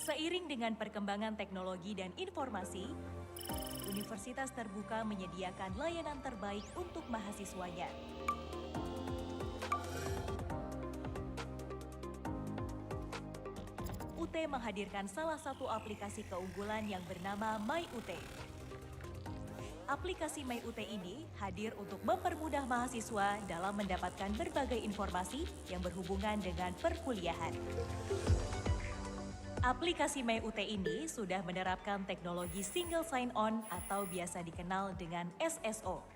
Seiring dengan perkembangan teknologi dan informasi, Universitas Terbuka menyediakan layanan terbaik untuk mahasiswanya. UT menghadirkan salah satu aplikasi keunggulan yang bernama MyUT. Aplikasi MyUT ini hadir untuk mempermudah mahasiswa dalam mendapatkan berbagai informasi yang berhubungan dengan perkuliahan. Aplikasi MyUT ini sudah menerapkan teknologi single sign-on atau biasa dikenal dengan SSO.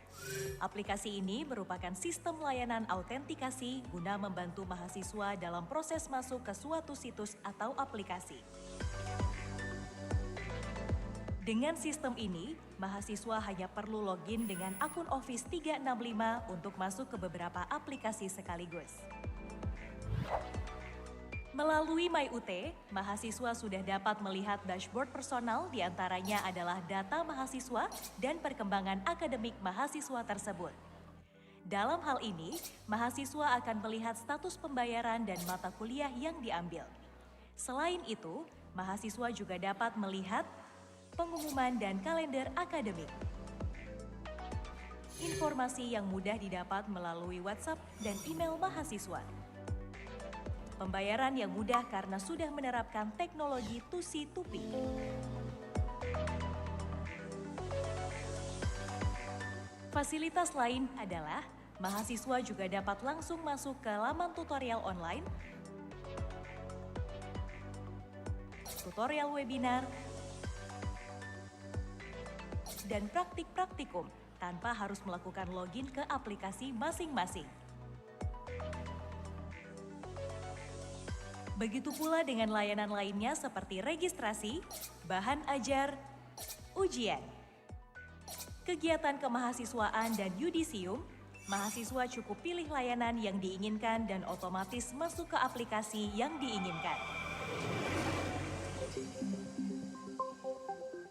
Aplikasi ini merupakan sistem layanan autentikasi guna membantu mahasiswa dalam proses masuk ke suatu situs atau aplikasi. Dengan sistem ini, mahasiswa hanya perlu login dengan akun Office 365 untuk masuk ke beberapa aplikasi sekaligus. Melalui MyUT, mahasiswa sudah dapat melihat dashboard personal, diantaranya adalah data mahasiswa dan perkembangan akademik mahasiswa tersebut. Dalam hal ini, mahasiswa akan melihat status pembayaran dan mata kuliah yang diambil. Selain itu, mahasiswa juga dapat melihat pengumuman dan kalender akademik. Informasi yang mudah didapat melalui WhatsApp dan email mahasiswa. Pembayaran yang mudah karena sudah menerapkan teknologi to-C-to-P. Fasilitas lain adalah mahasiswa juga dapat langsung masuk ke laman tutorial online, tutorial webinar, dan praktik-praktikum tanpa harus melakukan login ke aplikasi masing-masing. Begitu pula dengan layanan lainnya seperti registrasi, bahan ajar, ujian, kegiatan kemahasiswaan dan yudisium. Mahasiswa cukup pilih layanan yang diinginkan dan otomatis masuk ke aplikasi yang diinginkan.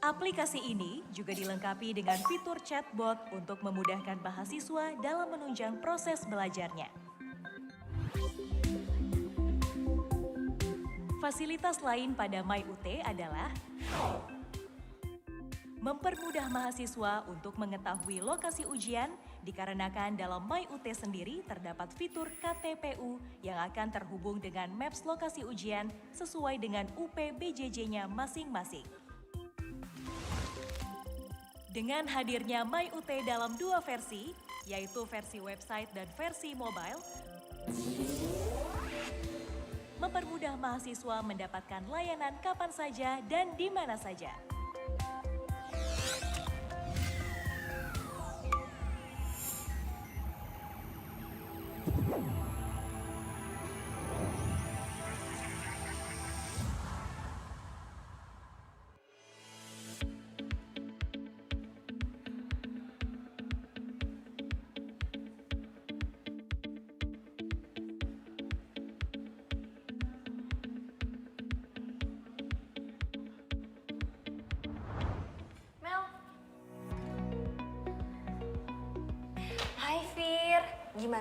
Aplikasi ini juga dilengkapi dengan fitur chatbot untuk memudahkan mahasiswa dalam menunjang proses belajarnya. Fasilitas lain pada MyUT adalah mempermudah mahasiswa untuk mengetahui lokasi ujian, dikarenakan dalam MyUT sendiri terdapat fitur KTPU yang akan terhubung dengan maps lokasi ujian sesuai dengan UP-BJJ-nya masing-masing. Dengan hadirnya MyUT dalam dua versi, yaitu versi website dan versi mobile, mempermudah mahasiswa mendapatkan layanan kapan saja dan di mana saja.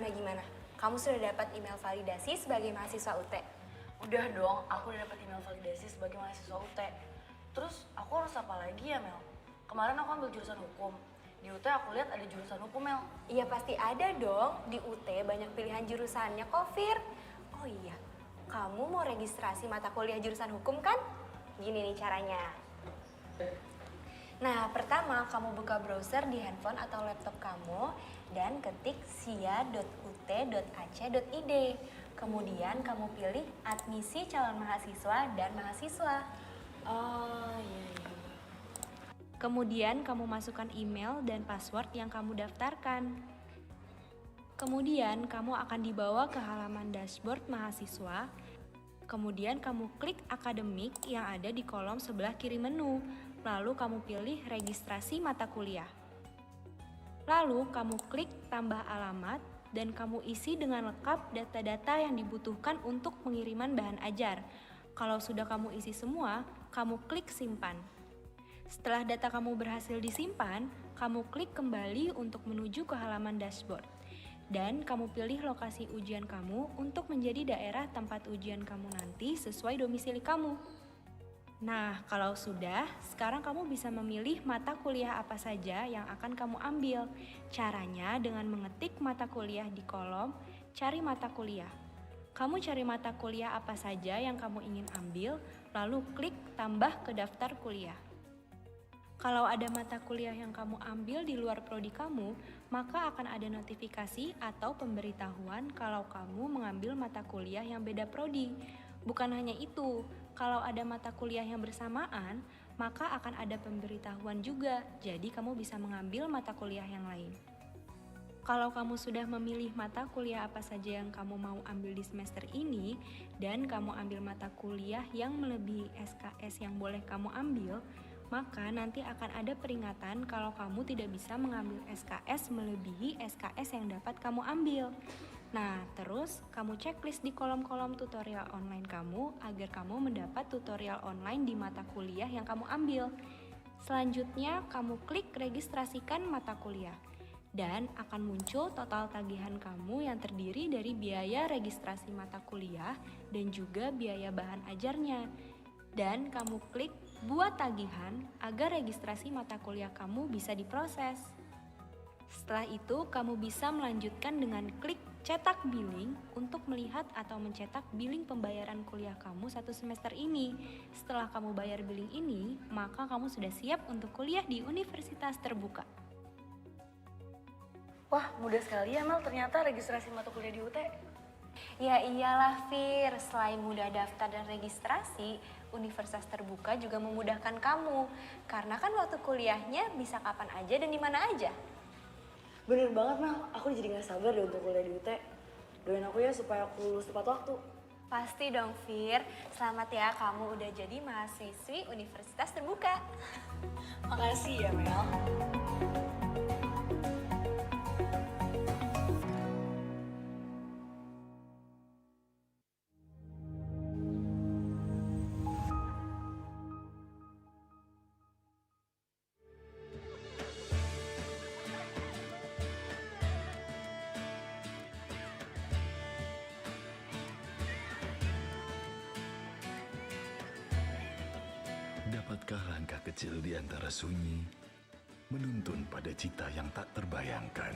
Gimana? Kamu sudah dapat email validasi sebagai mahasiswa UT? Udah dong, aku udah dapat email validasi sebagai mahasiswa UT. Terus aku harus apa lagi ya, Mel? Kemarin aku ambil jurusan hukum. Di UT aku lihat ada jurusan hukum, Mel. Iya pasti ada dong, di UT banyak pilihan jurusannya kok, Fir. Oh iya, kamu mau registrasi mata kuliah jurusan hukum kan? Gini nih caranya. Nah, pertama kamu buka browser di handphone atau laptop kamu dan ketik sia.ut.ac.id. Kemudian kamu pilih admisi calon mahasiswa dan mahasiswa. Oh iya. Kemudian kamu masukkan email dan password yang kamu daftarkan. Kemudian kamu akan dibawa ke halaman dashboard mahasiswa. Kemudian kamu klik akademik yang ada di kolom sebelah kiri menu. Lalu kamu pilih registrasi mata kuliah. Lalu kamu klik tambah alamat dan kamu isi dengan lengkap data-data yang dibutuhkan untuk pengiriman bahan ajar. Kalau sudah kamu isi semua, kamu klik simpan. Setelah data kamu berhasil disimpan, kamu klik kembali untuk menuju ke halaman dashboard. Dan kamu pilih lokasi ujian kamu untuk menjadi daerah tempat ujian kamu nanti sesuai domisili kamu. Nah, kalau sudah, sekarang kamu bisa memilih mata kuliah apa saja yang akan kamu ambil. Caranya dengan mengetik mata kuliah di kolom "Cari mata kuliah". Kamu cari mata kuliah apa saja yang kamu ingin ambil, lalu klik "Tambah ke daftar kuliah". Kalau ada mata kuliah yang kamu ambil di luar prodi kamu, maka akan ada notifikasi atau pemberitahuan kalau kamu mengambil mata kuliah yang beda prodi. Bukan hanya itu, kalau ada mata kuliah yang bersamaan, maka akan ada pemberitahuan juga, jadi kamu bisa mengambil mata kuliah yang lain. Kalau kamu sudah memilih mata kuliah apa saja yang kamu mau ambil di semester ini, dan kamu ambil mata kuliah yang melebihi SKS yang boleh kamu ambil, maka nanti akan ada peringatan kalau kamu tidak bisa mengambil SKS melebihi SKS yang dapat kamu ambil. Nah, terus kamu checklist di kolom-kolom tutorial online kamu agar kamu mendapat tutorial online di mata kuliah yang kamu ambil. Selanjutnya, kamu klik registrasikan mata kuliah. Dan akan muncul total tagihan kamu yang terdiri dari biaya registrasi mata kuliah dan juga biaya bahan ajarnya. Dan kamu klik buat tagihan agar registrasi mata kuliah kamu bisa diproses. Setelah itu, kamu bisa melanjutkan dengan klik cetak billing untuk melihat atau mencetak billing pembayaran kuliah kamu satu semester ini. Setelah kamu bayar billing ini, maka kamu sudah siap untuk kuliah di Universitas Terbuka. Wah, mudah sekali ya Mel ternyata registrasi mata kuliah di UT. Ya iyalah Fir, selain mudah daftar dan registrasi, Universitas Terbuka juga memudahkan kamu. Karena kan waktu kuliahnya bisa kapan aja dan di mana aja. Bener banget Mel, aku jadi gak sabar deh untuk kuliah di UT. Doain aku ya supaya aku lulus tepat waktu. Pasti dong Fir, selamat ya kamu udah jadi mahasiswi Universitas Terbuka. Makasih ya Mel. Dapatkah langkah kecil di antara sunyi menuntun pada cita yang tak terbayangkan?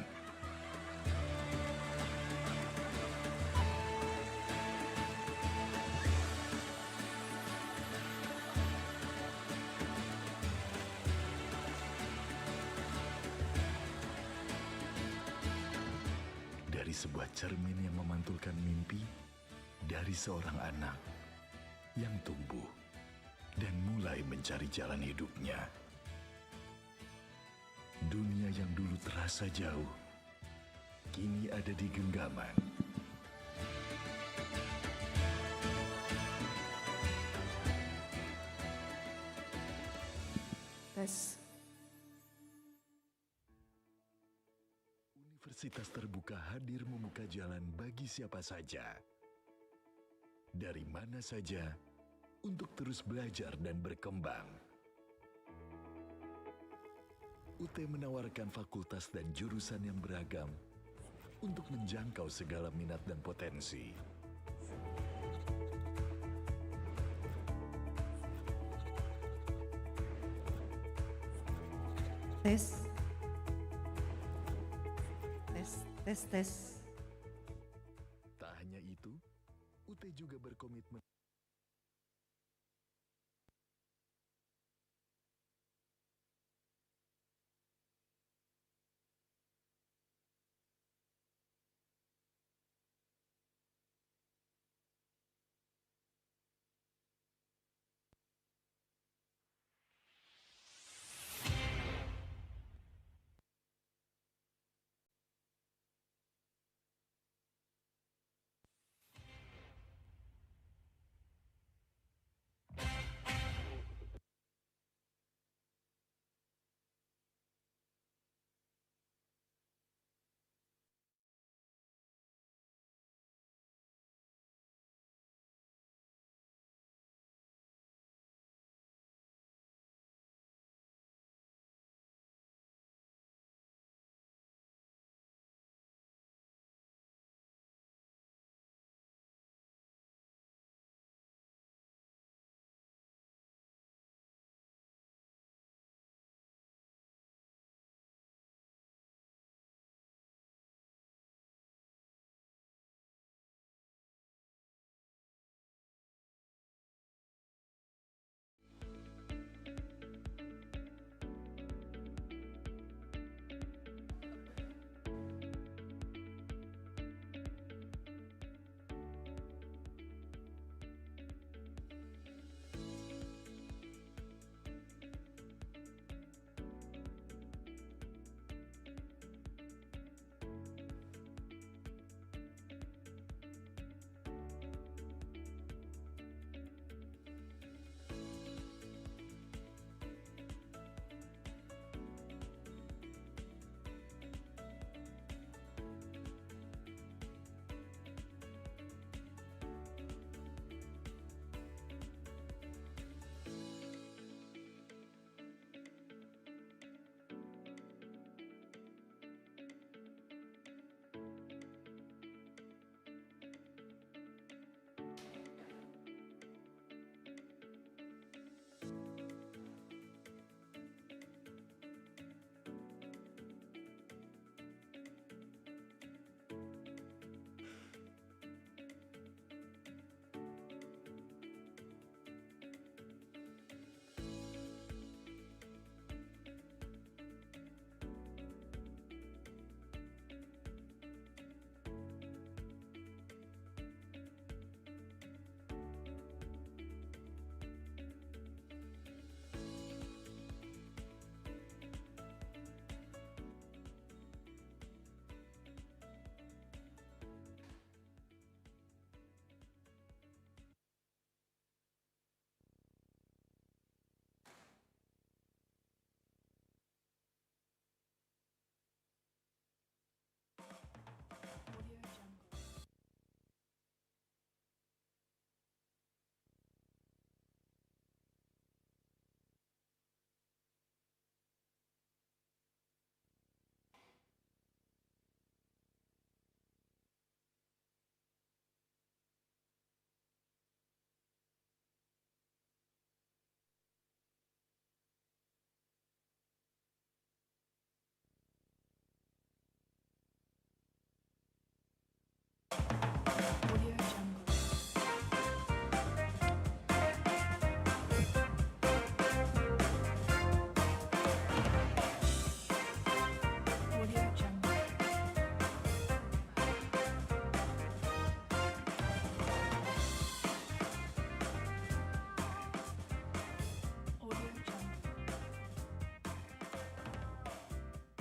Dari sebuah cermin yang memantulkan mimpi dari seorang anak yang tumbuh dan mulai mencari jalan hidupnya. Dunia yang dulu terasa jauh, kini ada di genggaman. Tes. Universitas Terbuka hadir membuka jalan bagi siapa saja, dari mana saja, untuk terus belajar dan berkembang. UT menawarkan fakultas dan jurusan yang beragam untuk menjangkau segala minat dan potensi. Tes. Tes. Tak hanya itu, UT juga berkomitmen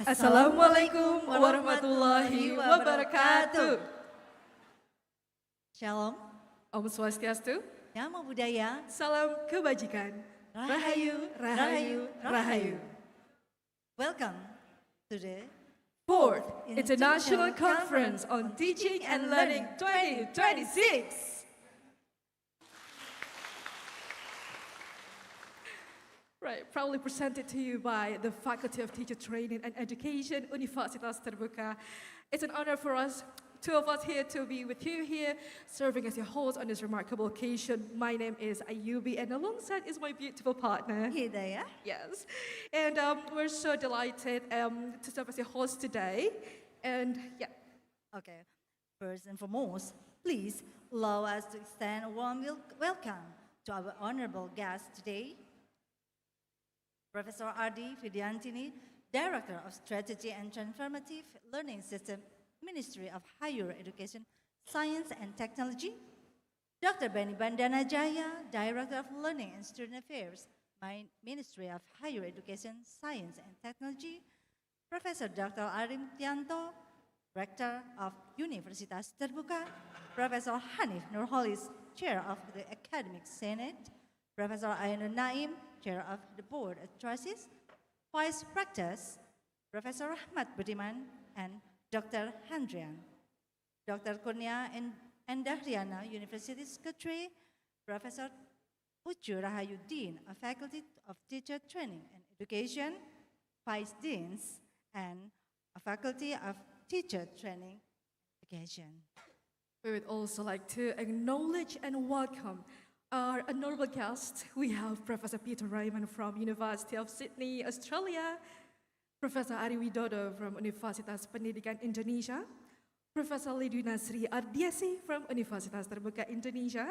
Assalamualaikum warahmatullahi wabarakatuh. Shalom, Om Swastiastu, Namo Buddhaya, salam kebajikan. Rahayu, Rahayu, Rahayu. Welcome to the Fourth International Conference on Teaching and Learning 2026. Right, proudly presented to you by the Faculty of Teacher Training and Education, Universitas Terbuka. It's an honor for us, two of us here, to be with you here, serving as your host on this remarkable occasion. My name is Ayubi, and alongside is my beautiful partner. Hidayah. Yes, and we're so delighted to serve as your host today. And yeah, Okay, first and foremost, please allow us to extend a warm welcome to our honorable guest today, Professor R.D. Vidyantini, Director of Strategy and Transformative Learning System, Ministry of Higher Education, Science and Technology, Dr. Benny Bandana Jaya, Director of Learning and Student Affairs, Ministry of Higher Education, Science and Technology, Professor Dr. Arim Tianto, Rector of Universitas Terbuka, Professor Hanif Nurholis, Chair of the Academic Senate, Professor Ainul Naim, Chair of the Board of Trustees, Vice Rectors, Professor Ahmad Budiman, and Dr. Handrian, Dr. Kurnia Endahriana, University Secretary, Professor Ucu Rahayu Dean of Faculty of Teacher Training and Education, Vice Deans, and a Faculty of Teacher Training and Education. we would also like to acknowledge and welcome our honorable guest. We have Professor Peter Raymond from University of Sydney, Australia, Professor Ari Widodo from Universitas Pendidikan Indonesia, Professor Lidwina Sri Ardiasi from Universitas Terbuka Indonesia,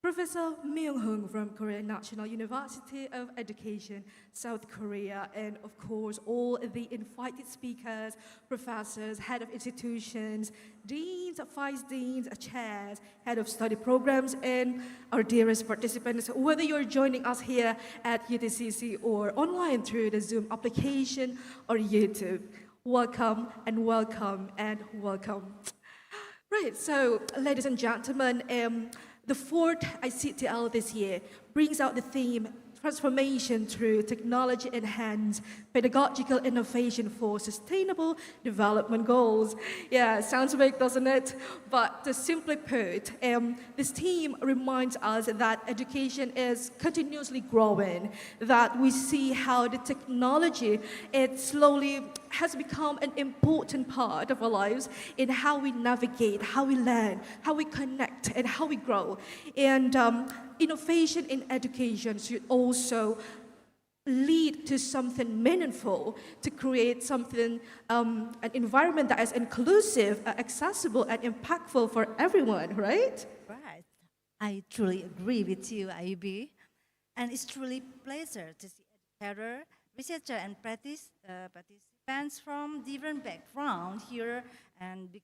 Professor Myung Hung from Korean National University of Education, South Korea, and of course all the invited speakers, professors, head of institutions, deans, vice deans, chairs, head of study programs, and our dearest participants, whether you're joining us here at UTCC or online through the Zoom application or YouTube. Welcome and welcome and welcome. Right, so ladies and gentlemen, the fourth ICTL this year brings out the theme, Transformation Through Technology-Enhanced Pedagogical Innovation for Sustainable Development Goals. Yeah, sounds big, doesn't it? But to simply put, this theme reminds us that education is continuously growing, that we see how the technology, it slowly has become an important part of our lives in how we navigate, how we learn, how we connect, and how we grow. And innovation in education should also lead to something meaningful, to create something, an environment that is inclusive, accessible, and impactful for everyone, right? Right. I truly agree with you, IB. And it's truly a pleasure to see educator, researcher, and participants from different backgrounds here and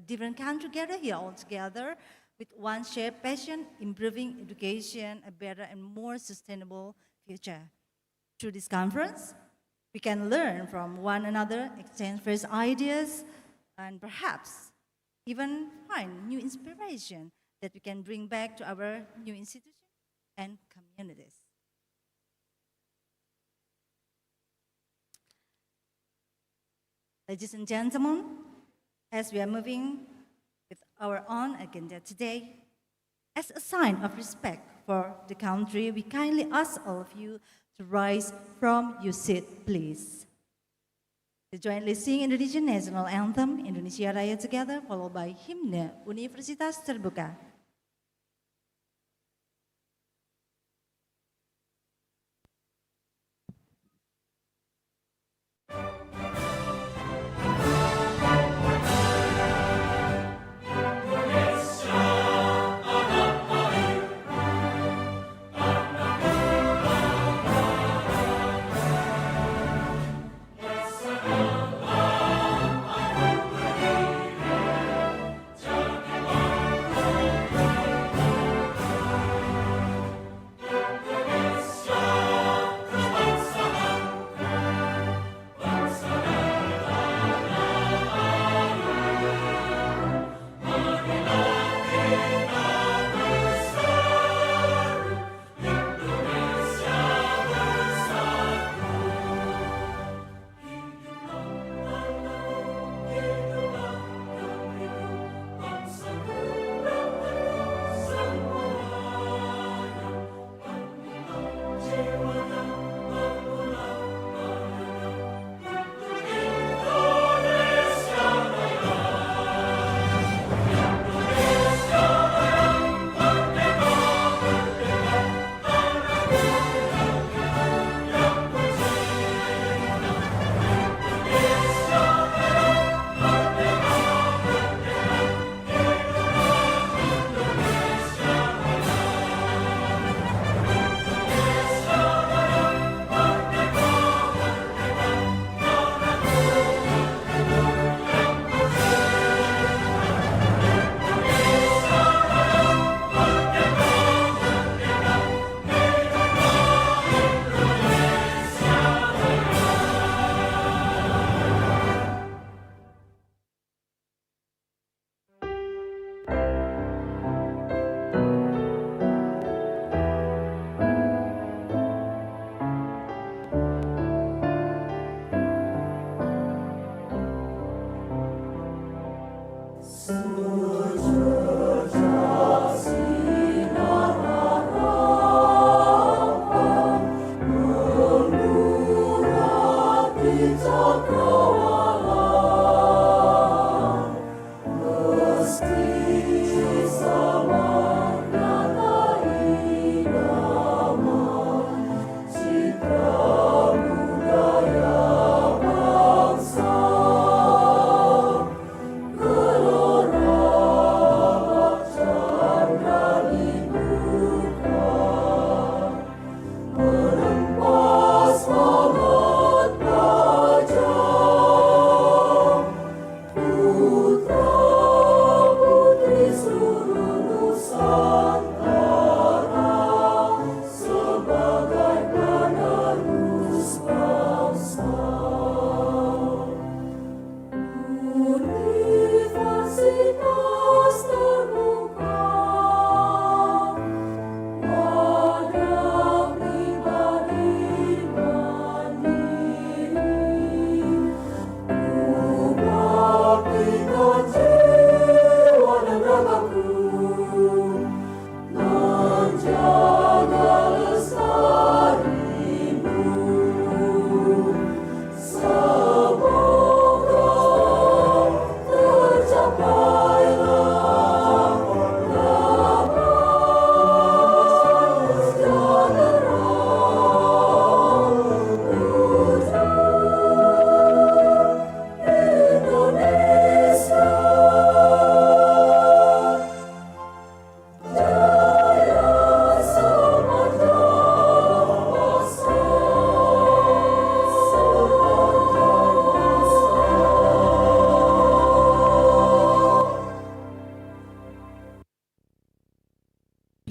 different countries together here all together with one shared passion, improving education, a better and more sustainable future. Through this conference, we can learn from one another, exchange fresh ideas, and perhaps even find new inspiration that we can bring back to our new institution and communities. Ladies and gentlemen, as we are moving with our own agenda today, as a sign of respect for the country, we kindly ask all of you to rise from your seat, please. To jointly sing Indonesian National Anthem, Indonesia Raya together, followed by Hymne Universitas Terbuka.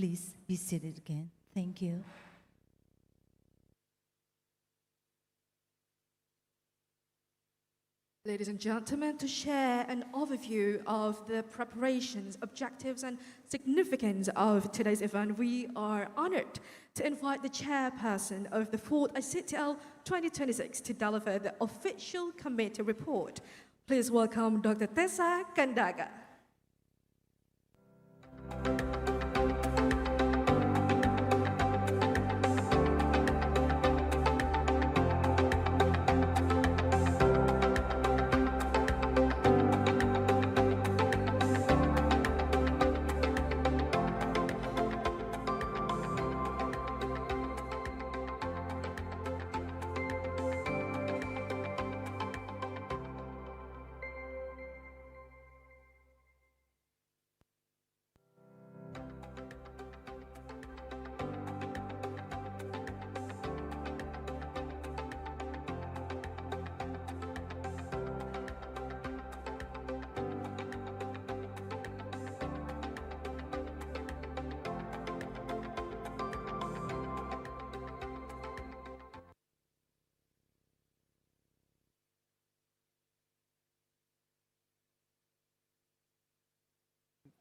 Please be seated again. Thank you. Ladies and gentlemen, to share an overview of the preparations, objectives, and significance of today's event, we are honored to invite the chairperson of the 4th ICTL 2026 to deliver the official committee report. Please welcome Dr. Tessa Kandaga.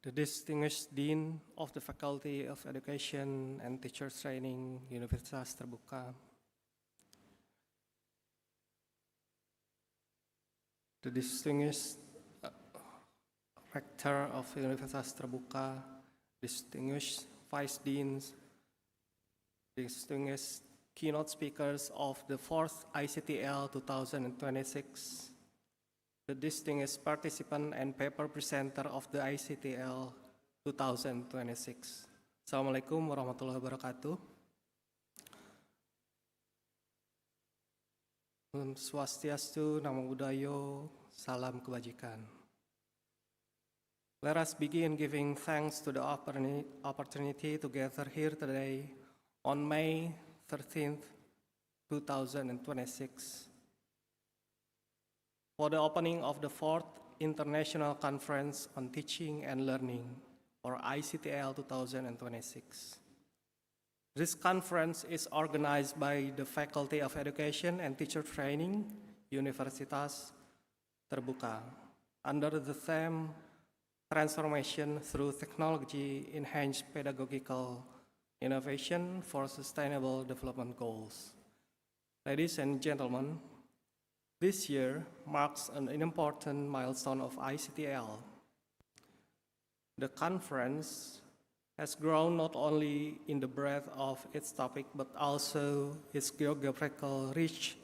The distinguished Dean of the Faculty of Education and Teacher Training, Universitas Terbuka, the distinguished Rector of Universitas Terbuka, distinguished Vice Deans, distinguished keynote speakers of the 4th ICTL 2026, the distinguished participant and paper presenter of the ICTL 2026. Assalamualaikum warahmatullahi wabarakatuh. Swastiastu, Namo Buddhaya, Salam Kebajikan. Let us begin giving thanks to the opportunity to gather here today on May 13th, 2026. For the opening of the 4th International Conference on Teaching and Learning, or ICTL 2026. This conference is organized by the Faculty of Education and Teacher Training, Universitas Terbuka, under the theme Transformation through Technology Enhanced Pedagogical Innovation for Sustainable Development Goals. Ladies and gentlemen, this year marks an important milestone of ICTL. The conference has grown not only in the breadth of its topic, but also its geographical reach.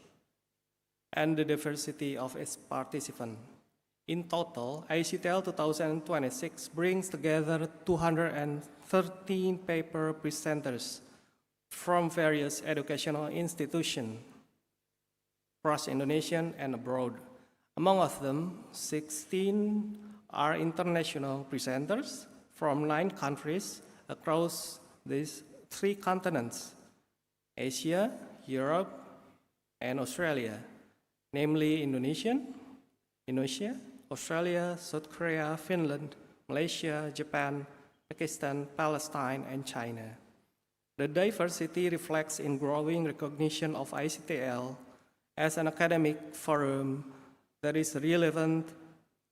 and the diversity of its participants. In total, ICTL 2026 brings together 213 paper presenters from various educational institutions across Indonesia and abroad. Among of them, 16 are international presenters from 9 countries across these 3 continents, Asia, Europe, and Australia, namely Indonesia, Australia, South Korea, Finland, Malaysia, Japan, Pakistan, Palestine, and China. The diversity reflects in growing recognition of ICTL as an academic forum that is relevant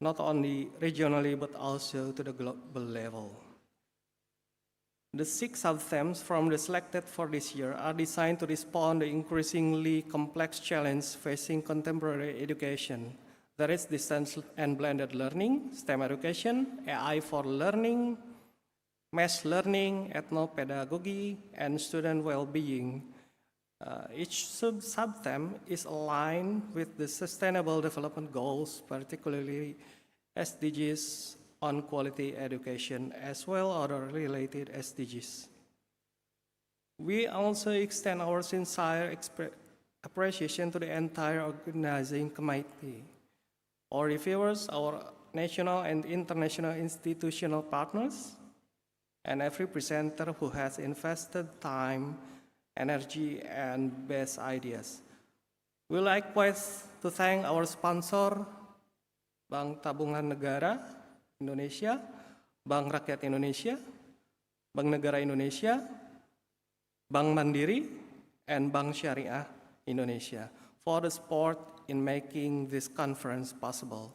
not only regionally but also to the global level. The 6 sub-themes from the selected for this year are designed to respond to increasingly complex challenge facing contemporary education. That is distance and blended learning, STEM education, AI for learning, mass learning, ethnopedagogy, and student well-being. Each sub-theme is aligned with the Sustainable Development Goals, particularly SDGs on quality education, as well as other related SDGs. We also extend our sincere appreciation to the entire organizing committee, our reviewers, our national and international institutional partners, and every presenter who has invested time, energy, and best ideas. We likewise to thank our sponsor, Bank Tabungan Negara Indonesia, Bank Rakyat Indonesia, Bank Negara Indonesia, Bank Mandiri, and Bank Syariah Indonesia for the support in making this conference possible.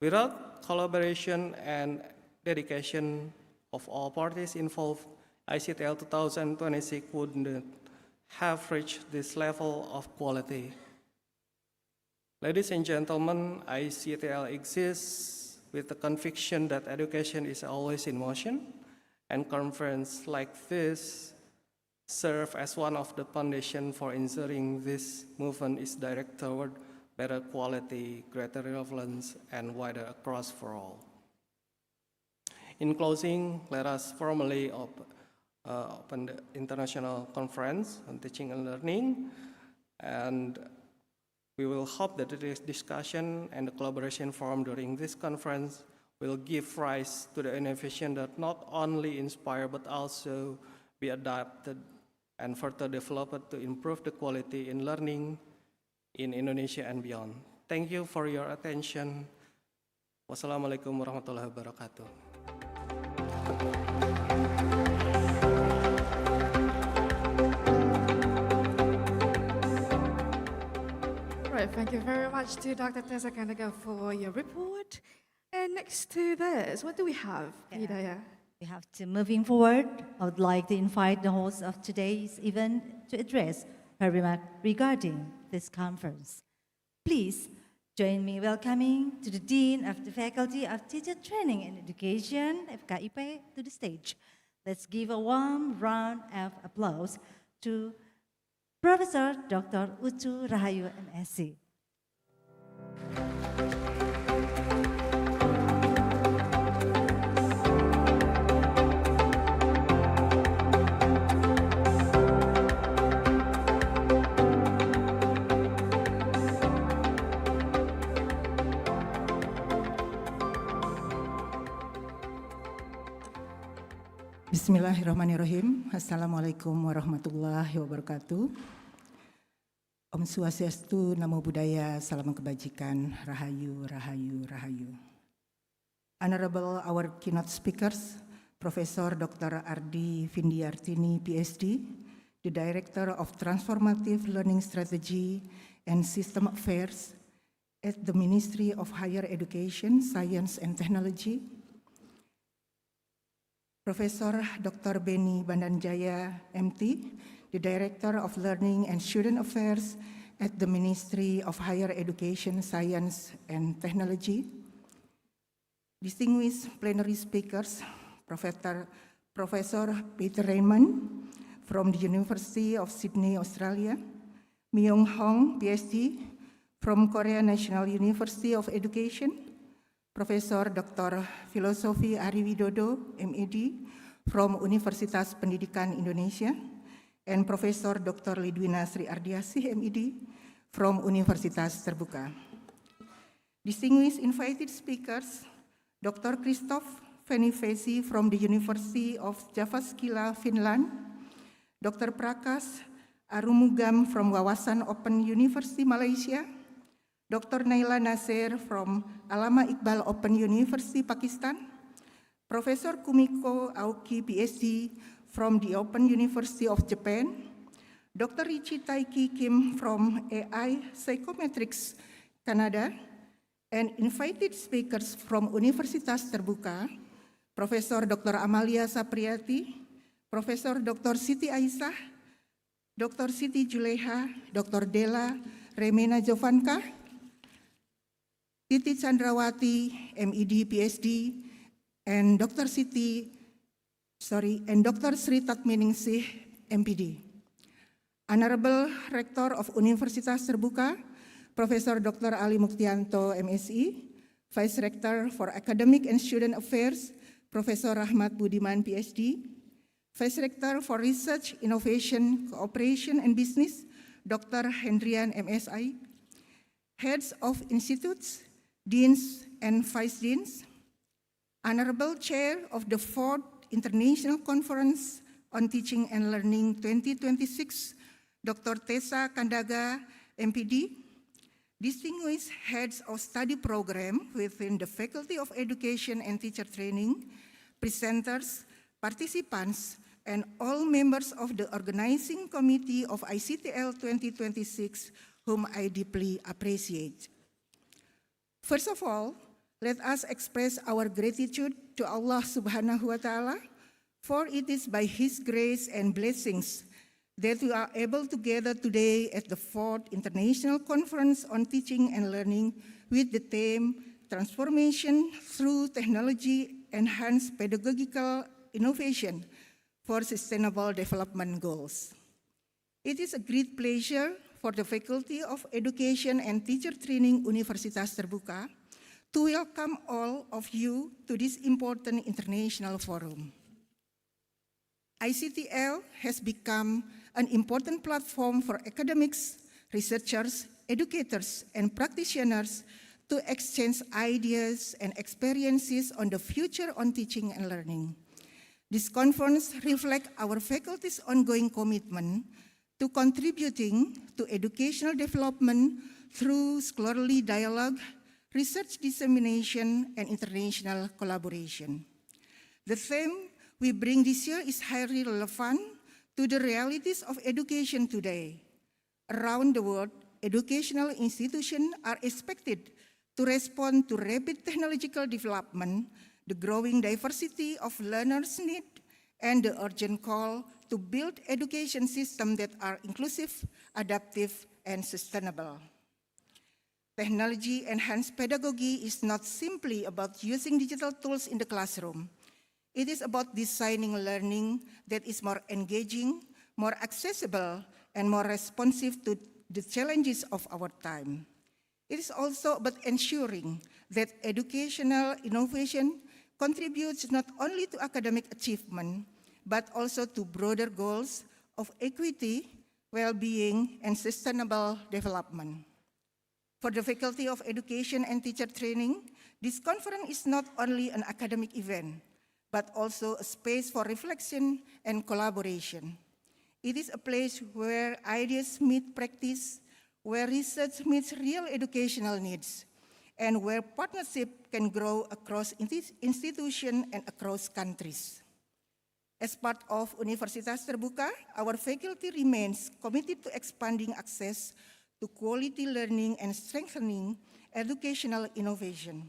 Without collaboration and dedication of all parties involved, ICTL 2026 wouldn't have reached this level of quality. Ladies and gentlemen, ICTL exists with the conviction that education is always in motion, and conferences like this serve as one of the foundations for ensuring this movement is directed toward better quality, greater relevance, and wider across for all. In closing, let us formally open the International Conference on Teaching and Learning, and we will hope that the discussion and the collaboration formed during this conference will give rise to the innovation that not only inspire but also be adapted and further developed to improve the quality in learning in Indonesia and beyond. Thank you for your attention. Wassalamualaikum warahmatullahi wabarakatuh. Right, thank you very much to Dr. Tessa Kandaga for your report. And next to this, what do we have, Hidayah? We have to moving forward. I would like to invite the host of today's event to address her remark regarding this conference. Please join me welcoming to the Dean of the Faculty of Teacher Training and Education, FKIP, to the stage. Let's give a warm round of applause to Professor Dr. Ucu Rahayu, MSc. Bismillahirrahmanirrahim. Assalamualaikum warahmatullahi wabarakatuh. Om Swastiastu, Namo Buddhaya, Salam Kebajikan, Rahayu, Rahayu, Rahayu. Honorable our keynote speakers, Professor Dr. Ardi Vindiartini, PhD, the Director of Transformative Learning Strategy and System Affairs at the Ministry of Higher Education, Science and Technology, Professor Dr. Benny Bandanjaya, MT, the Director of Learning and Student Affairs at the Ministry of Higher Education, Science and Technology, distinguished plenary speakers, Professor Peter Raymond from the University of Sydney, Australia, Myung Hong, PhD from Korea National University of Education, Profesor Dr. Filosofi Ari Widodo, MED, from Universitas Pendidikan Indonesia, and Profesor Dr. Lidwina Sri Ardiasih, MED, from Universitas Terbuka. Distinguished invited speakers, Dr. Christoph Venifesi from the University of Jyväskylä, Finland, Dr. Prakash Arumugam from Wawasan Open University, Malaysia, Dr. Naila Nasir from Allama Iqbal Open University, Pakistan, Professor Kumiko Aoki, PhD, from the Open University of Japan, Dr. Richie Taiki Kim from AI Psychometrics, Canada, and invited speakers from Universitas Terbuka, Profesor Dr. Amalia Sapriati, Profesor Dr. Siti Aisyah, Dr. Siti Juleha, Dr. Della Remena Jovanka, Siti Chandrawati, MED, PhD, and Dr. Sri Tatmeningsih, MPD. Honorable Rector of Universitas Terbuka, Profesor Dr. Ali Muktianto, MSI, Vice Rector for Academic and Student Affairs, Profesor Rahmat Budiman, PhD, Vice Rector for Research, Innovation, Cooperation, and Business, Dr. Hendrian, MSI, Heads of Institutes, Deans, and Vice Deans, Honorable Chair of the 4th International Conference on Teaching and Learning 2026, Dr. Tessa Kandaga, MPD, distinguished heads of study program within the Faculty of Education and Teacher Training, presenters, participants, and all members of the organizing committee of ICTL 2026, whom I deeply appreciate. First of all, let us express our gratitude to Allah Subhanahu wa Ta'ala, for it is by His grace and blessings that we are able to gather today at the 4th International Conference on Teaching and Learning with the theme Transformation Through Technology Enhanced Pedagogical Innovation for Sustainable Development Goals. It is a great pleasure for the Faculty of Education and Teacher Training Universitas Terbuka to welcome all of you to this important international forum. ICTL has become an important platform for academics, researchers, educators, and practitioners to exchange ideas and experiences on the future on teaching and learning. This conference reflects our faculty's ongoing commitment to contributing to educational development through scholarly dialogue, research dissemination, and international collaboration. The theme we bring this year is highly relevant to the realities of education today. Around the world, educational institutions are expected to respond to rapid technological development, the growing diversity of learners' needs, and the urgent call to build education systems that are inclusive, adaptive, and sustainable. Technology-enhanced pedagogy is not simply about using digital tools in the classroom. It is about designing learning that is more engaging, more accessible, and more responsive to the challenges of our time. It is also about ensuring that educational innovation contributes not only to academic achievement, but also to broader goals of equity, well-being, and sustainable development. For the Faculty of Education and Teacher Training, this conference is not only an academic event, but also a space for reflection and collaboration. It is a place where ideas meet practice, where research meets real educational needs, and where partnership can grow across institutions and across countries. As part of Universitas Terbuka, our faculty remains committed to expanding access to quality learning and strengthening educational innovation.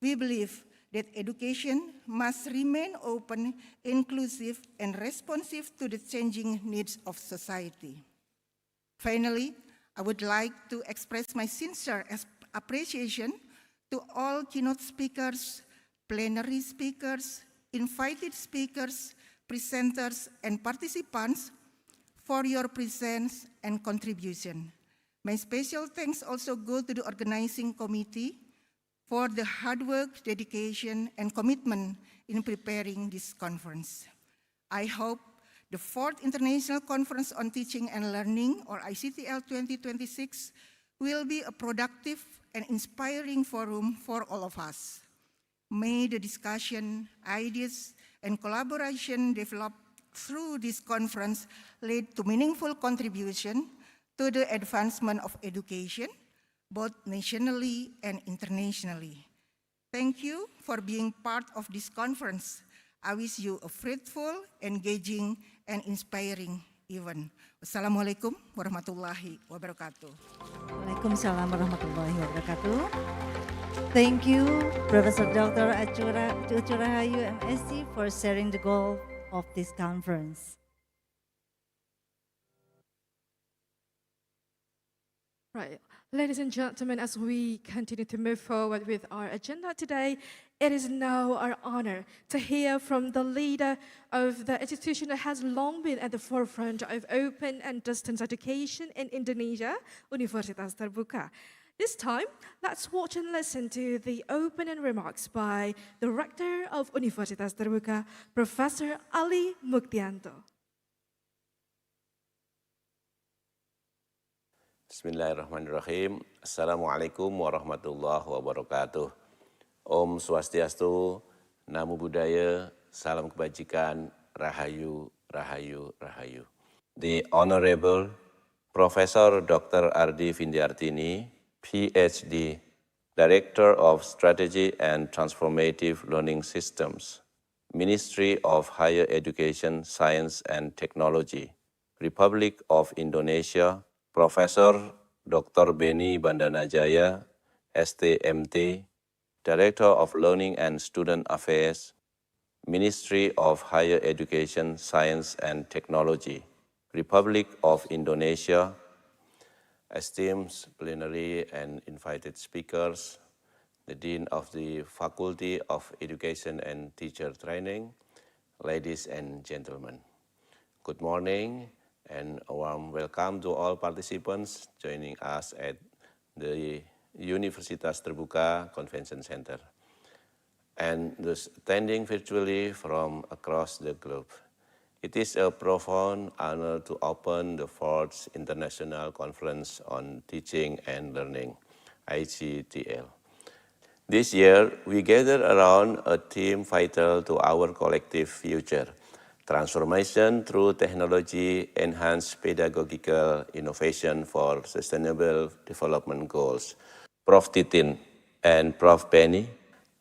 We believe that education must remain open, inclusive, and responsive to the changing needs of society. Finally, I would like to express my sincere appreciation to all keynote speakers, plenary speakers, invited speakers, presenters, and participants for your presence and contribution. My special thanks also go to the organizing committee for the hard work, dedication, and commitment in preparing this conference. I hope the 4th International Conference on Teaching and Learning, or ICTL 2026, will be a productive and inspiring forum for all of us. May the discussion, ideas, and collaboration developed through this conference lead to meaningful contribution to the advancement of education, both nationally and internationally. Thank you for being part of this conference. I wish you a fruitful, engaging, and inspiring event. Wassalamualaikum warahmatullahi wabarakatuh. Waalaikumsalam warahmatullahi wabarakatuh. Thank you, Professor Dr. Ucu Rahayu, MSc, for sharing the goal of this conference. Right. Ladies and gentlemen, as we continue to move forward with our agenda today, it is now our honor to hear from the leader of the institution that has long been at the forefront of open and distance education in Indonesia, Universitas Terbuka. This time, let's watch and listen to the opening remarks by the Rector of Universitas Terbuka, Professor Ali Muktianto. Bismillahirrahmanirrahim. Assalamualaikum warahmatullahi wabarakatuh. Om Swastiastu, Namo Buddhaya, Salam Kebajikan, Rahayu, Rahayu, Rahayu. The Honorable Professor Dr. Ardi Vindiartini, PhD, Director of Strategy and Transformative Learning Systems, Ministry of Higher Education, Science and Technology, Republic of Indonesia, Professor Dr. Beni Bandanajaya, STMT, Director of Learning and Student Affairs, Ministry of Higher Education, Science and Technology, Republic of Indonesia, esteemed plenary and invited speakers, the Dean of the Faculty of Education and Teacher Training, ladies and gentlemen. Good morning and a warm welcome to all participants joining us at the Universitas Terbuka Convention Center and those attending virtually from across the globe. It is a profound honor to open the 4th International Conference on Teaching and Learning, ICTL. This year, we gather around a theme vital to our collective future: transformation through technology, enhanced pedagogical innovation for sustainable development goals. Prof. Titin and Prof. Benny,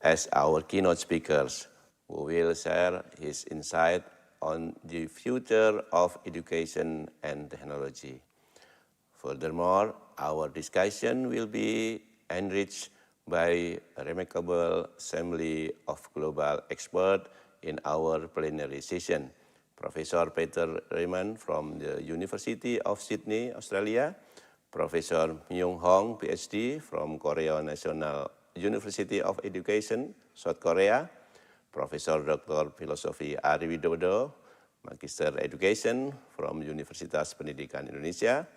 as our keynote speakers, who will share his insight on the future of education and technology. Furthermore, our discussion will be enriched by a remarkable assembly of global experts in our plenary session. Professor Peter Raymond from the University of Sydney, Australia, Professor Myung Hong, PhD from Korea National University of Education, South Korea, Professor Dr. Philosophy Ari Widodo, Magister Education from Universitas Pendidikan Indonesia,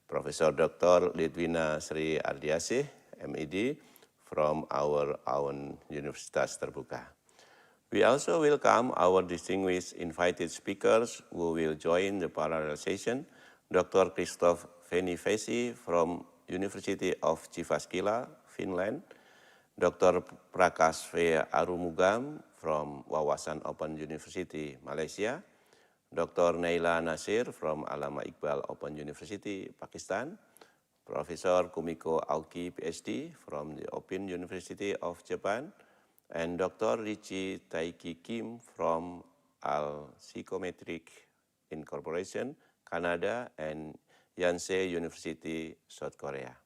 Professor Dr. Lidwina Sri Ardiasih, MED, from our own Universitas Terbuka. We also welcome our distinguished invited speakers who will join the parallel session, Dr. Christoph Venifesi from University of Jyväskylä, Finland, Dr. Prakash V. Arumugam from Wawasan Open University, Malaysia, Dr. Naila Nasir from Allama Iqbal Open University, Pakistan, Professor Kumiko Aoki, PhD from the Open University of Japan, and Dr. Richie Taiki Kim from Al Psychometric Incorporation, Canada, and Yonsei University, South Korea.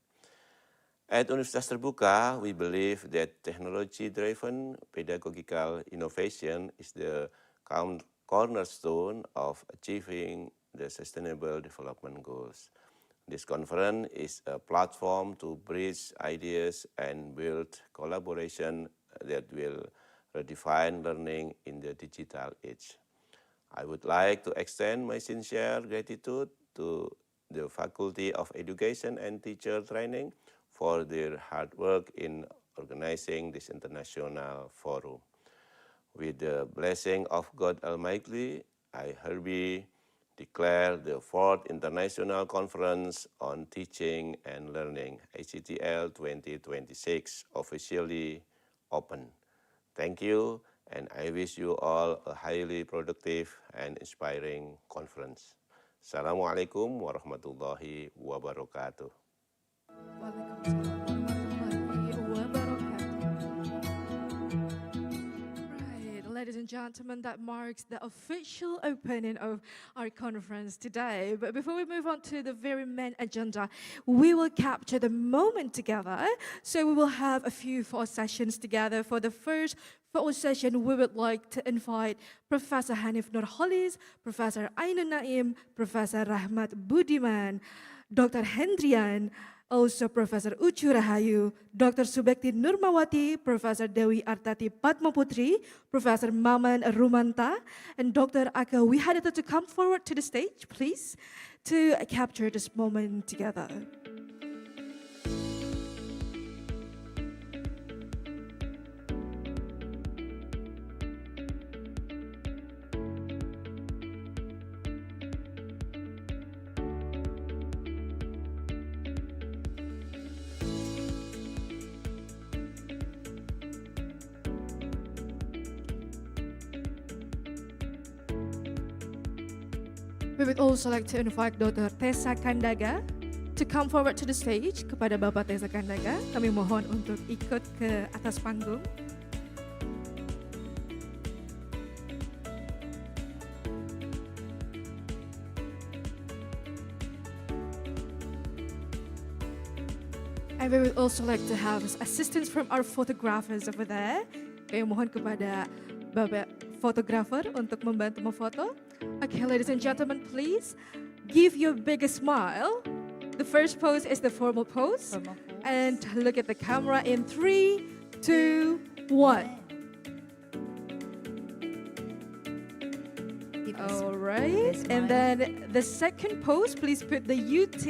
At Universitas Terbuka, we believe that technology-driven pedagogical innovation is the cornerstone of achieving the Sustainable Development Goals. This conference is a platform to bridge ideas and build collaboration that will redefine learning in the digital age. I would like to extend my sincere gratitude to the Faculty of Education and Teacher Training for their hard work in organizing this international forum. With the blessing of God Almighty, I hereby declare the 4th International Conference on Teaching and Learning, ICTL 2026, officially open. Thank you, and I wish you all a highly productive and inspiring conference. Assalamualaikum warahmatullahi wabarakatuh. Waalaikumsalam warahmatullahi wabarakatuh. Right, ladies and gentlemen, that marks the official opening of our conference today. But before we move on to the very main agenda, we will capture the moment together. So we will have a few photo sessions together. For the first photo session, we would like to invite Professor Hanif Nurholis, Professor Ainun Naim, Professor Rahmat Budiman, Dr. Hendrian, also Professor Ucu Rahayu, Dr. Subekti Nurmawati, Professor Dewi Artati Padmaputri, Professor Maman Rumanta, and Dr. Aka Wihadata to come forward to the stage, please, to capture this moment together. We would also like to invite Dr. Tessa Kandaga to come forward to the stage. Kepada Bapak Tessa Kandaga, kami mohon untuk ikut ke atas panggung. And we would also like to have assistance from our photographers over there. Kami mohon kepada Bapak fotografer untuk membantu memfoto. Okay, ladies and gentlemen, please give your biggest smile. The first pose is the formal pose. And look at the camera in 3, 2, 1. All right. And then the second pose, please put the UT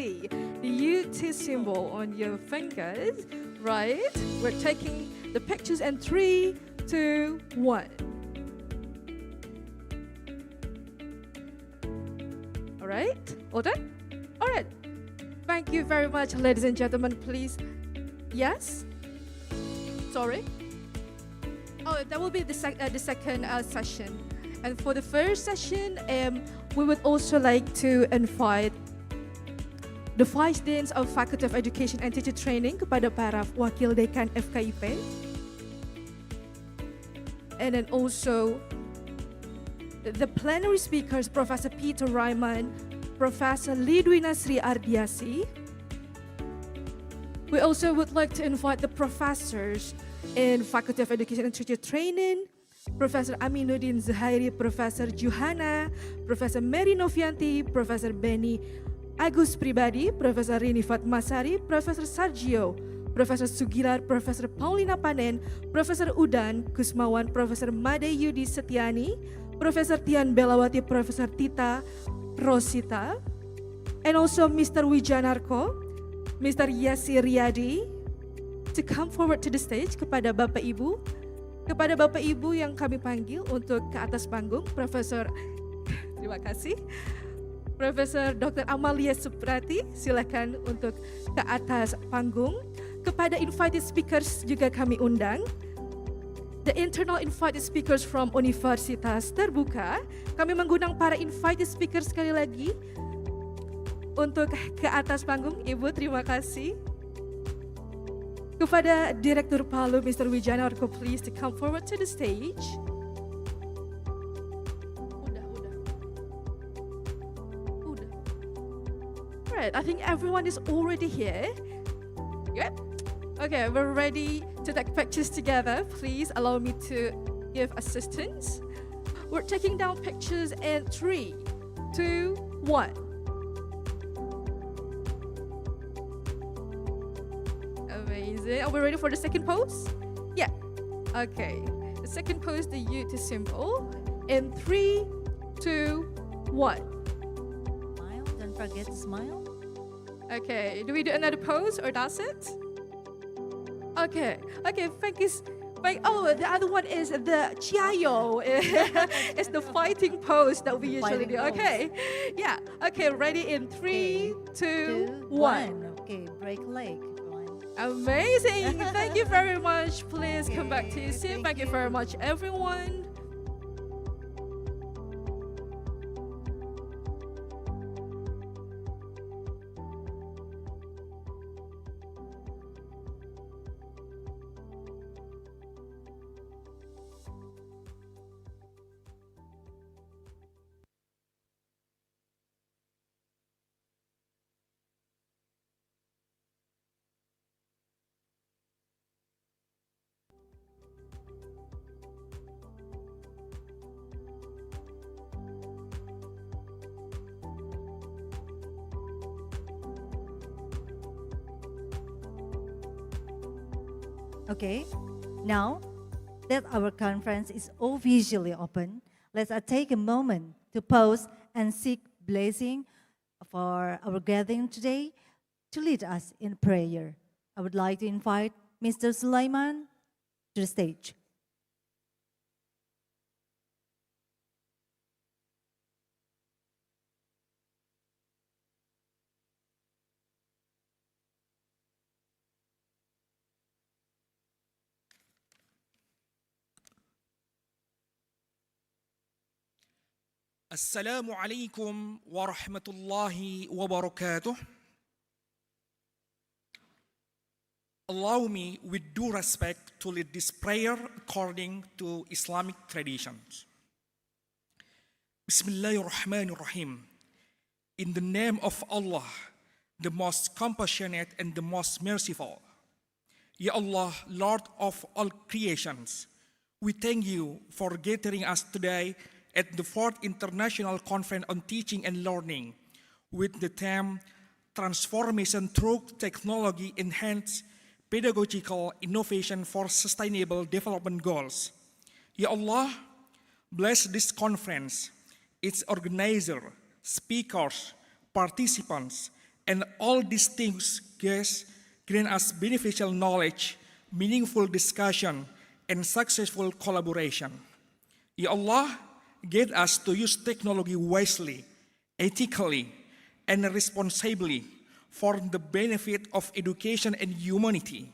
symbol on your fingers. Right. We're taking the pictures in 3, 2, 1. All right, all done? All right. Thank you very much, ladies and gentlemen. Please, yes? Sorry? Oh, that will be the second session. And for the first session, we would also like to invite the Vice Deans of Faculty of Education and Teacher Training kepada para wakil dekan FKIP. And then also the plenary speakers, Professor Peter Ryman, Professor Lidwina Sri Ardiasi. We also would like to invite the professors in Faculty of Education and Teacher Training, Professor Aminuddin Zuhairi, Professor Juhana, Professor Mary Novianti, Professor Benny Agus Pribadi, Professor Rini Fatmasari, Professor Sargio, Professor Sugilar, Professor Paulina Panen, Professor Udan Kusmawan, Professor Made Yudi Setiani, Professor Tian Belawati, Professor Tita Rosita, and also Mr. Wijanarko, Mr. Yasir Riyadi, to come forward to the stage. Kepada Bapak Ibu yang kami panggil untuk ke atas panggung, Profesor, terima kasih, Profesor Dr. Amalia Suprati, silakan untuk ke atas panggung. Kepada invited speakers juga kami undang. The internal invited speakers from Universitas Terbuka. Kami mengundang para invited speakers sekali lagi untuk ke atas panggung. Ibu, terima kasih. Kepada Direktur Palu, Mr. Wijanarko, please to come forward to the stage. Udah. Alright, I think everyone is already here. Good? Okay, we're ready to take pictures together. Please allow me to give assistance. We're taking down pictures in 3, 2, 1. Amazing. Are we ready for the second pose? Yeah. Okay. The second pose, the UT symbol. In 3, 2, 1. Smile. Don't forget to smile. Okay, do we do another pose or that's it? Okay, thank you. Oh, the other one is the chiayo. It's the fighting pose that we usually do. Okay, yeah. Okay, ready in 3, 2, 1. Okay, break leg. Amazing. Thank you very much. Please come back to your seat. Thank you very much, everyone. Okay, now that our conference is officially open, let's take a moment to pause and seek blessing for our gathering today to lead us in prayer. I would like to invite Mr. Sulaiman to the stage. Assalamu alaikum warahmatullahi wabarakatuh. Allow me, with due respect, to lead this prayer according to Islamic traditions. Bismillahirrahmanirrahim. In the name of Allah, the most compassionate and the most merciful. Ya Allah, Lord of all creations, we thank you for gathering us today at the 4th International Conference on Teaching and Learning with the theme Transformation Through Technology Enhanced Pedagogical Innovation for Sustainable Development Goals. Ya Allah, bless this conference, its organizer, speakers, participants, and all distinguished guests. Grant us beneficial knowledge, meaningful discussion, and successful collaboration. Ya Allah, guide us to use technology wisely, ethically, and responsibly for the benefit of education and humanity.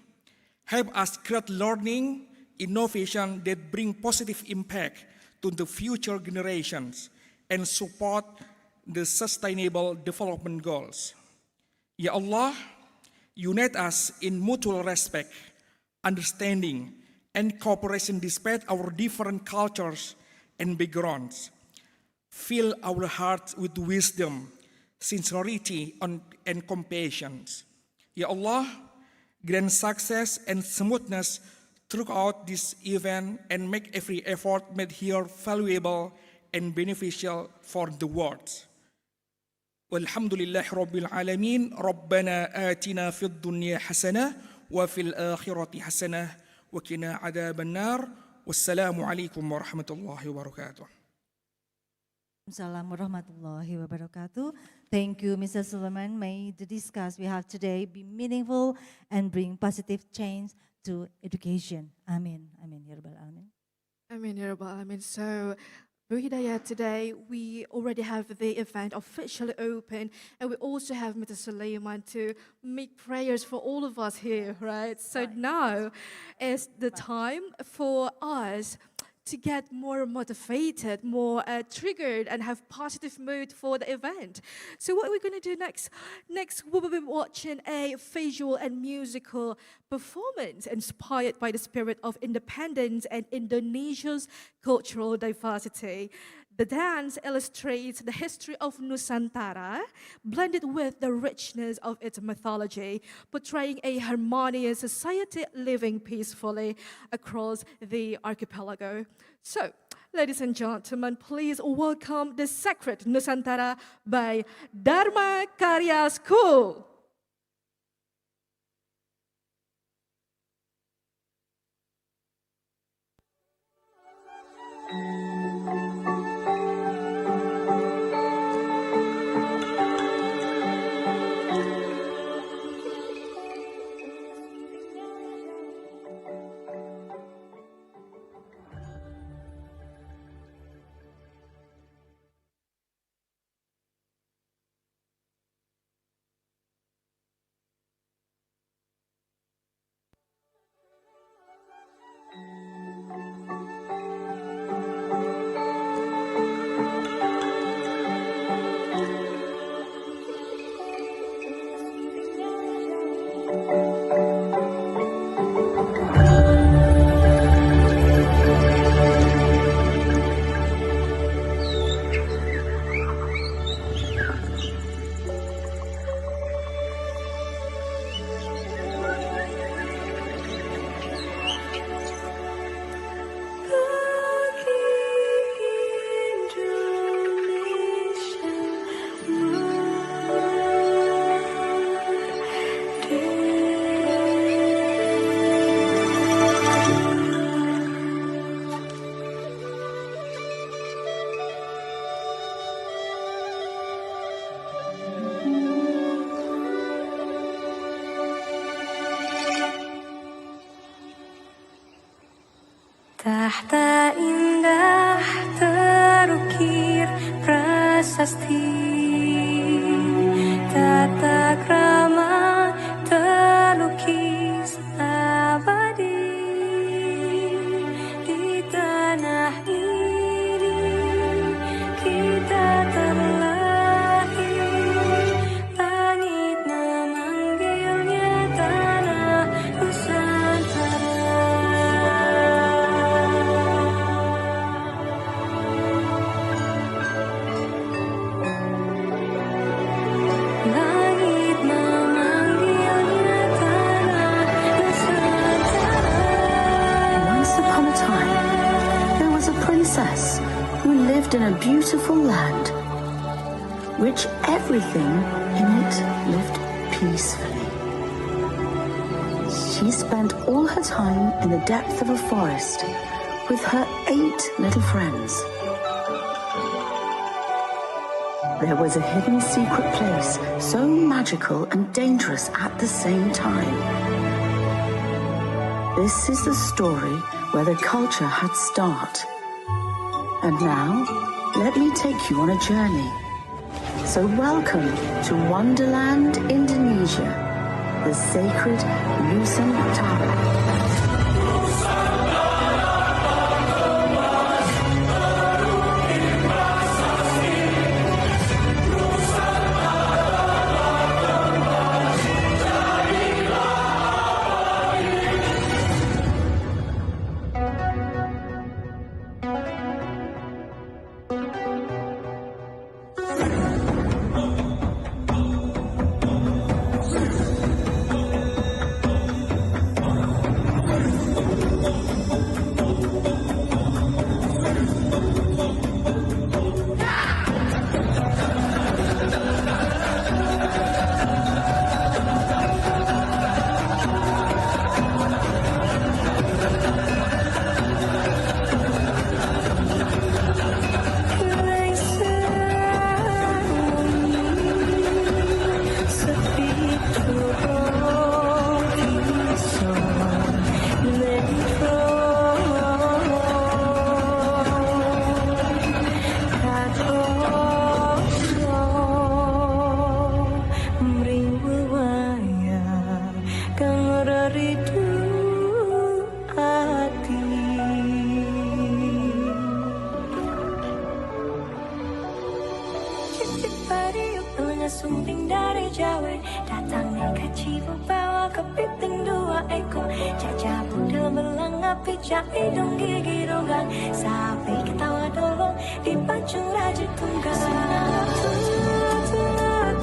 Help us create learning, innovation that bring positive impact to the future generations and support the sustainable development goals. Ya Allah, unite us in mutual respect, understanding, and cooperation despite our different cultures and backgrounds. Fill our hearts with wisdom, sincerity, and compassion. Ya Allah, grant success and smoothness throughout this event and make every effort made here valuable and beneficial for the world. Walhamdulillahi Rabbil Alamin. Rabbana atina fid dunya hasanah wa fil akhirati hasanah wa qina adzaban nar. Wassalamu alaikum warahmatullahi wabarakatuh. Assalamualaikum warahmatullahi wabarakatuh. Thank you, Mr. Sulaiman. May the discuss we have today be meaningful and bring positive change to education. Amin. Amin. Ya Rabbal Alamin. Amin. Ya Rabbal Alamin. So, Hidayah, today we already have the event officially open, and we also have Mr. Sulaiman to make prayers for all of us here, right? So now is the time for us to get more motivated, more triggered, and have positive mood for the event. So what are we going to do next? Next, we will be watching a visual and musical performance inspired by the spirit of independence and Indonesia's cultural diversity. The dance illustrates the history of Nusantara, blended with the richness of its mythology, portraying a harmonious society living peacefully across the archipelago. So, ladies and gentlemen, please welcome the Sacred Nusantara by Dharma Karya School. Tahta indah terukir prasasti, tata krama terlukis abadi. Di tanah ini kita terlahir, langit memanggilnya tanah Nusantara. Langit memanggilnya tanah Nusantara. Once upon a time, there was a princess who lived in a beautiful land, which everything in it lived peacefully. She spent all her time in the depth of a forest with her 8 little friends. There was a hidden secret place, so magical and dangerous at the same time. This is the story where the culture had start. And now, let me take you on a journey. So welcome to Wonderland, Indonesia, the sacred Nusantara. Sumping dari Jawa, datang nih cipu bawa kepiting 2 ekor, jajah budel belang api cak hidung gigi ronggang, sapi ketawa dolong dipacu raja tunggal. Sinanggar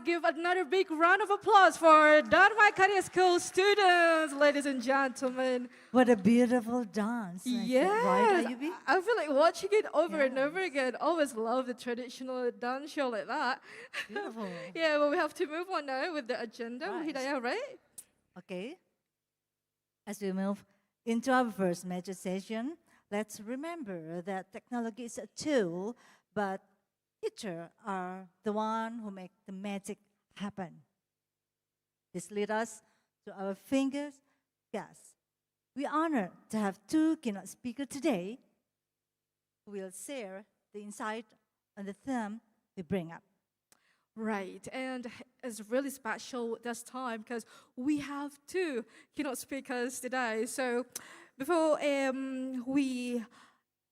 give another big round of applause for Dharma Career School students, ladies and gentlemen. What a beautiful dance. Yes, Right, Ayubi? I feel like watching it over and Yes. over again. Always love the traditional dance show like that. Beautiful. Yeah, well, we have to move on now with the agenda, Right. Hidayah, right? Okay. As we move into our first major session, let's remember that technology is a tool, but teachers are the one who make the magic happen. This leads us to our fingers guests. We are honored to have two keynote speakers today who will share the insight on the theme we bring up. Right, and it's really special this time because we have two keynote speakers today. So before we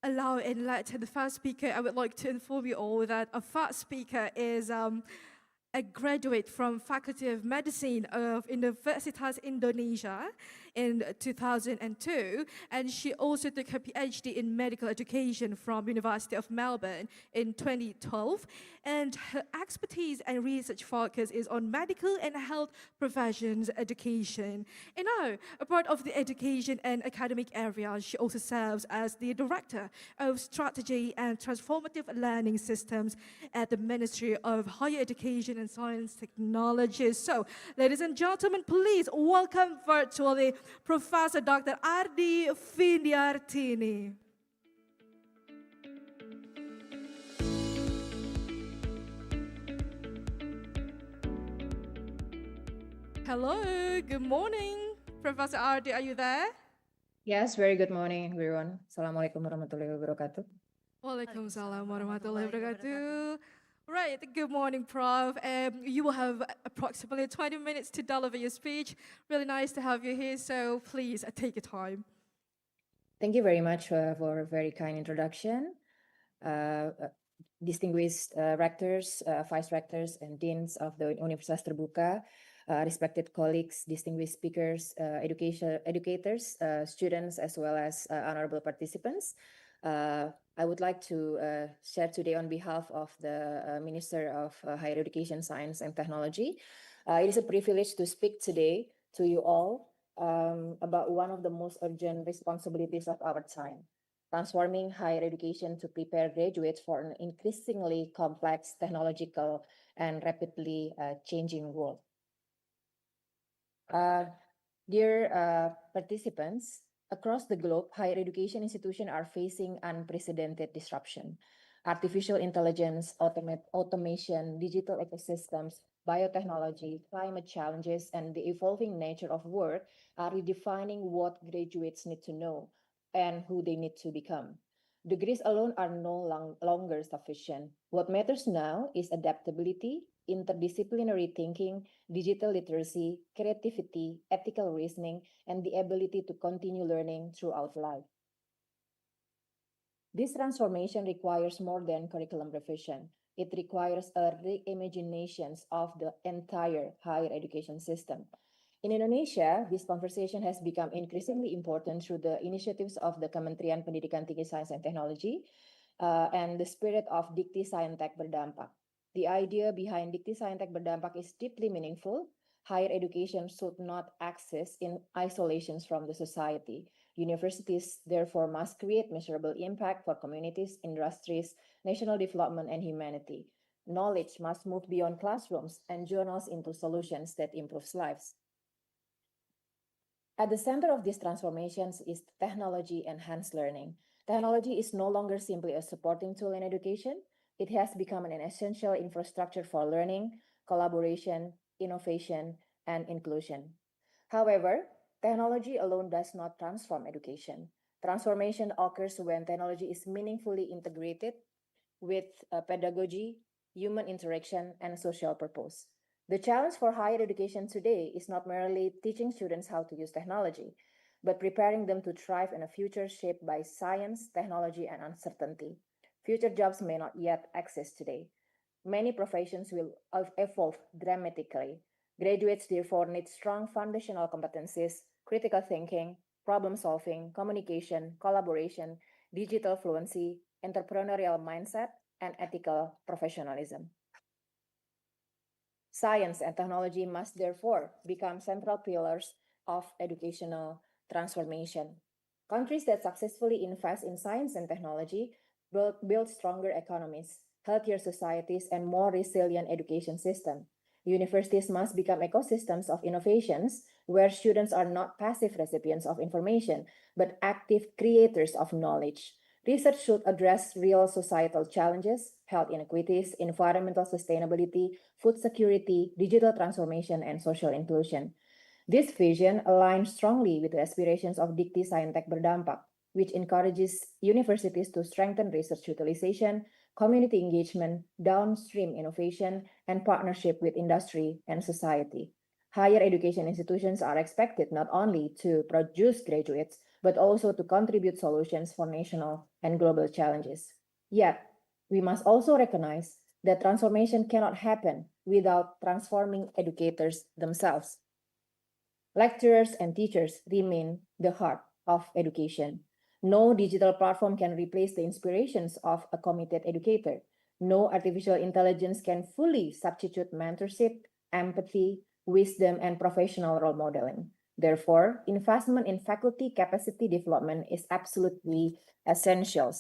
allow and let the first speaker, I would like to inform you all that our first speaker is a graduate from Faculty of Medicine of Universitas Indonesia in 2002, and she also took her PhD in medical education from University of Melbourne in 2012, and her expertise and research focus is on medical and health professions education. And now, a part of the education and academic area, she also serves as the Director of Strategy and Transformative Learning Systems at the Ministry of Higher Education and Science Technology. So, ladies and gentlemen, please welcome virtually Professor Dr. Ardi Vindiartini. Hello, good morning. Professor Ardi, are you there? Yes, very good morning, everyone. Assalamualaikum warahmatullahi wabarakatuh. Waalaikumsalam warahmatullahi wabarakatuh. Right, good morning, Prof. You will have approximately 20 minutes to deliver your speech. Really nice to have you here, so please take your time. Thank you very much for a very kind introduction. Distinguished rectors, vice rectors, and deans of the Universitas Terbuka, respected colleagues, distinguished speakers, educators, students, as well as honorable participants. I would like to share today on behalf of the Minister of Higher Education, Science and Technology. It is a privilege to speak today to you all about one of the most urgent responsibilities of our time, transforming higher education to prepare graduates for an increasingly complex, technological, and rapidly changing world. Dear participants, across the globe, higher education institutions are facing unprecedented disruption. Artificial intelligence, automation, digital ecosystems, biotechnology, climate challenges, and the evolving nature of work are redefining what graduates need to know and who they need to become. Degrees alone are no longer sufficient. What matters now is adaptability, interdisciplinary thinking, digital literacy, creativity, ethical reasoning, and the ability to continue learning throughout life. This transformation requires more than curriculum revision. It requires a reimagination of the entire higher education system. In Indonesia, this conversation has become increasingly important through the initiatives of the Kementerian Pendidikan Tinggi Sains and Teknologi and the spirit of Dikti Saintek Berdampak. The idea behind Dikti Saintek Berdampak is deeply meaningful. Higher education should not exist in isolation from the society. Universities, therefore, must create measurable impact for communities, industries, national development, and humanity. Knowledge must move beyond classrooms and journals into solutions that improve lives. At the center of these transformations is technology-enhanced learning. Technology is no longer simply a supporting tool in education. It has become an essential infrastructure for learning, collaboration, innovation, and inclusion. However, technology alone does not transform education. Transformation occurs when technology is meaningfully integrated with pedagogy, human interaction, and social purpose. The challenge for higher education today is not merely teaching students how to use technology, but preparing them to thrive in a future shaped by science, technology, and uncertainty. Future jobs may not yet exist today. Many professions will evolve dramatically. Graduates therefore need strong foundational competencies, critical thinking, problem solving, communication, collaboration, digital fluency, entrepreneurial mindset, and ethical professionalism. Science and technology must therefore become central pillars of educational transformation. Countries that successfully invest in science and technology build stronger economies, healthier societies, and more resilient education systems. Universities must become ecosystems of innovations where students are not passive recipients of information, but active creators of knowledge. Research should address real societal challenges, health inequities, environmental sustainability, food security, digital transformation, and social inclusion. This vision aligns strongly with the aspirations of Dikti Saintek Berdampak, which encourages universities to strengthen research utilization, community engagement, downstream innovation, and partnership with industry and society. Higher education institutions are expected not only to produce graduates, but also to contribute solutions for national and global challenges. Yet, we must also recognize that transformation cannot happen without transforming educators themselves. Lecturers and teachers remain the heart of education. No digital platform can replace the inspirations of a committed educator. No artificial intelligence can fully substitute mentorship, empathy, wisdom, and professional role modeling. Therefore, investment in faculty capacity development is absolutely essential.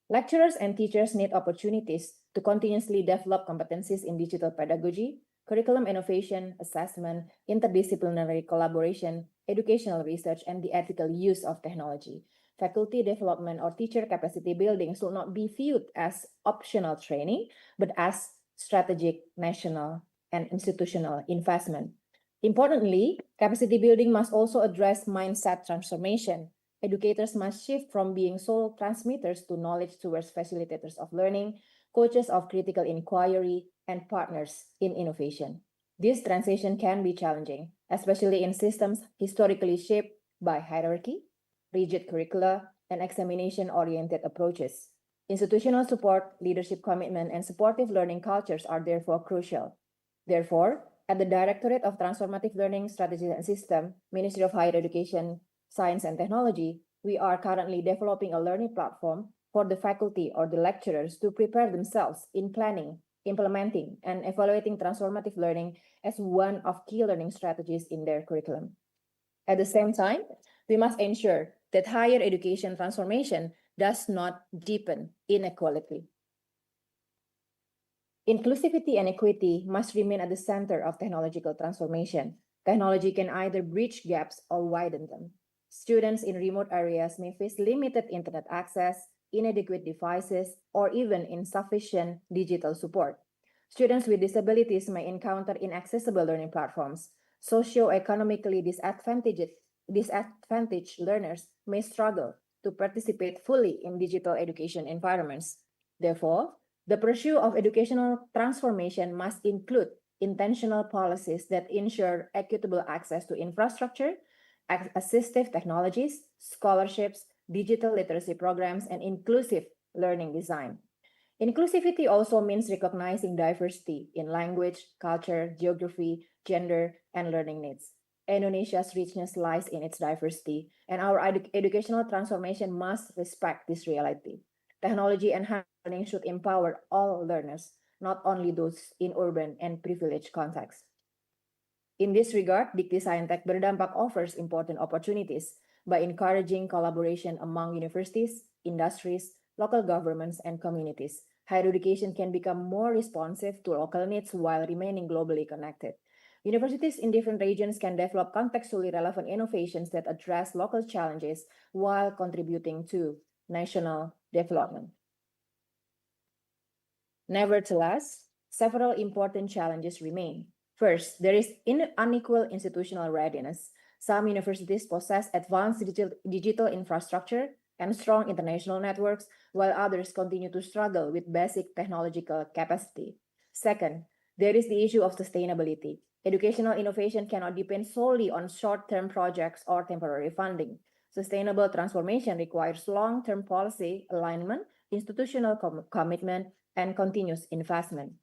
Lecturers and teachers need opportunities to continuously develop competencies in digital pedagogy, curriculum innovation, assessment, interdisciplinary collaboration, educational research, and the ethical use of technology. Faculty development or teacher capacity building should not be viewed as optional training, but as strategic national and institutional investment. Importantly, capacity building must also address mindset transformation. Educators must shift from being sole transmitters to knowledge towards facilitators of learning, coaches of critical inquiry, and partners in innovation. This transition can be challenging, especially in systems historically shaped by hierarchy, rigid curricula, and examination-oriented approaches. Institutional support, leadership commitment, and supportive learning cultures are therefore crucial. Therefore, at the Directorate of Transformative Learning Strategies and System, Ministry of Higher Education, Science and Technology, we are currently developing a learning platform for the faculty or the lecturers to prepare themselves in planning, implementing, and evaluating transformative learning as one of key learning strategies in their curriculum. At the same time, we must ensure that higher education transformation does not deepen inequality. Inclusivity and equity must remain at the center of technological transformation. Technology can either bridge gaps or widen them. Students in remote areas may face limited internet access, inadequate devices, or even insufficient digital support. Students with disabilities may encounter inaccessible learning platforms. Socioeconomically disadvantaged learners may struggle to participate fully in digital education environments. Therefore, the pursuit of educational transformation must include intentional policies that ensure equitable access to infrastructure, assistive technologies, scholarships, digital literacy programs, and inclusive learning design. Inclusivity also means recognizing diversity in language, culture, geography, gender, and learning needs. Indonesia's richness lies in its diversity, and our educational transformation must respect this reality. Technology-enhanced learning should empower all learners, not only those in urban and privileged contexts. In this regard, Dikti Saintek Berdampak offers important opportunities by encouraging collaboration among universities, industries, local governments, and communities. Higher education can become more responsive to local needs while remaining globally connected. Universities in different regions can develop contextually relevant innovations that address local challenges while contributing to national development. Nevertheless, several important challenges remain. First, there is unequal institutional readiness. Some universities possess advanced digital infrastructure and strong international networks, while others continue to struggle with basic technological capacity. Second, there is the issue of sustainability. Educational innovation cannot depend solely on short-term projects or temporary funding. Sustainable transformation requires long-term policy alignment, institutional commitment, and continuous investment.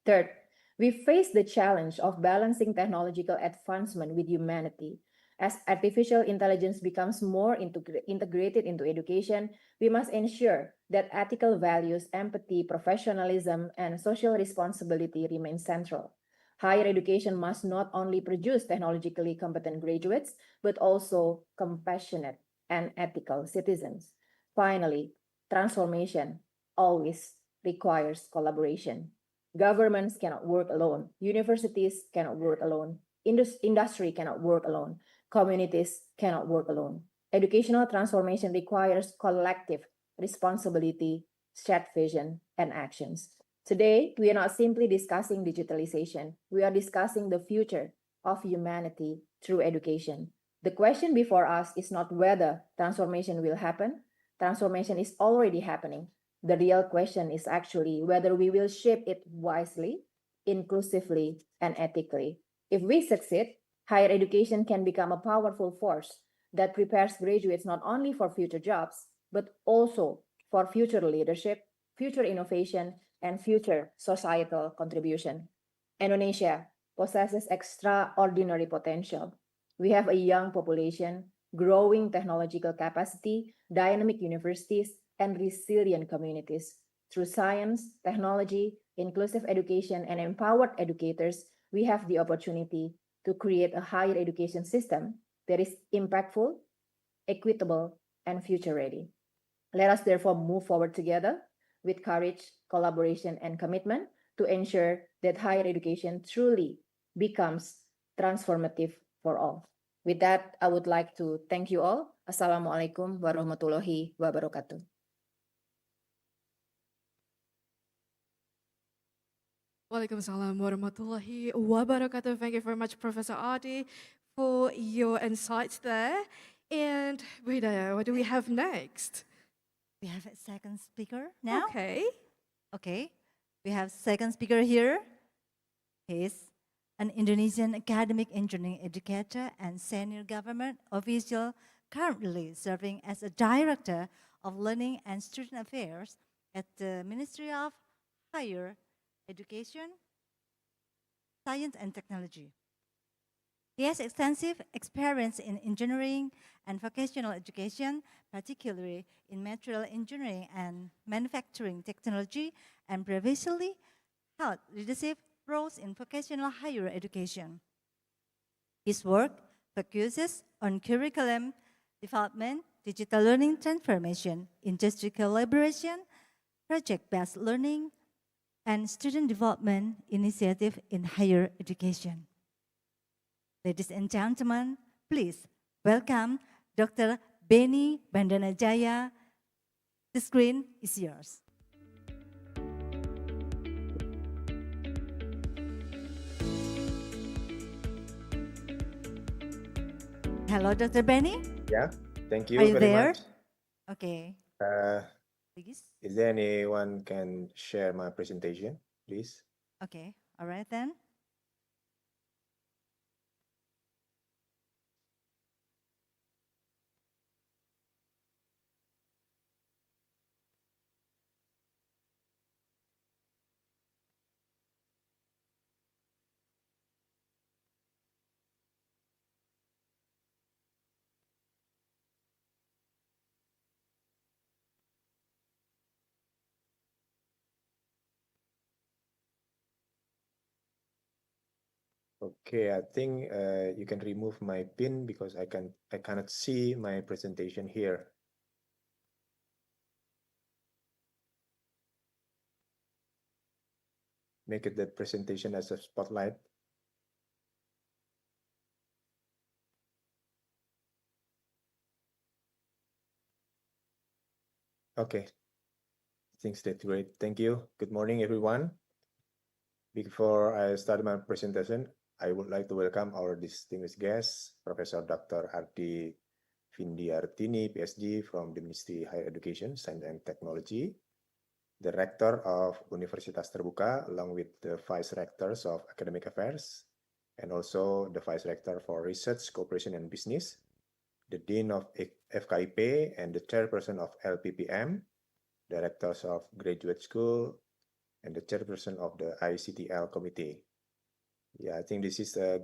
Third, we face the challenge of balancing technological advancement with humanity. As artificial intelligence becomes more integrated into education, we must ensure that ethical values, empathy, professionalism, and social responsibility remain central. Higher education must not only produce technologically competent graduates, but also compassionate and ethical citizens. Finally, transformation always requires collaboration. Governments cannot work alone. Universities cannot work alone. Industry cannot work alone. Communities cannot work alone. Educational transformation requires collective responsibility, shared vision, and actions. Today, we are not simply discussing digitalization. We are discussing the future of humanity through education. The question before us is not whether transformation will happen. Transformation is already happening. The real question is actually whether we will shape it wisely, inclusively, and ethically. If we succeed, higher education can become a powerful force that prepares graduates not only for future jobs, but also for future leadership, future innovation, and future societal contribution. Indonesia possesses extraordinary potential. We have a young population, growing technological capacity, dynamic universities, and resilient communities. Through science, technology, inclusive education, and empowered educators, we have the opportunity to create a higher education system that is impactful, equitable, and future-ready. Let us therefore move forward together with courage, collaboration, and commitment to ensure that higher education truly becomes transformative for all. With that, I would like to thank you all. Assalamualaikum warahmatullahi wabarakatuh. Waalaikumsalam warahmatullahi wabarakatuh. Thank you very much, Professor Adi, for your insights there. And Budaya, what do we have next? We have a second speaker now. Okay. Okay. We have second speaker here. He's an Indonesian academic engineering educator and senior government official currently serving as a director of learning and student affairs at the Ministry of Higher Education, Science and Technology. He has extensive experience in engineering and vocational education, particularly in material engineering and manufacturing technology, and previously held leadership roles in vocational higher education. His work focuses on curriculum development, digital learning transformation, industry collaboration, project-based learning, and student development initiative in higher education. Ladies and gentlemen, please welcome Dr. Benny Bandanajaya. The screen is yours. Hello, Dr. Benny. Yeah, thank you Are you very there? much. Okay. Please. Is there anyone can share my presentation, please? Okay. All right then. Okay, I think you can remove my pin because I cannot see my presentation here. Make it the presentation as a spotlight. Okay, things that's great. Thank you. Good morning, everyone. Before I start my presentation, I would like to welcome our distinguished guest, Professor Dr. Ardi Vindiartini, PhD from the Ministry of Higher Education, Science and Technology, the Rector of Universitas Terbuka, along with the Vice Rectors of Academic Affairs, and also the Vice Rector for Research, Cooperation and Business, the Dean of FKIP, and the Chairperson of LPPM, Directors of Graduate School, and the Chairperson of the ICTL Committee. Yeah, I think this is a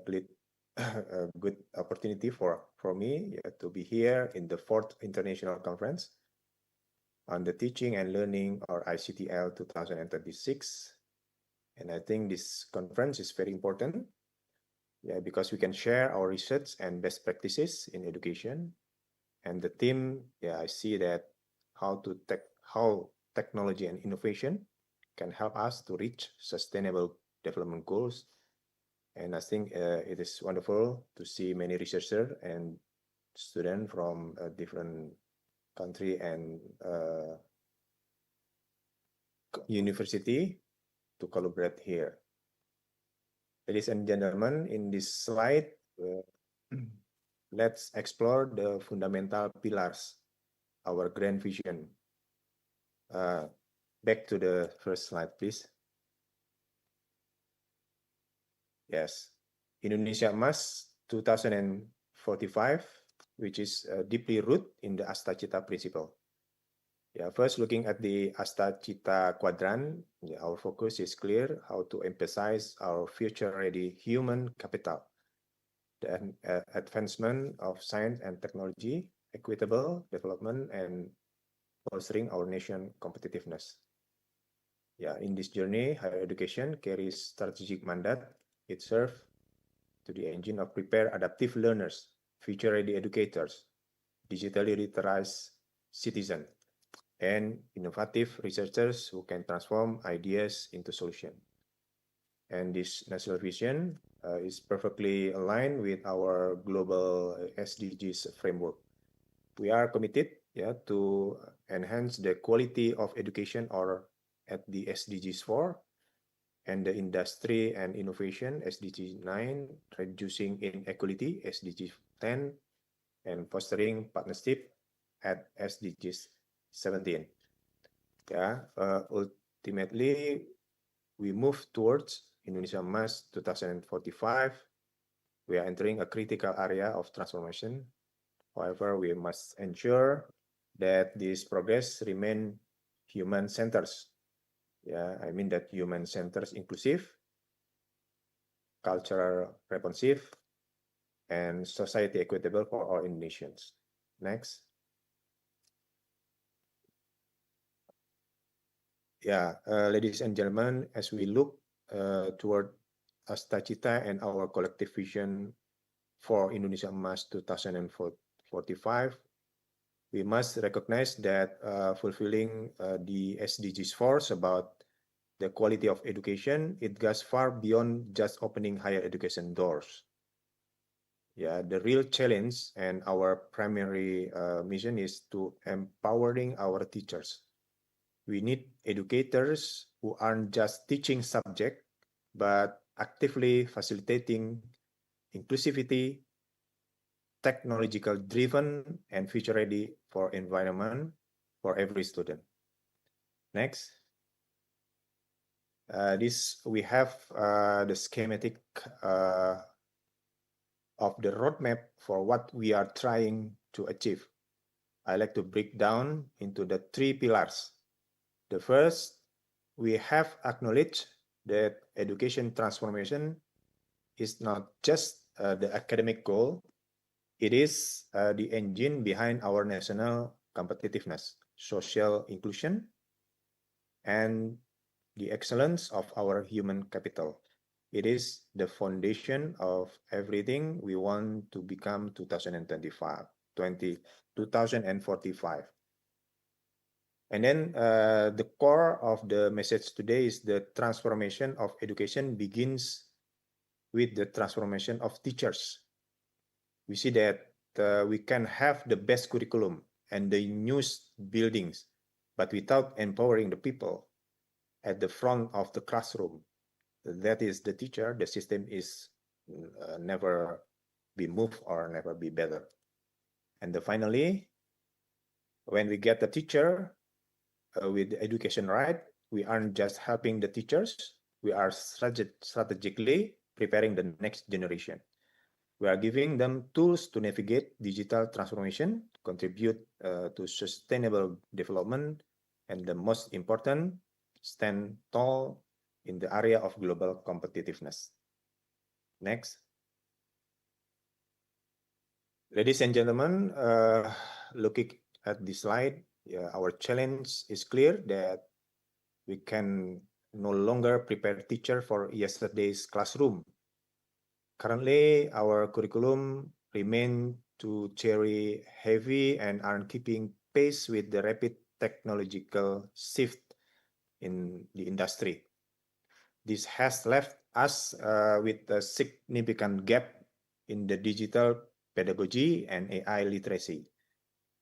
a good opportunity for me to be here in the 4th International Conference on the Teaching and Learning, or ICTL 2026. And I think this conference is very important, because we can share our research and best practices in education. And the theme, I see that how technology and innovation can help us to reach sustainable development goals. And I think it is wonderful to see many researchers and students from different country and university to collaborate here. Ladies and gentlemen, in this slide, let's explore the fundamental pillars, our grand vision. Back to the first slide, please. Yes, Indonesia Emas 2045, which is deeply rooted in the Astacita principle. First, looking at the Astacita quadrant, our focus is clear: how to emphasize our future-ready human capital, the advancement of science and technology, equitable development, and bolstering our nation competitiveness. In this journey, higher education carries strategic mandate. It serves to the engine of prepare adaptive learners, future-ready educators, digitally literate citizens, and innovative researchers who can transform ideas into solutions. And this national vision is perfectly aligned with our global SDGs framework. We are committed to enhance the quality of education, or at the SDGs 4, and the industry and innovation, SDG 9, reducing inequality, SDG 10, and fostering partnership at SDGs 17. Ultimately, we move towards Indonesia Emas 2045. We are entering a critical area of transformation. However, we must ensure that this progress remain human-centered. I mean that human-centered, inclusive, cultural responsive, and society equitable for all Indonesians. Next. Ladies and gentlemen, as we look toward Astacita and our collective vision for Indonesia Emas 2045, we must recognize that fulfilling the SDGs 4 about the quality of education, it goes far beyond just opening higher education doors. The real challenge and our primary mission is to empowering our teachers. We need educators who aren't just teaching subject, but actively facilitating inclusivity, technological driven, and future ready for environment for every student. Next. We have the schematic of the roadmap for what we are trying to achieve. I like to break down into the 3 pillars. The first, we have acknowledged that education transformation is not just the academic goal. It is the engine behind our national competitiveness, social inclusion, and the excellence of our human capital. It is the foundation of everything we want to become 2045. And then the core of the message today is the transformation of education begins with the transformation of teachers. We see that we can have the best curriculum and the newest buildings, but without empowering the people at the front of the classroom, that is the teacher, the system is never be moved or never be better. And finally, when we get the teacher with the education right, we aren't just helping the teachers, we are strategically preparing the next generation. We are giving them tools to navigate digital transformation, contribute to sustainable development, and the most important, stand tall in the area of global competitiveness. Next. Ladies and gentlemen, looking at this slide, our challenge is clear that we can no longer prepare teacher for yesterday's classroom. Currently, our curriculum remain too theory heavy and aren't keeping pace with the rapid technological shift in the industry. This has left us with a significant gap in the digital pedagogy and AI literacy.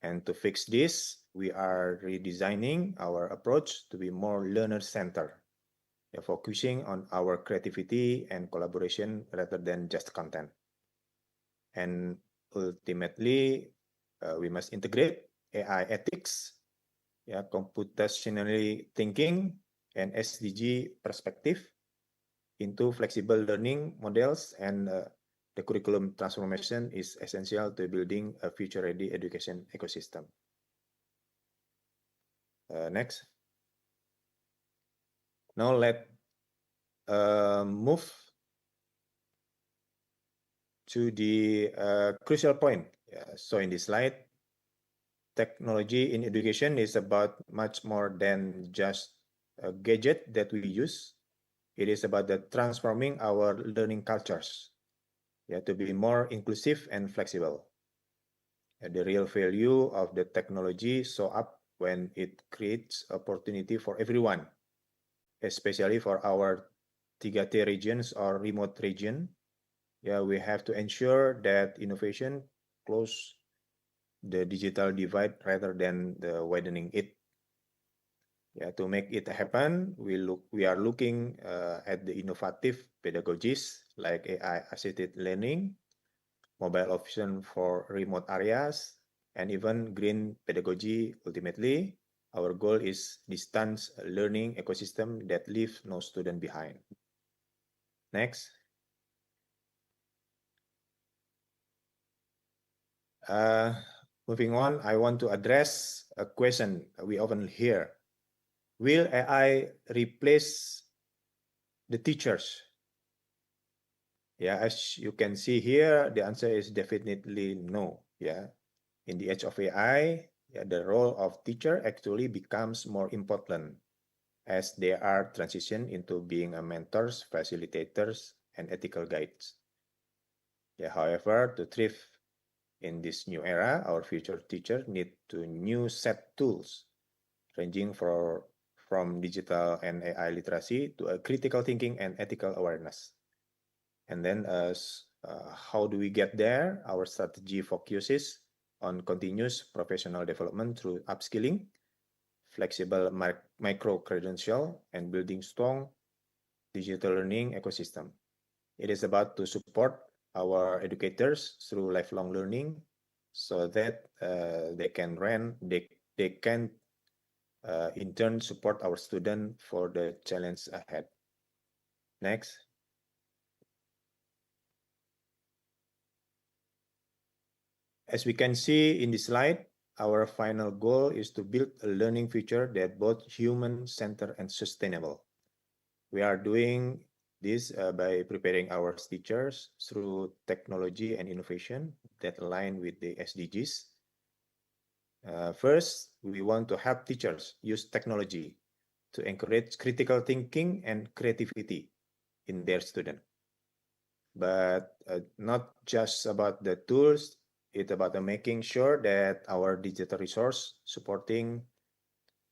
And to fix this, we are redesigning our approach to be more learner-centered, focusing on our creativity and collaboration rather than just content. And ultimately, we must integrate AI ethics, computationally thinking, and SDG perspective into flexible learning models, and the curriculum transformation is essential to building a future-ready education ecosystem. Next. Now let's move to the crucial point. So in this slide, technology in education is about much more than just a gadget that we use. It is about the transforming our learning cultures, to be more inclusive and flexible. The real value of the technology show up when it creates opportunity for everyone, especially for our 3T regions or remote region. We have to ensure that innovation close the digital divide rather than the widening it. To make it happen, we are looking at the innovative pedagogies like AI-assisted learning, mobile option for remote areas, and even green pedagogy. Ultimately, our goal is distance learning ecosystem that leaves no student behind. Next. Moving on, I want to address a question we often hear. Will AI replace the teachers? As you can see here, the answer is definitely no. In the age of AI, the role of teacher actually becomes more important as they are transitioned into being a mentors, facilitators, and ethical guides. However, to thrive in this new era, our future teachers need to new set tools, ranging from digital and AI literacy to a critical thinking and ethical awareness. And then how do we get there? Our strategy focuses on continuous professional development through upskilling, flexible micro-credential, and building strong digital learning ecosystem. It is about to support our educators through lifelong learning so that they can in turn support our students for the challenge ahead. Next. As we can see in this slide, our final goal is to build a learning future that both human-centered and sustainable. We are doing this by preparing our teachers through technology and innovation that align with the SDGs. First, we want to help teachers use technology to encourage critical thinking and creativity in their students. But not just about the tools, it's about making sure that our digital resource supporting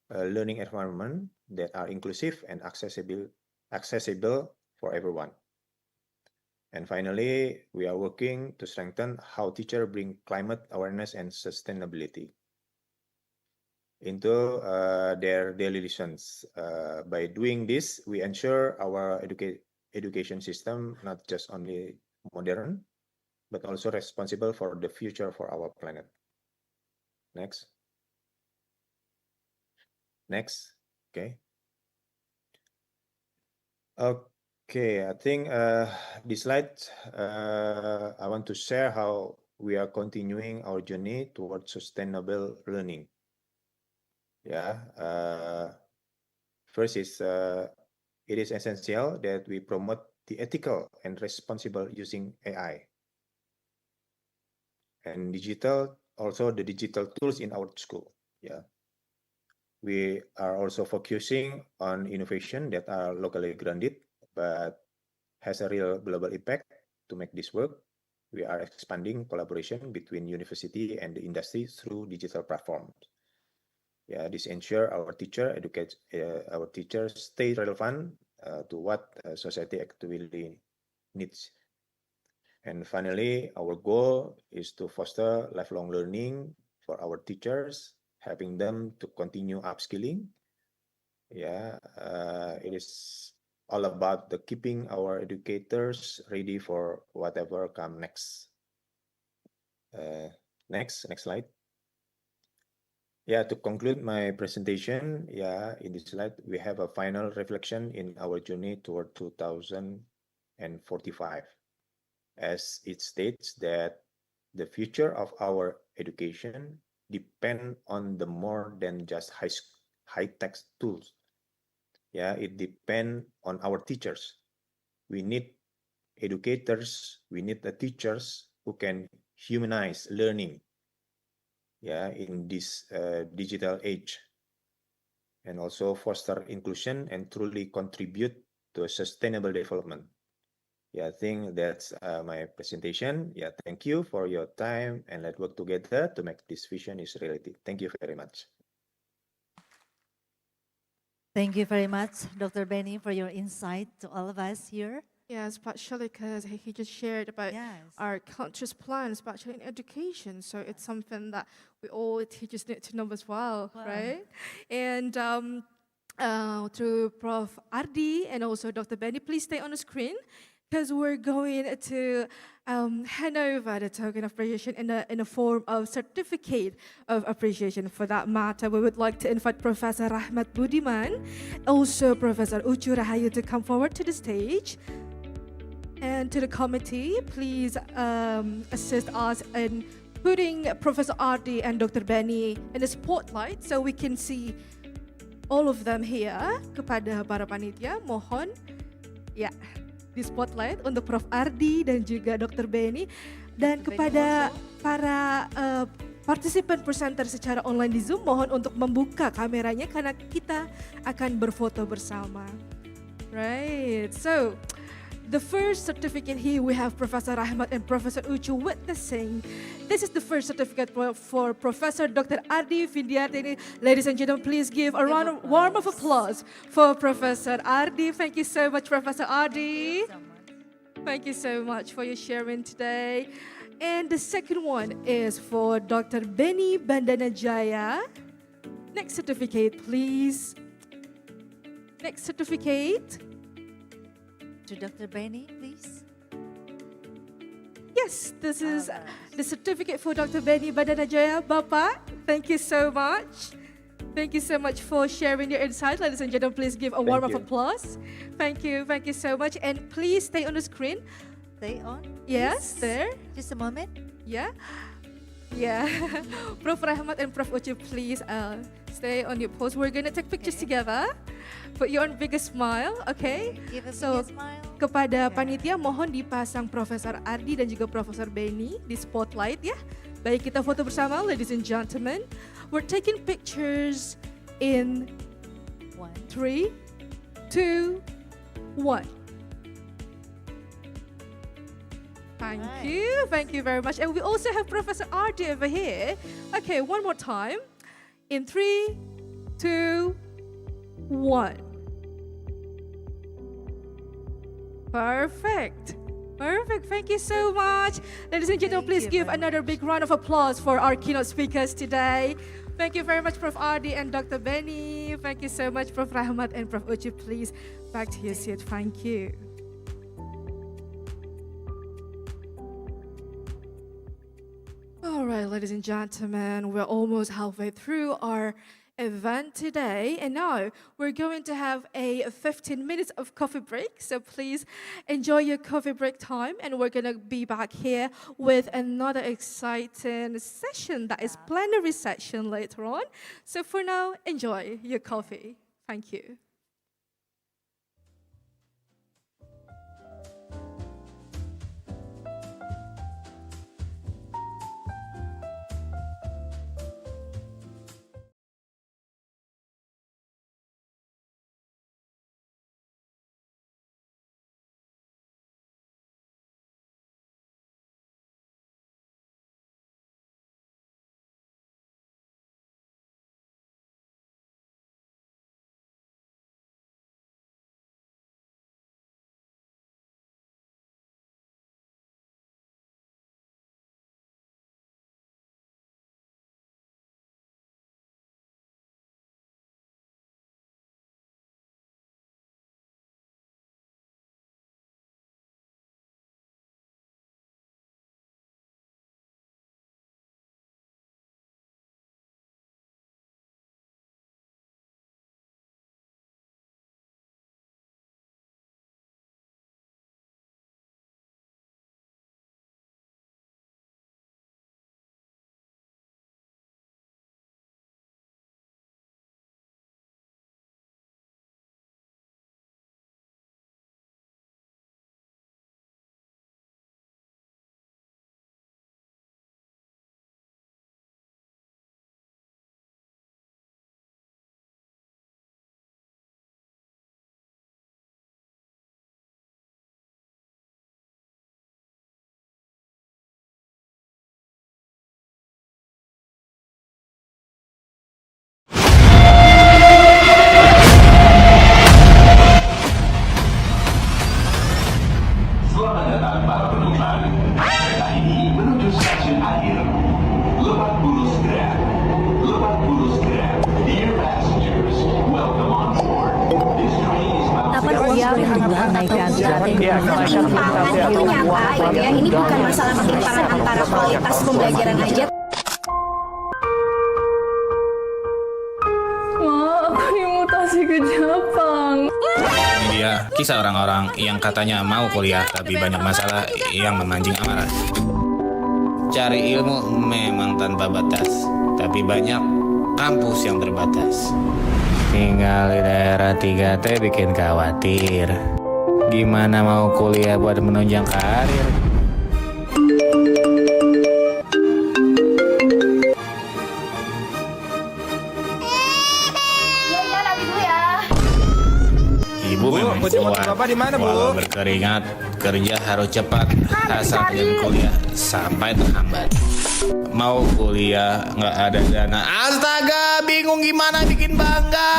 a learning environment that are inclusive and accessible for everyone. And finally, we are working to strengthen how teachers bring climate awareness and sustainability into their daily lessons. By doing this, we ensure our education system not just only modern, but also responsible for the future for our planet. Next. Next. Okay. Okay, I think this slide, I want to share how we are continuing our journey towards sustainable learning. First is it is essential that we promote the ethical and responsible using AI. and digital, also the digital tools in our school. Yeah. We are also focusing on innovation that are locally grounded, but has a real global impact. To make this work, we are expanding collaboration between university and the industry through digital platforms. Yeah, this ensure our our teachers stay relevant to what society actually needs. And finally, our goal is to foster lifelong learning for our teachers, helping them to continue upskilling. Yeah, it is all about the keeping our educators ready for whatever come next. Next slide. Yeah, to conclude my presentation, yeah, in this slide, we have a final reflection in our journey toward 2045. As it states that the future of our education depend on the more than just high-tech tools. Yeah, it depends on our teachers. We need educators, we need the teachers who can humanize learning, yeah, in this digital age, and also foster inclusion and truly contribute to a sustainable development. Yeah, I think that's my presentation. Yeah, thank you for your time, and let's work together to make this vision is reality. Thank you very much. Thank you very much, Dr. Benny, for your insight to all of us here. Yeah, especially because he just shared about our country's plan, especially in education. So it's something that we all teachers need to know as well, right? And through Prof. Ardi and also Dr. Benny, please stay on the screen because we're going to hand over the token of appreciation in a form of certificate of appreciation. For that matter, we would like to invite Professor Rahmat Budiman, also Professor Ucu Rahayu to come forward to the stage. And to the committee, please assist us in putting Professor Ardi and Dr. Benny in the spotlight so we can see all of them here. Kepada para panitia, mohon ya di spotlight untuk Prof. Ardi dan juga Dr. Benny, dan kepada para partisipan presenter secara online di Zoom, mohon untuk membuka kameranya karena kita akan berfoto bersama. Right, so the first certificate here, we have Professor Rahmat and Professor Ucu witnessing. This is the first certificate for Professor Dr. Ardi Vindiartini. Ladies and gentlemen, please give a warm of applause for Professor Ardi. Thank you so much, Professor Ardi. Thank you so much for your sharing today. And the second one is for Dr. Benny Bandanajaya. Next certificate, please. Next certificate. To Dr. Benny, please. Yes, this is the certificate for Dr. Benny Bandanajaya. Bapak, thank you so much. Thank you so much for sharing your insight. Ladies and gentlemen, please give a warm of applause. Thank you so much. And please stay on the screen. Stay on? Yes, there. Just a moment. Yeah. Yeah. Prof. Rahmat and Prof. Ucu, please stay on your pose. We're going to take pictures together. Put your on biggest smile, okay? Give a So, smile. kepada panitia mohon dipasang Profesor Ardi dan juga Profesor Benny di spotlight ya. Baik, kita foto bersama, ladies and gentlemen. We're taking pictures in 3, 2, 1. Thank you very much. And we also have Professor Ardi over here. Okay, one more time. In 3, 2, 1. Perfect. Thank you so much. Ladies and gentlemen, please give another big round of applause for our keynote speakers today. Thank you very much, Prof. Ardi and Dr. Benny. Thank you so much, Prof. Rahmat and Prof. Ucu. Please, back to your seat. Thank you. All right, ladies and gentlemen, we're almost halfway through our event today, and now we're going to have a 15 minutes of coffee break, so please enjoy your coffee break time, and we're going to be back here with another exciting session, that is plenary session later on. So for now, enjoy your coffee. Thank you. kenaikan ketimpangan itu nyata ya. Ini bukan masalah ketimpangan antara kualitas pembelajaran aja. Aku dimutasi ke Jepang. Ini dia kisah orang-orang yang katanya mau kuliah tapi banyak masalah yang memancing amarah. Cari ilmu memang tanpa batas, tapi banyak kampus yang terbatas. Tinggal di daerah 3T bikin khawatir. Gimana mau kuliah buat menunjang karir? Ibu memang kuat, walau berkeringat, kerja harus cepat, asal jangan kuliah sampai terhambat. Mau kuliah nggak ada dana, astaga, bingung gimana bikin bangga.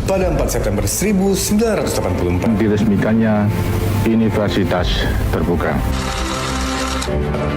Pada 4 September 1984 diresmikannya Universitas Terbuka.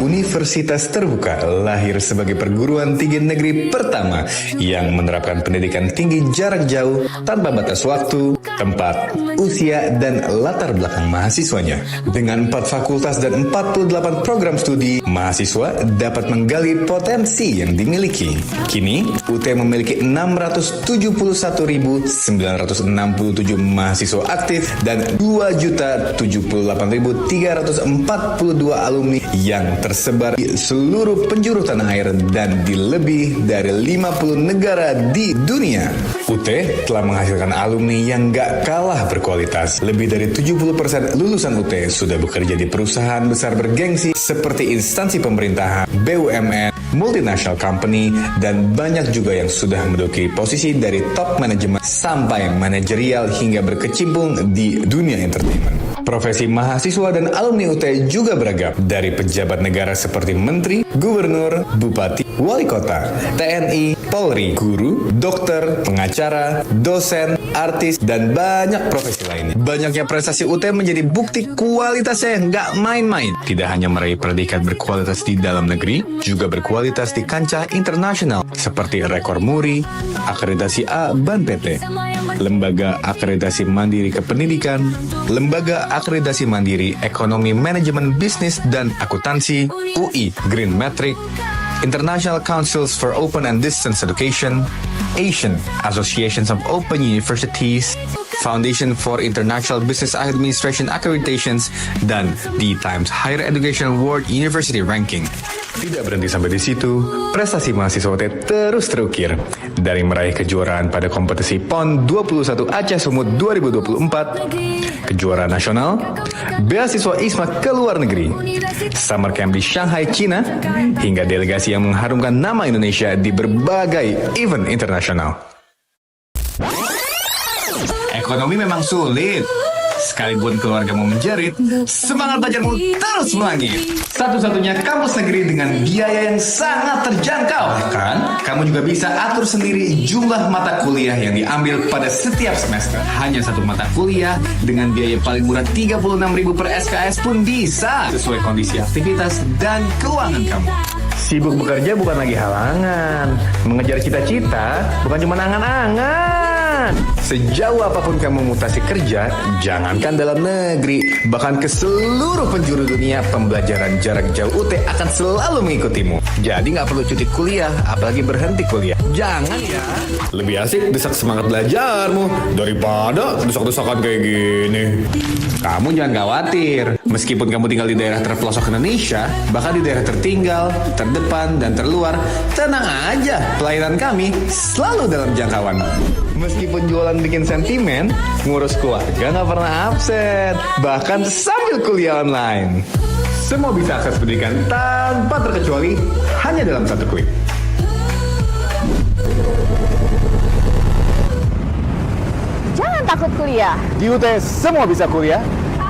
Universitas Terbuka lahir sebagai perguruan tinggi negeri pertama yang menerapkan pendidikan tinggi jarak jauh tanpa batas waktu, tempat, usia, dan latar belakang mahasiswanya. Dengan 4 fakultas dan 48 program studi, mahasiswa dapat menggali potensi yang dimiliki. Kini, UT memiliki 671.967 mahasiswa aktif dan 2.078.342 alumni yang tersebar di seluruh penjuru tanah air dan di lebih dari 50 negara di dunia. UT telah menghasilkan alumni yang gak kalah berkualitas. Lebih dari 70% lulusan UT sudah bekerja di perusahaan besar bergengsi seperti instansi pemerintahan, BUMN, multinational company, dan banyak juga yang sudah menduduki posisi dari top manajemen sampai manajerial hingga berkecimpung di dunia entertainment. Profesi mahasiswa dan alumni UT juga beragam, dari pejabat negara seperti menteri, gubernur, bupati, wali kota, TNI, Polri, guru, dokter, pengacara, dosen, artis, dan banyak profesi lainnya. Banyaknya prestasi UT menjadi bukti kualitasnya yang nggak main-main. Tidak hanya meraih predikat berkualitas di dalam negeri, juga berkualitas di kancah internasional seperti Rekor Muri, Akreditasi A BAN PT, Lembaga Akreditasi Mandiri Kependidikan, Lembaga Akreditasi Mandiri Ekonomi Manajemen Bisnis dan Akuntansi, UI Green Metric, International Councils for Open and Distance Education, Asian Associations of Open Universities, Foundation for International Business Administration Accreditations, dan The Times Higher Education World University Ranking. Tidak berhenti sampai di situ, prestasi mahasiswa UT terus terukir. Dari meraih kejuaraan pada kompetisi PON 21 Aceh Sumut 2024, kejuaraan nasional, beasiswa ISMA ke luar negeri, summer camp di Shanghai, China, hingga delegasi yang mengharumkan nama Indonesia di berbagai event internasional. Ekonomi memang sulit. Sekalipun keluargamu menjerit, semangat belajarmu terus melangit. Satu-satunya kampus negeri dengan biaya yang sangat terjangkau. Kan? Kamu juga bisa atur sendiri jumlah mata kuliah yang diambil pada setiap semester. Hanya satu mata kuliah dengan biaya paling murah 36.000 per SKS pun bisa, sesuai kondisi aktivitas dan keuangan kamu. Sibuk bekerja bukan lagi halangan. Mengejar cita-cita bukan cuma angan-angan. Sejauh apapun kamu mutasi kerja, jangankan dalam negeri, bahkan ke seluruh penjuru dunia, pembelajaran jarak jauh UT akan selalu mengikutimu. Jadi nggak perlu cuti kuliah, apalagi berhenti kuliah. Jangan ya. Lebih asik desak semangat belajarmu daripada desak-desakan kayak gini. Kamu jangan khawatir. Meskipun kamu tinggal di daerah terpelosok Indonesia, bahkan di daerah tertinggal, terdepan, dan terluar, tenang aja. Pelayanan kami selalu dalam jangkauan. Meskipun jualan bikin sentimen, ngurus keluarga nggak pernah absen. Bahkan sambil kuliah online. Semua bisa akses pendidikan tanpa terkecuali, hanya dalam satu klik. Jangan takut kuliah. Di UT semua bisa kuliah.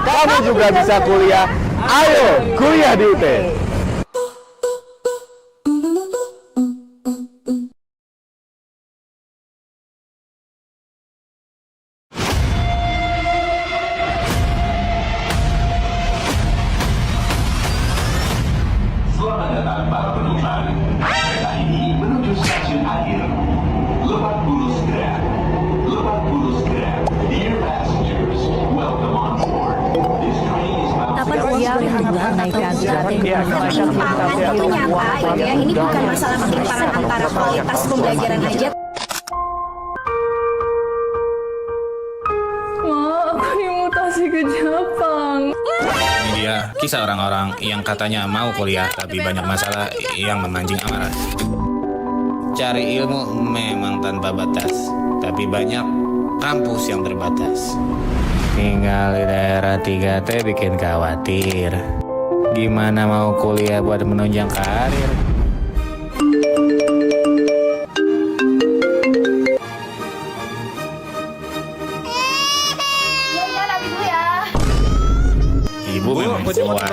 Kamu juga bisa kuliah. Ayo kuliah di UT. Selamat datang Pak Mari, kereta ini menuju stasiun akhir. Lebak Bulus Grab. Lebak Bulus Grab. Dear passengers, welcome on board. This train is bound Kapan uang bertunggal naik itu nyata gitu ya. Ini bukan masalah ketimpangan antara kualitas pembelajaran aja. Aku dimutasi ke Jepang. Ini dia kisah orang-orang yang katanya mau kuliah tapi banyak masalah yang memancing amarah. Cari ilmu memang tanpa batas, tapi banyak kampus yang terbatas. Tinggal di daerah 3T bikin khawatir. Gimana mau kuliah buat menunjang karir? Ibu memang kuat,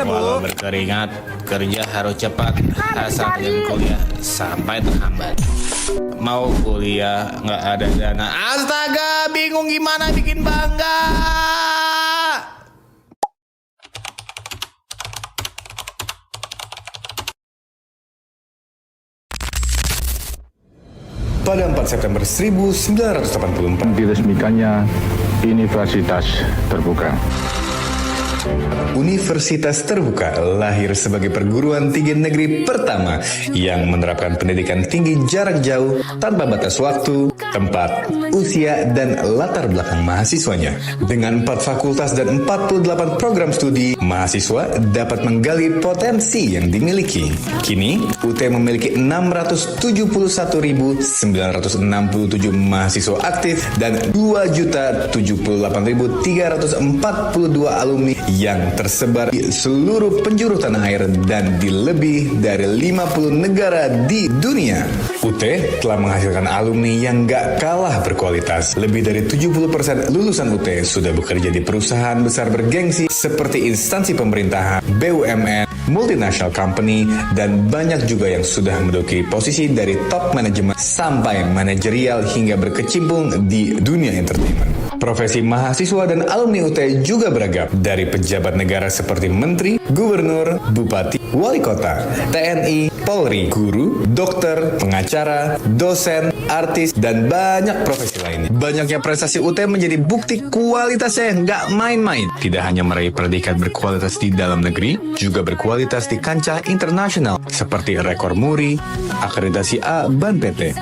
walau berkeringat, kerja harus cepat, asal jangan kuliah sampai terhambat. Mau kuliah nggak ada dana, astaga, bingung gimana bikin bangga. Pada 4 September 1984 diresmikannya Universitas Terbuka. Universitas Terbuka lahir sebagai perguruan tinggi negeri pertama yang menerapkan pendidikan tinggi jarak jauh tanpa batas waktu, tempat, usia, dan latar belakang mahasiswanya. Dengan 4 fakultas dan 48 program studi, mahasiswa dapat menggali potensi yang dimiliki. Kini, UT memiliki 671.967 mahasiswa aktif dan 2.078.342 alumni yang tersebar di seluruh penjuru tanah air dan di lebih dari 50 negara di dunia. UT telah menghasilkan alumni yang gak kalah berkualitas. Lebih dari 70% lulusan UT sudah bekerja di perusahaan besar bergengsi seperti instansi pemerintahan, BUMN, multinational company, dan banyak juga yang sudah menduduki posisi dari top manajemen sampai manajerial hingga berkecimpung di dunia entertainment. Profesi mahasiswa dan alumni UT juga beragam, dari pejabat negara seperti menteri, gubernur, bupati, wali kota, TNI, Polri, guru, dokter, pengacara, dosen, artis, dan banyak profesi lainnya. Banyaknya prestasi UT menjadi bukti kualitasnya nggak main-main. Tidak hanya meraih predikat berkualitas di dalam negeri, juga berkualitas di kancah internasional seperti rekor Muri, akreditasi A BAN PT,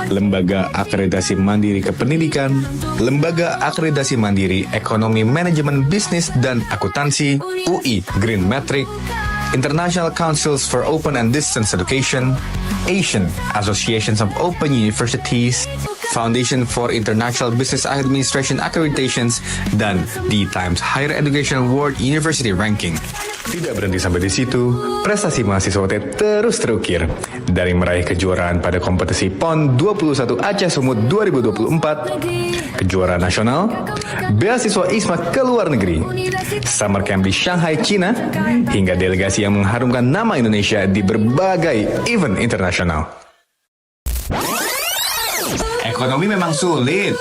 Lembaga Akreditasi Mandiri Kependidikan, Lembaga Akreditasi Mandiri Ekonomi Manajemen Bisnis dan Akuntansi, UI Green Metric, International Councils for Open and Distance Education, Asian Associations of Open Universities, Foundation for International Business Administration Accreditations, dan The Times Higher Education World University Ranking. Tidak berhenti sampai di situ, prestasi mahasiswa UT terus terukir. Dari meraih kejuaraan pada kompetisi PON 21 Aceh Sumut 2024, kejuaraan nasional, beasiswa ISMA ke luar negeri, summer camp di Shanghai, China, hingga delegasi yang mengharumkan nama Indonesia di berbagai event internasional. Ekonomi memang sulit.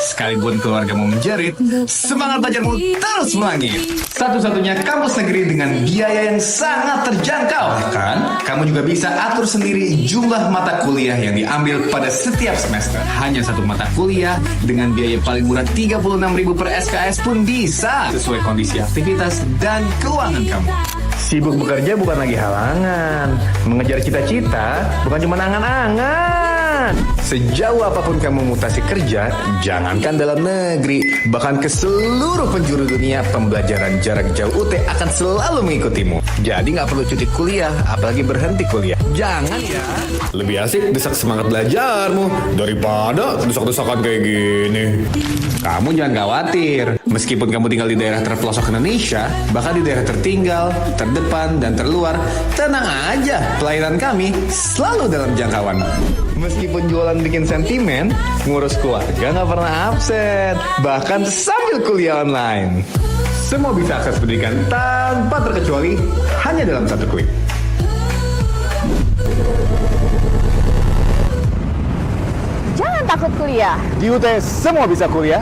Sekalipun keluargamu menjerit, semangat belajarmu terus melangit. Satu-satunya kampus negeri dengan biaya yang sangat terjangkau. Kan? Kamu juga bisa atur sendiri jumlah mata kuliah yang diambil pada setiap semester. Hanya satu mata kuliah dengan biaya paling murah 36.000 per SKS pun bisa, sesuai kondisi aktivitas dan keuangan kamu. Sibuk bekerja bukan lagi halangan. Mengejar cita-cita bukan cuma angan-angan. Sejauh apapun kamu mutasi kerja, jangankan dalam negeri, bahkan ke seluruh penjuru dunia, pembelajaran jarak jauh UT akan selalu mengikutimu. Jadi nggak perlu cuti kuliah, apalagi berhenti kuliah. Jangan ya. Lebih asik desak semangat belajarmu daripada desak-desakan kayak gini. Kamu jangan khawatir, meskipun kamu tinggal di daerah terpelosok Indonesia, bahkan di daerah tertinggal, terdepan, dan terluar, tenang aja, pelayanan kami selalu dalam jangkauan. Meskipun jualan bikin sentimen, ngurus keluarga nggak pernah absen, bahkan sambil kuliah online. Semua bisa akses pendidikan tanpa terkecuali, hanya dalam satu klik. Jangan takut kuliah. Di UT semua bisa kuliah.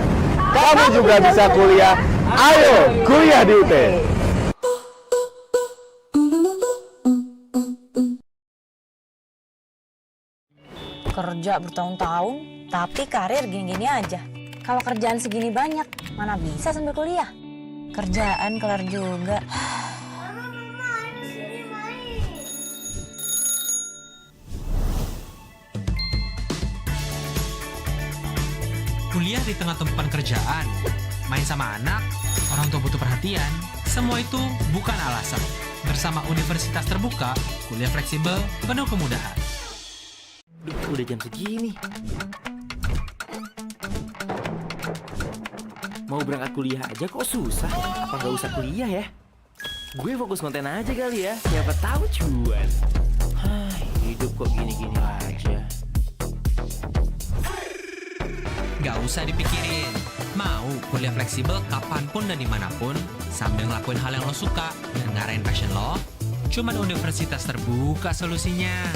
Kamu juga bisa kuliah. Ayo kuliah di UT. Kerja bertahun-tahun, tapi karir gini-gini aja. Kalau kerjaan segini banyak, mana bisa sambil kuliah? Kerjaan kelar juga. Kuliah di tengah tumpukan kerjaan, main sama anak, orang tua butuh perhatian, semua itu bukan alasan. Bersama Universitas Terbuka, kuliah fleksibel, penuh kemudahan. Udah jam segini. Mau berangkat kuliah aja kok susah. Apa nggak usah kuliah ya? Gue fokus konten aja kali ya. Siapa tahu cuan. Hidup kok gini-gini aja. Gak usah dipikirin. Mau kuliah fleksibel kapanpun dan dimanapun, sambil ngelakuin hal yang lo suka dan ngarahin passion lo, cuman Universitas Terbuka solusinya.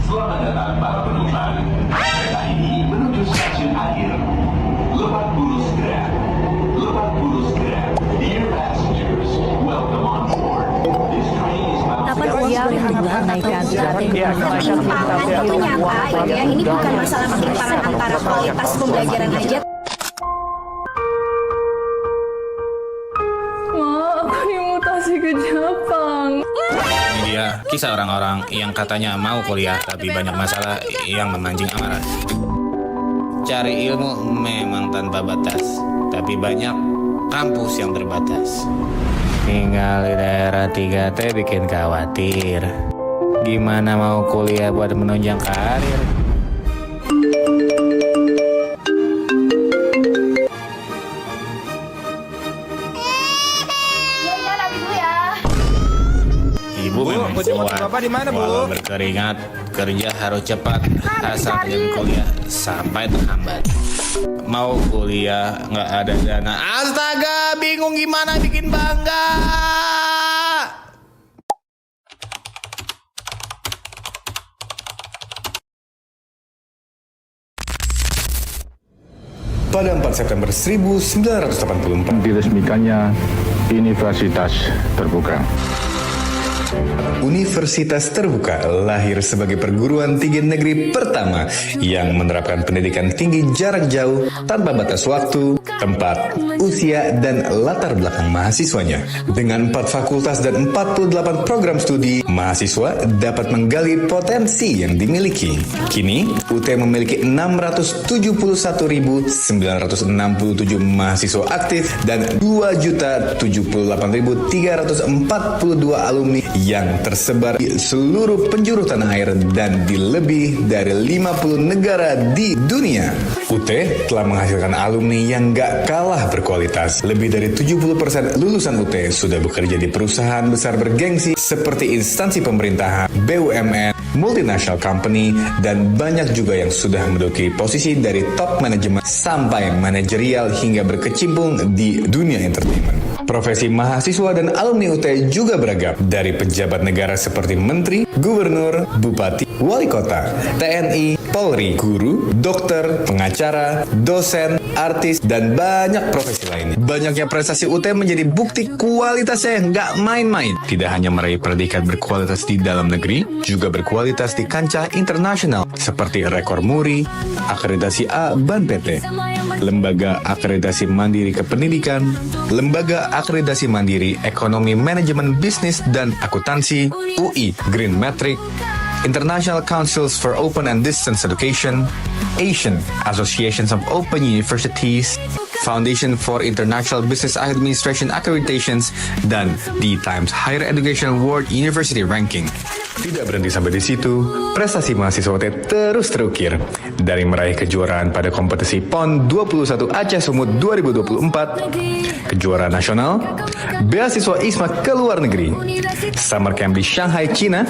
Selamat datang para penumpang. Kereta ini menuju stasiun akhir. Lebak Bulus Grab. Lebak Bulus Grab. Dear passengers, welcome on board. This train is bound Kapan uang boleh tinggal naikkan ketimpangan itu nyata ya. Ini bukan masalah ketimpangan antara kualitas pembelajaran aja. Aku dimutasi ke Jepang. Ini dia kisah orang-orang yang katanya mau kuliah tapi banyak masalah yang memancing amarah. Cari ilmu memang tanpa batas, tapi banyak kampus yang terbatas. Tinggal di daerah 3T bikin khawatir. Gimana mau kuliah buat menunjang karir? Ibu memang kuat, walau berkeringat, kerja harus cepat, asal jam kuliah sampai terhambat. Mau kuliah nggak ada dana, astaga, bingung gimana bikin bangga. Pada 4 September 1984 diresmikannya Universitas Terbuka. Universitas Terbuka lahir sebagai perguruan tinggi negeri pertama yang menerapkan pendidikan tinggi jarak jauh tanpa batas waktu, tempat, usia, dan latar belakang mahasiswanya. Dengan 4 fakultas dan 48 program studi, mahasiswa dapat menggali potensi yang dimiliki. Kini, UT memiliki 671.967 mahasiswa aktif dan 2.078.342 alumni yang tersebar di seluruh penjuru tanah air dan di lebih dari 50 negara di dunia. UT telah menghasilkan alumni yang gak kalah berkualitas. Lebih dari 70% lulusan UT sudah bekerja di perusahaan besar bergengsi seperti instansi pemerintahan, BUMN, multinational company, dan banyak juga yang sudah menduduki posisi dari top manajemen sampai manajerial hingga berkecimpung di dunia entertainment. Profesi mahasiswa dan alumni UT juga beragam, dari pejabat negara seperti menteri, gubernur, bupati, wali kota, TNI, Polri, guru, dokter, pengacara, dosen, artis, dan banyak profesi lainnya. Banyaknya prestasi UT menjadi bukti kualitasnya yang nggak main-main. Tidak hanya meraih predikat berkualitas di dalam negeri, juga berkualitas di kancah internasional seperti Rekor Muri, Akreditasi A BAN PT, Lembaga Akreditasi Mandiri Kependidikan, Lembaga Akreditasi Mandiri Ekonomi Manajemen Bisnis dan Akuntansi, UI Green Metric, International Councils for Open and Distance Education, Asian Associations of Open Universities, Foundation for International Business Administration Accreditations, dan The Times Higher Education World University Ranking. Tidak berhenti sampai di situ, prestasi mahasiswa UT terus terukir. Dari meraih kejuaraan pada kompetisi PON 21 Aceh Sumut 2024, kejuaraan nasional, beasiswa ISMA ke luar negeri, summer camp di Shanghai, China,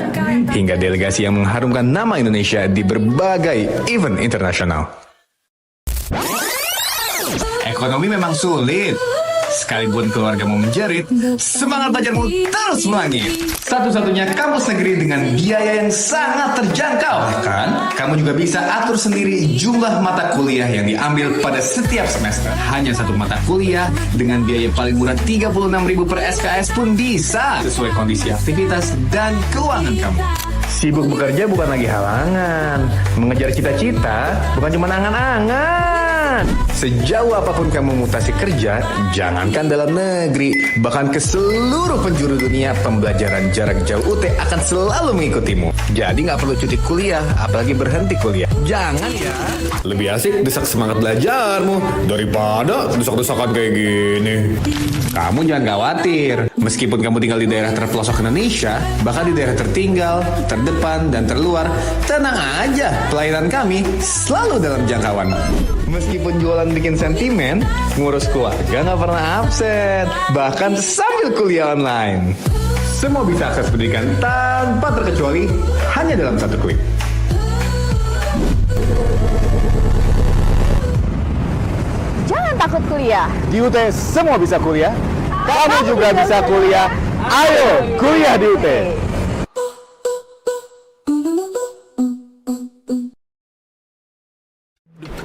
hingga delegasi yang mengharumkan nama Indonesia di berbagai event internasional. Ekonomi memang sulit. sekalipun keluargamu menjerit, semangat belajarmu terus melangit. Satu-satunya kampus negeri dengan biaya yang sangat terjangkau. Bahkan, kamu juga bisa atur sendiri jumlah mata kuliah yang diambil pada setiap semester. Hanya satu mata kuliah dengan biaya paling murah 36.000 per SKS pun bisa, sesuai kondisi aktivitas dan keuangan kamu. Sibuk bekerja bukan lagi halangan. Mengejar cita-cita bukan cuma angan-angan. Sejauh apapun kamu mutasi kerja, jangankan dalam negeri, bahkan ke seluruh penjuru dunia, pembelajaran jarak jauh UT akan selalu mengikutimu. Jadi nggak perlu cuti kuliah, apalagi berhenti kuliah. Jangan ya. Lebih asik desak semangat belajarmu daripada desak-desakan kayak gini. Kamu jangan khawatir, meskipun kamu tinggal di daerah terpelosok Indonesia, bahkan di daerah tertinggal, terdepan, dan terluar, tenang aja, pelayanan kami selalu dalam jangkauan. Meskipun jualan bikin sentimen, ngurus keluarga nggak pernah absen, bahkan sambil kuliah online. Semua bisa akses pendidikan tanpa terkecuali, hanya dalam satu klik. Jangan takut kuliah. Di UT semua bisa kuliah. Kamu juga bisa kuliah. Ayo kuliah di UT.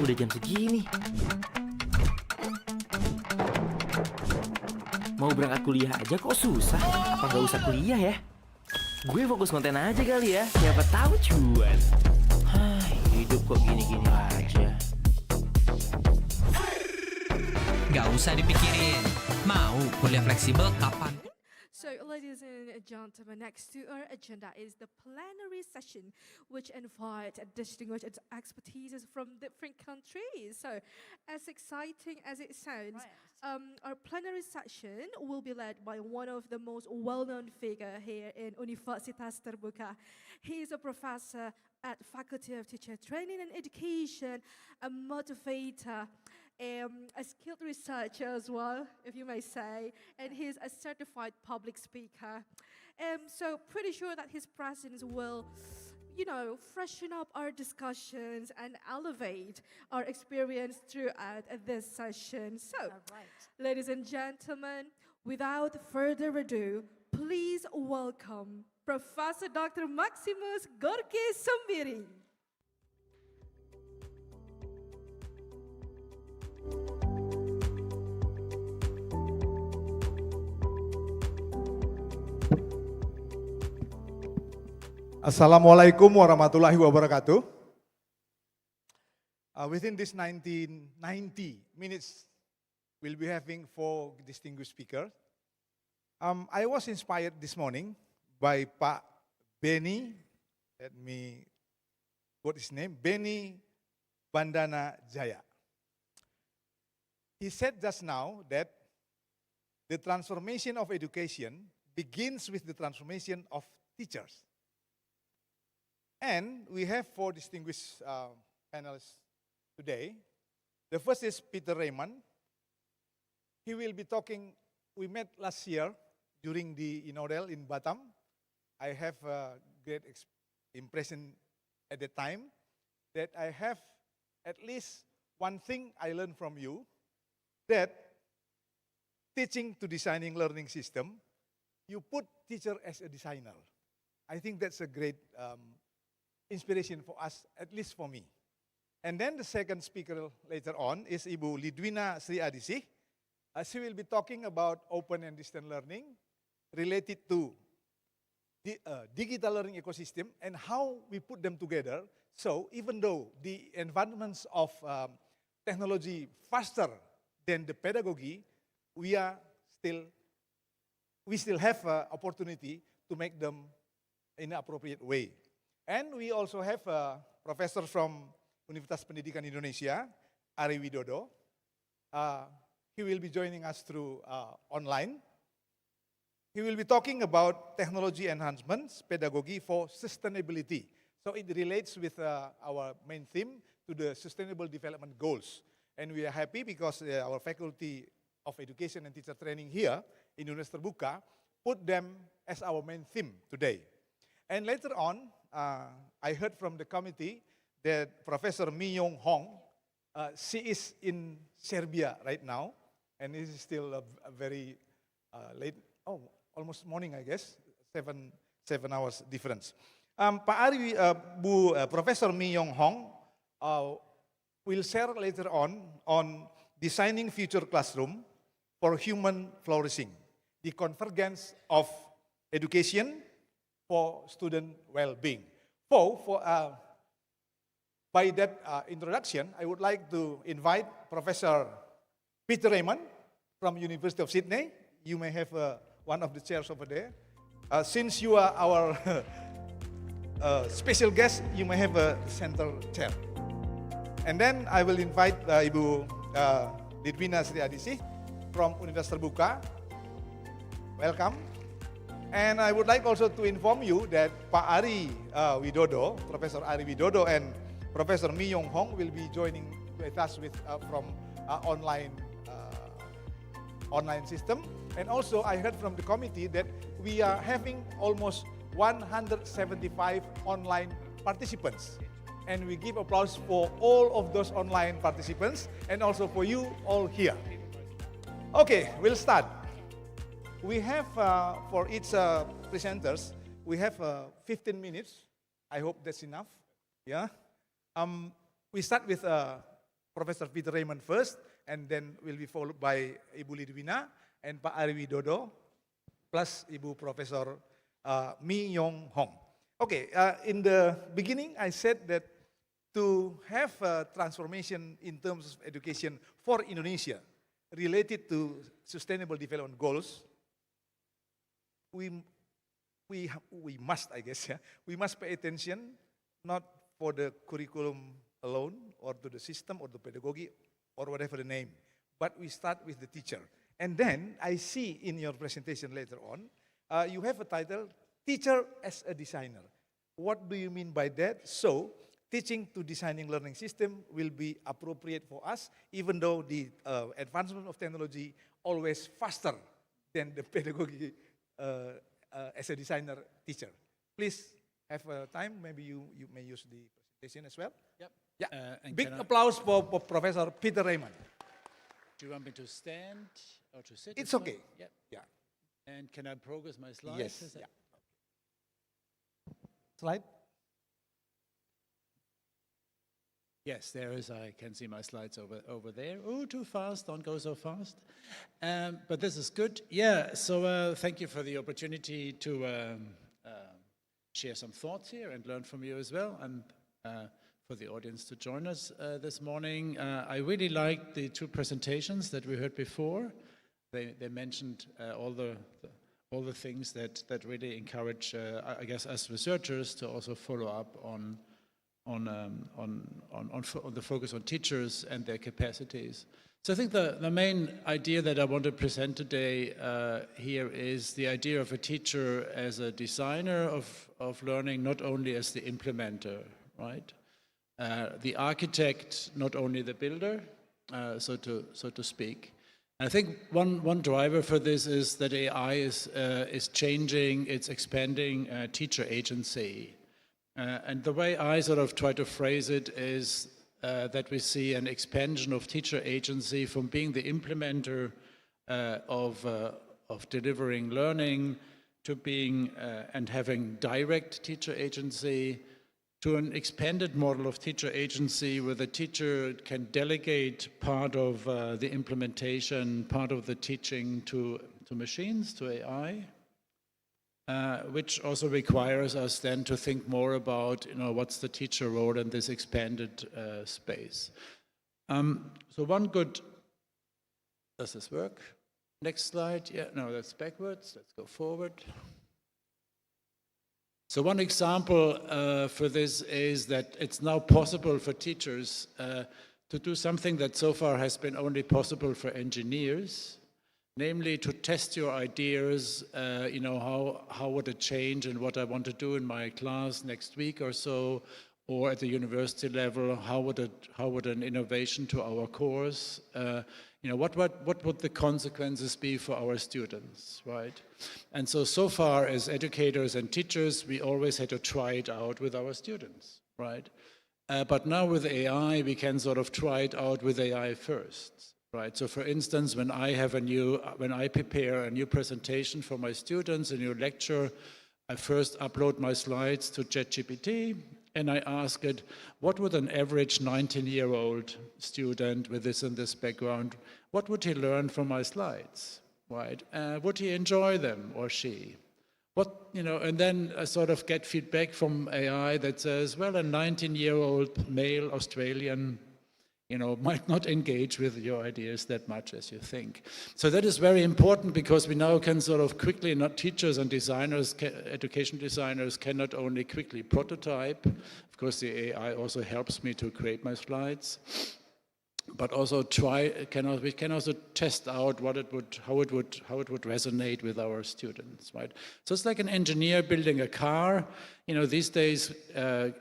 Udah jam segini. Mau berangkat kuliah aja kok susah. Apa nggak usah kuliah ya? Gue fokus konten aja kali ya. Siapa tahu cuan. Hidup kok gini-gini aja. Nggak usah dipikirin. Mau kuliah fleksibel kapan? So, ladies and gentlemen, next to our agenda is the plenary session, which invite distinguished expertise from different countries. So, as exciting as it sounds, our plenary session will be led by one of the most well-known figure here in Universitas Terbuka. He is a professor at Faculty of Teacher Training and Education, a motivator, a skilled researcher as well, if you may say, and he's a certified public speaker. So pretty sure that his presence will, freshen up our discussions and elevate our experience throughout this session. So, ladies and gentlemen, without further ado, please welcome Professor Dr. Maximus Gorky Sumbiri. Assalamualaikum warahmatullahi wabarakatuh. Within this 90 minutes, we'll be having 4 distinguished speakers. I was inspired this morning by Pak Benny, let me quote his name, Benny Bandana Jaya. He said just now that the transformation of education begins with the transformation of teachers. And we have 4 distinguished panelists today. The first is Peter Raymond. He will be talking, we met last year during the inaugural in Batam. I have a great impression at the time that I have at least one thing I learned from you, that teaching to designing learning system, you put teacher as a designer. I think that's a great inspiration for us, at least for me. And then the second speaker later on is Ibu Lidwina Sri Adisi. She will be talking about open and distant learning related to the digital learning ecosystem and how we put them together. So even though the advancements of technology faster than the pedagogy, we still have an opportunity to make them in an appropriate way. And we also have a professor from Fakultas Pendidikan Indonesia, Ari Widodo. He will be joining us through online. He will be talking about technology enhancements, pedagogy for sustainability. So it relates with our main theme to the Sustainable Development Goals. And we are happy because our Faculty of Education and Teacher Training here in Universitas Terbuka put them as our main theme today. And later on, I heard from the committee that Professor Mi Yong Hong, she is in Serbia right now, and it is still a very late, almost morning, I guess, 7 hours difference. Pak Ari, Professor Mi Yong Hong will share later on designing future classroom for human flourishing, the convergence of education for student well-being. By that introduction, I would like to invite Professor Peter Raymond from University of Sydney. You may have one of the chairs over there. Since you are our special guest, you may have a center chair. And then I will invite Ibu Didwina Sri Adisi from Universitas Terbuka. Welcome. And I would like also to inform you that Pak Ari Widodo, Professor Ari Widodo and Professor Mi Yong Hong will be joining with us from online system. And also I heard from the committee that we are having almost 175 online participants. And we give applause for all of those online participants and also for you all here. Okay, we'll start. We have, for each presenters, we have 15 minutes. I hope that's enough. Yeah. We start with Professor Peter Raymond first, and then will be followed by Ibu Lidwina and Pak Ari Widodo, plus Ibu Professor Mi Yong Hong. Okay, in the beginning, I said that to have a transformation in terms of education for Indonesia related to sustainable development goals, we must, I guess, we must pay attention not for the curriculum alone or to the system or the pedagogy or whatever the name, but we start with the teacher. And then I see in your presentation later on, you have a title, Teacher as a Designer. What do you mean by that? So, teaching to designing learning system will be appropriate for us, even though the advancement of technology always faster than the pedagogy as a designer teacher. Please have time, maybe you may use the presentation as well. Yep. Yeah. Big applause for Professor Peter Raymond. Do you want me to stand or to sit? It's okay. Yep. Yeah. And can I progress my slides? Yes. Yeah. Slide. Yes, there is. I can see my slides over there. Oh, too fast. Don't go so fast. But this is good. Yeah, so thank you for the opportunity to share some thoughts here and learn from you as well, and for the audience to join us this morning. I really liked the two presentations that we heard before. They mentioned all the things that really encourage, I guess, us researchers to also follow up on the focus on teachers and their capacities. So I think the main idea that I want to present today here is the idea of a teacher as a designer of learning, not only as the implementer, right? The architect, not only the builder, so to speak. I think one driver for this is that AI is changing, it's expanding teacher agency. And the way I sort of try to phrase it is that we see an expansion of teacher agency from being the implementer of delivering learning to being and having direct teacher agency, to an expanded model of teacher agency where the teacher can delegate part of the implementation, part of the teaching to machines, to AI. Which also requires us then to think more about, what's the teacher role in this expanded space. So one good, does this work? Next slide, yeah, no, that's backwards, let's go forward. So one example for this is that it's now possible for teachers to do something that so far has been only possible for engineers. Namely, to test your ideas, how would it change and what I want to do in my class next week or so, or at the university level, how would an innovation to our course, what would the consequences be for our students, right? And so far as educators and teachers, we always had to try it out with our students, right? But now with AI, we can sort of try it out with AI first. right? So for instance, when I prepare a new presentation for my students, a new lecture, I first upload my slides to ChatGPT, and I ask it, what would an average 19-year-old student with this and this background, what would he learn from my slides, right? Would he enjoy them, or she? And then I sort of get feedback from AI that says, well, a 19-year-old male Australian, might not engage with your ideas that much as you think. So that is very important, because we now can sort of quickly, not teachers and designers, education designers can not only quickly prototype, of course the AI also helps me to create my slides, but also we can also test out how it would resonate with our students, right? So it's like an engineer building a car. These days,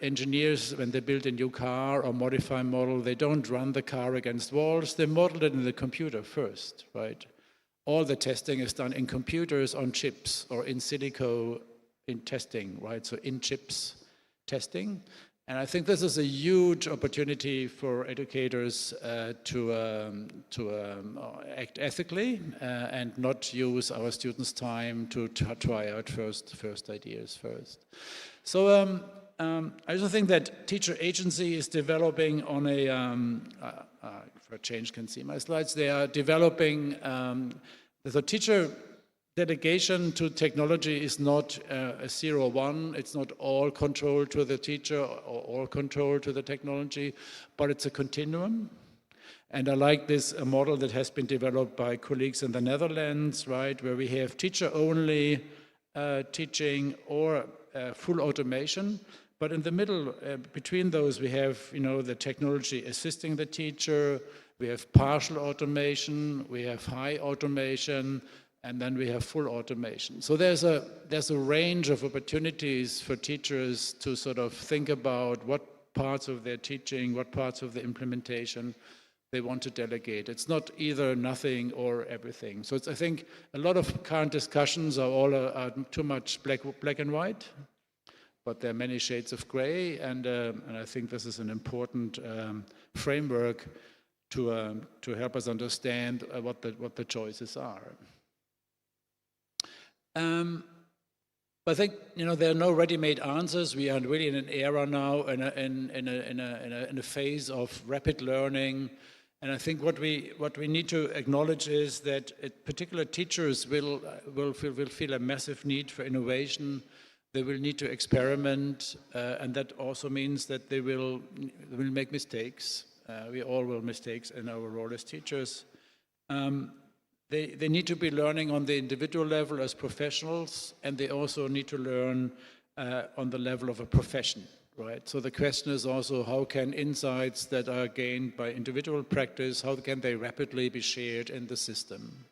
engineers, when they build a new car or modify a model, they don't run the car against walls. They model it in the computer first, right? All the testing is done in computers on chips or in silico in testing, right? So in chips testing. And I think this is a huge opportunity for educators to act ethically and not use our students' time to try out first ideas first. So I also think that teacher agency is developing on for a change can see my slides, they are developing, the teacher delegation to technology is not a 0-1, it's not all control to the teacher or all control to the technology, but it's a continuum. And I like this model that has been developed by colleagues in the Netherlands, right, where we have teacher-only teaching or full automation, but in the middle, between those, we have, the technology assisting the teacher, we have partial automation, we have high automation, and then we have full automation. So there's a range of opportunities for teachers to sort of think about what parts of their teaching, what parts of the implementation they want to delegate. It's not either nothing or everything. So I think a lot of current discussions are too much black and white, but there are many shades of gray, and I think this is an important framework to help us understand what the choices are. I think there are no ready-made answers. We are really in an era now, in a phase of rapid learning, and I think what we need to acknowledge is that particular teachers will feel a massive need for innovation. They will need to experiment, and that also means that they will make mistakes. We all will mistakes in our role as teachers. They need to be learning on the individual level as professionals, and they also need to learn on the level of a profession, right? So the question is also, how can insights that are gained by individual practice, how can they rapidly be shared in the system?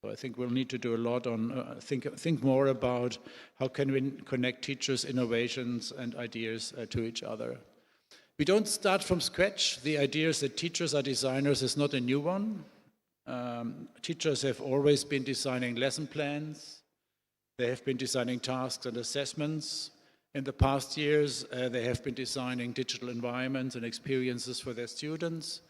So I think we'll need to do a lot on, think more about how can we connect teachers' innovations and ideas to each other. We don't start from scratch. The idea is that teachers are designers is not a new one. Teachers have always been designing lesson plans. They have been designing tasks and assessments. In the past years, they have been designing digital environments and experiences for their students.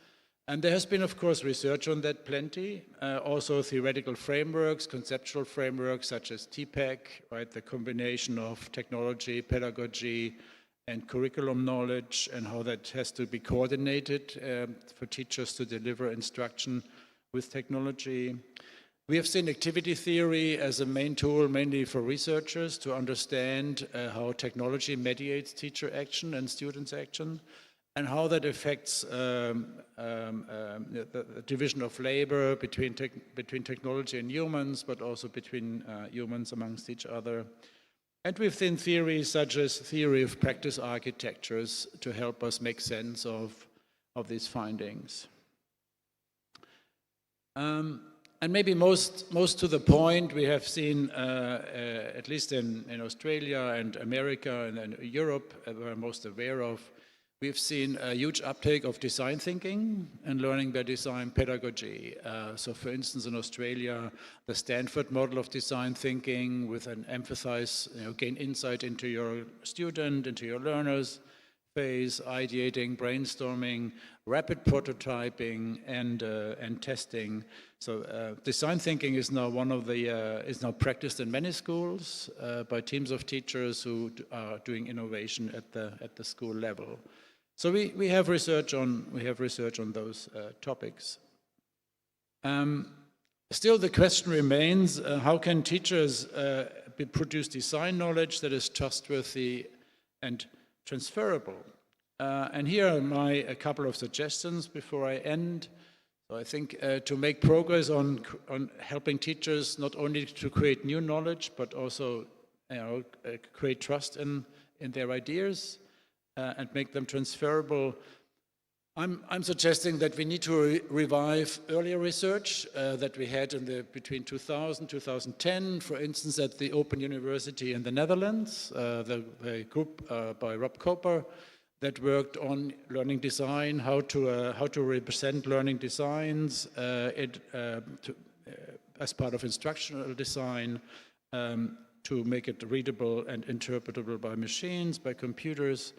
And there has been, of course, research on that plenty. Also theoretical frameworks, conceptual frameworks such as TPEC, right, the combination of technology, pedagogy, and curriculum knowledge, and how that has to be coordinated for teachers to deliver instruction with technology. We have seen activity theory as a main tool, mainly for researchers to understand how technology mediates teacher action and students' action, and how that affects the division of labor between technology and humans, but also between humans amongst each other. And we've seen theories such as theory of practice architectures to help us make sense of these findings. And maybe most to the point, we have seen, at least in Australia and America and Europe, we're most aware of, we've seen a huge uptake of design thinking and learning by design pedagogy. So for instance, in Australia, the Stanford model of design thinking with an emphasis, gain insight into your student, into your learners, phase, ideating, brainstorming, rapid prototyping and testing. So design thinking is now is now practiced in many schools by teams of teachers who are doing innovation at the school level. So we have research on those topics. Still, the question remains: how can teachers produce design knowledge that is trustworthy and transferable? And here are a couple of suggestions before I end. So I think to make progress on helping teachers not only to create new knowledge, but also create trust in their ideas and make them transferable. I'm suggesting that we need to revive earlier research that we had between 2000 2010, for instance, at the Open University in the Netherlands, the group by Rob Koper that worked on learning design, how to represent learning designs as part of instructional design, to make it readable and interpretable by machines, by computers.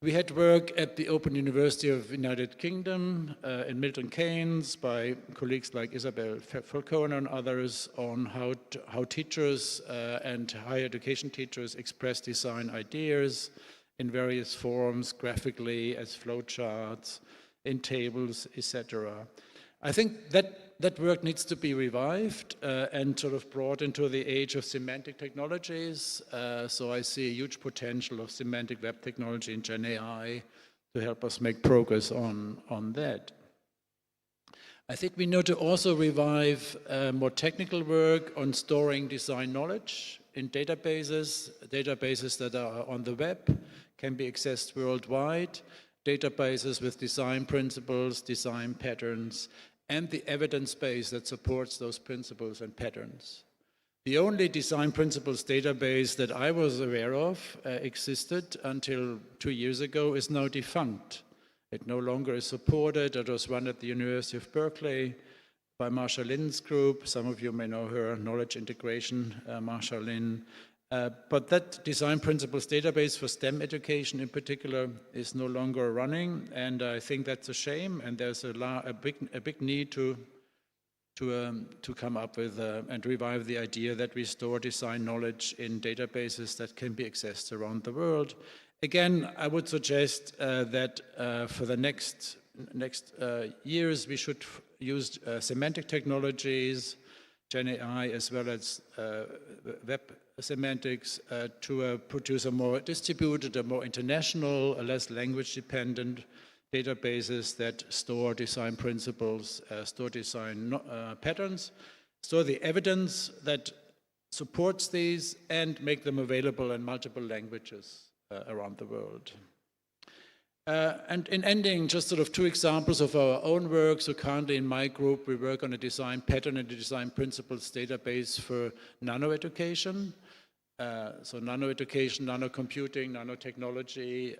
We had work at the Open University of the United Kingdom in Milton Keynes by colleagues like Isabel Falcone and others on how teachers and higher education teachers express design ideas in various forms, graphically, as flowcharts, in tables, etc. I think that work needs to be revived and sort of brought into the age of semantic technologies. So I see a huge potential of semantic web technology and Gen AI to help us make progress on that. I think we need to also revive more technical work on storing design knowledge in databases that are on the web, can be accessed worldwide, databases with design principles, design patterns, and the evidence base that supports those principles and patterns. The only design principles database that I was aware of existed until 2 years ago is now defunct. It no longer is supported. It was run at the University of Berkeley by Marsha Lin's group. Some of you may know her, Knowledge Integration, Marsha Lin. But that design principles database for STEM education in particular is no longer running, and I think that's a shame, and there's a big need to come up with and revive the idea that we store design knowledge in databases that can be accessed around the world. Again, I would suggest that for the next years we should use semantic technologies, Gen AI, as well as web semantics to produce a more distributed, a more international, a less language-dependent databases that store design principles, store design patterns, store the evidence that supports these, and make them available in multiple languages around the world. And in ending, just sort of 2 examples of our own work. So currently in my group, we work on a design pattern and a design principles database for nano-education. So nano-education, nano-computing, nanotechnology,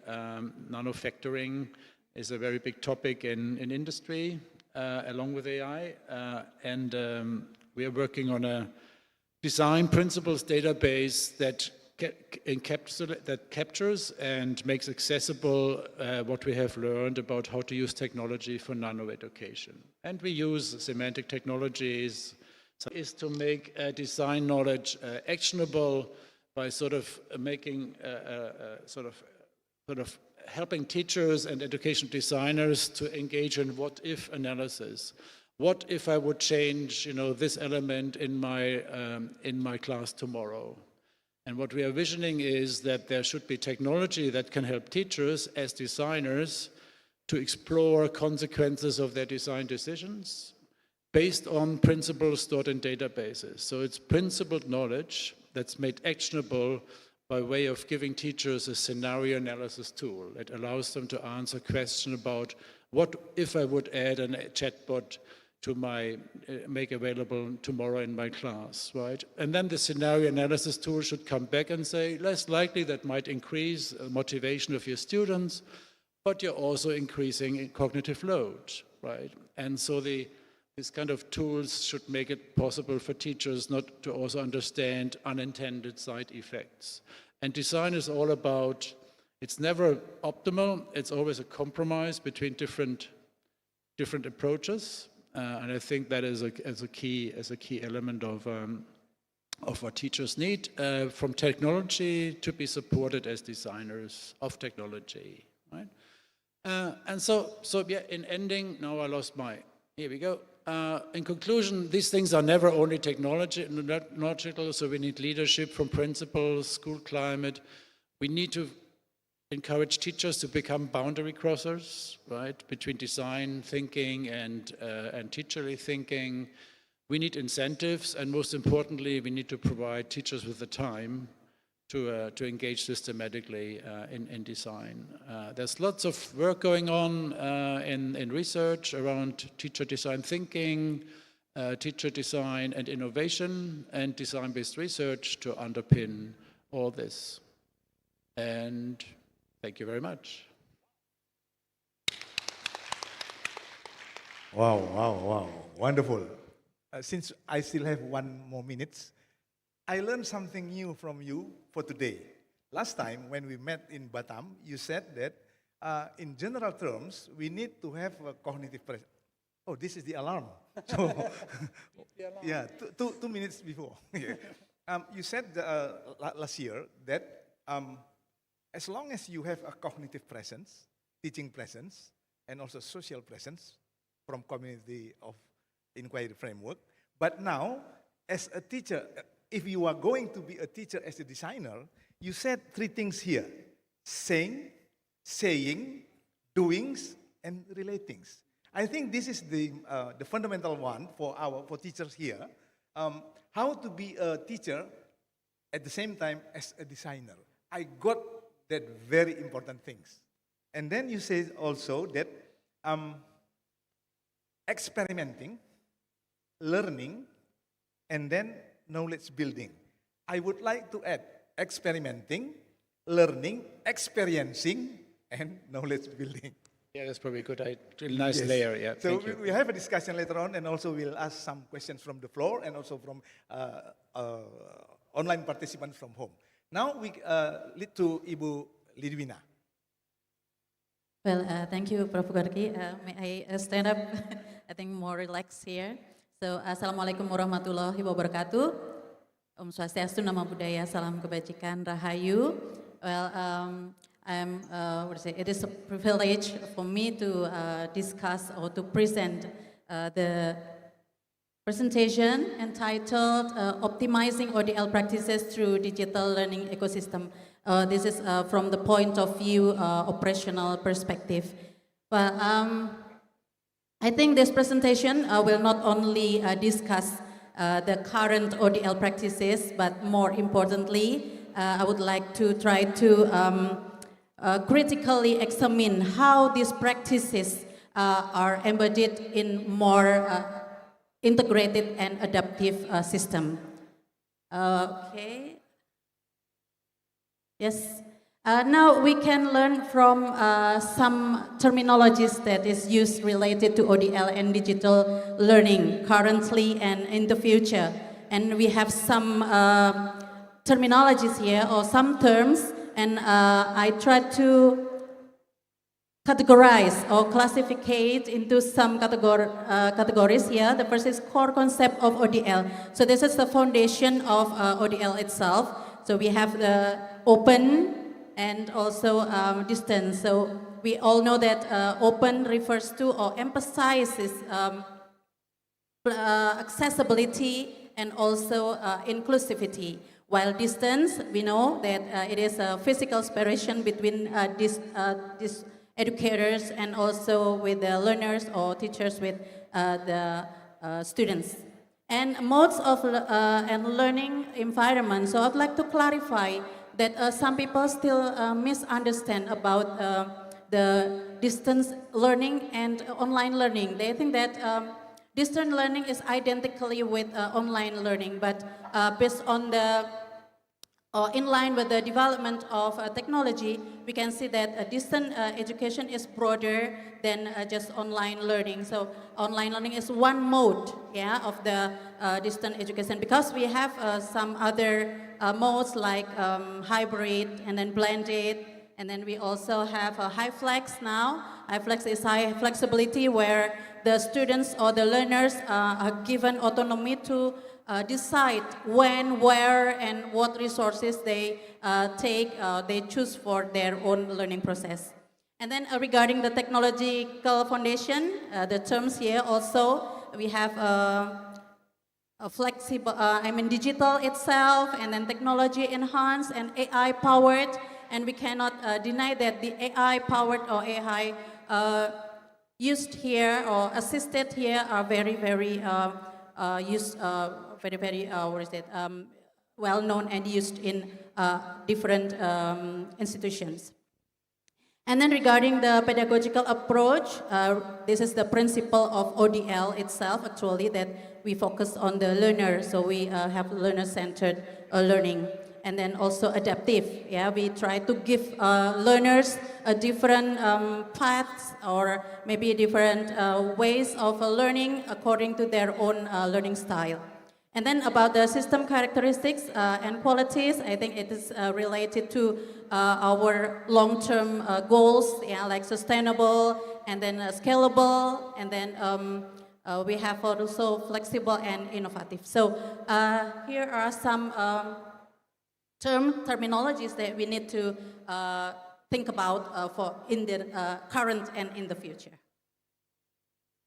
nano-factoring is a very big topic in industry, along with AI. We are working on a design principles database that captures and makes accessible what we have learned about how to use technology for nano-education. And we use semantic technologies is to make design knowledge actionable by sort of making sort of helping teachers and education designers to engage in what-if analysis. What if I would change, this element in my class tomorrow? And what we are visioning is that there should be technology that can help teachers as designers to explore consequences of their design decisions based on principles stored in databases. So it's principled knowledge that's made actionable by way of giving teachers a scenario analysis tool. It allows them to answer a question about what if I would add a chatbot to make available tomorrow in my class, right? And then the scenario analysis tool should come back and say, less likely that might increase motivation of your students, but you're also increasing cognitive load, right? And so these kind of tools should make it possible for teachers not to also understand unintended side effects. And design is all about, it's never optimal, it's always a compromise between different different approaches, and I think that is a key element of what teachers need from technology to be supported as designers of technology, right? And so yeah, in ending, now I lost my, here we go. In conclusion, these things are never only technological, so we need leadership from principals, school climate. We need to encourage teachers to become boundary crossers, right, between design thinking and teacherly thinking. We need incentives, and most importantly, we need to provide teachers with the time to engage systematically in design. There's lots of work going on in research around teacher design thinking, teacher design and innovation, and design-based research to underpin all this. And thank you very much. Wow. Wonderful. Since I still have 1 more minute, I learned something new from you for today. Last time when we met in Batam, you said that in general terms, we need to have a cognitive presence. Oh, this is the alarm. So, yeah, 2 minutes before. You said last year that as long as you have a cognitive presence, teaching presence, and also social presence from community of inquiry framework, but now as a teacher, if you are going to be a teacher as a designer, you said 3 things here: saying, doings, and relatings. I think this is the fundamental one for teachers here. How to be a teacher at the same time as a designer. I got that very important things. And then you say also that experimenting, learning, and then knowledge building. I would like to add experimenting, learning, experiencing, and knowledge building. Yeah, that's probably good. Nice layer, yeah. So thank you. we have a discussion later on, and also we'll ask some questions from the floor and also from online participants from home. Now we lead to Ibu Lidwina. Well, thank you, Prof. Gorky. May I stand up? I think more relaxed here. So, Assalamualaikum warahmatullahi wabarakatuh. Om Swastiastu, Namo Buddhaya, Salam Kebajikan, Rahayu. Well, it is a privilege for me to discuss or to present the presentation entitled Optimizing ODL Practices Through Digital Learning Ecosystem. This is from the point of view operational perspective. But I think this presentation will not only discuss the current ODL practices, but more importantly, I would like to try to critically examine how these practices are embedded in more integrated and adaptive system. Okay. Yes. Now we can learn from some terminologies that is used related to ODL and digital learning currently and in the future. And we have some terminologies here or some terms, and I try to categorize or classificate into some categories here. The first is core concept of ODL. So this is the foundation of ODL itself. So we have the open and also distance. So we all know that open refers to or emphasizes accessibility and also inclusivity. While distance, we know that it is a physical separation between these educators and also with the learners or teachers with the students. And modes of and learning environment. So I'd like to clarify that some people still misunderstand about the distance learning and online learning. They think that distance learning is identically with online learning, but based on the in line with the development of technology, we can see that distance education is broader than just online learning. So online learning is one mode, yeah, of the distance education, because we have some other modes like hybrid and then blended, and then we also have HyFlex now. Flexibility where the students or the learners are given autonomy to decide when, where, and what resources they they choose for their own learning process. And then regarding the technological foundation, the terms here also, we have a flexible, digital itself, and then technology enhanced and AI powered, and we cannot deny that the AI powered or AI used here or assisted here are very, very well known and used in different institutions. And then regarding the pedagogical approach, this is the principle of ODL itself, actually, that we focus on the learner. So we have learner-centered learning. And then also adaptive. Yeah, we try to give learners a different paths or maybe different ways of learning according to their own learning style. And then about the system characteristics and qualities, I think it is related to our long-term goals, yeah, like sustainable and then scalable, and then we have also flexible and innovative. So here are some terminologies that we need to think about for in the current and in the future.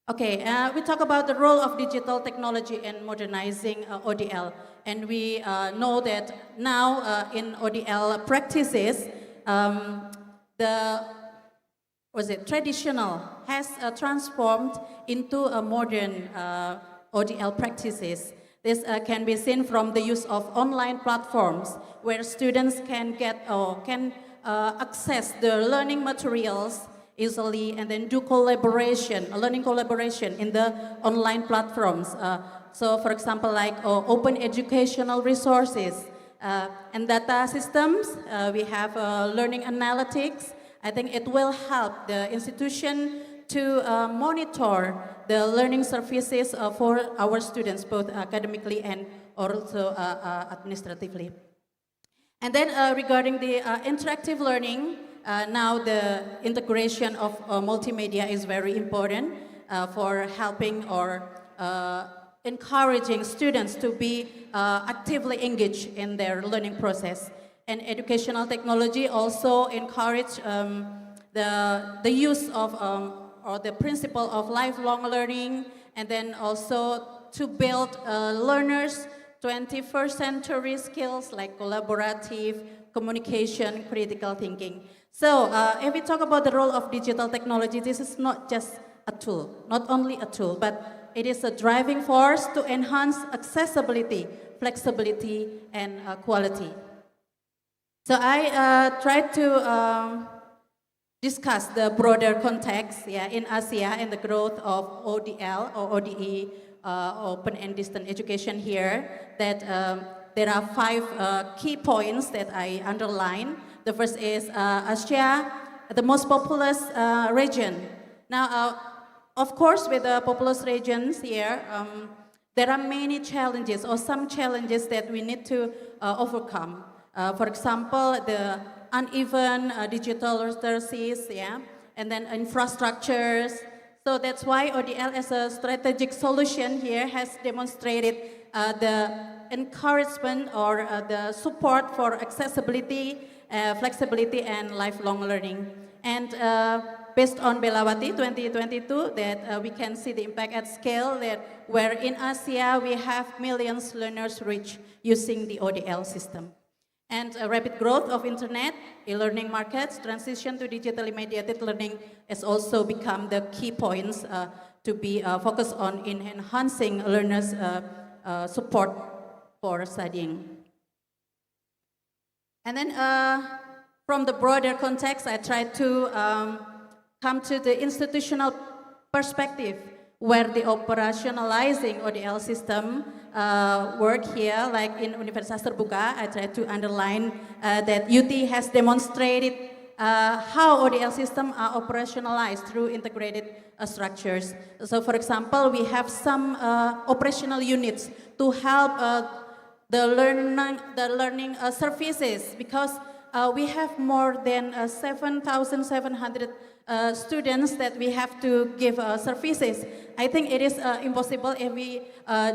Okay, we talk about the role of digital technology in modernizing ODL, and we know that now in ODL practices, the traditional has transformed into a modern ODL practices. This can be seen from the use of online platforms where students can get or can access the learning materials easily and then do learning collaboration in the online platforms. So for example, like open educational resources and data systems, we have learning analytics. I think it will help the institution to monitor the learning services for our students, both academically and also administratively. And then regarding the interactive learning, now the integration of multimedia is very important for helping or encouraging students to be actively engaged in their learning process. And educational technology also encourage the use of or the principle of lifelong learning, and then also to build learners' 21st century skills like collaborative, communication, critical thinking. So if we talk about the role of digital technology, this is not just a tool, not only a tool, but it is a driving force to enhance accessibility, flexibility, and quality. So I tried to discuss the broader context in Asia and the growth of ODL or ODE, open and distant education here, that there are 5 key points that I underline. The first is Asia, the most populous region. Now, of course, with the populous regions here, there are many challenges or some challenges that we need to overcome. For example, the uneven digital literacies, and then infrastructures. So that's why ODL as a strategic solution here has demonstrated the encouragement or the support for accessibility, flexibility, and lifelong learning. And based on Belawati 2022, that we can see the impact at scale, that where in Asia we have millions learners reach using the ODL system. And rapid growth of internet, e-learning markets, transition to digitally mediated learning has also become the key points to be focused on in enhancing learners' support for studying. And then from the broader context, I tried to come to the institutional perspective where the operationalizing ODL system work here, like in Universitas Terbuka. I try to underline that UT has demonstrated how ODL systems are operationalized through integrated structures. So for example, we have some operational units to help the learning services, because we have more than 7,700 students that we have to give services. I think it is impossible if we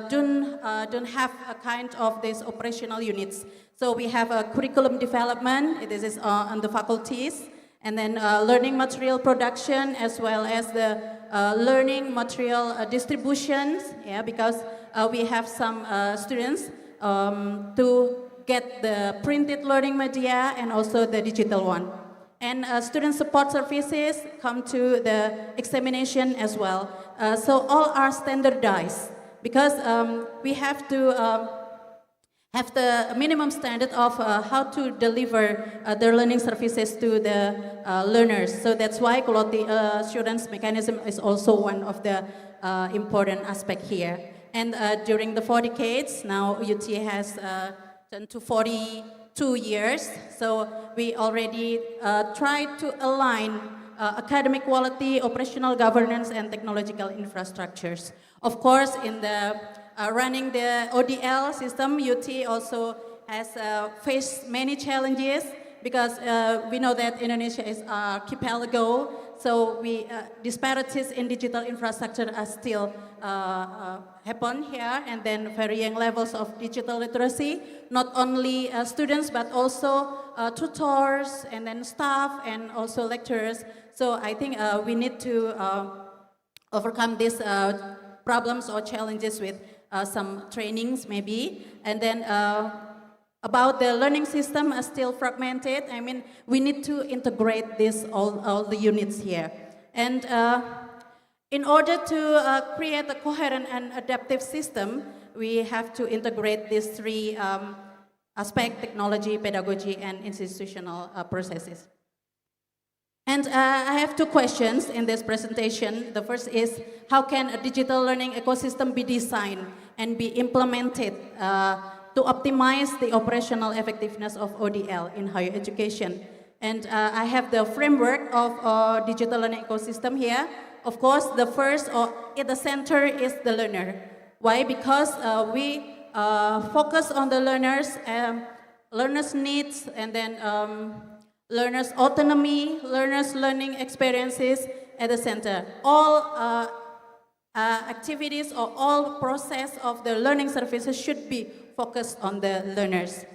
don't have a kind of these operational units. So we have a curriculum development, this is on the faculties, and then learning material production, as well as the learning material distributions, yeah, because we have some students to get the printed learning media and also the digital one. And student support services come to the examination as well. So all are standardized because we have to have the minimum standard of how to deliver the learning services to the learners. So that's why quality assurance mechanism is also one of the important aspect here. And during the 4 decades, now UT has turned to 42 years. So we already tried to align academic quality, operational governance, and technological infrastructures. Of course, in the running the ODL system, UT also has faced many challenges because we know that Indonesia is an archipelago, so disparities in digital infrastructure are still happen here, and then varying levels of digital literacy, not only students but also tutors and then staff and also lecturers. So I think we need to overcome these problems or challenges with some trainings maybe, and then about the learning system are still fragmented. I mean, we need to integrate this all the units here, and in order to create a coherent and adaptive system, we have to integrate these three aspects: technology, pedagogy, and institutional processes. And I have two questions in this presentation. The first is, how can a digital learning ecosystem be designed and be implemented to optimize the operational effectiveness of ODL in higher education? And I have the framework of digital learning ecosystem here. Of course, the first at the center is the learner. Why? Because we focus on the learners' needs, and then learners' autonomy, learners' learning experiences at the center. All activities or all process of the learning services should be focused on the learners.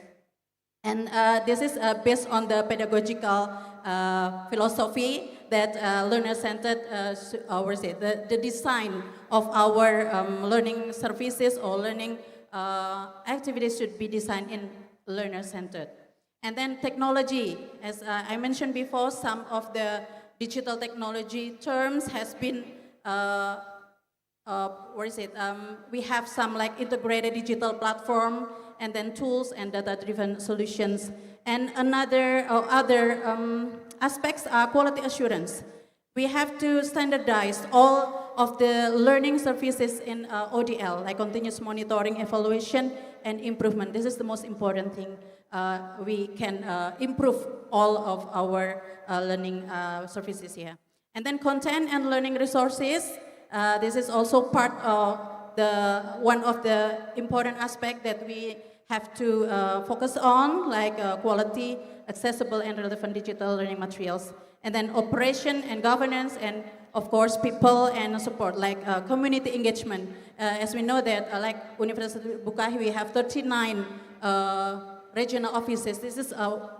And this is based on the pedagogical philosophy that learner-centered, the design of our learning services or learning activities should be designed in learner-centered. And then technology, as I mentioned before, some of the digital technology terms has been, we have some like integrated digital platform, and then tools and data-driven solutions. And other aspects are quality assurance. We have to standardize all of the learning services in ODL, like continuous monitoring, evaluation, and improvement. This is the most important thing. We can improve all of our learning services here. And then content and learning resources. This is also part of one of the important aspects that we have to focus on, like quality, accessible, and relevant digital learning materials. And then operation and governance, and of course people and support, like community engagement. As we know that like Universitas Terbuka, we have 39 regional offices. This is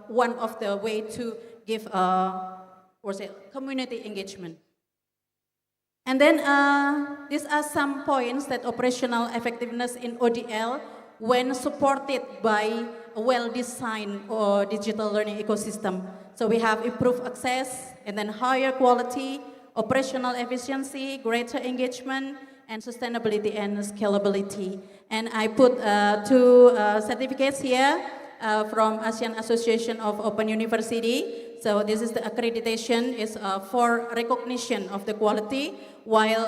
one of the way to give community engagement. And then these are some points that operational effectiveness in ODL when supported by a well-designed digital learning ecosystem. So we have improved access, and then higher quality, operational efficiency, greater engagement, and sustainability and scalability. And I put two certificates here from ASEAN Association of Open University. So this is the accreditation is for recognition of the quality, while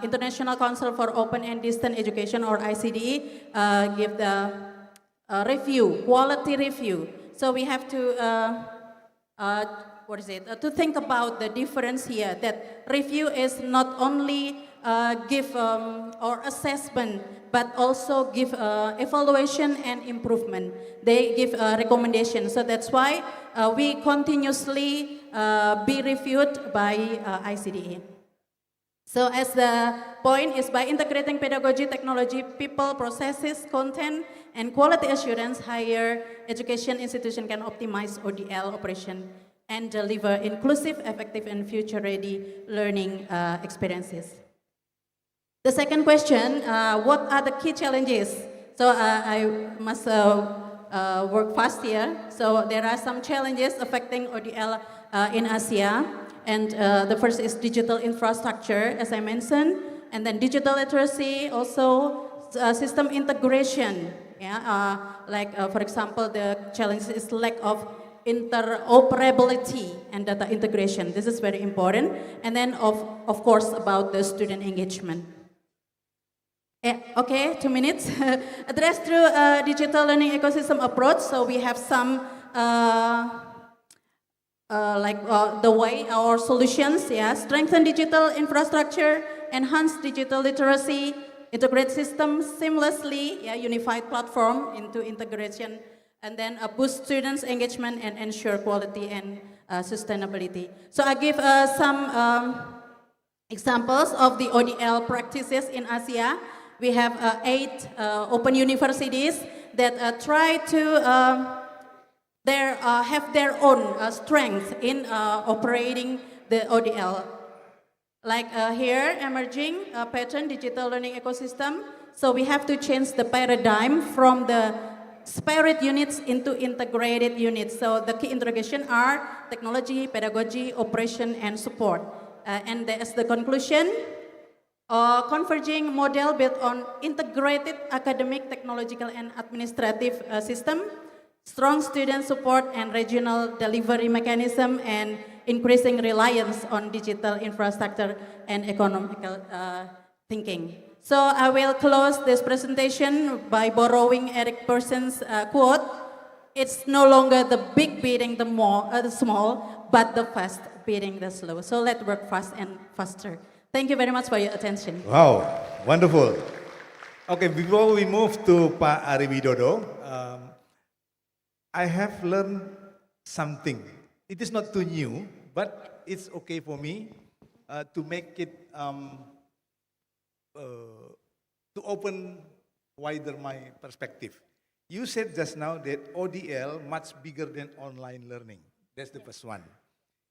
International Council for Open and Distance Education, or ICTL, give the quality review. So we have to to think about the difference here, that review is not only give or assessment, but also give evaluation and improvement. They give recommendations. So that's why we continuously be reviewed by ICDE. So as the point is, by integrating pedagogy, technology, people, processes, content, and quality assurance, higher education institution can optimize ODL operation and deliver inclusive, effective, and future-ready learning experiences. The second question, what are the key challenges? So I must work fast here. So there are some challenges affecting ODL in Asia. And the first is digital infrastructure, as I mentioned, and then digital literacy, also system integration. Yeah, for example, the challenge is lack of interoperability and data integration. This is very important. And then, of course, about the student engagement. Okay, 2 minutes. Addressed through digital learning ecosystem approach. So we have some the way our solutions, yeah, strengthen digital infrastructure, enhance digital literacy, integrate systems seamlessly, yeah, unified platform into integration, and then boost students' engagement and ensure quality and sustainability. So I give some examples of the ODL practices in Asia. We have 8 open universities that try to have their own strength in operating the ODL. Like here, emerging pattern digital learning ecosystem. So we have to change the paradigm from the disparate units into integrated units. So the key integration are technology, pedagogy, operation, and support. And as the conclusion, converging model built on integrated academic, technological, and administrative system, strong student support and regional delivery mechanism, and increasing reliance on digital infrastructure and economical thinking. So I will close this presentation by borrowing Eric Pearson's quote: "It's no longer the big beating the small, but the fast beating the slow." So let's work fast and faster. Thank you very much for your attention. Wow, wonderful. Okay, before we move to Pak Ari Widodo, I have learned something. It is not too new, but it's okay for me to make it, to open wider my perspective. You said just now that ODL much bigger than online learning. That's the first one.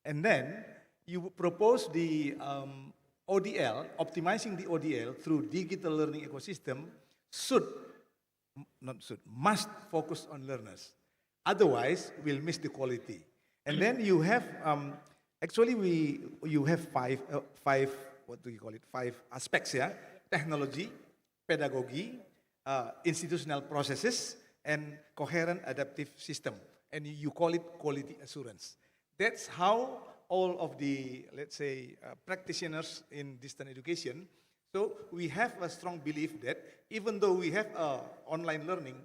And then you propose the ODL, optimizing the ODL through digital learning ecosystem must focus on learners. Otherwise, we'll miss the quality. And then you have, you have five, what do you call it? 5 aspects, yeah? Technology, pedagogy, institutional processes, and coherent adaptive system. And you call it quality assurance. That's how all of the, let's say, practitioners in distance education. So we have a strong belief that even though we have online learning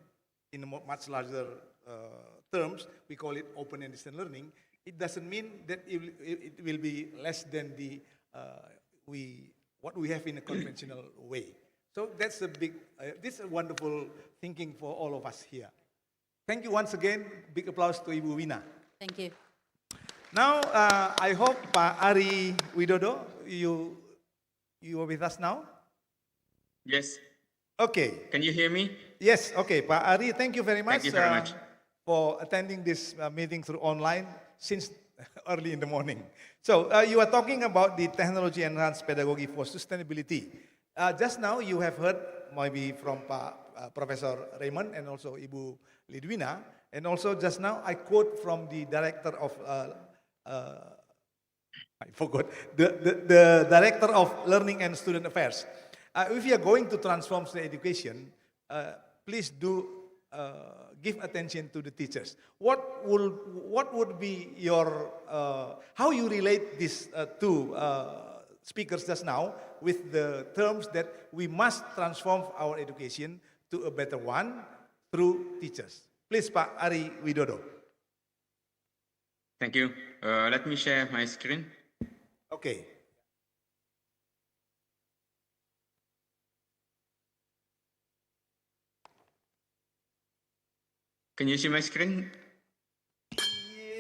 in a much larger terms, we call it open and distant learning, it doesn't mean that it will be less than the what we have in a conventional way. So that's a big, this is a wonderful thinking for all of us here. Thank you once again. Big applause to Ibu Wina. Thank you. Now, I hope Pak Ari Widodo, you are with us now? Yes. Okay. Can you hear me? Yes, okay. Pak Ari, thank you very much, Thank you very much. For attending this meeting through online since early in the morning. So you are talking about the technology enhanced pedagogy for sustainability. Just now you have heard maybe from Professor Raymond and also Ibu Lidwina, and also just now I quote from the director of I forgot the director of Learning and Student Affairs. If you are going to transform the education, please do give attention to the teachers. What would be your how you relate these two speakers just now with the terms that we must transform our education to a better one through teachers? Please, Pak Ari Widodo. Thank you. Let me share my screen. Okay. Can you see my screen?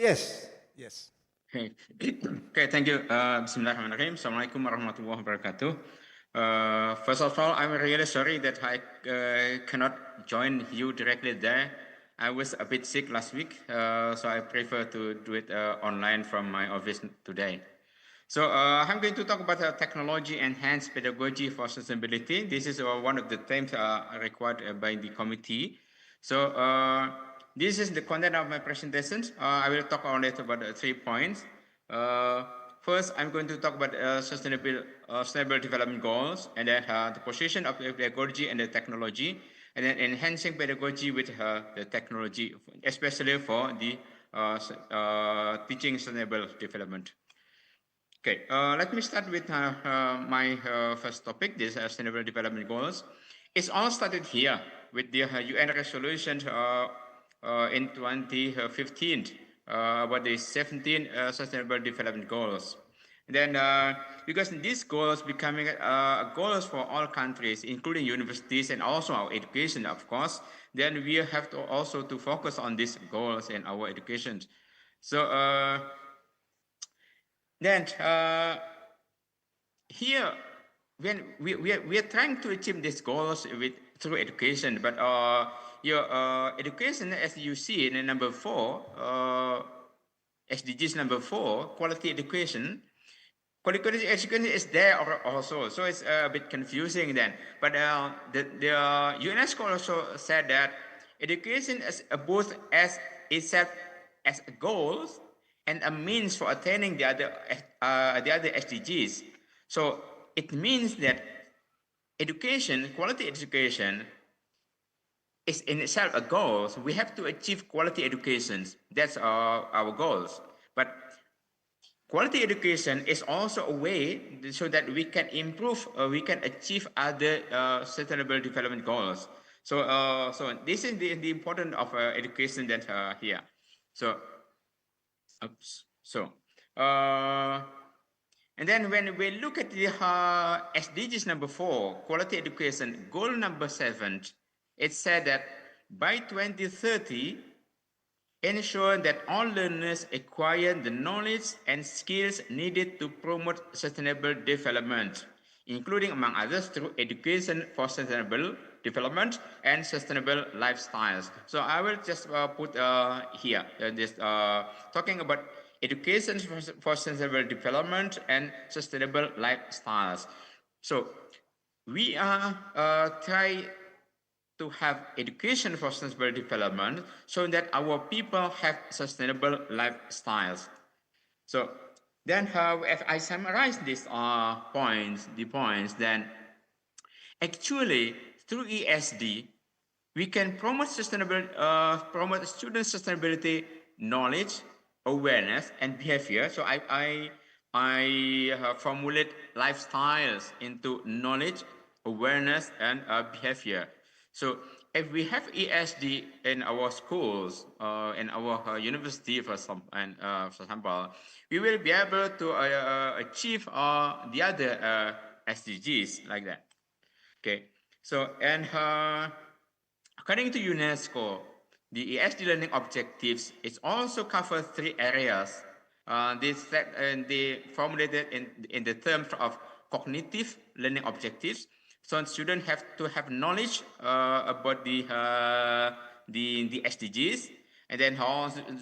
Yes. Yes. Okay. Okay, thank you. Bismillahirrahmanirrahim. Assalamualaikum warahmatullahi wabarakatuh. First of all, I'm really sorry that I cannot join you directly there. I was a bit sick last week, so I prefer to do it online from my office today. So I'm going to talk about technology enhanced pedagogy for sustainability. This is one of the themes required by the committee. So this is the content of my presentation. I will talk on it about 3 points. First, I'm going to talk about sustainable development goals, and then the position of pedagogy and the technology, and then enhancing pedagogy with the technology, especially for the teaching sustainable development. Okay, let me start with my first topic, this sustainable development goals. It's all started here with the UN resolution in 2015 about the 17 sustainable development goals. And then, because these goals becoming goals for all countries, including universities and also our education, of course, then we have to also to focus on these goals in our education. So then here, when we are trying to achieve these goals through education, but your education, as you see in number 4, SDGs number 4, quality education. Quality education is there also, so it's a bit confusing then. But the UNESCO also said that education is both as itself as a goal and a means for attaining the other SDGs. So it means that education, quality education, is in itself a goal. So we have to achieve quality education. That's our goals. But quality education is also a way so that we can improve, we can achieve other sustainable development goals. So, so this is the importance of education that here. So, oops. So, and then when we look at the SDGs number 4, quality education, goal number 7, it said that by 2030, ensure that all learners acquire the knowledge and skills needed to promote sustainable development, including, among others, through education for sustainable development and sustainable lifestyles. So I will just put here, this talking about education for sustainable development and sustainable lifestyles. So we are trying to have education for sustainable development so that our people have sustainable lifestyles. So then if I summarize these points, then actually through ESD, we can promote sustainable, promote student sustainability, knowledge, awareness, and behavior. So I formulate lifestyles into knowledge, awareness, and behavior. So if we have ESD in our schools, in our university, for example, we will be able to achieve the other SDGs like that. Okay. So and according to UNESCO, the ESD learning objectives is also covers 3 areas. They formulated in the terms of cognitive learning objectives. So students have to have knowledge about the SDGs, and then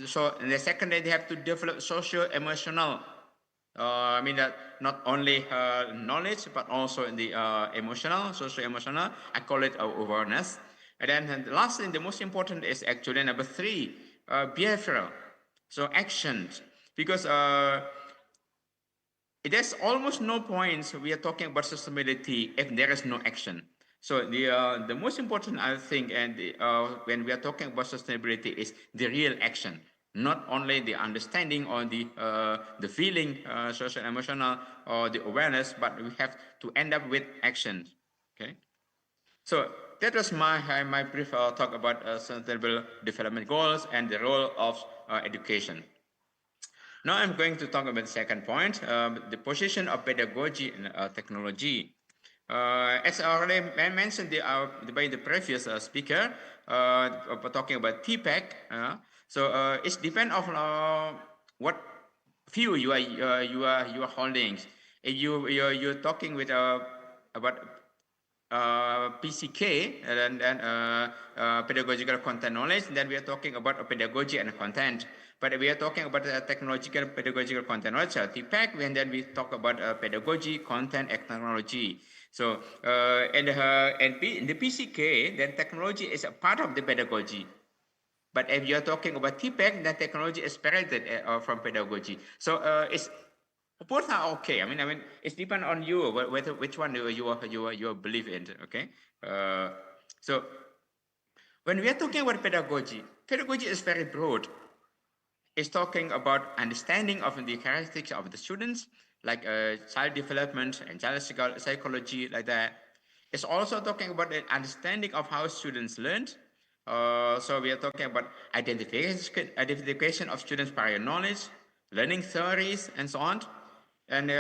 so in the second they have to develop socio-emotional. I mean that not only knowledge but also in the emotional, socio-emotional. I call it awareness. And then lastly, the most important is actually number 3, behavioral. So actions, because there's almost no points we are talking about sustainability if there is no action. So the most important, I think, and when we are talking about sustainability is the real action, not only the understanding or the feeling, social, emotional, or the awareness, but we have to end up with action. Okay. So that was my brief talk about sustainable development goals and the role of education. Now I'm going to talk about the second point, the position of pedagogy and technology. As I already mentioned by the previous speaker, talking about TPEC, it depends on what view you are holding. If you're talking with about PCK and pedagogical content knowledge, then we are talking about pedagogy and content. But we are talking about technological pedagogical content knowledge, TPEC, and then we talk about pedagogy, content, and technology. So in the PCK, then technology is a part of the pedagogy. But if you're talking about TPEC, then technology is separated from pedagogy. So it's both are okay. I mean, it's depend on you whether which one you believe in. Okay. So when we are talking about pedagogy, pedagogy is very broad. It's talking about understanding of the characteristics of the students, like child development and child psychology, like that. It's also talking about the understanding of how students learn. So we are talking about identification of students' prior knowledge, learning theories, and so on. And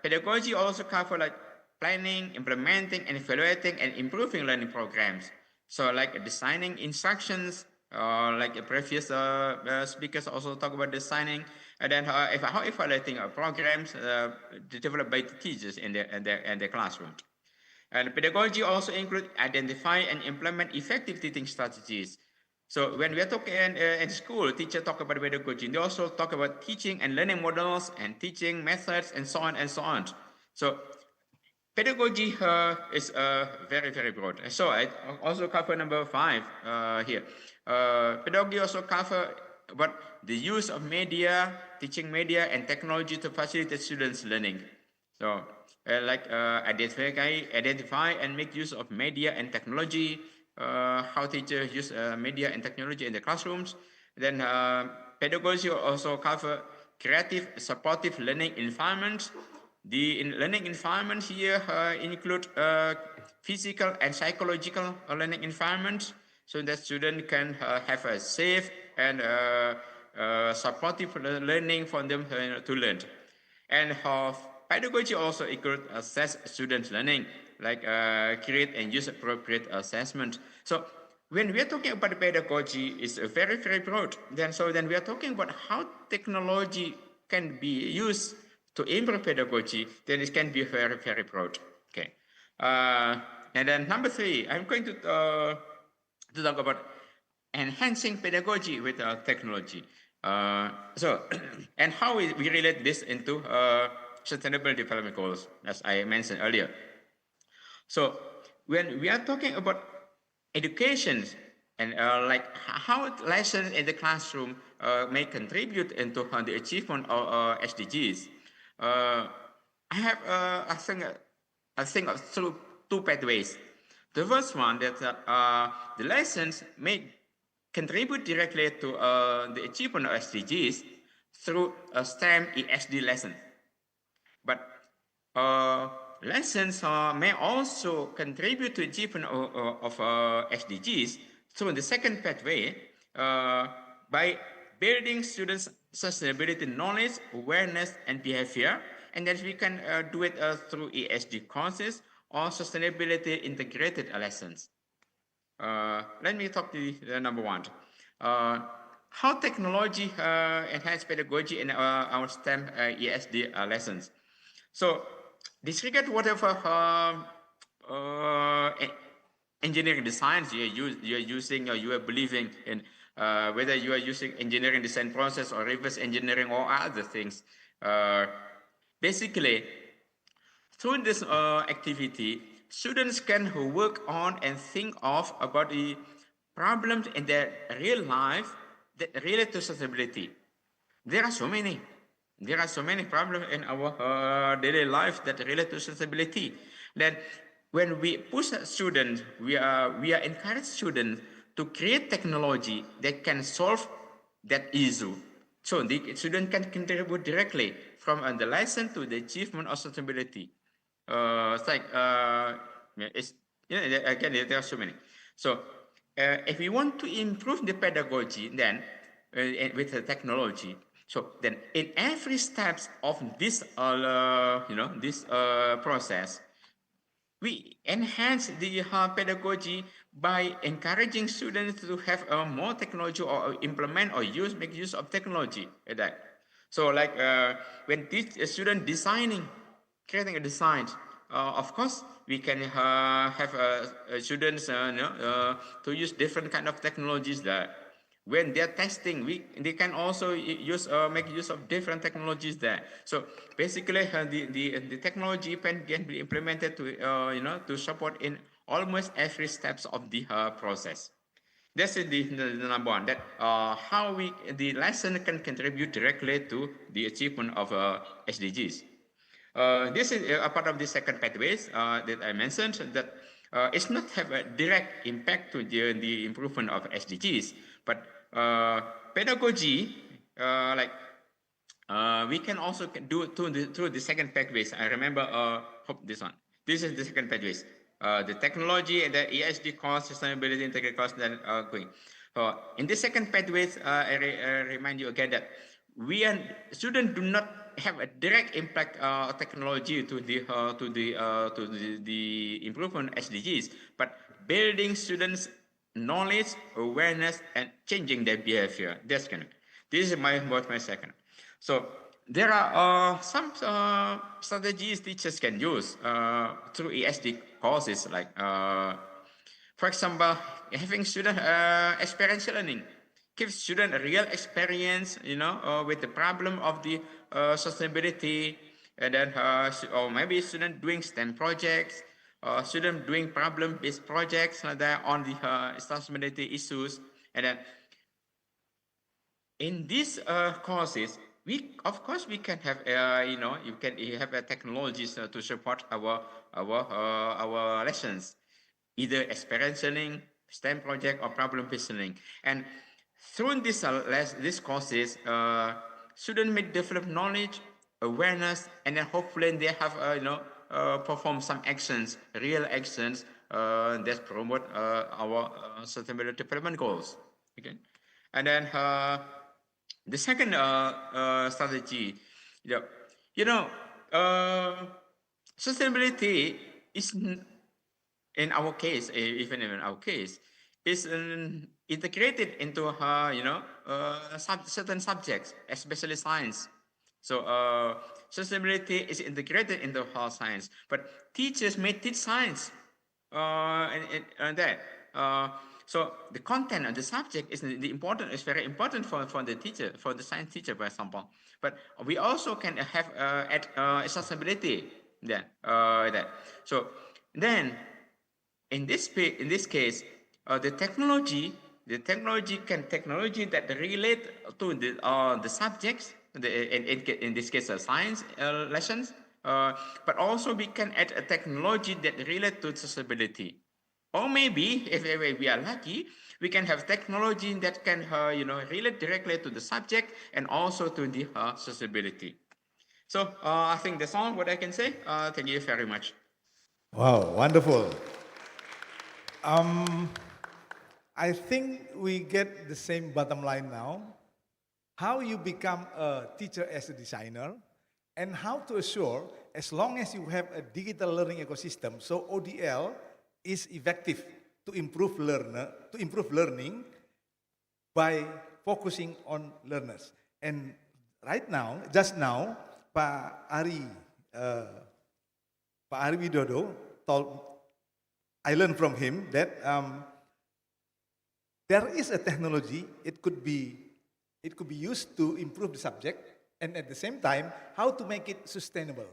pedagogy also cover like planning, implementing, and evaluating and improving learning programs. So like designing instructions, like the previous speakers also talk about designing, and then how evaluating programs developed by the teachers in their classroom. And pedagogy also include identify and implement effective teaching strategies. So when we are talking in school, teachers talk about pedagogy. They also talk about teaching and learning models and teaching methods and so on and so on. So pedagogy is very, very broad. So I also cover number 5 here. Pedagogy also cover about the use of media, teaching media, and technology to facilitate students' learning. So identify and make use of media and technology, how teachers use media and technology in the classrooms. Then pedagogy also cover creative, supportive learning environments. The learning environments here include physical and psychological learning environments, so that students can have a safe and supportive learning for them to learn. And pedagogy also includes assess students' learning, like create and use appropriate assessment. So when we are talking about pedagogy, it's very, very broad. Then we are talking about how technology can be used to improve pedagogy. Then it can be very, very broad. Okay. And then number 3, I'm going to talk about enhancing pedagogy with technology. And how we relate this into Sustainable Development Goals, as I mentioned earlier. So when we are talking about education and like how lessons in the classroom may contribute into the achievement of SDGs, I have I think of two pathways. The first one that the lessons may contribute directly to the achievement of SDGs through a STEM ESD lesson. But lessons may also contribute to achievement of SDGs through the second pathway by building students' sustainability knowledge, awareness, and behavior, and then we can do it through ESD courses or sustainability integrated lessons. Let me talk to the number 1. How technology enhance pedagogy in our STEM ESD lessons. So disregard whatever engineering designs you're using or you are believing in, whether you are using engineering design process or reverse engineering or other things. Basically, through this activity, students can work on and think of about the problems in their real life that relate to sustainability. There are so many. There are so many problems in our daily life that relate to sustainability. Then, when we push students, we are encourage students to create technology that can solve that issue. So the student can contribute directly from the lesson to the achievement of sustainability. It's like again, there are so many. So if we want to improve the pedagogy, then with the technology, So then in every steps of this, this process, we enhance the pedagogy by encouraging students to have more technology or implement or make use of technology. That. So like when this student creating a design, of course we can have students to use different kind of technologies that when they're testing, they can also make use of different technologies there. So basically, the technology can be implemented to support in almost every steps of the process. That's the number one. That how the lesson can contribute directly to the achievement of SDGs. This is a part of the second pathways that I mentioned, that it's not have a direct impact to the improvement of SDGs, but pedagogy, we can also do through the second pathways. I remember, hope this one. This is the second pathways. The technology and the ESG cost, sustainability, integrated cost, then going. In the second pathways, I remind you again that students do not have a direct impact technology to the improvement SDGs, but building students' knowledge, awareness, and changing their behavior. That's kind of. This is my second. So there are some strategies teachers can use through ESD courses, like for example, having student experiential learning. Give student a real experience, with the problem of the sustainability, and then or maybe student doing STEM projects, student doing problem-based projects that on the sustainability issues, and then in these courses, of course we can have you have technologies to support our lessons, either experience learning, STEM project, or problem-based learning, and through these courses, students may develop knowledge, awareness, and then hopefully they have perform some actions, real actions that promote our sustainable development goals. Okay, and then the second strategy, sustainability is in our case, even in our case, is integrated into certain subjects, especially science. So sustainability is integrated into whole science, but teachers may teach science and that. So the content of the subject is very important for the teacher, for the science teacher, for example. But we also can have add accessibility then. So then in this case, the technology that relate to the subjects, in this case science lessons, but also we can add a technology that relate to accessibility. Or maybe, if we are lucky, we can have technology that can relate directly to the subject and also to the accessibility. So I think that's all what I can say. Thank you very much. Wow, wonderful. I think we get the same bottom line now. How you become a teacher as a designer, and how to assure, as long as you have a digital learning ecosystem, so ODL is effective to improve learning by focusing on learners. And right now, just now, Pak Ari Widodo told, I learned from him that there is a technology, it could be used to improve the subject, and at the same time, how to make it sustainable.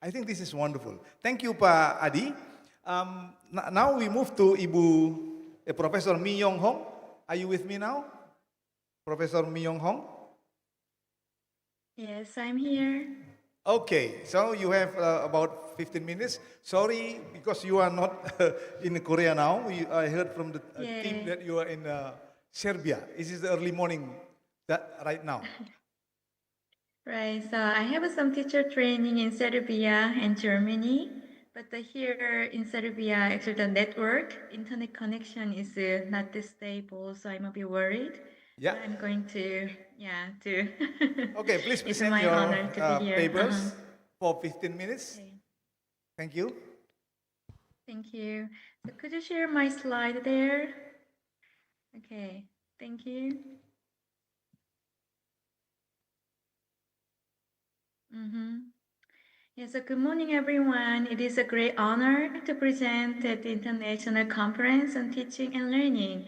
I think this is wonderful. Thank you, Pak Adi. Now we move to Professor Mi Yong Hong. Are you with me now? Professor Mi Yong Hong? Yes, I'm here. Okay, so you have about 15 minutes. Sorry, because you are not in Korea now. I heard from the team that you are in Serbia. This is the early morning right now. Right, so I have some teacher training in Serbia and Germany. But here in Serbia, actually the internet connection is not stable, so I'm a bit worried. Yeah. I'm going to, to. Okay, please It's present my your honor to be here. papers for 15 minutes. Okay. Thank you. Thank you. So could you share my slide there? Okay, thank you. Yes, so good morning, everyone. It is a great honor to present at the International Conference on Teaching and Learning.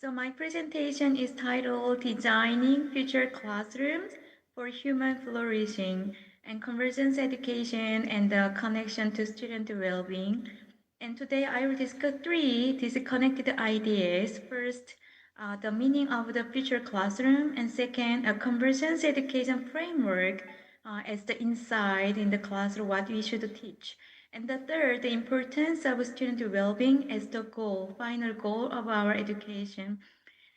So my presentation is titled Designing Future Classrooms for Human Flourishing and Convergence Education and the Connection to Student Well-being. And today I will discuss three disconnected ideas. First, the meaning of the future classroom, and second, a convergence education framework as the insight in the classroom what we should teach. And the third, the importance of student well-being as the goal, final goal of our education.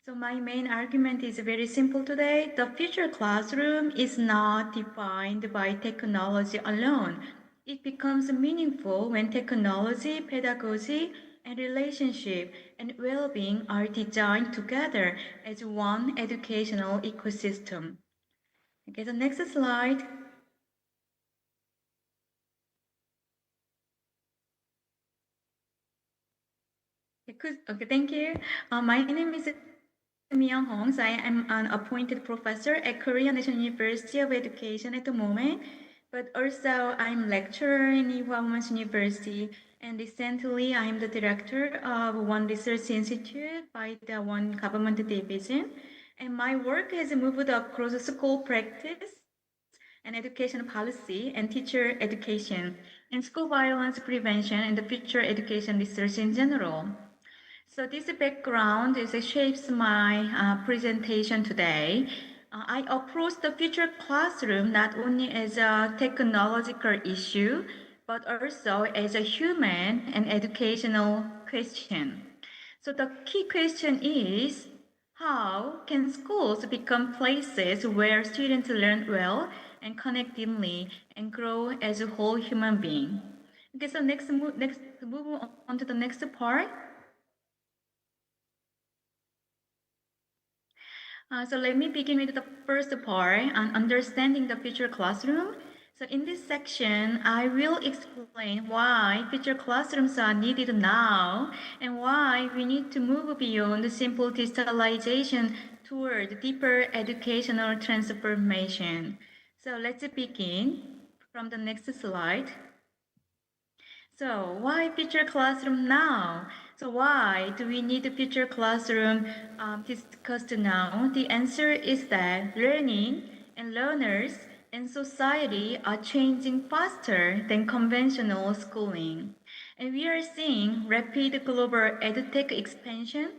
So my main argument is very simple today. The future classroom is not defined by technology alone. It becomes meaningful when technology, pedagogy, and relationship and well-being are designed together as one educational ecosystem. Okay, the next slide. Okay, thank you. My name is Myung Hong. So I am an appointed professor at Korea National University of Education at the moment, but also I'm lecturer in Ewha Women's University. And recently, I'm the director of one research institute by the one government division. And my work has moved across school practice and education policy and teacher education and school violence prevention and the future education research in general. So this background shapes my presentation today. I approach the future classroom not only as a technological issue, but also as a human and educational question. So the key question is, how can schools become places where students learn well and connectively and grow as a whole human being? Okay, so next move on to the next part. So let me begin with the first part on understanding the future classroom. So in this section, I will explain why future classrooms are needed now and why we need to move beyond simple digitalization toward deeper educational transformation. So let's begin from the next slide. So why future classroom now? So why do we need a future classroom discussed now? The answer is that learning and learners and society are changing faster than conventional schooling. And we are seeing rapid global edtech expansion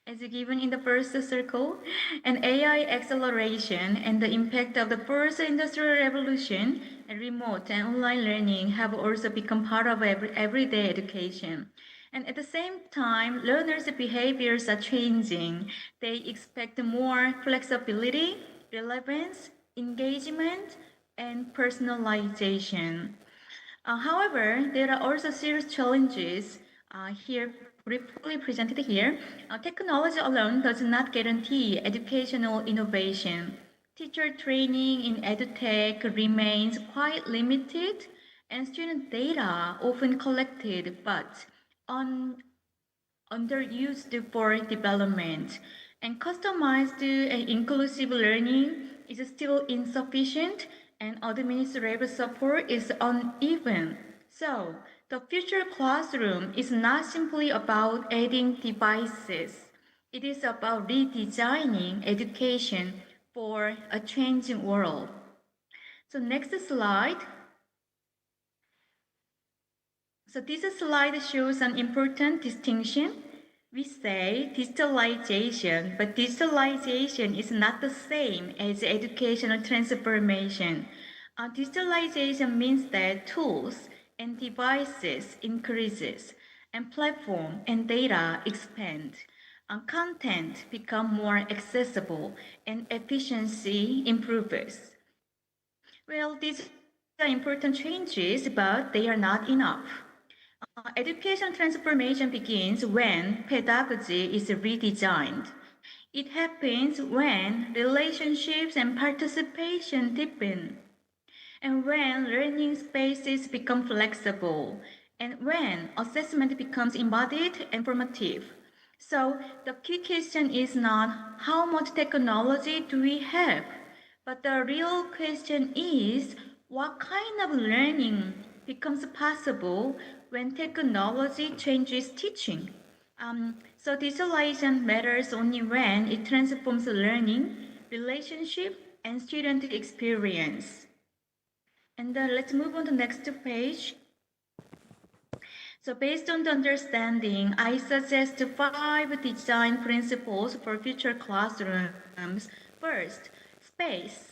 as given in the first circle, and AI acceleration and the impact of the first industrial revolution and remote and online learning have also become part of everyday education. And at the same time, learners' behaviors are changing. They expect more flexibility, relevance, engagement, and personalization. However, there are also serious challenges here briefly presented here. Technology alone does not guarantee educational innovation. Teacher training in edtech remains quite limited, and student data often collected but underused for development. And customized and inclusive learning is still insufficient, and administrative support is uneven. So, the future classroom is not simply about adding devices. It is about redesigning education for a changing world. So next slide. So this slide shows an important distinction. We say digitalization, but digitalization is not the same as educational transformation. Digitalization means that tools and devices increases, and platform and data expand. Content become more accessible, and efficiency improves. Well, these are important changes, but they are not enough. Education transformation begins when pedagogy is redesigned. It happens when relationships and participation deepen, and when learning spaces become flexible, and when assessment becomes embodied and formative. So the key question is not how much technology do we have, but the real question is what kind of learning becomes possible when technology changes teaching. So digitalization matters only when it transforms learning, relationship, and student experience. And then let's move on to the next page. So based on the understanding, I suggest 5 design principles for future classrooms. First, space.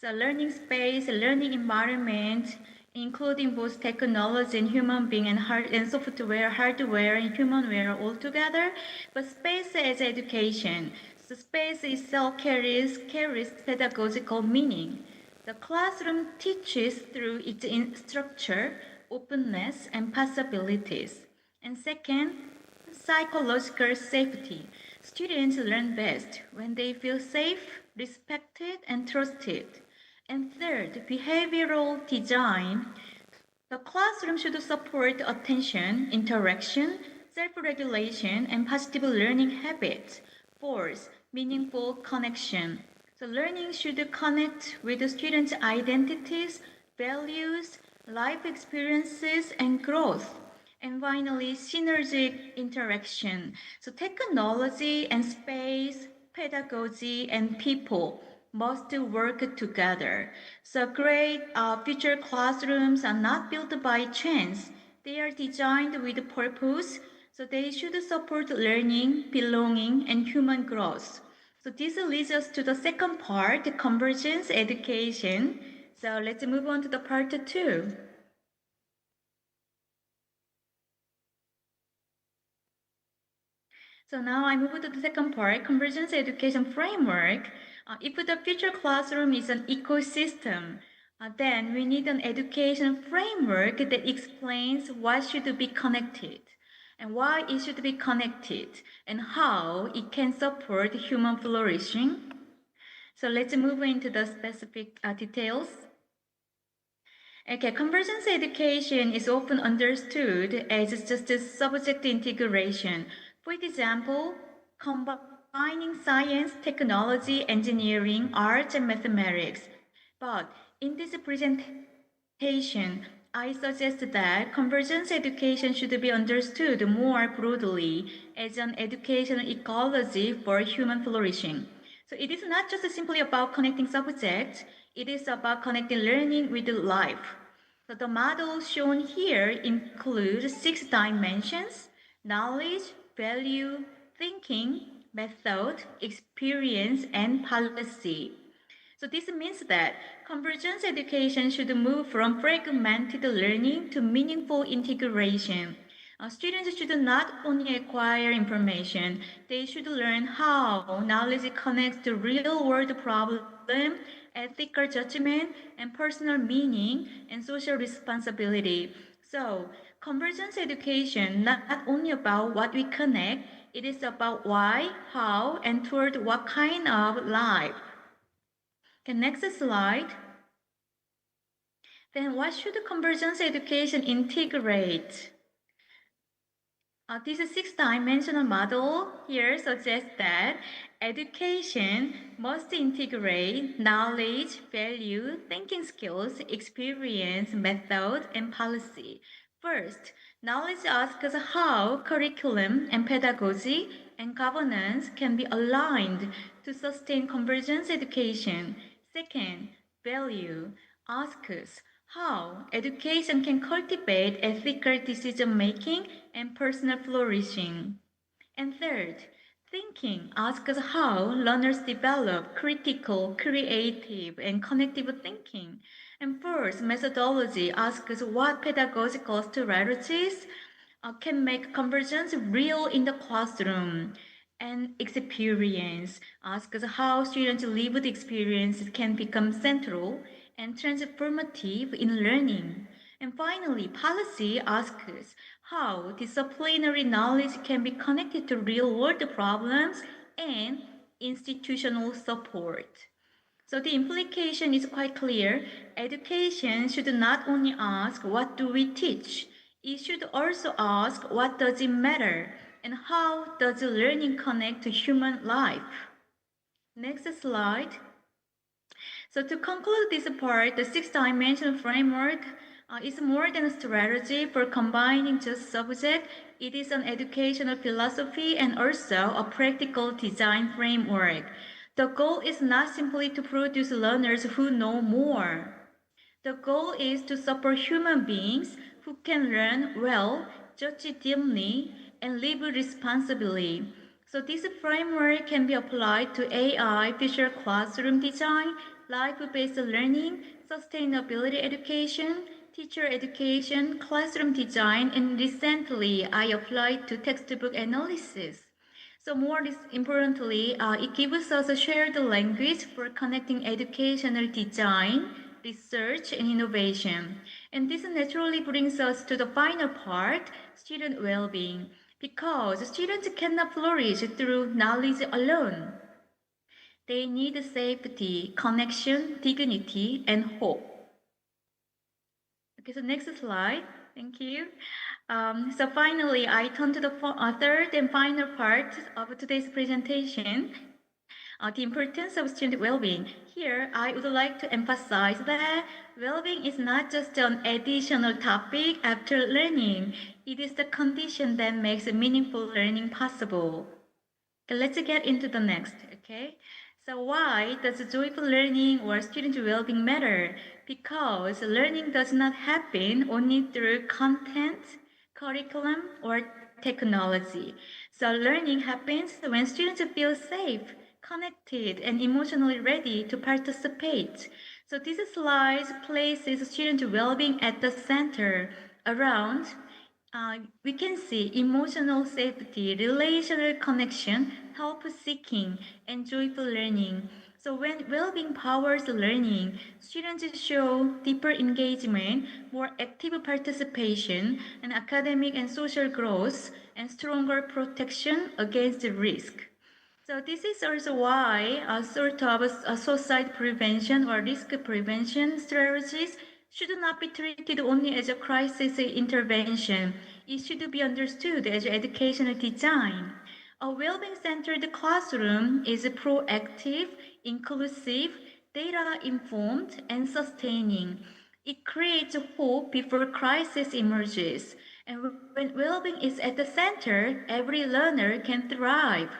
So learning space, learning environment, including both technology and human being and software, hardware, and humanware all together. But space as education. So space itself carries pedagogical meaning. The classroom teaches through its structure, openness, and possibilities. And second, psychological safety. Students learn best when they feel safe, respected, and trusted. And third, behavioral design. The classroom should support attention, interaction, self-regulation, and positive learning habits. Fourth, meaningful connection. So learning should connect with the students' identities, values, life experiences, and growth. And finally, synergic interaction. So technology and space, pedagogy, and people must work together. So great future classrooms are not built by chance. They are designed with purpose, so they should support learning, belonging, and human growth. So this leads us to the second part, convergence education. So let's move on to the part 2. So now I move to the second part, convergence education framework. If the future classroom is an ecosystem, then we need an education framework that explains what should be connected and why it should be connected and how it can support human flourishing. So let's move into the specific details. Okay, convergence education is often understood as just a subject integration. For example, combining science, technology, engineering, arts, and mathematics. But in this presentation, I suggest that convergence education should be understood more broadly as an educational ecology for human flourishing. So it is not just simply about connecting subjects, it is about connecting learning with life. So the models shown here include 6 dimensions: knowledge, value, thinking, method, experience, and policy. So this means that convergence education should move from fragmented learning to meaningful integration. Students should not only acquire information, they should learn how knowledge connects to real-world problems, ethical judgment, and personal meaning and social responsibility. So, convergence education not only about what we connect, it is about why, how, and toward what kind of life. Okay, next slide. Then what should convergence education integrate? This 6-dimensional model here suggests that education must integrate knowledge, value, thinking skills, experience, method, and policy. First, knowledge asks how curriculum and pedagogy and governance can be aligned to sustain convergence education. Second, value asks how education can cultivate ethical decision-making and personal flourishing. And third, thinking asks how learners develop critical, creative, and connective thinking. And fourth, methodology asks what pedagogical strategies can make convergence real in the classroom. And experience asks how students' lived experiences can become central and transformative in learning. And finally, policy asks how disciplinary knowledge can be connected to real-world problems and institutional support. So the implication is quite clear. Education should not only ask, what do we teach? It should also ask, what does it matter? And how does learning connect to human life? Next slide. So to conclude this part, the 6-dimensional framework is more than a strategy for combining just subject. It is an educational philosophy and also a practical design framework. The goal is not simply to produce learners who know more. The goal is to support human beings who can learn well, judge deeply, and live responsibly. So this framework can be applied to AI, future classroom design, life-based learning, sustainability education, teacher education, classroom design, and recently I applied to textbook analysis. So more importantly, it gives us a shared language for connecting educational design, research, and innovation. And this naturally brings us to the final part, student well-being, because students cannot flourish through knowledge alone. They need safety, connection, dignity, and hope. Okay, so next slide. Thank you. So finally, I turn to the third and final part of today's presentation, the importance of student well-being. Here, I would like to emphasize that well-being is not just an additional topic after learning. It is the condition that makes meaningful learning possible. Okay, let's get into the next, okay? So why does joyful learning or student well-being matter? Because learning does not happen only through content, curriculum, or technology. So learning happens when students feel safe, connected, and emotionally ready to participate. So this slide places student well-being at the center. Around, we can see emotional safety, relational connection, help-seeking, and joyful learning. So when well-being powers learning, students show deeper engagement, more active participation, and academic and social growth, and stronger protection against risk. So this is also why a sort of a suicide prevention or risk prevention strategies should not be treated only as a crisis intervention. It should be understood as educational design. A well-being-centered classroom is proactive, inclusive, data-informed, and sustaining. It creates hope before crisis emerges. And when well-being is at the center, every learner can thrive.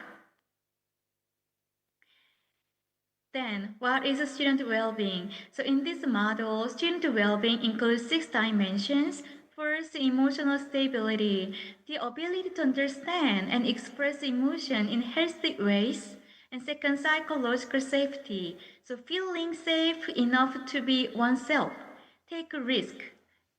Then, what is student well-being? So in this model, student well-being includes 6 dimensions. First, emotional stability, the ability to understand and express emotion in healthy ways. And second, psychological safety, so feeling safe enough to be oneself, take a risk,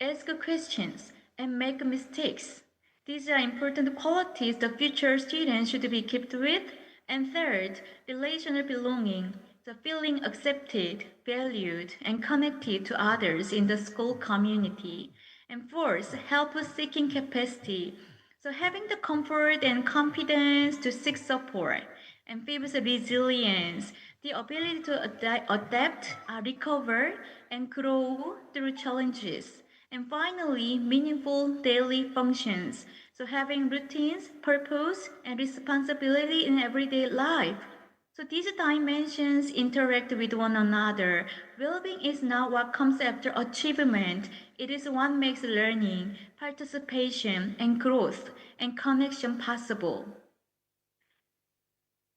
ask questions, and make mistakes. These are important qualities the future students should be equipped with. And third, relational belonging, so feeling accepted, valued, and connected to others in the school community. And fourth, help-seeking capacity, so having the comfort and confidence to seek support. And fifth, resilience, the ability to adapt, recover, and grow through challenges. And finally, meaningful daily functions, so having routines, purpose, and responsibility in everyday life. So these dimensions interact with one another. Well-being is not what comes after achievement. It is what makes learning, participation, and growth and connection possible.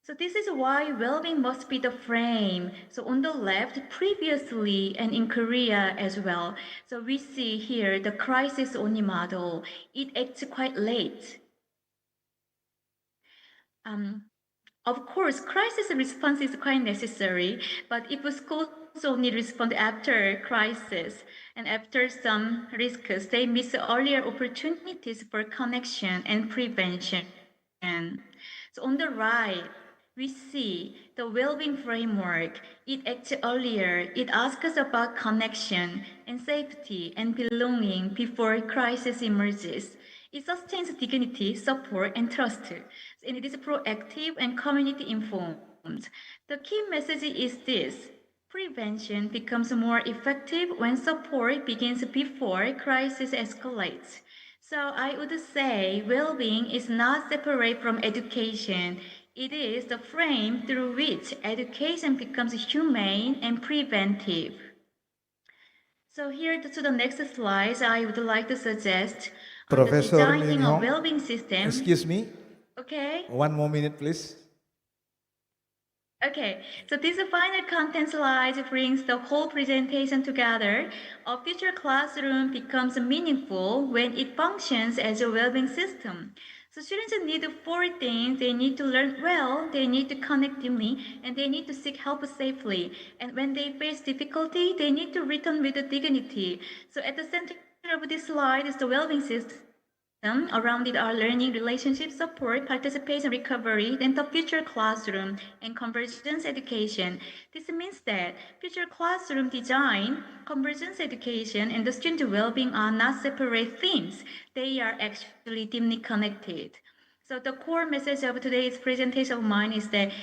So this is why well-being must be the frame. So on the left, previously and in Korea as well. So we see here the crisis-only model. It acts quite late. Of course, crisis response is quite necessary, but if schools only respond after crisis and after some risks, they miss earlier opportunities for connection and prevention. So on the right, we see the well-being framework. It acts earlier. It asks about connection and safety and belonging before crisis emerges. It sustains dignity, support, and trust, and it is proactive and community-informed. The key message is this: prevention becomes more effective when support begins before crisis escalates. So I would say well-being is not separate from education. It is the frame through which education becomes humane and preventive. So here to the next slide, I would like to suggest the Professor designing Myung of Hong, well-being system. excuse me, Okay. 1 more minute, please. Okay, so this final content slide brings the whole presentation together. A future classroom becomes meaningful when it functions as a well-being system. So students need 4 things. They need to learn well, they need to connectively, and they need to seek help safely. And when they face difficulty, they need to return with dignity. So at the center of this slide is the well-being system. Around it are learning, relationship support, participation, recovery, then the future classroom, and convergence education. This means that future classroom design, convergence education, and the student well-being are not separate themes. They are actually deeply connected. So the core message of today's presentation of mine is that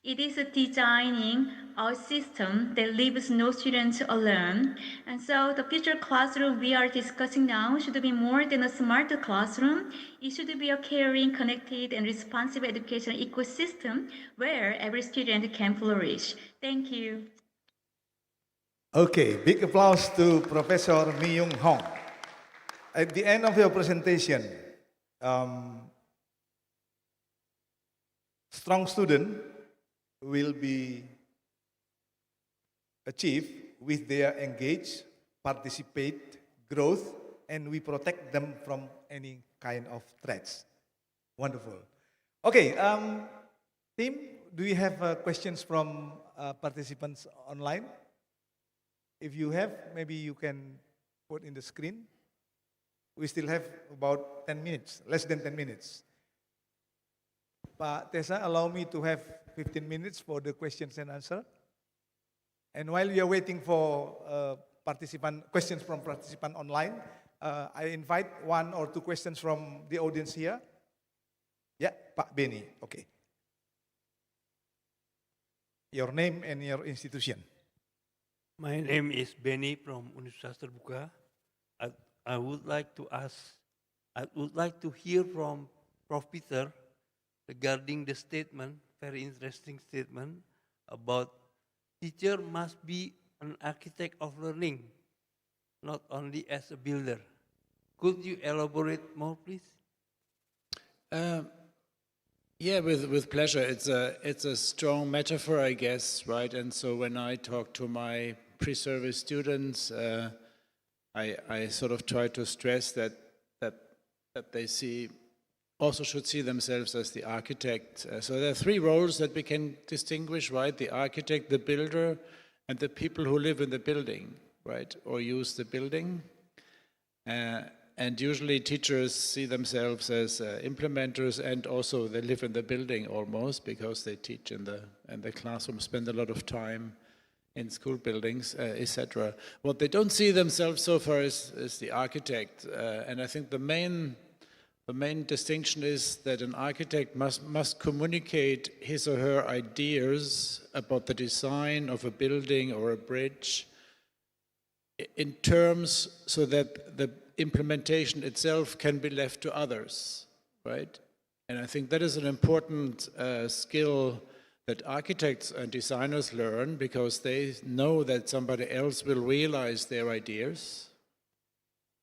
it is designing a system that leaves no students alone. And so the future classroom we are discussing now should be more than a smart classroom. It should be a caring, connected, and responsive education ecosystem where every student can flourish. Thank you. Okay, big applause to Professor Myung Hong. At the end of your presentation, strong student will be achieved with their engage, participate, growth, and we protect them from any kind of threats. Wonderful. Okay, team, do you have questions from participants online? If you have, maybe you can put in the screen. We still have about 10 minutes, less than 10 minutes. Pak Tessa, allow me to have 15 minutes for the questions and answer. And while we are waiting for questions from participant online, I invite 1 or 2 questions from the audience here. Yeah, Pak Benny, okay. Your name and your institution. My name is Benny from Universitas Terbuka. I would like to hear from Prof. Peter regarding the statement, very interesting statement, about teacher must be an architect of learning, not only as a builder. Could you elaborate more, please? Yeah, with pleasure. It's a strong metaphor, I guess, right? And so when I talk to my pre-service students, I sort of try to stress that they also should see themselves as the architect. So there are 3 roles that we can distinguish, right? The architect, the builder, and the people who live in the building, right? Or use the building. And usually teachers see themselves as implementers, and also they live in the building almost because they teach in the classroom, spend a lot of time in school buildings, etc. What they don't see themselves so far is the architect. And I think the main distinction is that an architect must communicate his or her ideas about the design of a building or a bridge in terms so that the implementation itself can be left to others, right? And I think that is an important skill that architects and designers learn, because they know that somebody else will realize their ideas,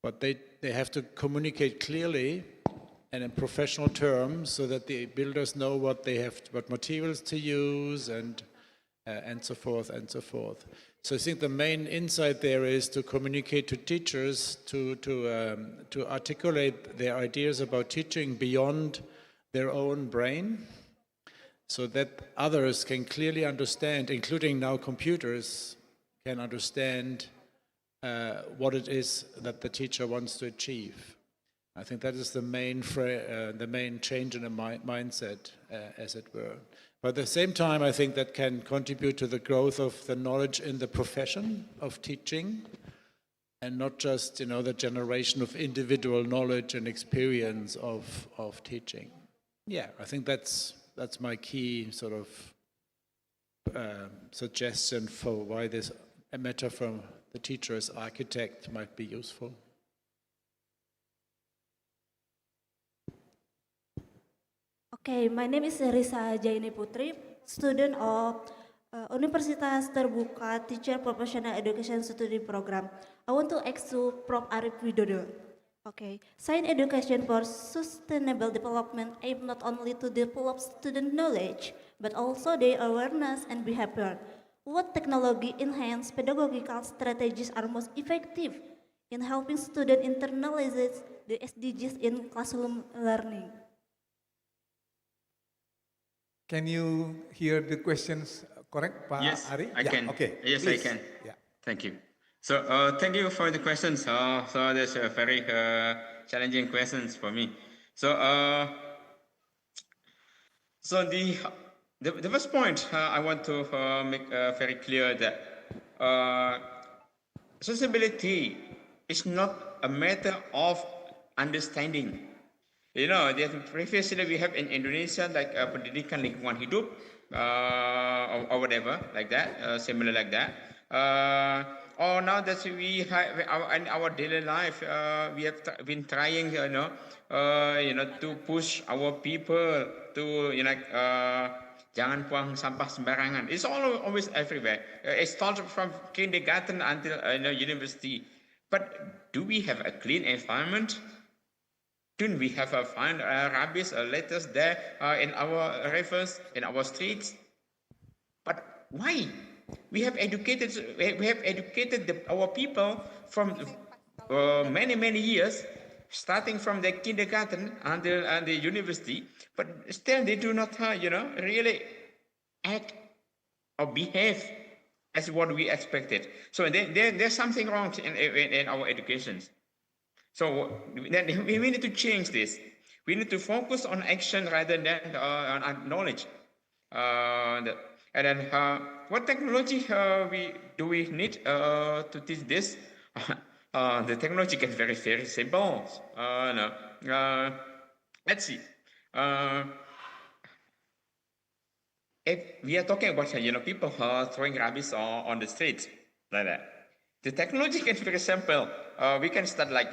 but they have to communicate clearly and in professional terms so that the builders know what materials to use and so forth and so forth. So I think the main insight there is to communicate to teachers to articulate their ideas about teaching beyond their own brain, so that others can clearly understand, including now computers, can understand what it is that the teacher wants to achieve. I think that is the main change in the mindset, as it were. But at the same time, I think that can contribute to the growth of the knowledge in the profession of teaching, and not just, the generation of individual knowledge and experience of teaching. Yeah, I think that's my key sort of suggestion for why this metaphor, the teacher as architect, might be useful. Okay, my name is Risa Jaini Putri, student of Universitas Terbuka Teacher Professional Education Study Program. I want to ask to Prof. Arif Widodo. Okay, science education for sustainable development aim not only to develop student knowledge, but also their awareness and behavior. What technology enhanced pedagogical strategies are most effective in helping students internalize the SDGs in classroom learning? Can you hear the questions correct, Pak Yes, Ari? I can. Okay. Yes, please. I can. Yeah. Thank you. So thank you for the questions. So that's a very challenging questions for me. So the first point I want to make very clear that accessibility is not a matter of understanding. You know, previously we have in Indonesia like Pendidikan Lingkungan Hidup or whatever like that, similar like that. Or now that we have in our daily life, we have been trying, to push our people to, jangan buang sampah sembarangan. It's always everywhere. It starts from kindergarten until university. But do we have a clean environment? Don't we have a find rubbish or letters there in our rivers, in our streets? But why? We have educated our people from many years, starting from the kindergarten until the university, but still they do not, really act or behave as what we expected. So there's something wrong in our education. So then we need to change this. We need to focus on action rather than on knowledge. And then what technology do we need to teach this? The technology can be very simple. Let's see. If we are talking about people throwing rubbish on the streets like that, the technology can be very simple. We can start like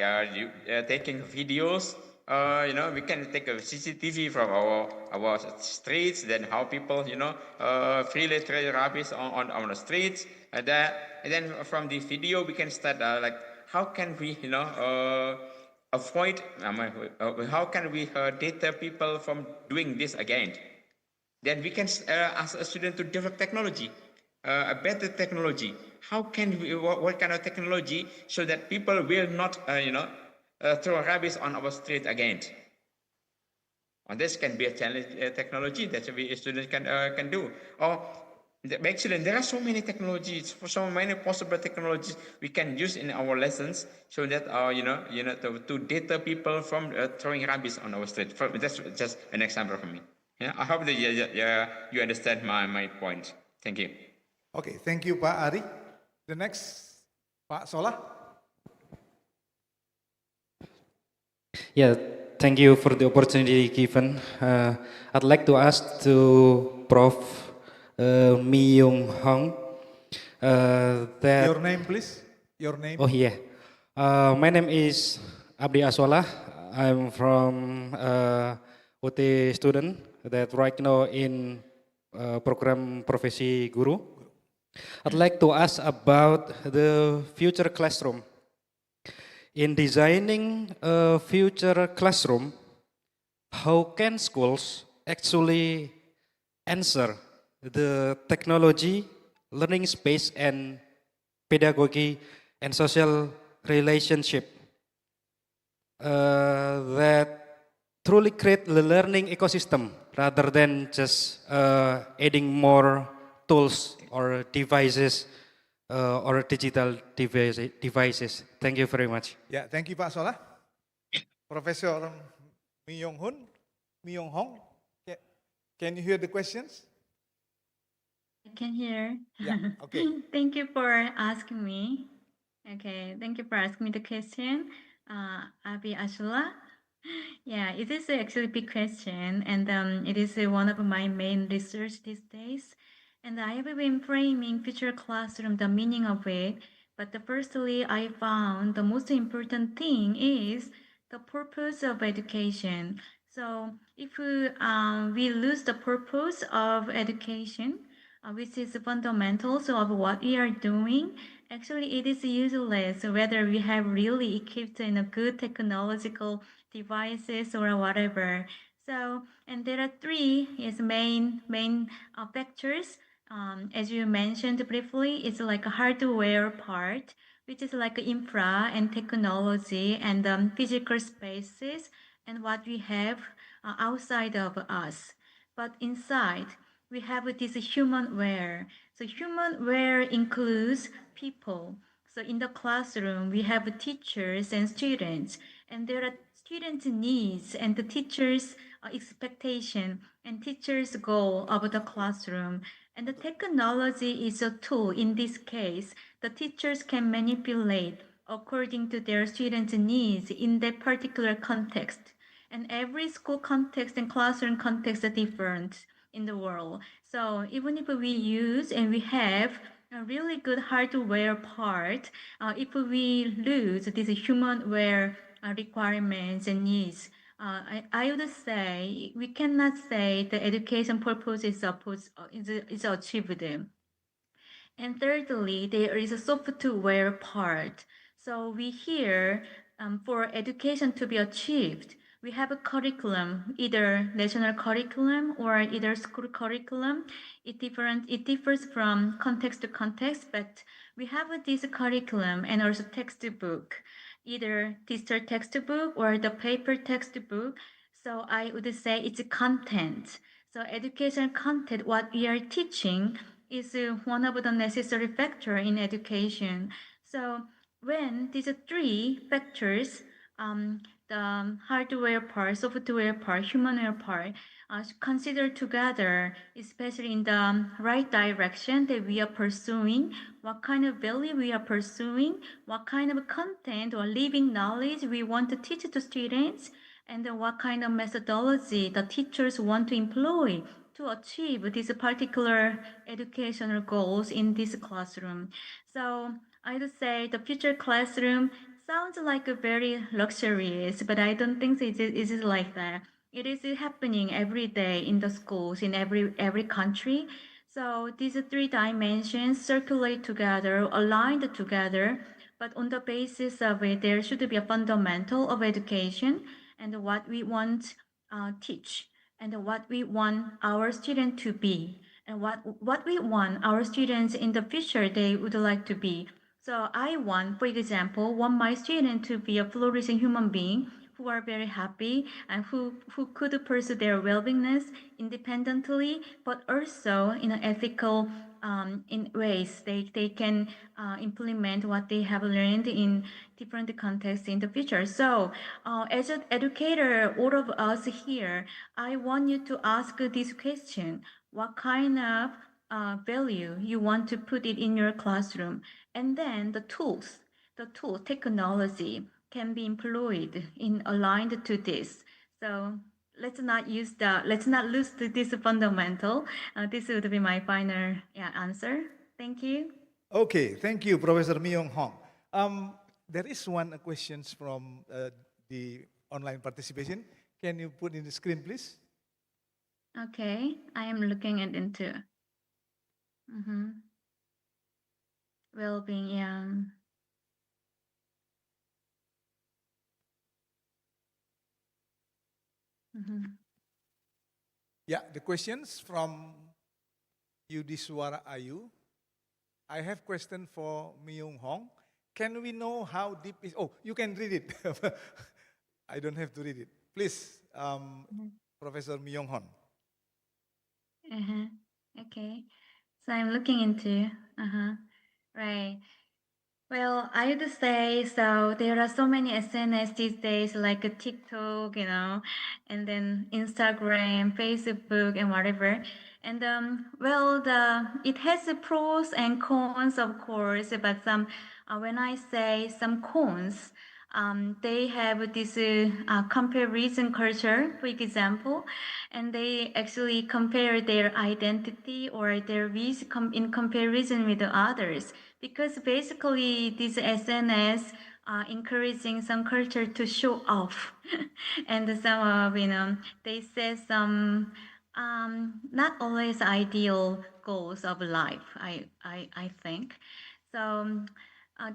taking videos. We can take a CCTV from our streets, then how people freely throw rubbish on the streets, and then from the video we can start like how can we avoid how can we deter people from doing this again. Then we can ask a student to develop technology, a better technology. How can we, what kind of technology so that people will not, throw rubbish on our street again? And this can be a challenge technology that a student can do. Or actually, there are so many technologies, so many possible technologies we can use in our lessons so that to deter people from throwing rubbish on our street. That's just an example for me. Yeah, I hope that you understand my point. Thank you. Okay, thank you, Pak Ari. The next, Pak Solah. Yeah, thank you for the opportunity given. I'd like to ask to Prof. Mi Young Hong that... Your name, please. Your name. Oh, yeah. My name is Abdi Aswalah. I'm from UT student that right now in program Profesi Guru. I'd like to ask about the future classroom. In designing a future classroom, how can schools actually answer the technology, learning space, and pedagogy and social relationship that truly create the learning ecosystem rather than just adding more tools or devices or digital devices. Thank you very much. Yeah, thank you, Pak Solah. Professor Mi Young Hong, can you hear the questions? I can hear. Yeah, okay. Thank you for asking me. Okay, thank you for asking me the question. Abi Ashula. Yeah, it is actually a big question, and it is one of my main research these days. And I have been framing future classroom, the meaning of it. But firstly, I found the most important thing is the purpose of education. So if we lose the purpose of education, which is the fundamentals of what we are doing, actually it is useless whether we have really equipped in a good technological devices or whatever. So, and there are three main factors. As you mentioned briefly, it's like a hardware part, which is like infra and technology and physical spaces and what we have outside of us. But inside, we have this humanware. So humanware includes people. So in the classroom, we have teachers and students, and there are students' needs and the teachers' expectation and teachers' goal of the classroom. And the technology is a tool. In this case, the teachers can manipulate according to their students' needs in that particular context. And every school context and classroom context are different in the world. So even if we use and we have a really good hardware part, if we lose these humanware requirements and needs, I would say we cannot say the education purpose is achieved. And thirdly, there is a software part. So we hear for education to be achieved, we have a curriculum, either national curriculum or either school curriculum. It differs from context to context, but we have this curriculum and also textbook, either digital textbook or the paper textbook. So I would say it's content. So education content, what we are teaching is one of the necessary factor in education. So when these three factors, the hardware part, software part, humanware part, considered together, especially in the right direction that we are pursuing, what kind of value we are pursuing, what kind of content or living knowledge we want to teach to students, and then what kind of methodology the teachers want to employ to achieve these particular educational goals in this classroom. So I would say the future classroom sounds like a very luxurious, but I don't think it is like that. It is happening every day in the schools in every country. So these three dimensions circulate together, aligned together, but on the basis of it, there should be a fundamental of education and what we want teach and what we want our student to be and what we want our students in the future they would like to be. So I want, for example, my student to be a flourishing human being who are very happy and who could pursue their well-beingness independently, but also in an ethical in ways they can implement what they have learned in different contexts in the future. So as an educator, all of us here, I want you to ask this question: what kind of value you want to put it in your classroom? And then the technology can be employed in aligned to this. So let's not lose this fundamental. This would be my final answer. Thank you. Okay, thank you, Professor Myung Hong. There is one question from the online participation. Can you put in the screen, please? Okay, I am looking it into. Well-being, yeah. Yeah, the questions from Yudhiswara Ayu. I have question for Myung Hong. Can we know how deep is? Oh, you can read it. I don't have to read it. Please, Professor Myung Hong. Okay, so I'm looking into. Right. Well, I would say so. There are so many SNS these days, like a TikTok, and then Instagram, Facebook, and whatever. And well, it has the pros and cons, of course. But when I say some cons, They have this comparison culture, for example, and they actually compare their identity or their views in comparison with the others. Because basically, this SNS encouraging some culture to show off, and some they say some not always ideal goals of life. I think so.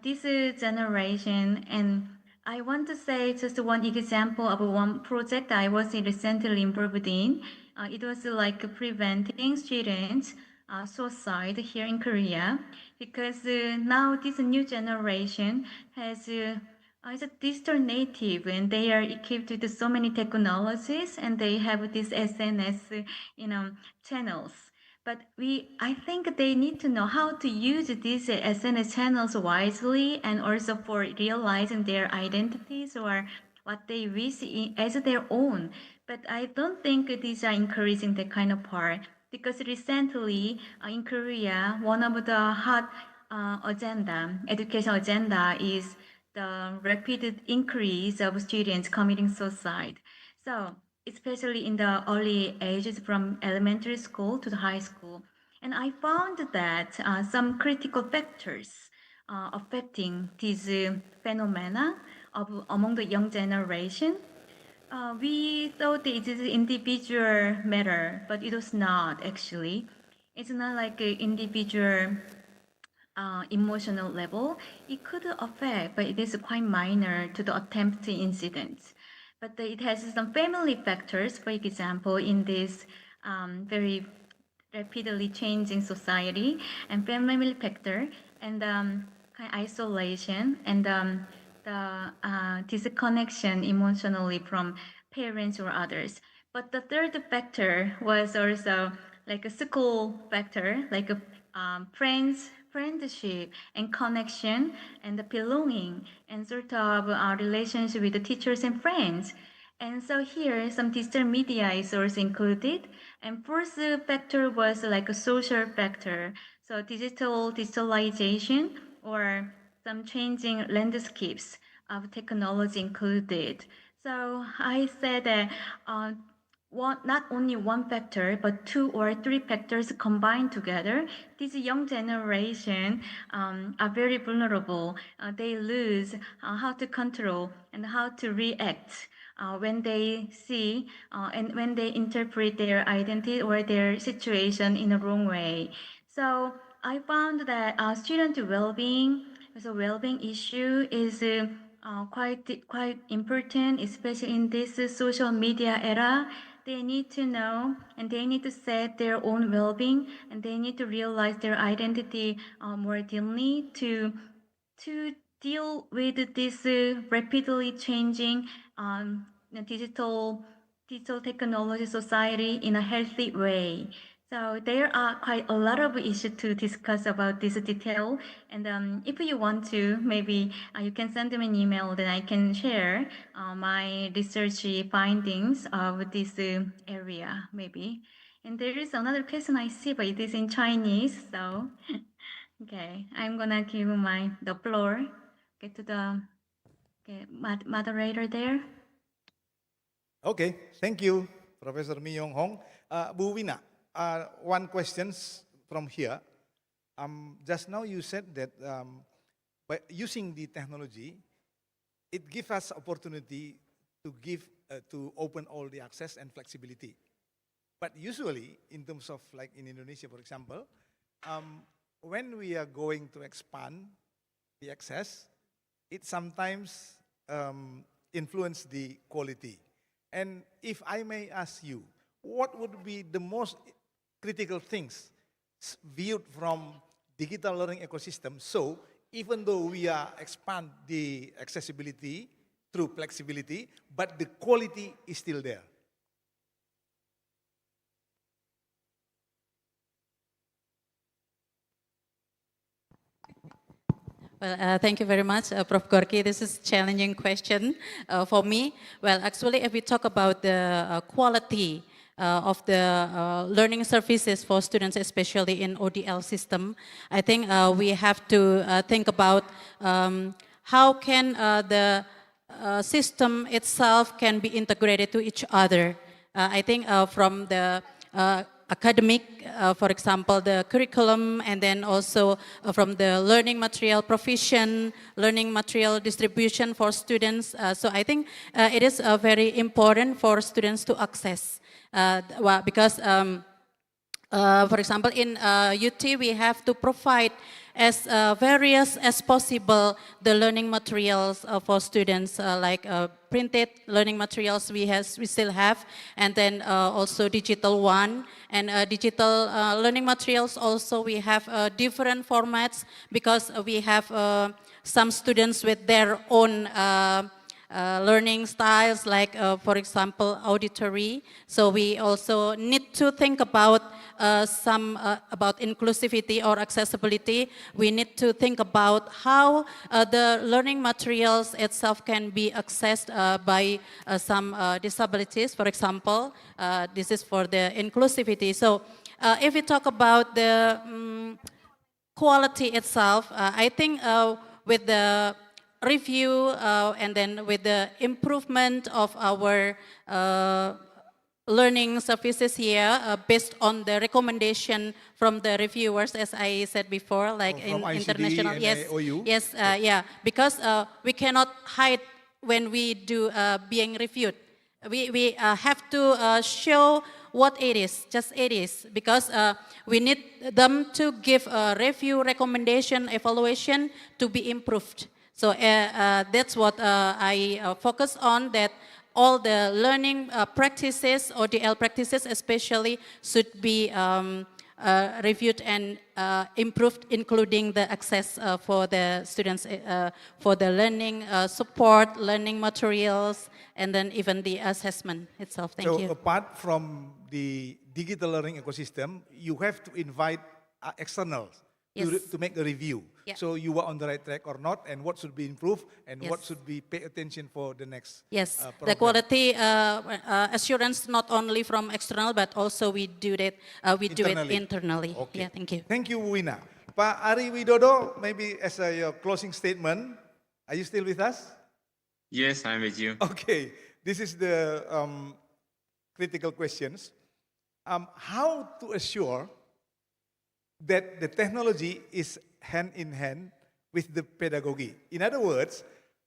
This generation, and I want to say just one example of one project I was recently involved in. It was like preventing students suicide here in Korea, because now this new generation has is a digital native, and they are equipped with so many technologies, and they have this SNS channels. But I think they need to know how to use these SNS channels wisely, and also for realizing their identities or what they wish as their own. But I don't think these are encouraging that kind of part, because recently in Korea, one of the hot education agenda is the rapid increase of students committing suicide. So especially in the early ages from elementary school to the high school. And I found that some critical factors affecting these phenomena among the young generation. We thought it is an individual matter, but it was not actually. It's not like an individual emotional level. It could affect, but it is quite minor to the attempt incidents. But it has some family factors, for example, in this very rapidly changing society, and family factor, and kind of isolation, and the disconnection emotionally from parents or others. But the third factor was also like a school factor, like a friendship and connection and the belonging, and sort of our relationship with the teachers and friends. And so here some digital media is also included. And fourth factor was like a social factor. So digitalization or some changing landscapes of technology included. So I said that not only one factor, but 2 or 3 factors combined together, this young generation are very vulnerable. They lose how to control and how to react when they see and when they interpret their identity or their situation in a wrong way. So I found that student well-being as a well-being issue is quite important, especially in this social media era. They need to know and they need to set their own well-being, and they need to realize their identity more deeply to deal with this rapidly changing digital technology society in a healthy way. So there are quite a lot of issues to discuss about this detail. And if you want to, maybe you can send them an email, then I can share my research findings of this area, maybe. And there is another question I see, but it is in Chinese. So, okay, I'm gonna give the floor to the moderator there. Okay, thank you, Professor Mi Yong Hong. Bu Wina, one question from here. Just now you said that by using the technology, it gives us opportunity to open all the access and flexibility. But usually, in terms of like in Indonesia, for example, when we are going to expand the access, it sometimes influence the quality. And if I may ask you, what would be the most critical things viewed from digital learning ecosystem? So even though we are expand the accessibility through flexibility, but the quality is still there. Well, thank you very much, Prof. Gorky. This is a challenging question for me. Well, actually, if we talk about the quality of the learning services for students, especially in ODL system, I think we have to think about how can the system itself can be integrated to each other. I think from the academic, for example, the curriculum, and then also from the learning material provision, learning material distribution for students. So I think it is very important for students to access because, for example, in UT, we have to provide as various as possible the learning materials for students, like printed learning materials we still have, and then also digital one, and digital learning materials also we have different formats because we have some students with their own learning styles, like for example auditory. So we also need to think about some about inclusivity or accessibility. We need to think about how the learning materials itself can be accessed by some disabilities. For example, this is for the inclusivity. So if we talk about the quality itself, I think with the review and then with the improvement of our learning services here based on the recommendation from the reviewers, as I said before, like in international, yes, because we cannot hide when we do being reviewed. We have to show what it is, just it is, because we need them to give a review, recommendation, evaluation to be improved. So that's what I focus on, that all the learning practices, ODL practices especially, should be reviewed and improved, including the access for the students, for the learning support, learning materials, and then even the assessment itself. Thank you. So apart from the digital learning ecosystem, you have to invite externals to make a review. Yeah. So you are on the right track or not, and what should be improved, and what should be pay attention for the next the quality assurance not only from external, but also we do that it internally. Okay. Yeah, thank you. Thank you, Wina. Pak Ari Widodo, maybe as your closing statement, are you still with us? Yes, I'm with you. Okay, this is the critical questions. How to assure that the technology is hand in hand with the pedagogy. In other words,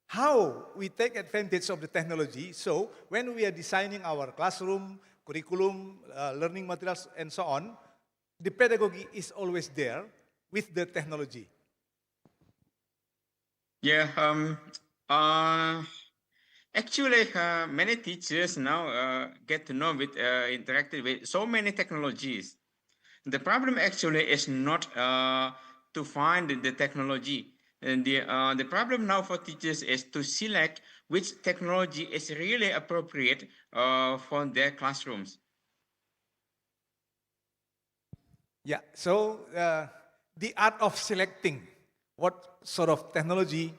how we take advantage of the technology, so when we are designing our classroom, curriculum, learning materials, and so on, the pedagogy is always there with the technology. Yeah, actually, many teachers now get to know with interactive with so many technologies. The problem actually is not to find the technology. And the problem now for teachers is to select which technology is really appropriate for their classrooms. Yeah, so the art of selecting what sort of technology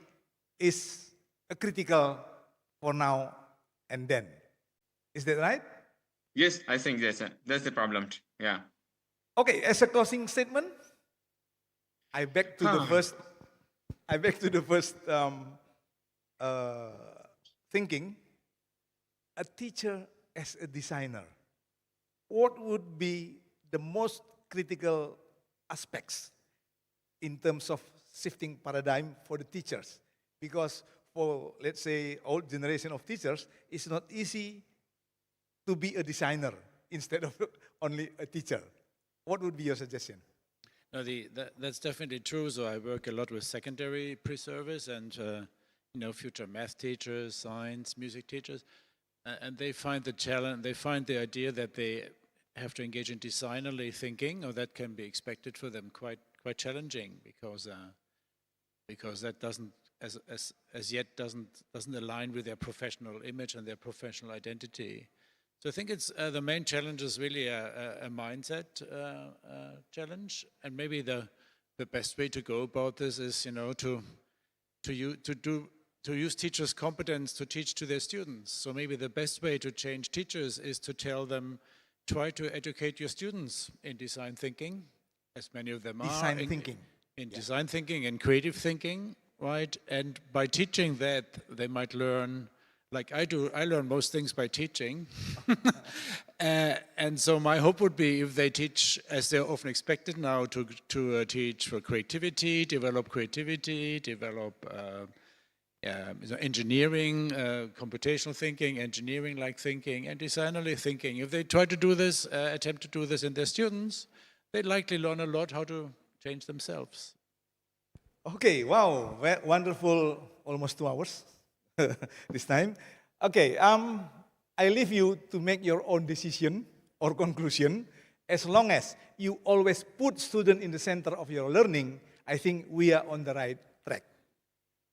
is critical for now and then. Is that right? Yes, I think that's the problem. Yeah. Okay, as a closing statement, I beg to the first thinking, a teacher as a designer, what would be the most critical aspects in terms of shifting paradigm for the teachers? Because for, let's say, old generation of teachers, it's not easy to be a designer instead of only a teacher. What would be your suggestion? No, that's definitely true. So I work a lot with secondary pre-service and future math teachers, science, music teachers, and they find the challenge. They find the idea that they have to engage in designerly thinking, or that can be expected for them, quite challenging, because that doesn't as yet doesn't align with their professional image and their professional identity. So I think it's the main challenge is really a mindset challenge, and maybe the best way to go about this is to use teachers' competence to teach to their students. So maybe the best way to change teachers is to tell them, try to educate your students in design thinking, as many of them are. Design thinking. In design thinking and creative thinking, right? And by teaching that, they might learn, like I do, I learn most things by teaching. And so my hope would be if they teach, as they're often expected now, to teach for creativity, develop engineering, computational thinking, engineering-like thinking, and designerly thinking. If they try to do this, attempt to do this in their students, they likely learn a lot how to change themselves. Okay, wow, wonderful, almost 2 hours this time. Okay, I leave you to make your own decision or conclusion. As long as you always put student in the center of your learning, I think we are on the right track.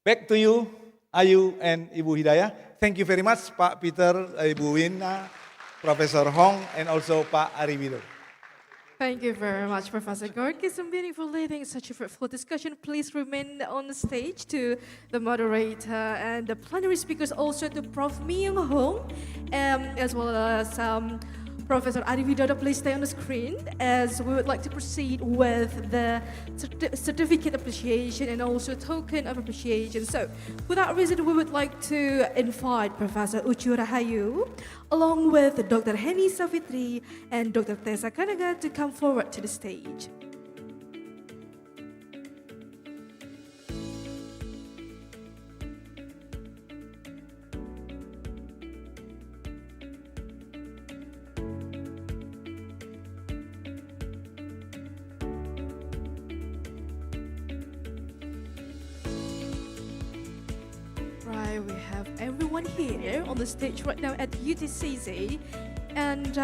Back to you, Ayu and Ibu Hidayah. Thank you very much, Pak Peter, Ibu Wina, Professor Hong, and also Pak Ari Widodo. Thank you very much, Professor Gorky. Some meaningful leading such a fruitful discussion. Please remain on the stage to the moderator and the plenary speakers, also to Prof. Myung Hong, as well as Professor Ari Widodo. Please stay on the screen as we would like to proceed with the certificate appreciation and also token of appreciation. So, without reason, we would like to invite Professor Ucu Rahayu, along with Dr. Heni Savitri and Dr. Tessa Kanaga to come forward to the stage. Right, we have everyone here on the stage right now at UTCC, and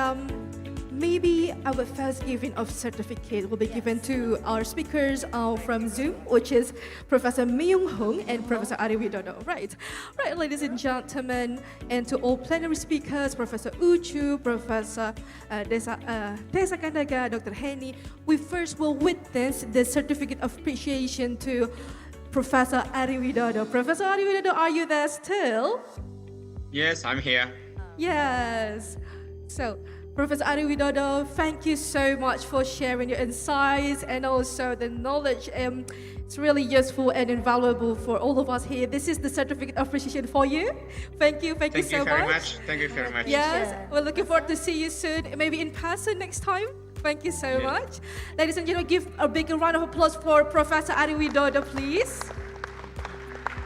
maybe our first giving of certificate will be given to our speakers from Zoom, which is Professor Myung Hong and Professor Ari Widodo. Right, ladies and gentlemen, and to all plenary speakers, Professor Ucu, Professor Tessa Kandaga, Dr. Heni, we first will witness the certificate of appreciation to Professor Ari Widodo. Professor Ari Widodo, are you there still? Yes, I'm here. Yes. So, Professor Ari Widodo, thank you so much for sharing your insights and also the knowledge. It's really useful and invaluable for all of us here. This is the certificate of appreciation for you. Thank you so much. Thank you very much. Yes, we're looking forward to see you soon, maybe in person next time. Thank you so much. Ladies and gentlemen, give a big round of applause for Professor Ari Widodo, please.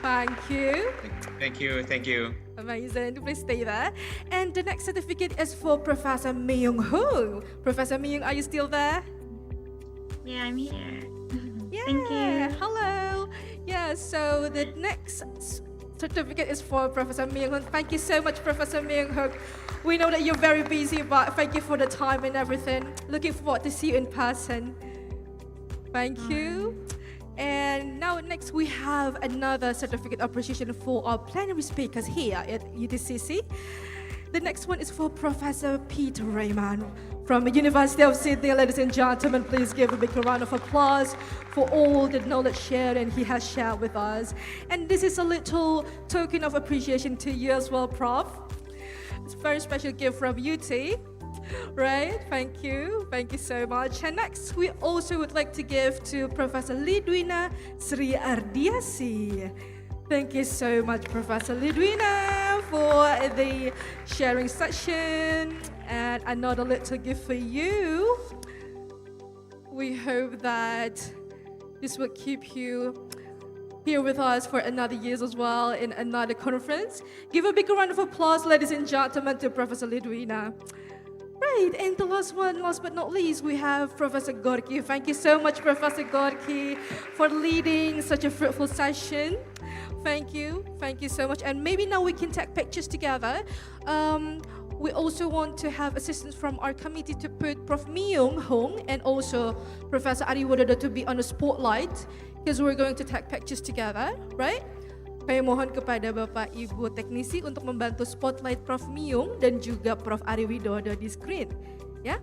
Thank you. Thank you. Amazing, please stay there. And the next certificate is for Professor Myung Hong. Professor Myung, are you still there? Yeah, I'm here. Yeah, Thank you. hello. Yeah, so the next certificate is for Professor Myung Hong. Thank you so much, Professor Myung Hong. We know that you're very busy, but thank you for the time and everything. Looking forward to see you in person. Thank you. And now next we have another certificate of appreciation for our plenary speakers here at UTCC. The next one is for Professor Peter Raymond from the University of Sydney. Ladies and gentlemen, please give a big round of applause for all the knowledge shared and he has shared with us. And this is a little token of appreciation to you as well, Prof. It's a very special gift from UT. Right, thank you so much. And next, we also would like to give to Professor Lidwina Sri Ardiasi. Thank you so much, Professor Lidwina, for the sharing session. And another little gift for you. We hope that this will keep you here with us for another year as well in another conference. Give a big round of applause, ladies and gentlemen, to Professor Lidwina. Right, and the last one, last but not least, we have Professor Gorky. Thank you so much, Professor Gorky, for leading such a fruitful session. Thank you so much. And maybe now we can take pictures together. We also want to have assistance from our committee to put Prof. Myung Hong and also Professor Ari Widodo to be on the spotlight because we're going to take pictures together, right? Kami mohon kepada Bapak Ibu teknisi untuk membantu spotlight Prof. Myung dan juga Prof. Ari Widodo di screen. Yeah?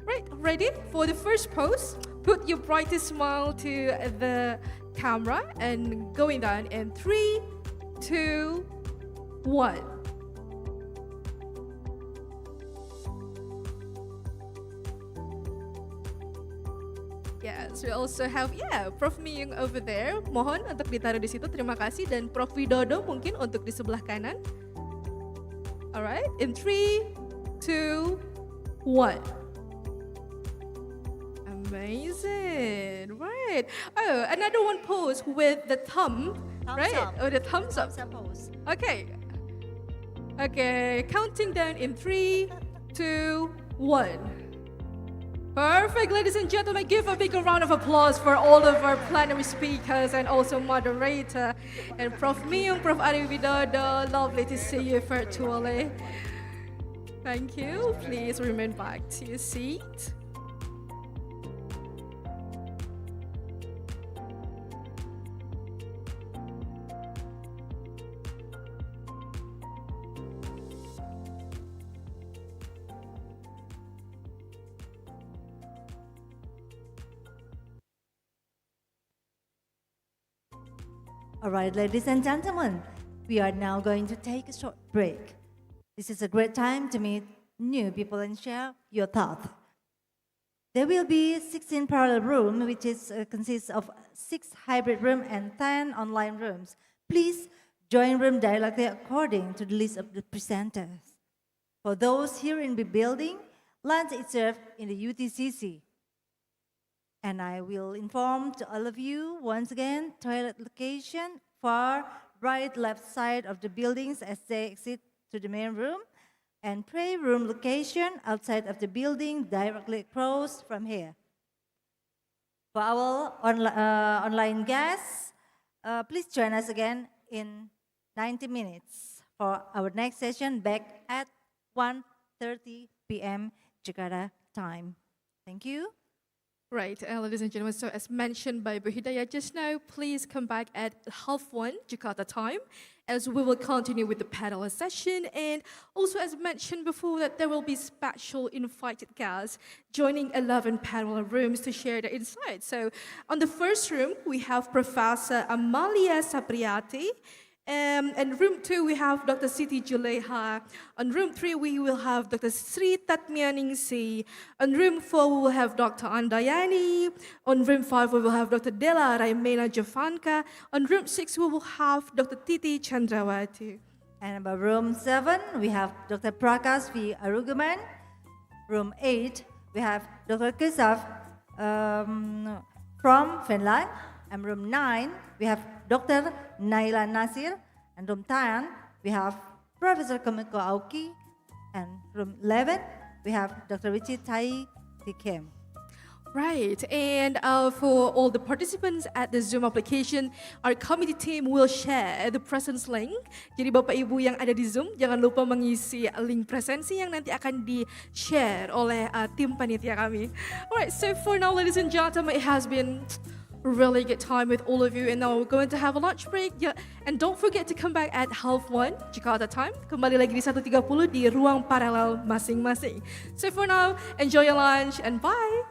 Right, ready for the first pose? Put your brightest smile to the camera and going down in 3, 2, 1. Yes. we also have, Prof. Miyung over there. Mohon untuk ditaruh di situ. Terima kasih. Dan Prof. Widodo mungkin untuk di sebelah kanan. Alright, in 3, 2, 1. Amazing, right. Oh, another one pose with the thumb, right? Up. Oh, the thumbs up. Pose. Okay. Okay, counting down in 3, 2, 1. Perfect, ladies and gentlemen, give a big round of applause for all of our plenary speakers and also moderator. And Prof. Miyung, Prof. Ari Widodo, lovely to see you virtually. Thank you. Please remain back to your seat. All right, ladies and gentlemen, we are now going to take a short break. This is a great time to meet new people and share your thoughts. There will be 16 parallel rooms, which consists of 6 hybrid rooms and 10 online rooms. Please join room directly according to the list of the presenters. For those here in the building, lunch is served in the UTCC. And I will inform to all of you once again, toilet location far right left side of the buildings as they exit to the main room, and prayer room location outside of the building directly across from here. For our online guests, please join us again in 90 minutes for our next session back at 1:30 p.m. Jakarta time. Thank you. Right, ladies and gentlemen, so as mentioned by Bu Hidayah just now, please come back at 1:30 Jakarta time as we will continue with the panel session. And also as mentioned before that there will be special invited guests joining 11 panel rooms to share their insights. So on the first room, we have Professor Amalia Sapriati. And room 2, we have Dr. Siti Juleha. On room 3, we will have Dr. Sri Tatmianingsi. On room 4, we will have Dr. Andayani. On room 5, we will have Dr. Dela Raimena Jovanka. On room 6, we will have Dr. Titi Chandrawati. And about room 7, we have Dr. Prakash V. Aruguman. Room 8, we have Dr. Keshav from Finland. And room 9, we have Dr. Naila Nasir. And room 10, we have Professor Komiko Aoki. And room 11, we have Dr. Richie Tai Tikem. Right, and for all the participants at the Zoom application, our committee team will share the presence link. Jadi Bapak Ibu yang ada di Zoom, jangan lupa mengisi link presensi yang nanti akan di-share oleh tim panitia kami. Alright, so for now, ladies and gentlemen, it has been really good time with all of you, and now we're going to have a lunch break. And don't forget to come back at 1:30 Jakarta time. Kembali lagi di 1:30 di ruang paralel masing-masing. So for now, enjoy your lunch and bye.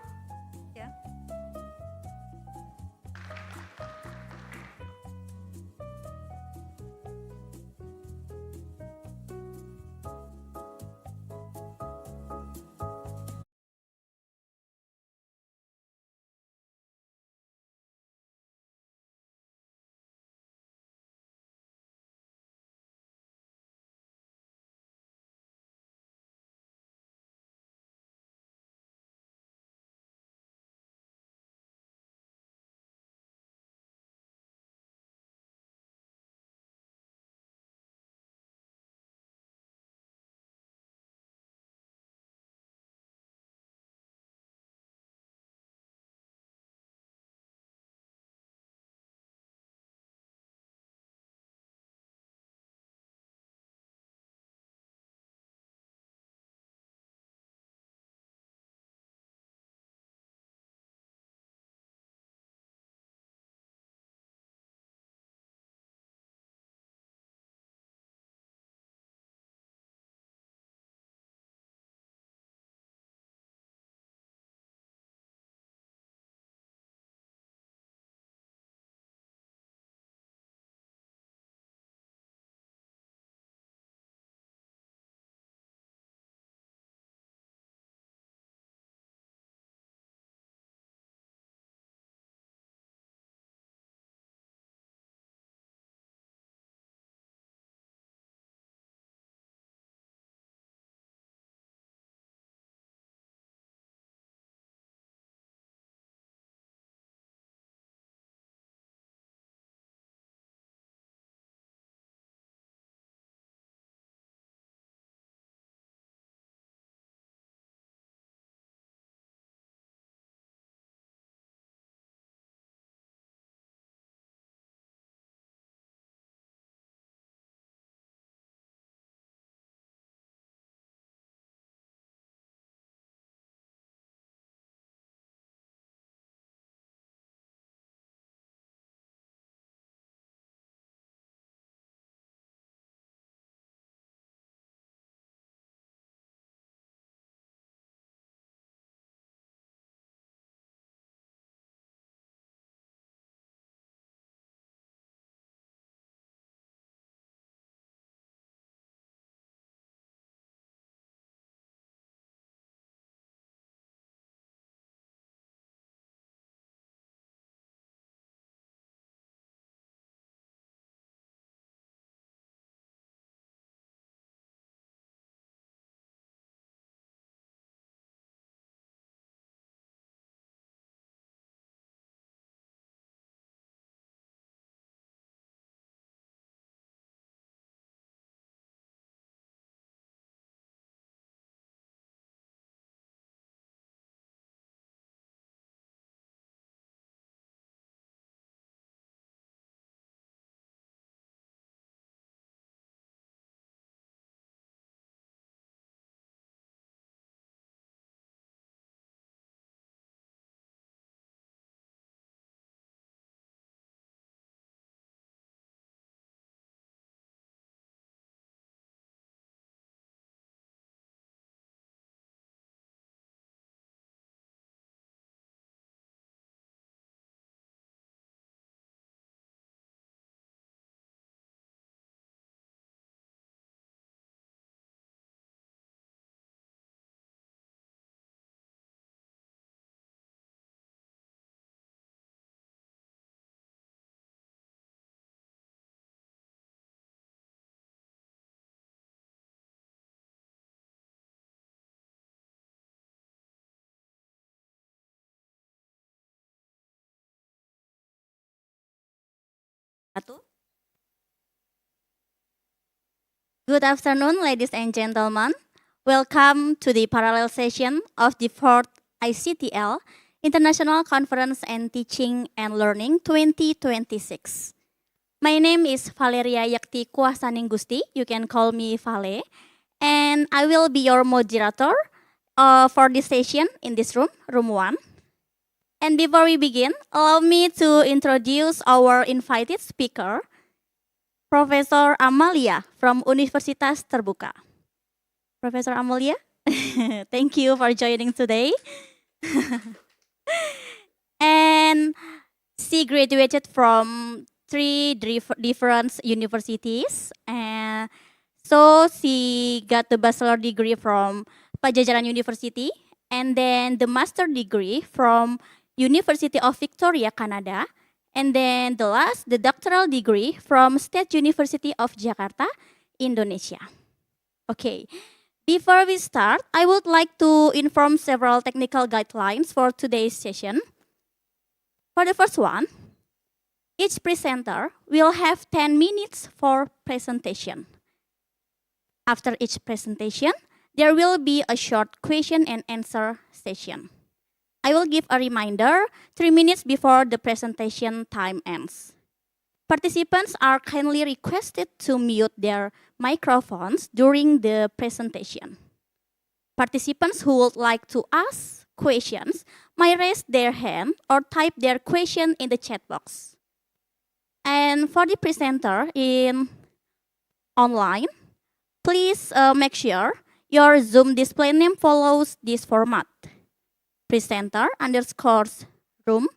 wabarakatuh. Good afternoon, ladies and gentlemen. Welcome to the parallel session of the 4th ICTL, International Conference and Teaching and Learning 2026. My name is Valeria Yakti Kuasaning Gusti. You can call me Vale. And I will be your moderator for this session in this room, room 1. And before we begin, allow me to introduce our invited speaker, Professor Amalia from Universitas Terbuka. Professor Amalia, thank you for joining today. And she graduated from 3 different universities. And so she got the bachelor degree from Pajajaran University, and then the master degree from University of Victoria, Canada, and then the last, the doctoral degree from State University of Jakarta, Indonesia. Okay, before we start, I would like to inform several technical guidelines for today's session. For the first one, each presenter will have 10 minutes for presentation. After each presentation, there will be a short question and answer session. I will give a reminder 3 minutes before the presentation time ends. Participants are kindly requested to mute their microphones during the presentation. Participants who would like to ask questions might raise their hand or type their question in the chat box. And for the presenter in online, please make sure your Zoom display name follows this format. Presenter underscores room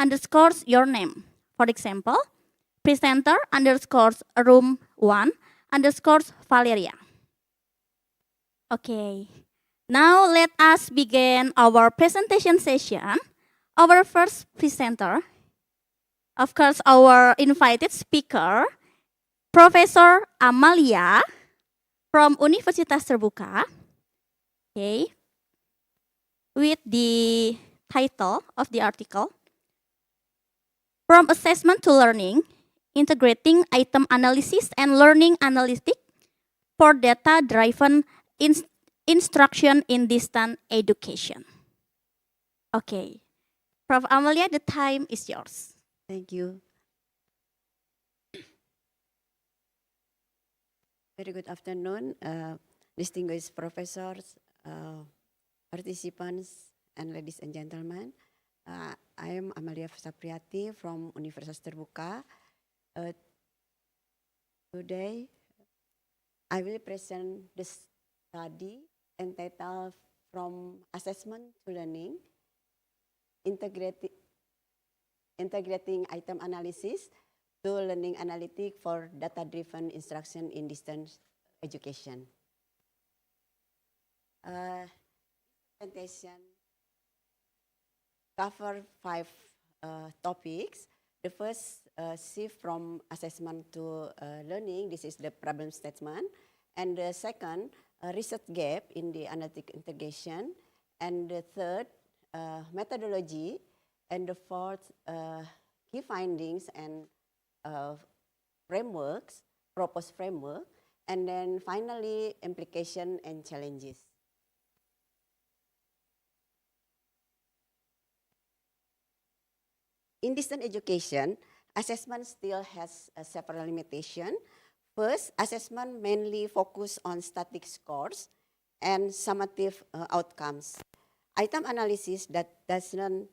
underscores your name. For example, presenter underscores room 1 underscores Valeria. Okay, now let us begin our presentation session. Our first presenter, of course, our invited speaker, Professor Amalia from Universitas Terbuka. Okay, with the title of the article, From Assessment to Learning, Integrating Item Analysis and Learning Analytics for Data-Driven Instruction in Distance Education. Okay, Prof. Amalia, the time is yours. Thank you. Very good afternoon, distinguished professors, participants, and ladies and gentlemen. I am Amalia Sapriati from Universitas Terbuka. Today, I will present the study entitled From Assessment to Learning, Integrating Item Analysis to Learning Analytics for Data-Driven Instruction in Distance Education. Presentation cover 5 topics. The first, shift from assessment to learning. This is the problem statement. And the second, research gap in the analytic integration. And the third, methodology. And the fourth, key findings and frameworks, proposed framework. And then finally, implication and challenges. In distance education, assessment still has several limitations. First, assessment mainly focus on static scores and summative outcomes. Item analysis that doesn't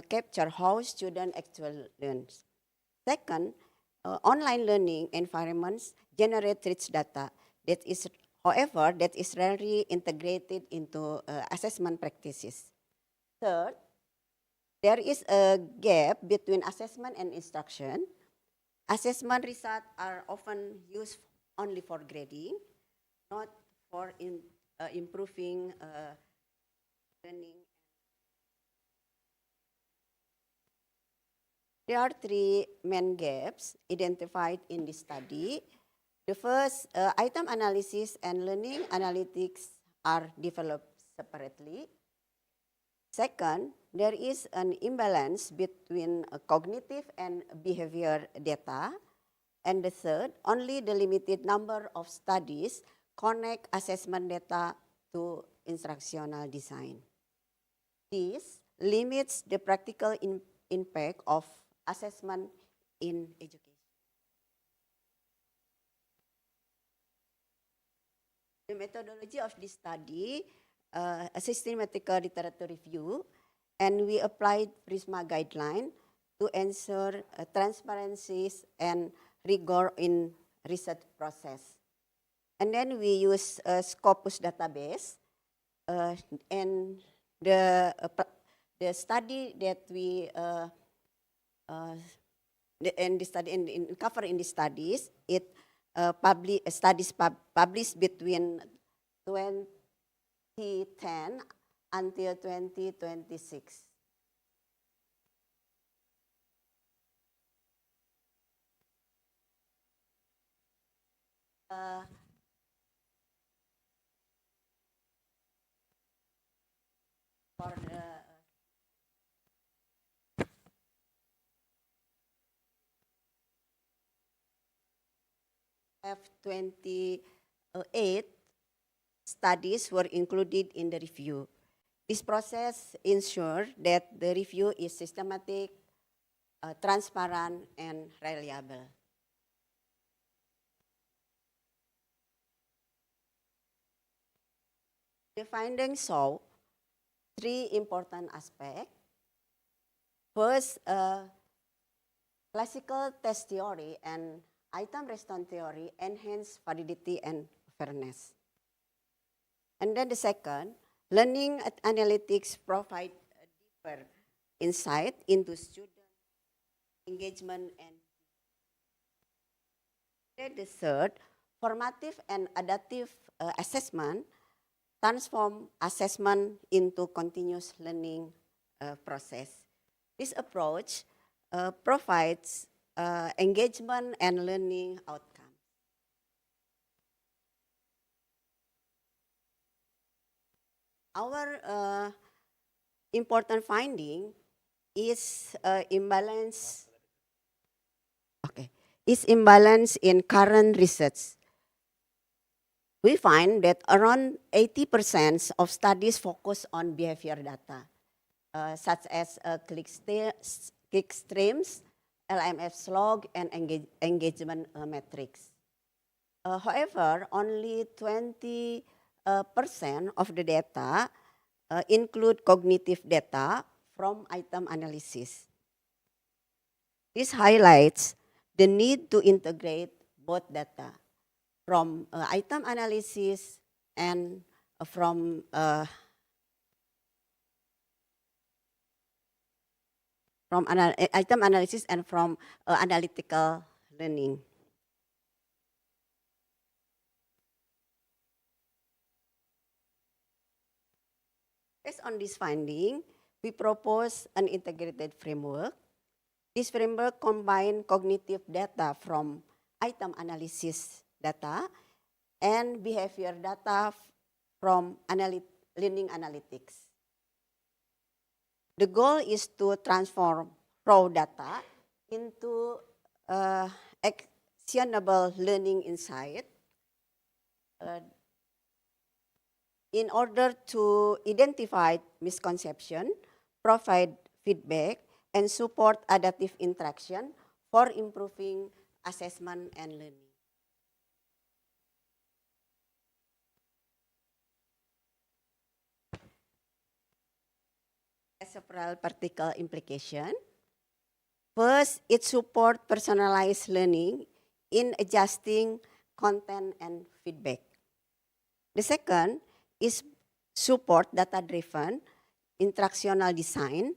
capture how students actually learn. Second, online learning environments generate rich data. However, that is rarely integrated into assessment practices. Third, there is a gap between assessment and instruction. Assessment results are often used only for grading, not for improving learning. There are 3 main gaps identified in this study. The first, item analysis and learning analytics are developed separately. Second, there is an imbalance between cognitive and behavior data. And the third, only the limited number of studies connect assessment data to instructional design. This limits the practical impact of assessment in education. The methodology of this study, a systematical literature review, and we applied PRISMA guideline to ensure transparency and rigor in research process. And then we use a Scopus database, and the study that we cover in the studies, it published between 2010 until 2026. For the F28 studies were included in the review. This process ensures that the review is systematic, transparent, and reliable. The findings show three important aspects. First, classical test theory and item response theory enhance validity and fairness. And then the second, learning analytics provide a deeper insight into student engagement and then the third, formative and adaptive assessment transform assessment into continuous learning process. This approach provides engagement and learning outcomes. Our important finding is imbalance. Is imbalance in current research. We find that around 80% of studies focus on behavior data, such as click streams, LMS log, and engagement metrics. However, only 20% of the data include cognitive data from item analysis. This highlights the need to integrate both data from item analysis and from item analysis and from analytical learning. Based on this finding, we propose an integrated framework. This framework combines cognitive data from item analysis data and behavior data from learning analytics. The goal is to transform raw data into actionable learning insight in order to identify misconception, provide feedback, and support adaptive interaction for improving assessment and learning. Several practical implications. First, it supports personalized learning in adjusting content and feedback. The second is support data-driven instructional design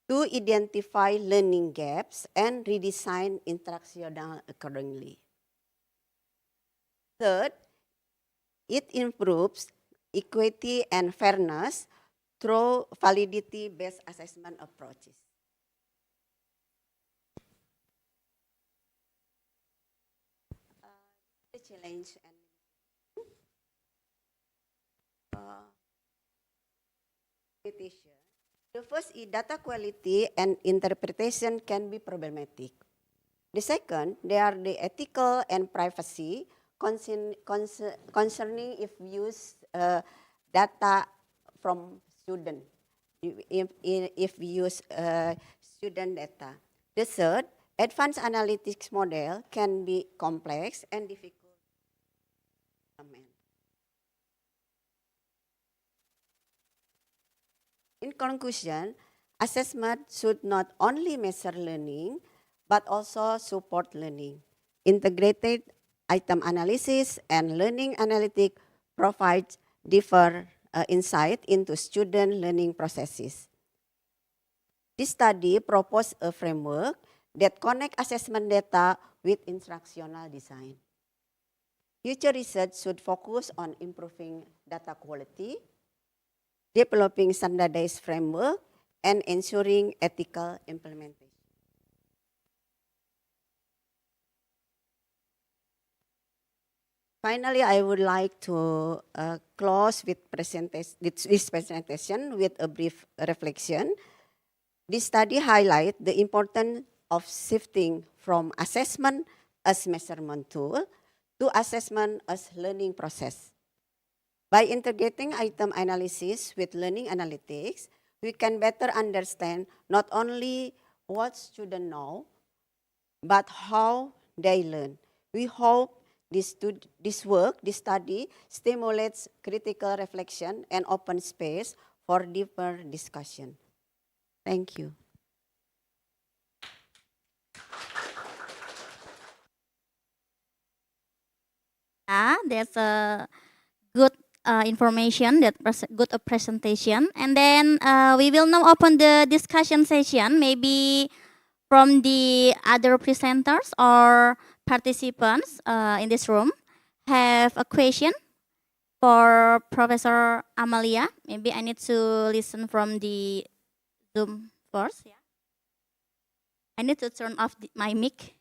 to identify learning gaps and redesign instructional accordingly. Third, it improves equity and fairness through validity-based assessment approaches. The challenge and limitation. The first is data quality and interpretation can be problematic. The second, they are the ethical and privacy concerning if use data from student, if we use student data. The third, advanced analytics model can be complex and difficult to implement. In conclusion, assessment should not only measure learning, but also support learning. Integrated item analysis and learning analytics provide deeper insight into student learning processes. This study proposed a framework that connects assessment data with instructional design. Future research should focus on improving data quality, developing standardized framework, and ensuring ethical implementation. Finally, I would like to close with this presentation with a brief reflection. This study highlights the importance of shifting from assessment as measurement tool to assessment as learning process. By integrating item analysis with learning analytics, we can better understand not only what students know, but how they learn. We hope this study stimulates critical reflection and open space for deeper discussion. Thank you. That's a good information, good presentation. And then we will now open the discussion session, maybe from the other presenters or participants in this room have a question for Professor Amalia. Maybe I need to listen from the Zoom first. Yeah. I need to turn off my mic.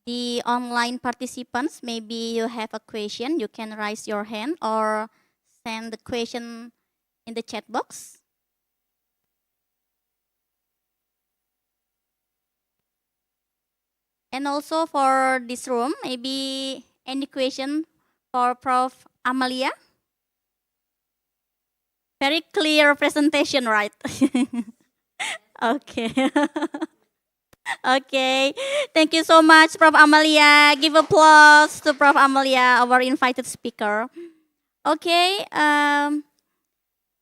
The online participants, maybe you have a question, you can raise your hand or send the question in the chat box. And also for this room, maybe any question for Prof. Amalia? Very clear presentation, right? Okay. Okay, thank you so much, Prof. Amalia. Give applause to Prof. Amalia, our invited speaker. Okay,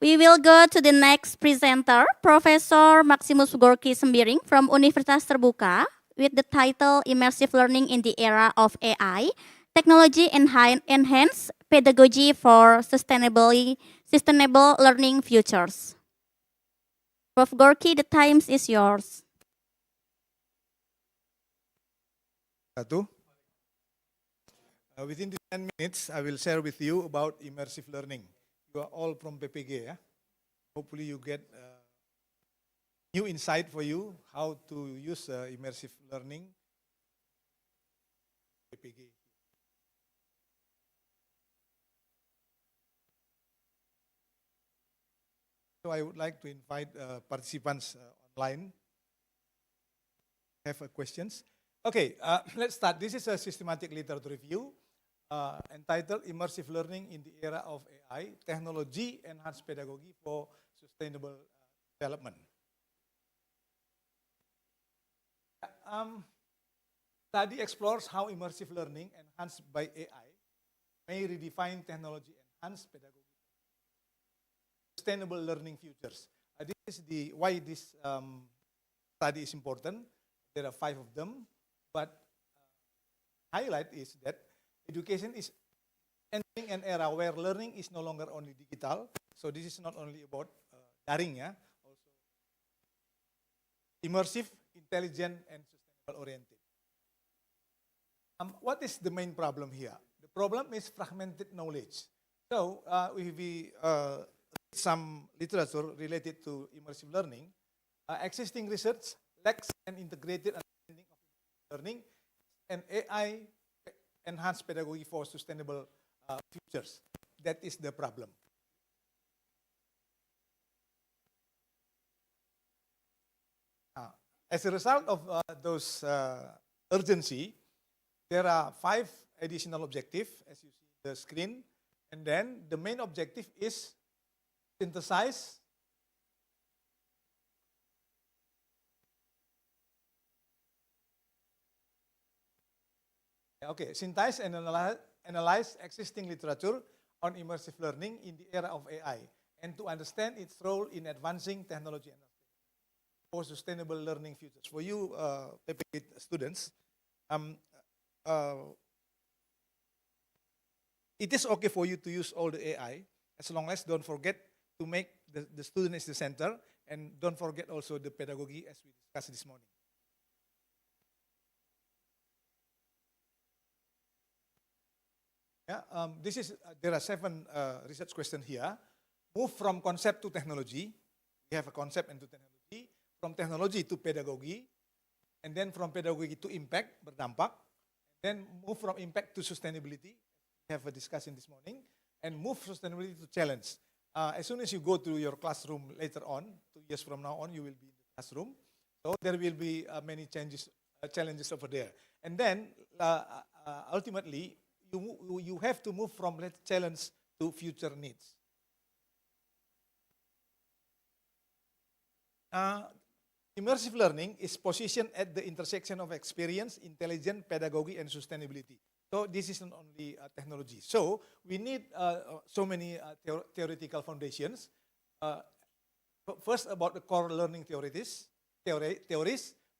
we will go to the next presenter, Professor Maximus Gorky Sembiring from Universitas Terbuka, with the title Immersive Learning in the Era of AI, Technology Enhanced Pedagogy for Sustainable Learning Futures. Prof. Gorky, the time is yours. Within the 10 minutes, I will share with you about immersive learning. You are all from PPG, yeah? Hopefully you get new insight for you how to use immersive learning. PPG. So I would like to invite participants online. Have questions? Okay, let's start. This is a systematic literature review entitled Immersive Learning in the Era of AI, Technology Enhanced Pedagogy for Sustainable Development. Study explores how immersive learning enhanced by AI may redefine technology-enhanced pedagogy, sustainable learning futures. This is why this study is important. There are 5 of them. But highlight is that education is entering an era where learning is no longer only digital. So this is not only about daring, yeah, also immersive, intelligent, and sustainable oriented. What is the main problem here? The problem is fragmented knowledge. So we some literature related to immersive learning. Existing research lacks an integrated understanding of learning and AI enhanced pedagogy for sustainable futures. That is the problem. As a result of those urgency, there are 5 additional objectives, as you see the screen, and then the main objective is synthesize synthesize and analyze existing literature on immersive learning in the era of AI, and to understand its role in advancing technology and for sustainable learning futures. For you, PPG students, it is okay for you to use all the AI, as long as don't forget to make the student is the center, and don't forget also the pedagogy as we discussed this morning. Yeah, there are 7 research questions here. Move from concept to technology. We have a concept and to technology. From technology to pedagogy. And then from pedagogy to impact, berdampak. Then move from impact to sustainability. We have a discussion this morning. And move sustainability to challenge. As soon as you go to your classroom later on, 2 years from now on, you will be in the classroom. So there will be many challenges over there. And then ultimately, you have to move from challenge to future needs. Immersive learning is positioned at the intersection of experience, intelligence, pedagogy, and sustainability. So this isn't only technology. So we need so many theoretical foundations. First, about the core learning theories,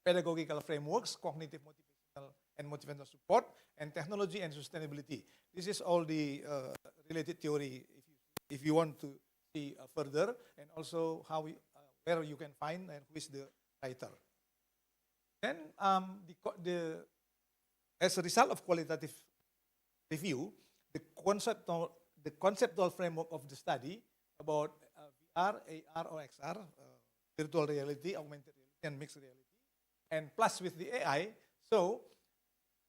pedagogical frameworks, cognitive motivational and motivational support, and technology and sustainability. This is all the related theory if you want to see further, and also how where you can find and who is the writer. Then as a result of qualitative review, the conceptual framework of the study about VR, AR, or XR, virtual reality, augmented reality, and mixed reality, and plus with the AI, so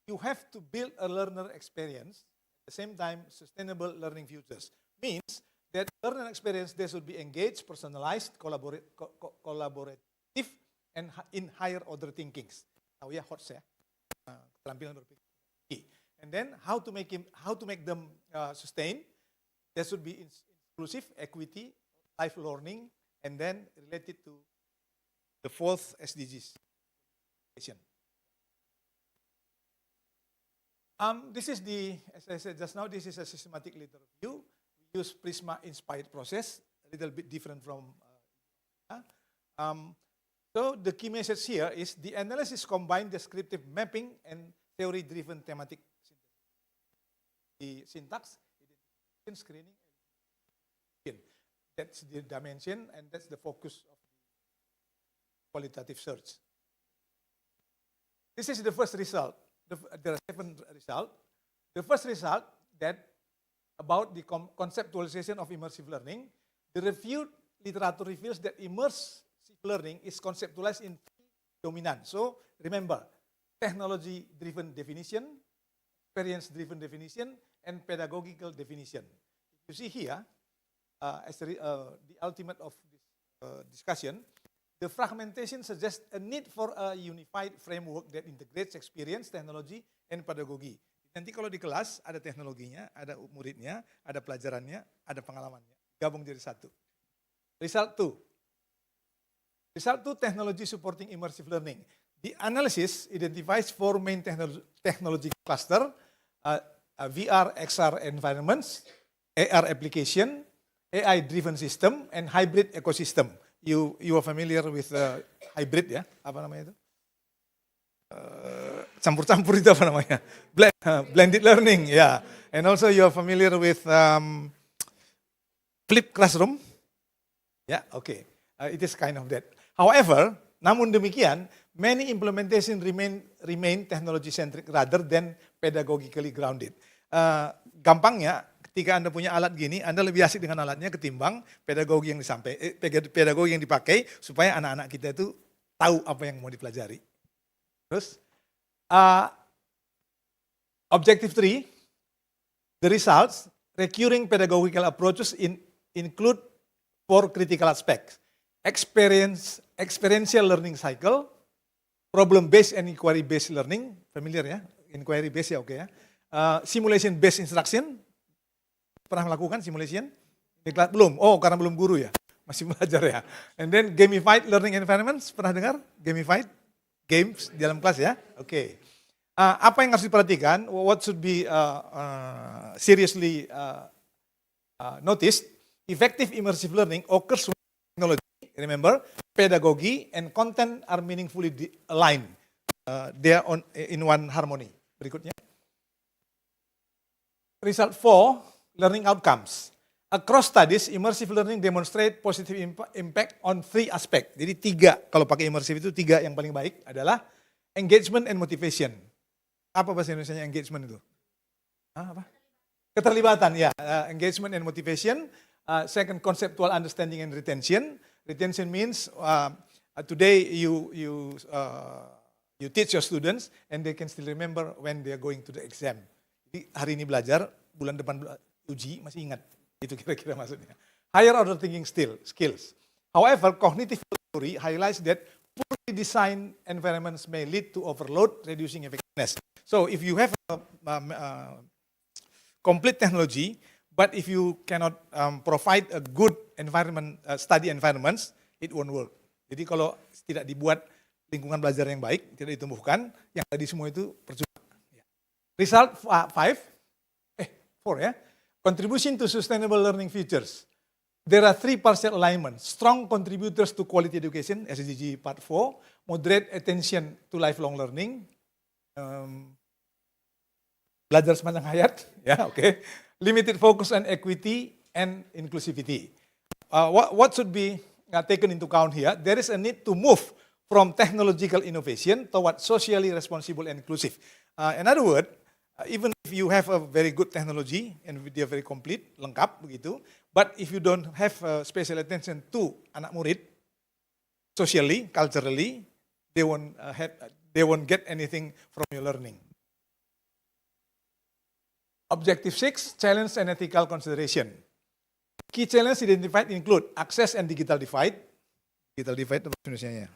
you have to build a learner experience, at the same time sustainable learning futures. Means that learner experience, they should be engaged, personalized, collaborative, and in higher order thinkings. Tahu ya, HOTS ya, keterampilan berpikir. And then how to make them sustain. There should be inclusive, equity, life learning, and then related to the 4th SDGs. This is as I said just now, this is a systematic literature review. We use Prisma-inspired process, a little bit different from. So the key message here is the analysis combined descriptive mapping and theory-driven thematic synthesis. The syntax, identification, screening, and that's the dimension, and that's the focus of the qualitative search. This is the first result. There are 7 results. The first result that about the conceptualization of immersive learning, the reviewed literature reveals that immersive learning is conceptualized in 3 dominant. So remember, technology-driven definition, experience-driven definition, and pedagogical definition. You see here, as the ultimate of this discussion, the fragmentation suggests a need for a unified framework that integrates experience, technology, and pedagogy. Nanti kalau di kelas ada teknologinya, ada muridnya, ada pelajarannya, ada pengalamannya. Gabung jadi satu. Result 2. Result 2, technology supporting immersive learning. The analysis identifies 4 main technology cluster, VR, XR environments, AR application, AI-driven system, and hybrid ecosystem. You are familiar with hybrid ya? Apa namanya itu? Campur-campur itu apa namanya? Blended learning, ya. Yeah. And also you are familiar with flipped classroom? Yeah, okay. It is kind of that. However, namun demikian, many implementation remain technology centric rather than pedagogically grounded. Gampangnya, ketika Anda punya alat gini, Anda lebih asik dengan alatnya ketimbang pedagogi yang dipakai supaya anak-anak kita itu tahu apa yang mau dipelajari. Terus, objective 3, the results, recurring pedagogical approaches include 4 critical aspects. Experiential learning cycle, problem-based and inquiry-based learning, familiar ya, inquiry-based ya oke ya. Simulation-based instruction, pernah melakukan simulation? Belum, oh karena belum guru ya, masih belajar ya. And then gamified learning environments, pernah dengar? Gamified games di dalam kelas ya, oke. Apa yang harus diperhatikan, what should be seriously noticed, effective immersive learning occurs when technology, remember, pedagogy and content are meaningfully aligned. They are in one harmony. Berikutnya. Result 4, learning outcomes. Across studies, immersive learning demonstrate positive impact on 3 aspects. Jadi 3, kalau pakai immersive itu 3 yang paling baik adalah engagement and motivation. Apa bahasa Indonesianya engagement itu? Apa? Keterlibatan, ya. Engagement and motivation. Second, conceptual understanding and retention. Retention means today you teach your students and they can still remember when they are going to the exam. Jadi hari ini belajar, bulan depan uji masih ingat. Itu kira-kira maksudnya. Higher order thinking skills. However, cognitive theory highlights that poorly designed environments may lead to overload, reducing effectiveness. So if you have a complete technology, but if you cannot provide a good environment, study environments, it won't work. Jadi kalau tidak dibuat lingkungan belajar yang baik, tidak ditumbuhkan, yang tadi semua itu percuma. Result 4 ya, contribution to sustainable learning futures. There are 3 partial alignments, strong contributors to quality education, SDG part 4, moderate attention to lifelong learning, belajar sepanjang hayat, ya oke. Limited focus on equity and inclusivity. What should be taken into account here? There is a need to move from technological innovation toward socially responsible and inclusive. In other words, even if you have a very good technology and they are very complete, lengkap begitu, but if you don't have special attention to anak murid, socially, culturally, they won't get anything from your learning. Objective 6, challenge and ethical consideration. Key challenge identified include access and digital divide. Digital divide apa Indonesianya?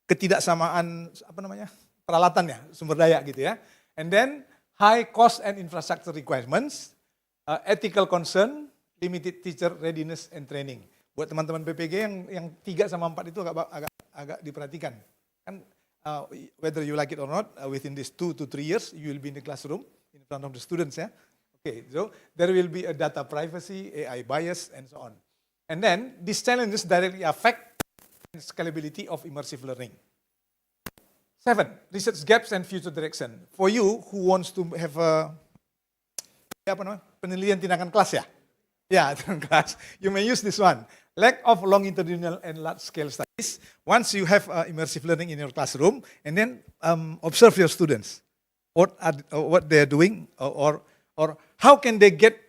Ketidaksamaan peralatannya, sumber daya gitu ya. And then high cost and infrastructure requirements, ethical concern, limited teacher readiness and training. Buat teman-teman PPG yang 3 sama 4 itu agak diperhatikan. Kan whether you like it or not, within these 2 to 3 years you will be in the classroom in front of the students ya. Okay, so there will be a data privacy, AI bias, and so on. And then these challenges directly affect the scalability of immersive learning. 7, research gaps and future direction. For you who wants to have penelitian tindakan kelas ya? Ya, tindakan kelas. You may use this one. Lack of longitudinal and large-scale studies. Once you have immersive learning in your classroom, and then observe your students. What they are doing, or how can they get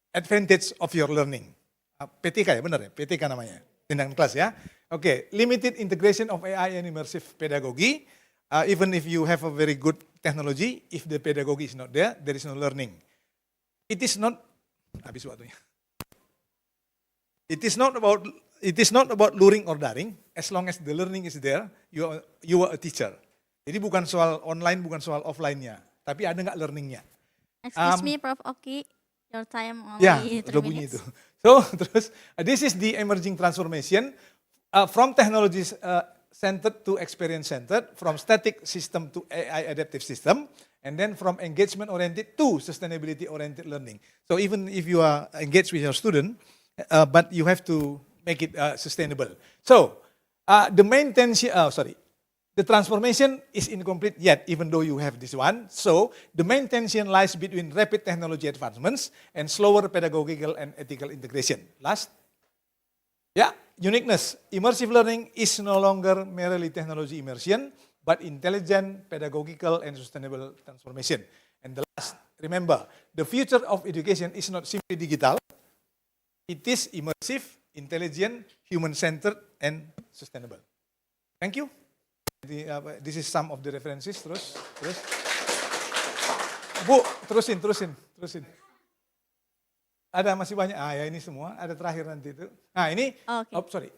advantage of your learning. PTK ya, benar ya? PTK namanya, tindakan kelas ya. Oke, limited integration of AI and immersive pedagogy. Even if you have a very good technology, if the pedagogy is not there, there is no learning. It is not, habis waktunya. It is not about luring or daring. As long as the learning is there, you are a teacher. Jadi bukan soal online, bukan soal offline-nya, tapi ada nggak learning-nya. Excuse me, Prof. Oki, your time only 3 bunyi minutes. itu. So, terus, this is the emerging transformation from technology centered to experience centered, from static system to AI adaptive system, and then from engagement oriented to sustainability oriented learning. So even if you are engaged with your student, but you have to make it sustainable. So the main tension, the transformation is incomplete yet, even though you have this one. So the main tension lies between rapid technology advancements and slower pedagogical and ethical integration. Last, uniqueness. Immersive learning is no longer merely technology immersion, but intelligent, pedagogical, and sustainable transformation. And the last, Remember, the future of education is not simply digital. It is immersive, intelligent, human-centered, and sustainable. Thank you. This is some of the references. Terus. Bu, terusin. Ada masih banyak. Ya ini semua. Ada terakhir nanti itu. Nah ini. Okay. Oh sorry.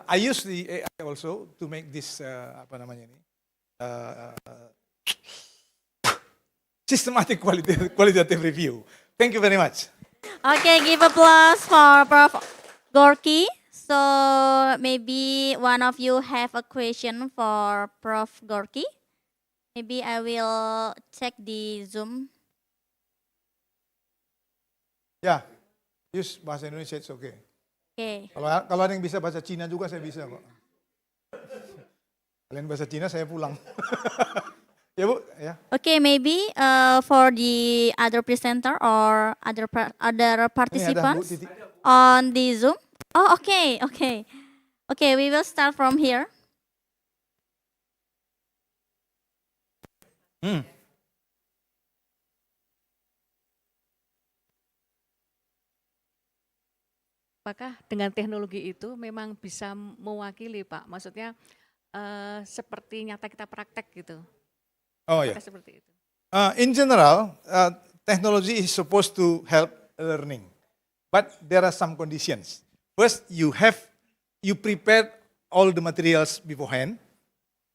I use the AI also to make this systematic qualitative review. Thank you very much. Okay, give applause for Prof. Gorky. So maybe one of you have a question for Prof. Gorky. Maybe I will check the Zoom. Ya, use bahasa Indonesia, it's okay. Okay. Kalau ada yang bisa bahasa Cina juga saya bisa kok. Kalian bahasa Cina saya pulang. Ya Bu, ya. Okay, maybe for the other presenter or other participants on the Zoom. Oh, okay. Okay, we will start from here. Apakah dengan teknologi itu memang bisa mewakili, Pak? Maksudnya seperti nyata kita praktek gitu. Oh ya. Seperti itu. In general, technology is supposed to help learning, but there are some conditions. First, you prepare all the materials beforehand,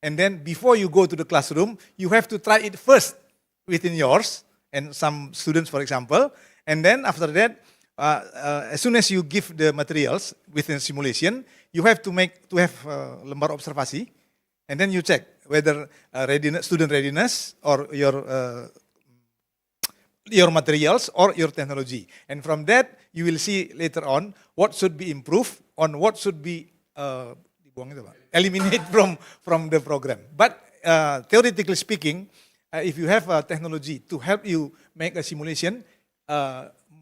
and then before you go to the classroom, you have to try it first within yours and some students, for example, and then after that, as soon as you give the materials within simulation, you have to have lembar observasi, and then you check whether student readiness or your materials or your technology. And from that, you will see later on what should be improved, on what should be eliminated from the program. But theoretically speaking, if you have a technology to help you make a simulation,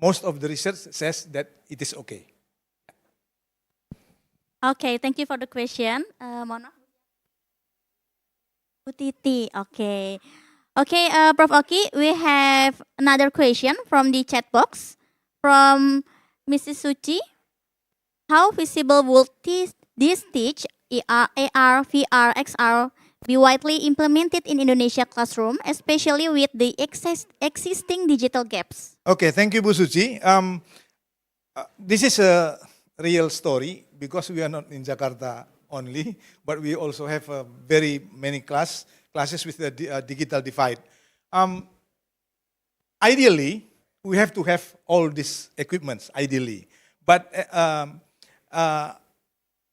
most of the research says that it is okay. Okay, thank you for the question. Mona? UTT, okay. Okay, Prof. Oki, we have another question from the chat box from Mrs. Suci. How visible would this teach AR, VR, XR be widely implemented in Indonesia classroom, especially with the existing digital gaps? Okay, thank you, Bu Suci. This is a real story because we are not in Jakarta only, but we also have very many classes with the digital divide. Ideally, we have to have all these equipments, ideally. But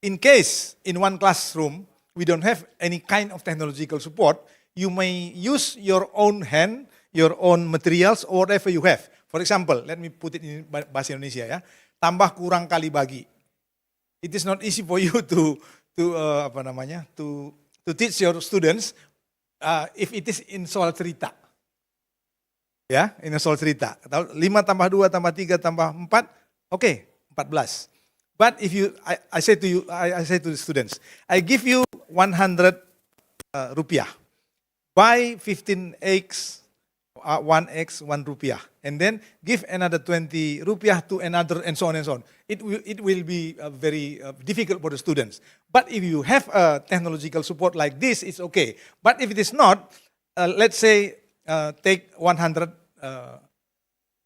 in case in one classroom, we don't have any kind of technological support, you may use your own hand, your own materials, or whatever you have. For example, let me put it in bahasa Indonesia ya, tambah kurang kali bagi. It is not easy for you to teach your students if it is in soal cerita. Ya, in soal cerita. 5 tambah 2 tambah 3 tambah 4, okay, 14. But if I say to the students, I give you 100 rupiah. Buy 15 eggs, 1 eggs, 1 rupiah. And then give another 20 rupiah to another, and so on and so on. It will be very difficult for the students. But if you have a technological support like this, it's okay. But if it is not, let's say take 100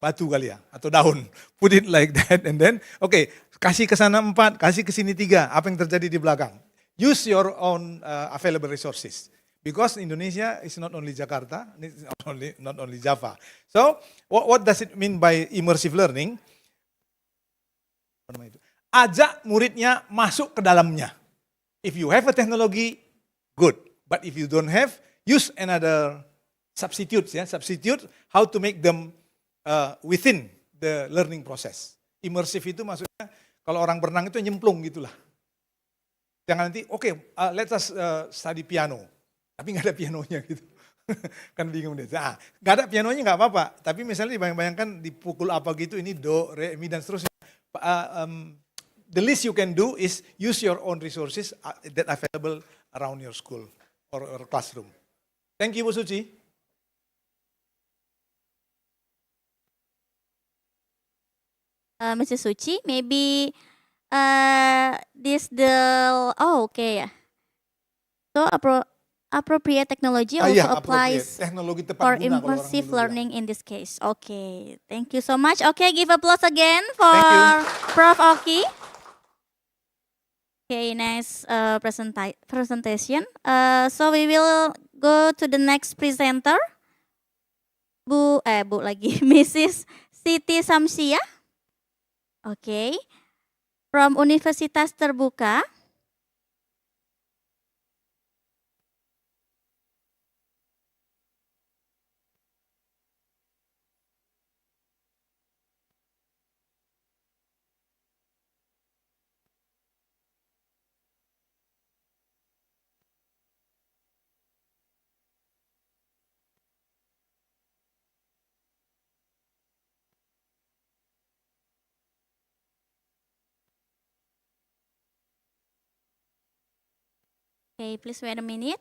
batu kali ya, atau daun. Put it like that, and then, okay, kasih ke sana 4, kasih ke sini 3, apa yang terjadi di belakang? Use your own available resources. Because Indonesia is not only Jakarta, it's not only Java. So, what does it mean by immersive learning? Ajak muridnya masuk ke dalamnya. If you have a technology, good. But if you don't have, use another substitutes. Ya, substitute how to make them within the learning process. Immersive itu maksudnya kalau orang berenang itu nyemplung gitulah. Jangan nanti, okay, let us study piano. Tapi nggak ada pianonya gitu. Kan bingung deh. Nah, nggak ada pianonya nggak apa-apa. Tapi misalnya dibayang-bayangkan dipukul apa gitu, ini do, re, mi, dan seterusnya. The least you can do is use your own resources that are available around your school or classroom. Thank you, Bu Suci. Mrs. Suci, maybe this the okay. So appropriate technology also Iya, appropriate. applies Teknologi tepat for guna kalau orang immersive dulu bilang. learning in this case. Okay, thank you so much. Okay, give applause again for Thank you. Prof. Oki. Okay, nice presentation. So we will go to the next presenter. Bu lagi, Mrs. Siti Samsia. Okay, from Universitas Terbuka. Okay, please wait a minute.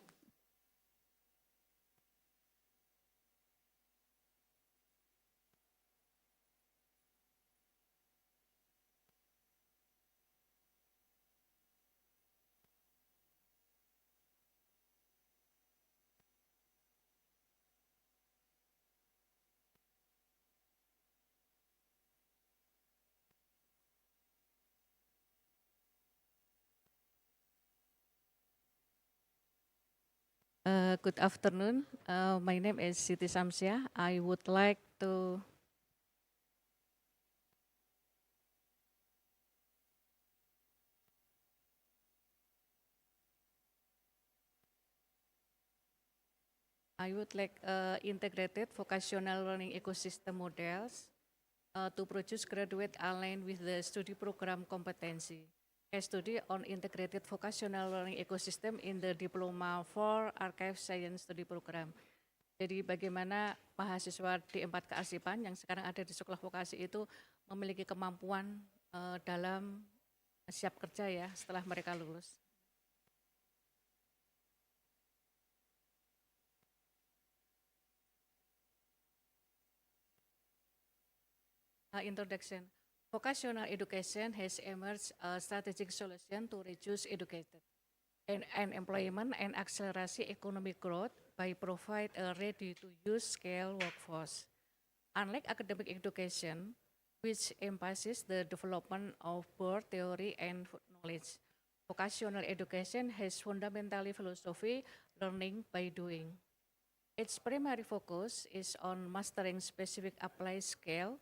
Good afternoon. My name is Siti Samsia. I would like to integrated vocational learning ecosystem models to produce graduate aligned with the study program competency. A study on integrated vocational learning ecosystem in the Diploma for Archive Science Study Program. Jadi bagaimana mahasiswa di 4 kearsipan yang sekarang ada di sekolah vokasi itu memiliki kemampuan dalam siap kerja ya setelah mereka lulus. Introduction. Vocational education has emerged a strategic solution to reduce educated and employment and accelerate economic growth by provide a ready-to-use scale workforce. Unlike academic education, which emphasizes the development of both theory and knowledge, vocational education has fundamentally philosophy learning by doing. Its primary focus is on mastering specific applied skill.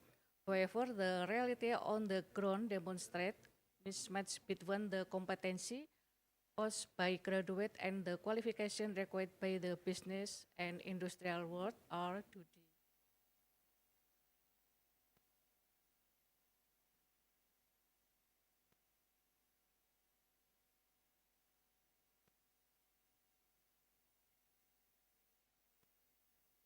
However, the reality on the ground demonstrates mismatch between the competency posed by graduate and the qualification required by the business and industrial world are today.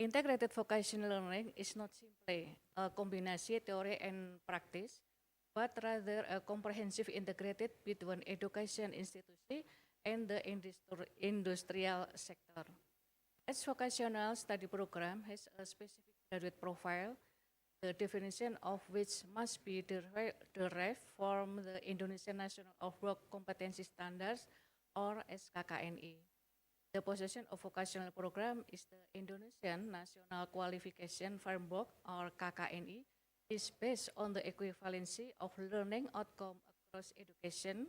Integrated vocational learning is not simply a combination theory and practice, but rather a comprehensive integrated between education institution and the industrial sector. Its vocational study program has a specific graduate profile, the definition of which must be derived from the Indonesian National of Work Competency Standards or SKKNI. The possession of vocational program is the Indonesian National Qualification Framework or KKNI is based on the equivalency of learning outcome across education,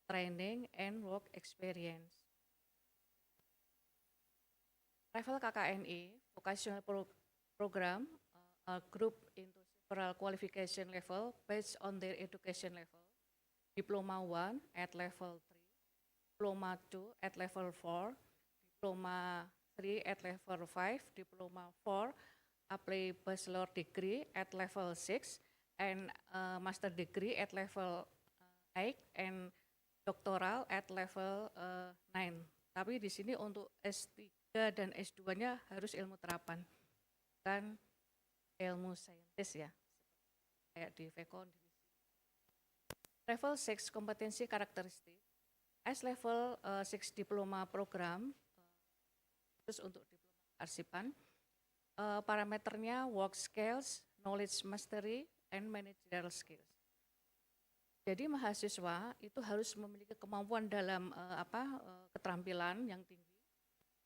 training, and work experience. Level KKNI, vocational program are grouped into several qualification level based on their education level. Diploma 1 at level 3, Diploma 2 at level 4, Diploma 3 at level 5, Diploma 4, apply bachelor degree at level 6, and master degree at level 8, and doctoral at level 9. Tapi di sini untuk S3 dan S2-nya harus ilmu terapan, kan ilmu saintis ya, kayak di Vekon. Level 6 kompetensi karakteristik, as level 6 diploma program, terus untuk diploma arsipan, parameternya work skills, knowledge mastery, and managerial skills. Jadi mahasiswa itu harus memiliki kemampuan dalam keterampilan yang tinggi,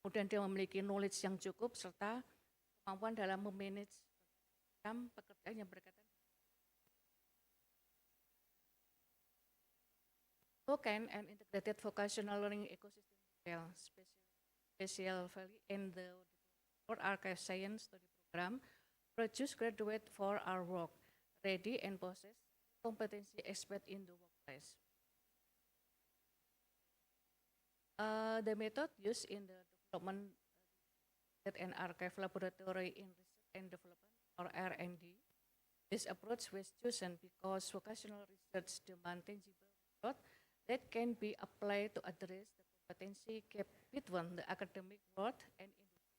kemudian dia memiliki knowledge yang cukup serta kemampuan dalam memanage pekerjaan yang berkaitan. Can an integrated vocational learning ecosystem model special value in the archive science study program produce graduate for our work ready and possess competency expert in the workplace. The method used in the development and archive laboratory in research and development or R&D. This approach was chosen because vocational research demands tangible growth that can be applied to address the competency gap between the academic world and industry.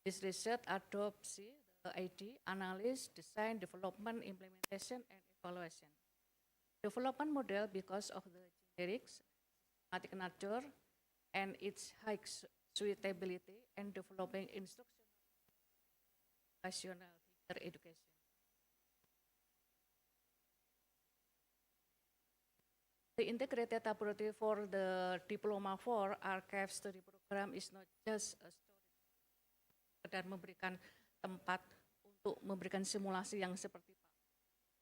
This research adopts the ID, analysis, design, development, implementation, and evaluation. Development model because of the generic, systematic nature, and its high suitability and developing instructional teacher education. The integrated laboratory for the Diploma 4 Archive Study Program is not just a story, sekedar memberikan tempat untuk memberikan simulasi yang seperti Pak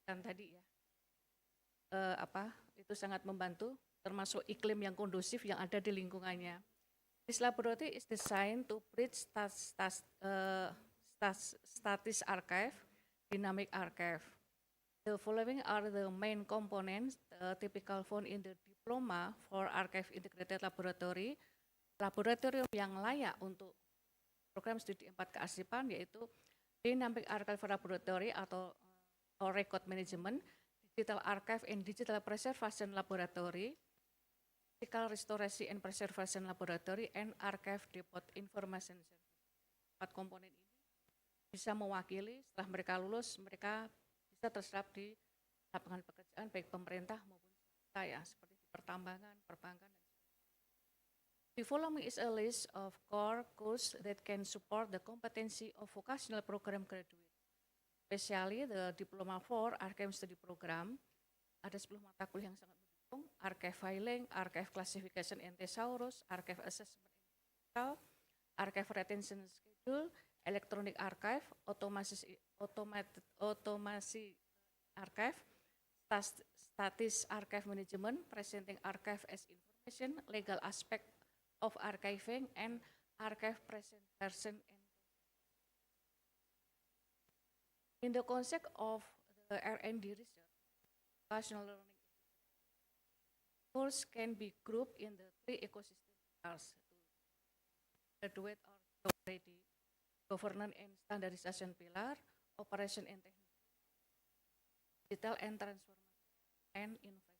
dan tadi ya, itu sangat membantu, termasuk iklim yang kondusif yang ada di lingkungannya. This laboratory is designed to bridge static archive, dynamic archive. The following are the main components typical found in the Diploma for Archive Integrated Laboratory. Laboratorium yang layak untuk program studi 4 kearsipan yaitu Dynamic Archive Laboratory atau Record Management, Digital Archive and Digital Preservation Laboratory, Physical Restoration and Preservation Laboratory, and Archive Depot Information Service. 4 komponen ini bisa mewakili setelah mereka lulus, mereka bisa terserap di lapangan pekerjaan baik pemerintah maupun swasta ya, seperti di pertambangan, perbankan, dan the following is a list of core courses that can support the competency of vocational program graduate. Especially the Diploma 4 Archive Study Program, ada 10 mata kuliah yang sangat mendukung, Archive Filing, Archive Classification and Thesaurus, Archive Assessment and Archive Retention Schedule, Electronic Archive, Automasi Archive, Statis Archive Management, Presenting Archive as Information, Legal Aspect of Archiving, and Archive Presentation. In the concept of the R&D research, vocational learning course can be grouped in the 3 ecosystem pillars: graduate or job ready, governance and standardization pillar, operation and technology, digital and transformation, and innovation.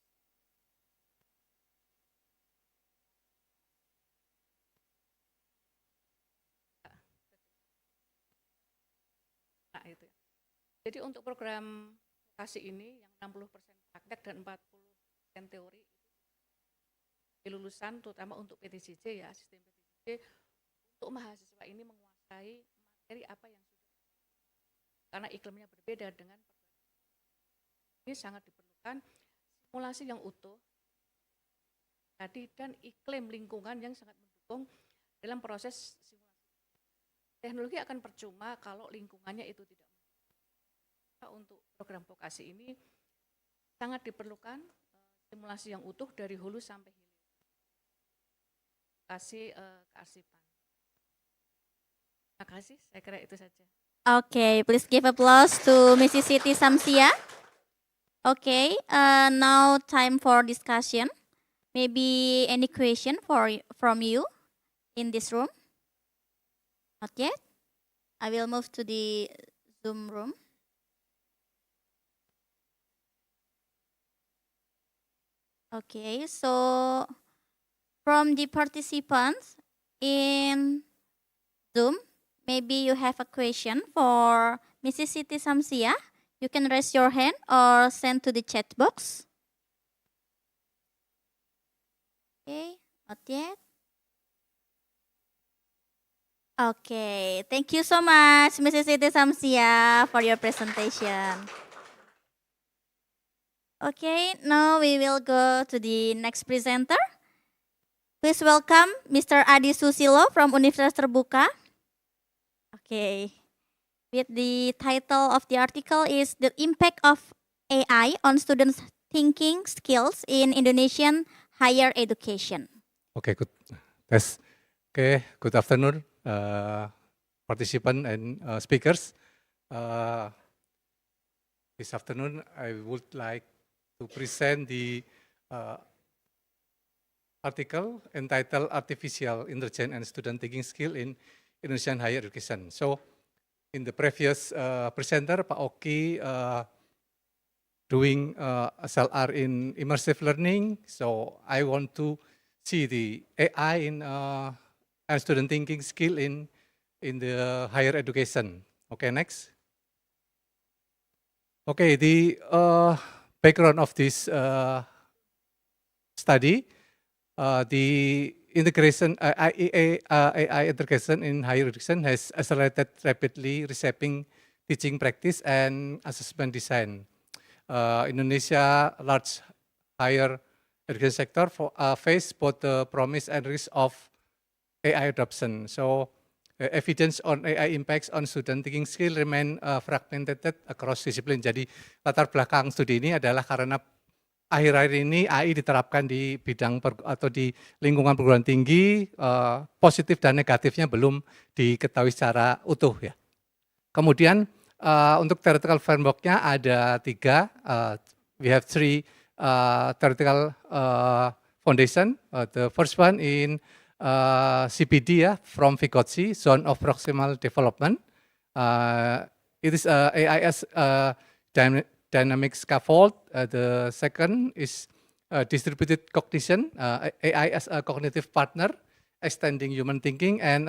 Nah itu. Jadi untuk program vokasi ini yang 60% praktek dan 40% teori di lulusan, terutama untuk PTJJ ya, sistem PTJJ, untuk mahasiswa ini menguasai materi apa yang sudah, karena iklimnya berbeda dengan ini sangat diperlukan simulasi yang utuh tadi dan iklim lingkungan yang sangat mendukung dalam proses simulasi. Teknologi akan percuma kalau lingkungannya itu tidak mendukung. Untuk program vokasi ini sangat diperlukan simulasi yang utuh dari hulu sampai hilir. Kasih kearsipan. Terima kasih, saya kira itu saja. Okay, please give applause to Mrs. Siti Samsia. Okay, now time for discussion. Maybe any question from you in this room? Not yet? I will move to the Zoom room. Okay, so from the participants in Zoom, maybe you have a question for Mrs. Siti Samsia. You can raise your hand or send to the chat box. Okay, not yet. Okay, thank you so much, Mrs. Siti Samsia, for your presentation. Okay, now we will go to the next presenter. Please welcome Mr. Adi Susilo from Universitas Terbuka. Okay, with the title of the article is The Impact of AI on Students' Thinking Skills in Indonesian Higher Education. Okay, good. Yes. Okay, good afternoon, participants and speakers. This afternoon, I would like to present the article entitled Artificial Intelligence and Student Thinking Skill in Indonesian Higher Education. So, in the previous presenter, Pak Oki, doing SLR in immersive learning. So, I want to see the AI in and student thinking skill in the higher education. Okay, next. Okay, the background of this study, the integration AI integration in higher education has accelerated rapidly, reshaping teaching practice and assessment design. Indonesia large higher education sector face both the promise and risk of AI adoption. So, evidence on AI impacts on student thinking skill remain fragmented across discipline. Jadi latar belakang studi ini adalah karena akhir-akhir ini AI diterapkan di bidang atau di lingkungan perguruan tinggi, positif dan negatifnya belum diketahui secara utuh ya. Kemudian untuk theoretical framework-nya ada 3. We have 3 theoretical foundation. The first one in CPD ya, from Vygotsky, Zone of Proximal Development. It is AI as dynamic scaffold. The second is distributed cognition, AI as a cognitive partner, extending human thinking. And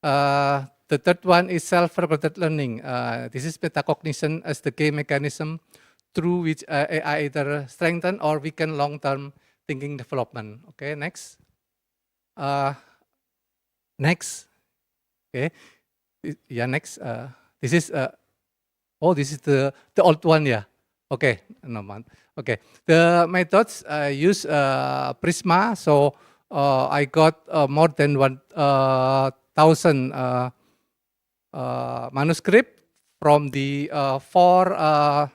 the third one is self-reported learning. This is metacognition as the key mechanism through which AI either strengthen or weaken long-term thinking development. Okay, next. Next. Okay. Yeah, next. This is this is the old one, yeah. Okay, no man. Okay, the methods use Prisma. So I got more than 1,000 manuscript from the 4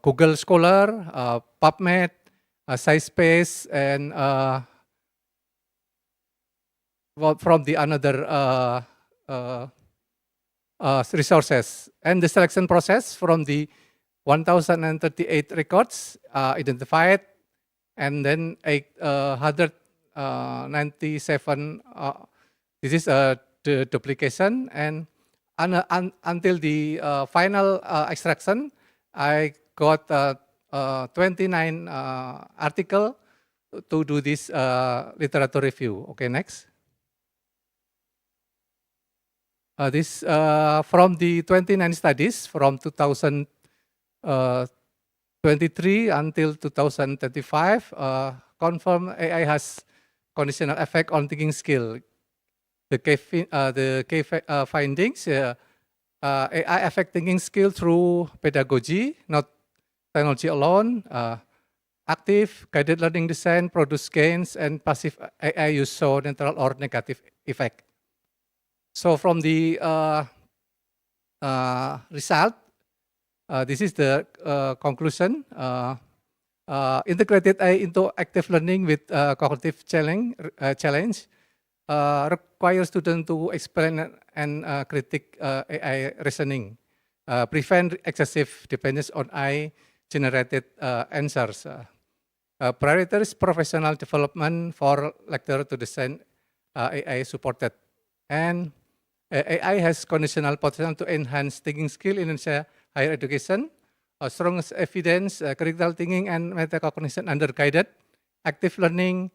Google Scholar, PubMed, SciSpace, and from the another resources. And the selection process from the 1,038 records identified, and then 897. This is the duplication, and until the final extraction, I got 29 article to do this literature review. Okay, next. This from the 29 studies from 2023 until 2035 confirm AI has conditional effect on thinking skill. The key findings. AI affect thinking skill through pedagogy, not technology alone. Active, guided learning design produce gains, and passive AI use show neutral or negative effect. So from the result, this is the conclusion. Integrated AI into active learning with cognitive challenge require students to explain and critique AI reasoning, prevent excessive dependence on AI-generated answers, prioritize professional development for lecturer to design AI supported, and AI has conditional potential to enhance thinking skill in higher education. Strongest evidence, critical thinking and metacognition under guided, active learning.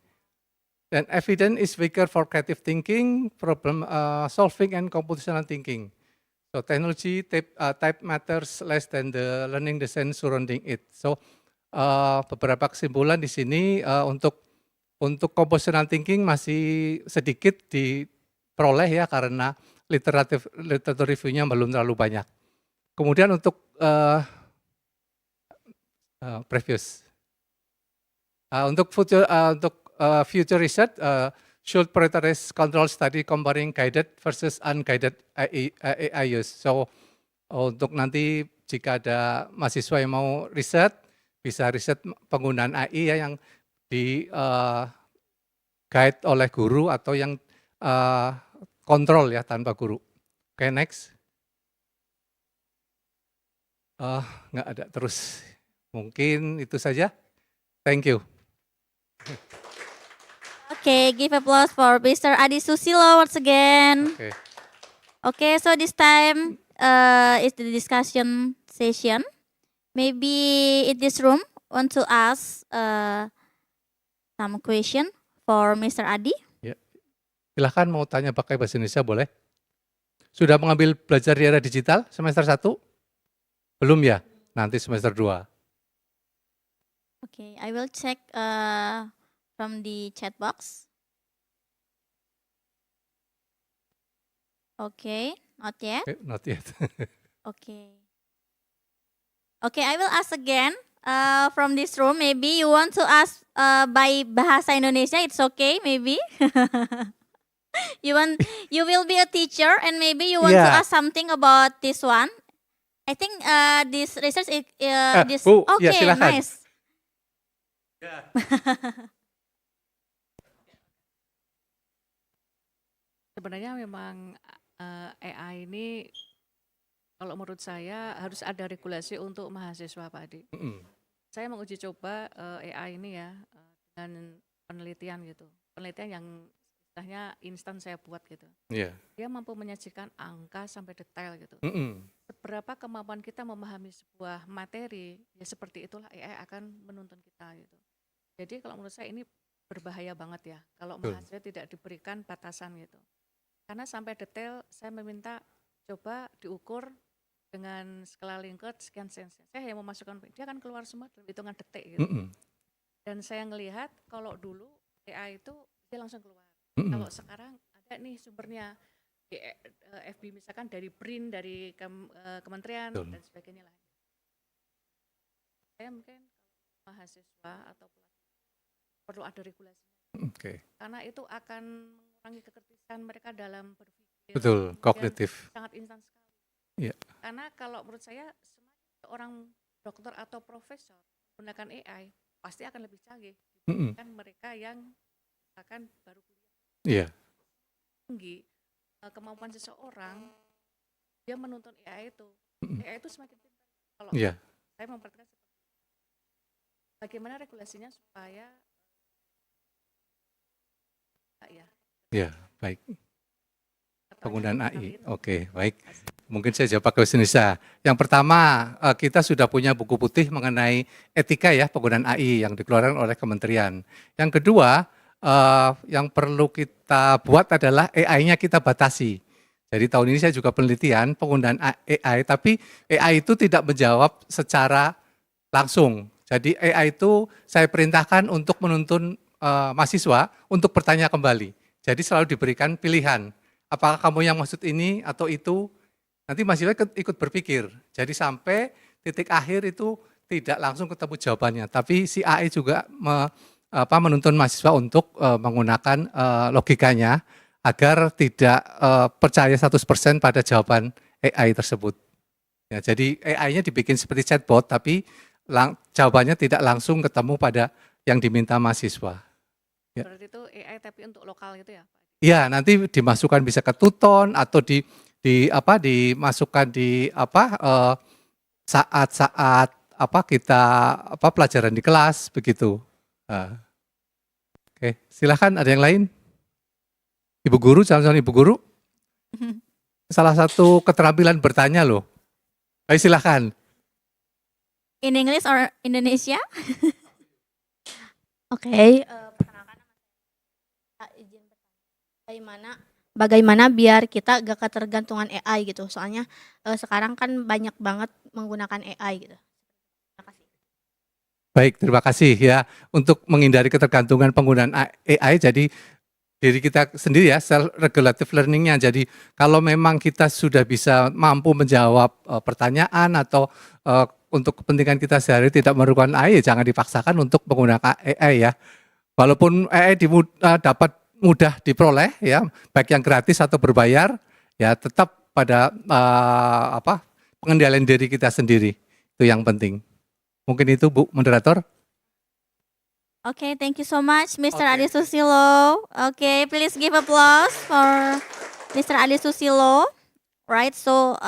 Then evidence is weaker for creative thinking, problem solving, and computational thinking. So technology type matters less than the learning design surrounding it. So beberapa kesimpulan di sini untuk compositional thinking masih sedikit diperoleh ya, karena literatur reviewnya belum terlalu banyak. Kemudian untuk previous, untuk future research should prioritize control study comparing guided versus unguided AI use. So untuk nanti jika ada mahasiswa yang mau riset, bisa riset penggunaan AI ya, yang di guide oleh guru atau yang kontrol ya tanpa guru. Oke, next. Nggak ada terus. Mungkin itu saja. Thank you. Okay, give applause for Mr. Adi Susilo once again. Okay, so this time is the discussion session. Maybe in this room want to ask some question for Mr. Adi. Ya. Silahkan mau tanya pakai bahasa Indonesia boleh. Sudah mengambil belajar di era digital semester 1? Belum ya? Nanti semester 2. Okay, I will check from the chat box. Okay, not yet. Okay, not yet. Okay. Okay, I will ask again from this room. Maybe you want to ask by bahasa Indonesia. It's okay, maybe. You will be a teacher, and maybe you want to ask something about this one. I think this research is this. Ya, Okay, silakan. nice. Sebenarnya memang AI ini kalau menurut saya harus ada regulasi untuk mahasiswa, Pak Adi. Saya menguji coba AI ini ya dengan penelitian gitu. Penelitian yang istilahnya instan saya buat gitu. Yeah. Dia mampu menyajikan angka sampai detail gitu. Seberapa kemampuan kita memahami sebuah materi, ya seperti itulah AI akan menuntun kita gitu. Jadi kalau menurut saya ini berbahaya banget ya kalau mahasiswa tidak diberikan batasan gitu. Karena sampai detail saya meminta coba diukur dengan skala Likert sekian sense. Saya hanya memasukkan, dia akan keluar semua dalam hitungan detik gitu. Dan saya ngelihat kalau dulu AI itu dia langsung keluar. Kalau sekarang ada nih sumbernya di FB misalkan dari BRIN, dari kementerian dan sebagainya lah. Saya mungkin mahasiswa atau perlu ada regulasi. Karena itu akan mengurangi kekritisan mereka dalam berpikir. Betul, kognitif. Sangat instan sekali. Yeah. Karena kalau menurut saya seorang dokter atau profesor menggunakan AI pasti akan lebih canggih dibandingkan mereka yang akan baru kuliah. Tinggi kemampuan seseorang dia menuntun AI itu. AI itu semakin pintar. Kalau saya memperhatikan bagaimana regulasinya supaya Ya, baik. Penggunaan AI. Oke, baik. Mungkin saya jawab pakai bahasa Indonesia. Yang pertama, kita sudah punya buku putih mengenai etika ya penggunaan AI yang dikeluarkan oleh kementerian. Yang kedua, yang perlu kita buat adalah AI-nya kita batasi. Jadi tahun ini saya juga penelitian penggunaan AI, tapi AI itu tidak menjawab secara langsung. Jadi AI itu saya perintahkan untuk menuntun mahasiswa untuk bertanya kembali. Jadi selalu diberikan pilihan, apakah kamu yang maksud ini atau itu, nanti mahasiswa ikut berpikir. Jadi sampai titik akhir itu tidak langsung ketemu jawabannya, tapi si AI juga menuntun mahasiswa untuk menggunakan logikanya agar tidak percaya 100% pada jawaban AI tersebut. Ya, jadi AI-nya dibikin seperti chatbot, tapi jawabannya tidak langsung ketemu pada yang diminta mahasiswa. Ya. Berarti itu AI tapi untuk lokal gitu ya, Pak? Iya, nanti dimasukkan bisa ke Tuton atau dimasukkan di saat-saat kita pelajaran di kelas begitu. Oke, silakan ada yang lain. Ibu guru, calon-calon ibu guru. Salah satu keterampilan bertanya loh. Ayo silakan. In English or Indonesia? Oke. Bagaimana biar kita gak ketergantungan AI gitu. Soalnya sekarang kan banyak banget menggunakan AI gitu. Terima kasih. Baik, terima kasih ya. Untuk menghindari ketergantungan penggunaan AI, jadi diri kita sendiri ya, self-regulative learning-nya. Jadi kalau memang kita sudah bisa mampu menjawab pertanyaan atau untuk kepentingan kita sehari tidak memerlukan AI, jangan dipaksakan untuk menggunakan AI ya. Walaupun AI dapat mudah diperoleh ya, baik yang gratis atau berbayar, ya tetap pada pengendalian diri kita sendiri, itu yang penting. Mungkin itu Bu Moderator. Okay, thank you so much, Mr. Adi Susilo. Okay, please give applause for Mr. Adi Susilo. Right, so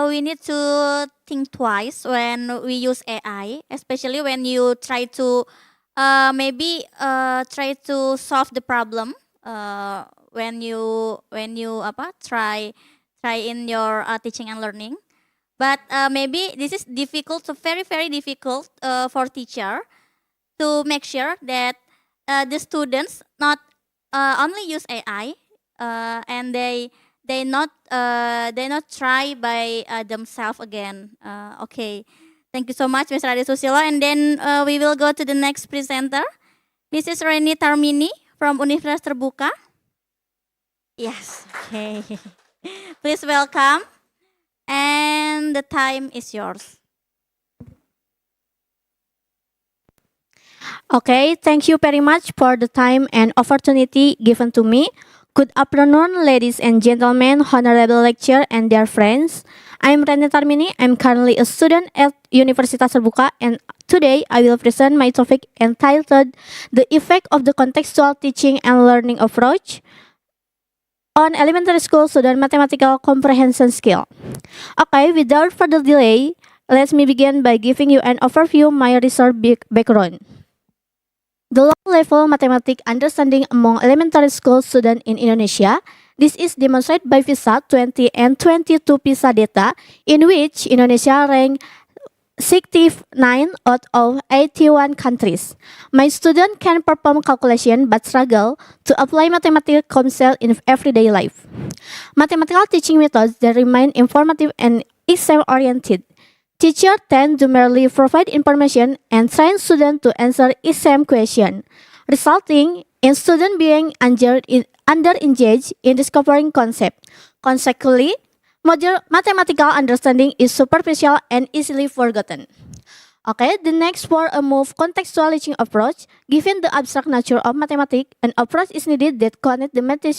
we need to think twice when we use AI, especially when you try to try to solve the problem when you try in your teaching and learning. But maybe this is difficult, so very difficult for teacher to make sure that the students not only use AI and they not try by themselves again. Okay, thank you so much, Mr. Adi Susilo. And then we will go to the next presenter, Mrs. Reni Tarmini from Universitas Terbuka. Yes, okay. Please welcome. And the time is yours. Okay, thank you very much for the time and opportunity given to me. Good afternoon, ladies and gentlemen, honorable lecturer and dear friends. I'm Reni Tarmini. I'm currently a student at Universitas Terbuka, and today I will present my topic entitled The Effect of the Contextual Teaching and Learning Approach on Elementary School Student Mathematical Comprehension Skill. Okay, without further delay, let me begin by giving you an overview of my research background. The low-level mathematics understanding among elementary school students in Indonesia. This is demonstrated by PISA 20 and 22 PISA data, in which Indonesia ranked 69 out of 81 countries. My student can perform calculation but struggle to apply mathematical concepts in everyday life. Mathematical teaching methods that remain informative and exam-oriented. Teachers tend to merely provide information and train students to answer exam questions, resulting in students being under-engaged in discovering concepts. Consequently, mathematical understanding is superficial and easily forgotten. Okay, the next for a move contextual teaching approach. Given the abstract nature of mathematics, an approach is needed that connects the material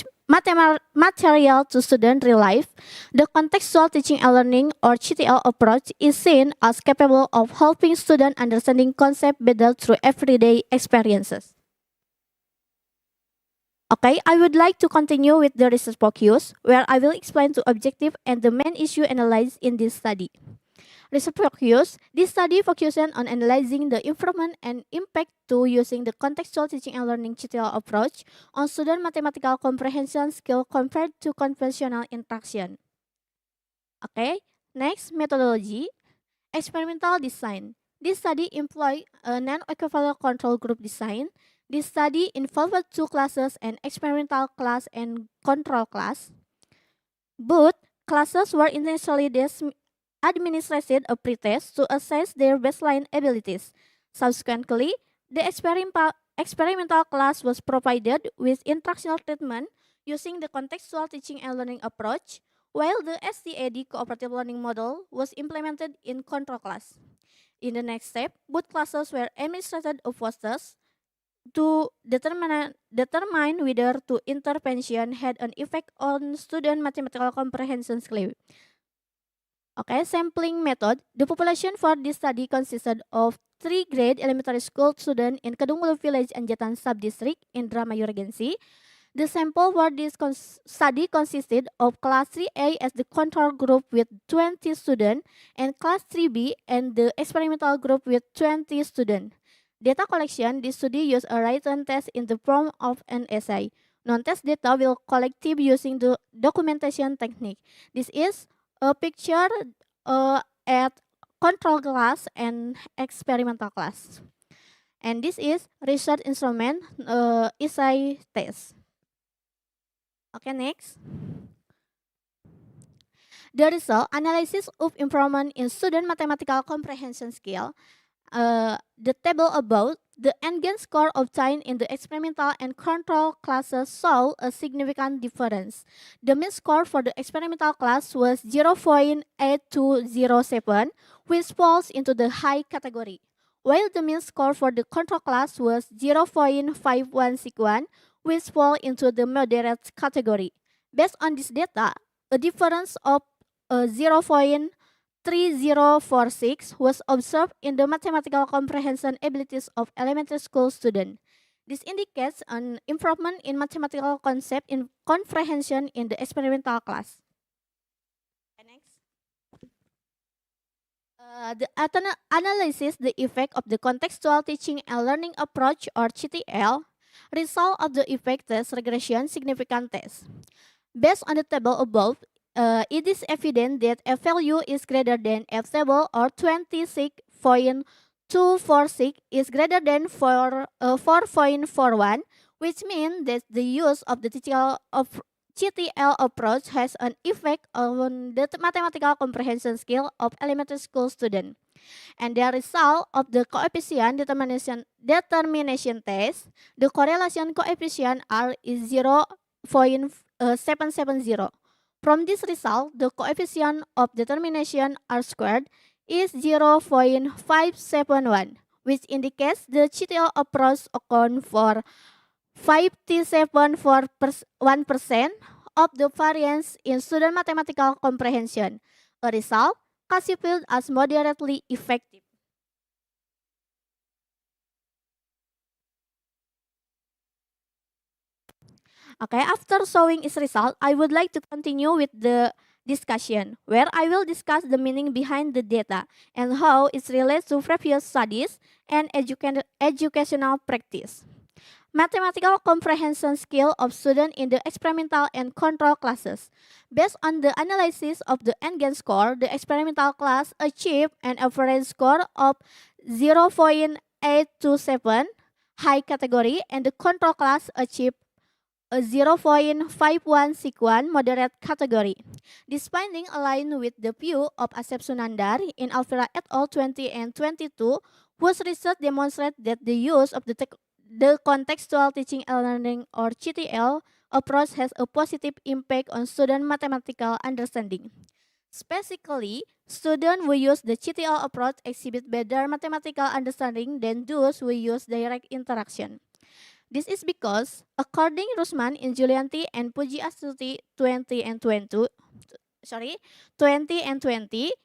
to student real life. The contextual teaching and learning or CTL approach is seen as capable of helping students understanding concepts better through everyday experiences. Okay, I would like to continue with the research focus, where I will explain the objective and the main issue analyzed in this study. Research focus. This study focuses on analyzing the improvement and impact to using the contextual teaching and learning CTL approach on student mathematical comprehension skill compared to conventional instruction. Okay, next methodology. Experimental design. This study employed a non-equivalent control group design. This study involved two classes, an experimental class and control class. Both classes were initially administered a pretest to assess their baseline abilities. Subsequently, the experimental class was provided with instructional treatment using the contextual teaching and learning approach, while the STAD cooperative learning model was implemented in control class. In the next step, both classes were administered a posters to determine whether to intervention had an effect on student mathematical comprehension skill. Okay, sampling method. The population for this study consisted of 3 grade elementary school students in Kedungulu Village and Jatan Subdistrict in Indramayu Regency. The sample for this study consisted of class 3A as the control group with 20 students and class 3B and the experimental group with 20 students. Data collection. This study used a written test in the form of an essay. Non-test data will collected using the documentation technique. This is a picture at control class and experimental class. And this is research instrument essay test. Okay, next. The result, analysis of improvement in student mathematical comprehension skill. The table above the N-gain score obtained in the experimental and control classes saw a significant difference. The mean score for the experimental class was 0.8207, which falls into the high category, while the mean score for the control class was 0.5161, which falls into the moderate category. Based on this data, a difference of 0.3046 was observed in the mathematical comprehension abilities of elementary school students. This indicates an improvement in mathematical concept in comprehension in the experimental class. The analysis the effect of the contextual teaching and learning approach, or CTL, result of the effect test regression significant test. Based on the table above, it is evident that F value is greater than F table, or 26.246 is greater than 4.41, which means that the use of the CTL approach has an effect on the mathematical comprehension skill of elementary school students. And the result of the coefficient determination test, the correlation coefficient R is 0.770. From this result, the coefficient of determination R squared is 0.571, which indicates the CTL approach accounts for 57.1% of the variance in student mathematical comprehension. A result classified as moderately effective. Okay, after showing its result, I would like to continue with the discussion, where I will discuss the meaning behind the data and how it relates to previous studies and educational practice. Mathematical comprehension skill of students in the experimental and control classes. Based on the analysis of the N-gain score, the experimental class achieved an average score of 0.827, high category, and the control class achieved a 0.5161, moderate category. This finding align with the view of Asep Sunandar in Alvera et al. 20 and 22, whose research demonstrates that the use of the contextual teaching and learning, or CTL, approach has a positive impact on student mathematical understanding. Specifically, students who use the CTL approach exhibit better mathematical understanding than those who use direct interaction. This is because, according Rusman in Julianti and Pujiastuti 20 and 20,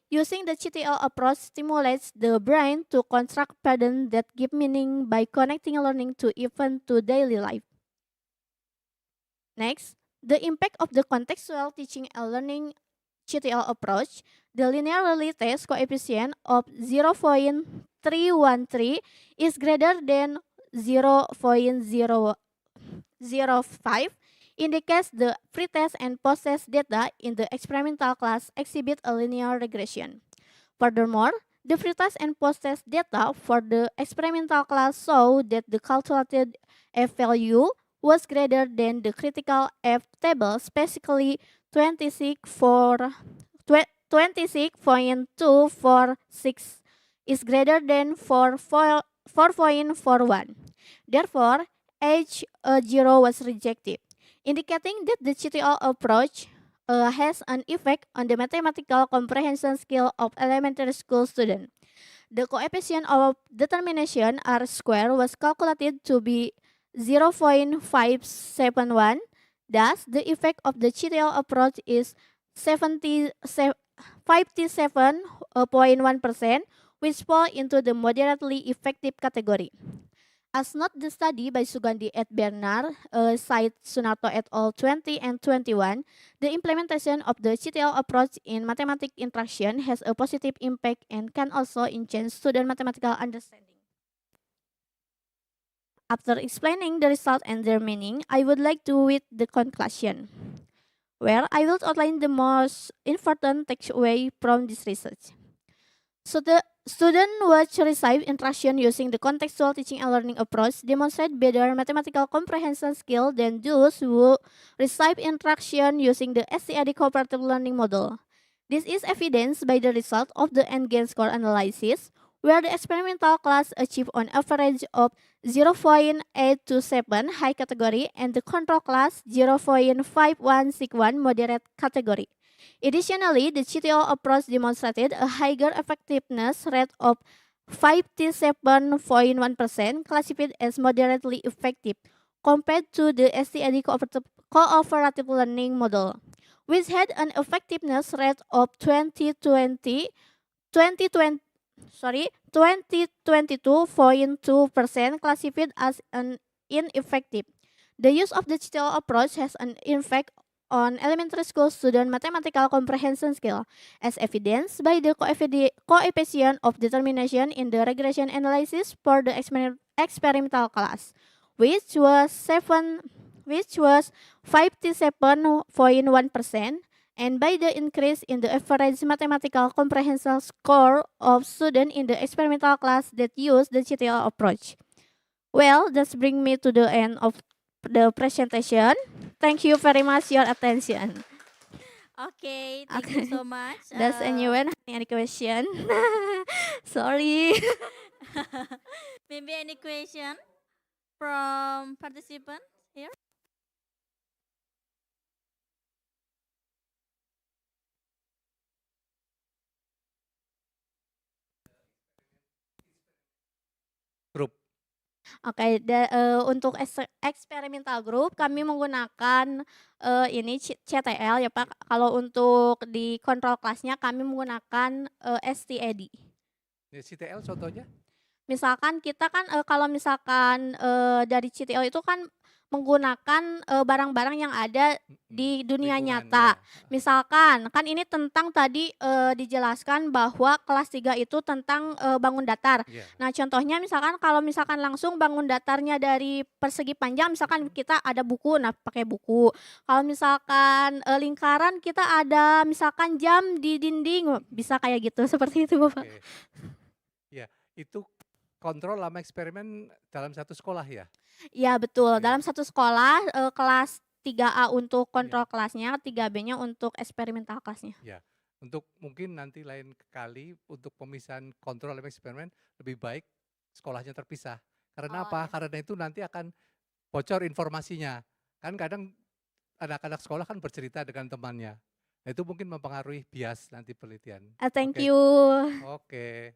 using the CTL approach stimulates the brain to construct patterns that give meaning by connecting learning to events to daily life. Next, the impact of the contextual teaching and learning CTL approach, the linearity test coefficient of 0.313 is greater than 0.005, indicates the pre-test and post-test data in the experimental class exhibit a linear regression. Furthermore, the pre-test and post-test data for the experimental class show that the calculated F value was greater than the critical F table, specifically 26.246 is greater than 4.41. Therefore, H0 was rejected, indicating that the CTL approach has an effect on the mathematical comprehension skill of elementary school students. The coefficient of determination R square was calculated to be 0.571. Thus, the effect of the CTL approach is 57.1%, which fall into the moderately effective category. As not the study by Sugandi et Bernard, cite Sunarto et al. 20 and 21, the implementation of the CTL approach in mathematics interaction has a positive impact and can also enhance student mathematical understanding. After explaining the result and their meaning, I would like to read the conclusion, where I will outline the most important takeaway from this research. So the students which receive instruction using the contextual teaching and learning approach demonstrate better mathematical comprehension skill than those who receive instruction using the SCID cooperative learning model. This is evidenced by the result of the N-gain score analysis, where the experimental class achieved on average of 0.827 high category and the control class 0.5161 moderate category. Additionally, the CTL approach demonstrated a higher effectiveness rate of 57.1%, classified as moderately effective, compared to the STAD cooperative learning model, which had an effectiveness rate of 22.2%, classified as an ineffective. The use of the CTL approach has an impact on elementary school student mathematical comprehension skill, as evidenced by the coefficient of determination in the regression analysis for the experimental class, which was 57.1%, and by the increase in the average mathematical comprehension score of students in the experimental class that use the CTL approach. Well, that's bring me to the end of the presentation. Thank you very much your attention. Okay, thank you so much. Does anyone have any question? Sorry. Maybe any question from participants here? Grup. Oke, untuk eksperimental group kami menggunakan ini CTL ya Pak. Kalau untuk di kontrol kelasnya kami menggunakan STAD. Ya, CTL contohnya? Misalkan kita kan kalau misalkan dari CTL itu kan menggunakan barang-barang yang ada di dunia nyata. Misalkan kan ini tentang tadi dijelaskan bahwa kelas 3 itu tentang bangun datar. Nah, contohnya misalkan kalau misalkan langsung bangun datarnya dari persegi panjang, misalkan kita ada buku, nah pakai buku. Kalau misalkan lingkaran kita ada misalkan jam di dinding, bisa kayak gitu seperti itu Bapak. Ya, itu kontrol sama eksperimen dalam satu sekolah ya? Iya betul, dalam satu sekolah kelas 3A untuk kontrol kelasnya, 3B-nya untuk eksperimental kelasnya. Ya, untuk mungkin nanti lain kali untuk pemisahan kontrol sama eksperimen lebih baik sekolahnya terpisah. Karena apa? Karena itu nanti akan bocor informasinya. Kan kadang anak-anak sekolah kan bercerita dengan temannya. Nah, itu mungkin mempengaruhi bias nanti penelitian. Thank you. Oke.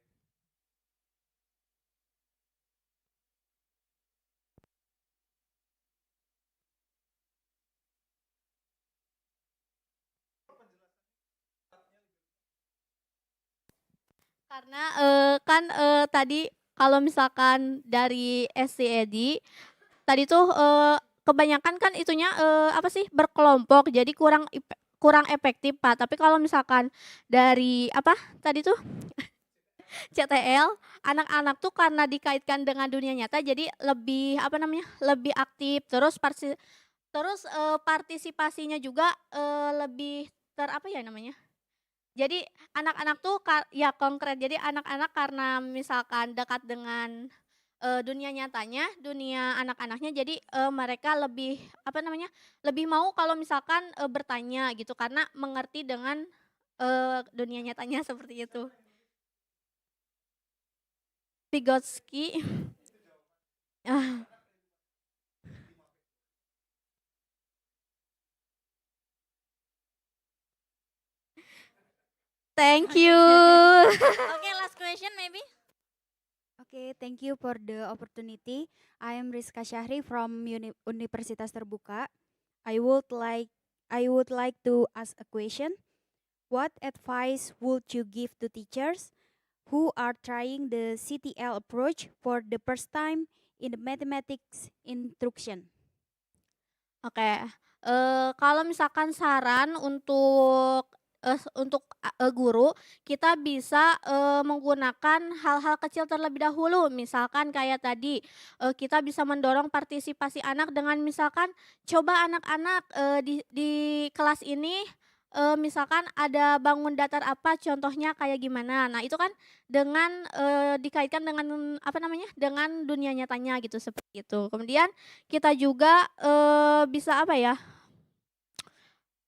Karena kan tadi kalau misalkan dari SCED tadi tuh kebanyakan kan itunya apa sih berkelompok jadi kurang efektif Pak. Tapi kalau misalkan dari apa tadi tuh CTL anak-anak tuh karena dikaitkan dengan dunia nyata jadi lebih apa namanya lebih aktif terus partisipasinya juga lebih apa ya namanya. Jadi anak-anak tuh ya konkret. Jadi anak-anak karena misalkan dekat dengan dunia nyatanya, dunia anak-anaknya, jadi mereka lebih apa namanya, lebih mau kalau misalkan bertanya gitu karena mengerti dengan dunia nyatanya seperti itu. Vygotsky. Thank you. Okay, last question maybe. Okay, thank you for the opportunity. I am Rizka Syahri from Universitas Terbuka. I would like to ask a question. What advice would you give to teachers who are trying the CTL approach for the first time in the mathematics instruction? Oke, kalau misalkan saran untuk guru, kita bisa menggunakan hal-hal kecil terlebih dahulu. Misalkan kayak tadi, kita bisa mendorong partisipasi anak dengan misalkan coba anak-anak di kelas ini misalkan ada bangun datar apa, contohnya kayak gimana. Nah itu kan dengan dikaitkan dengan apa namanya, dengan dunia nyatanya gitu seperti itu. Kemudian kita juga bisa apa ya?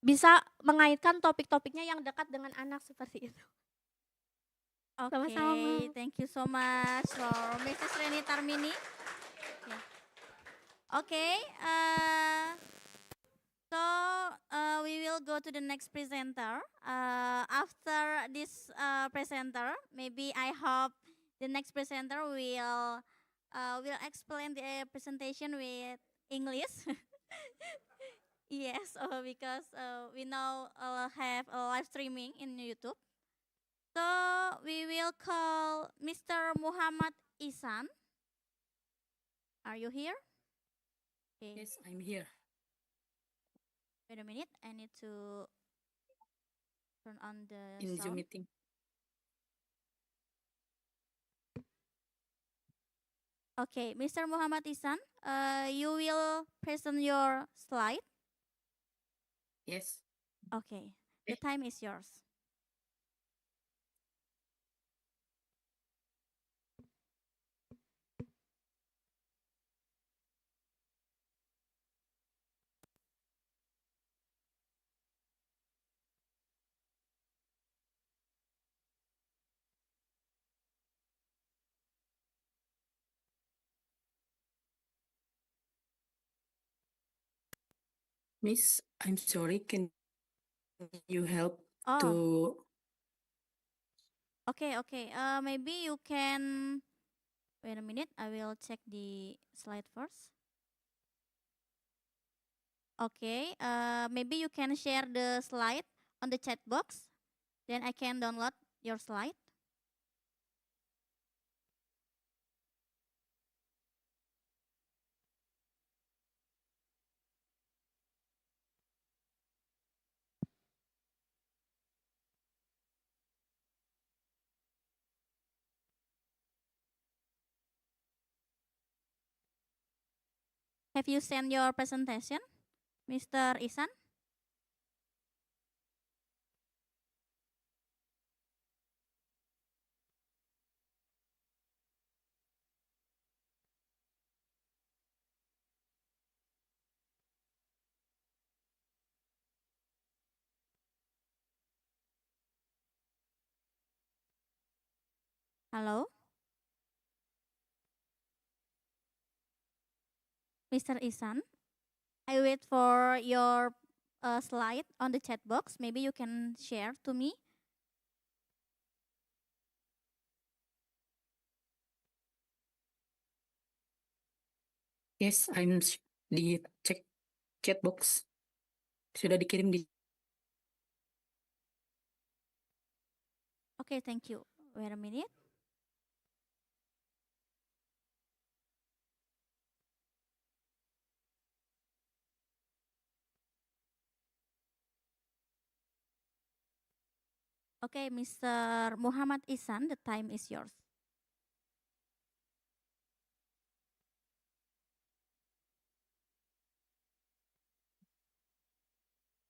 Bisa mengaitkan topik-topiknya yang dekat dengan anak seperti itu. Okay, thank you so much for Mrs. Reni Tarmini. Yeah. Okay, so we will go to the next presenter. After this presenter, maybe I hope the next presenter will explain the presentation with English. Yes, because we now have a live streaming in YouTube. So we will call Mr. Muhammad Isan. Are you here? Okay. Yes, I'm here. Wait a minute, I need to turn on the In sound. Zoom meeting. Okay, Mr. Muhammad Isan, you will present your slide. Yes. Okay, the time is yours. Miss, I'm sorry, can you help Oh. to... Okay, okay. Maybe you can wait a minute. I will check the slide first. Okay. Maybe you can share the slide on the chat box. Then I can download your slide. Have you sent your presentation, Mr. Isan? Hello? Mr. Isan, I wait for your slide on the chat box. Maybe you can share to me. Yes, I'm di chat box. Sudah dikirim di... Okay, thank you. Wait a minute. Okay, Mr. Muhammad Isan, the time is yours.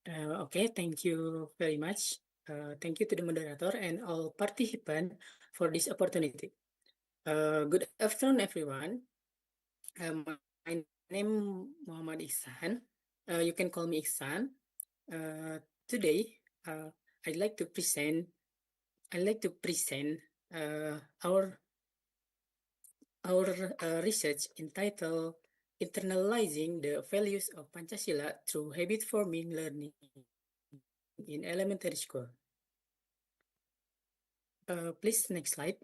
Okay, thank you very much. Thank you to the moderator and all participants for this opportunity. Good afternoon, everyone. My name Muhammad Ihsan. You can call me Ihsan. Today, I'd like to present. Our research entitled "Internalizing the Values of Pancasila Through Habit-Forming Learning in Elementary School." Please, next slide.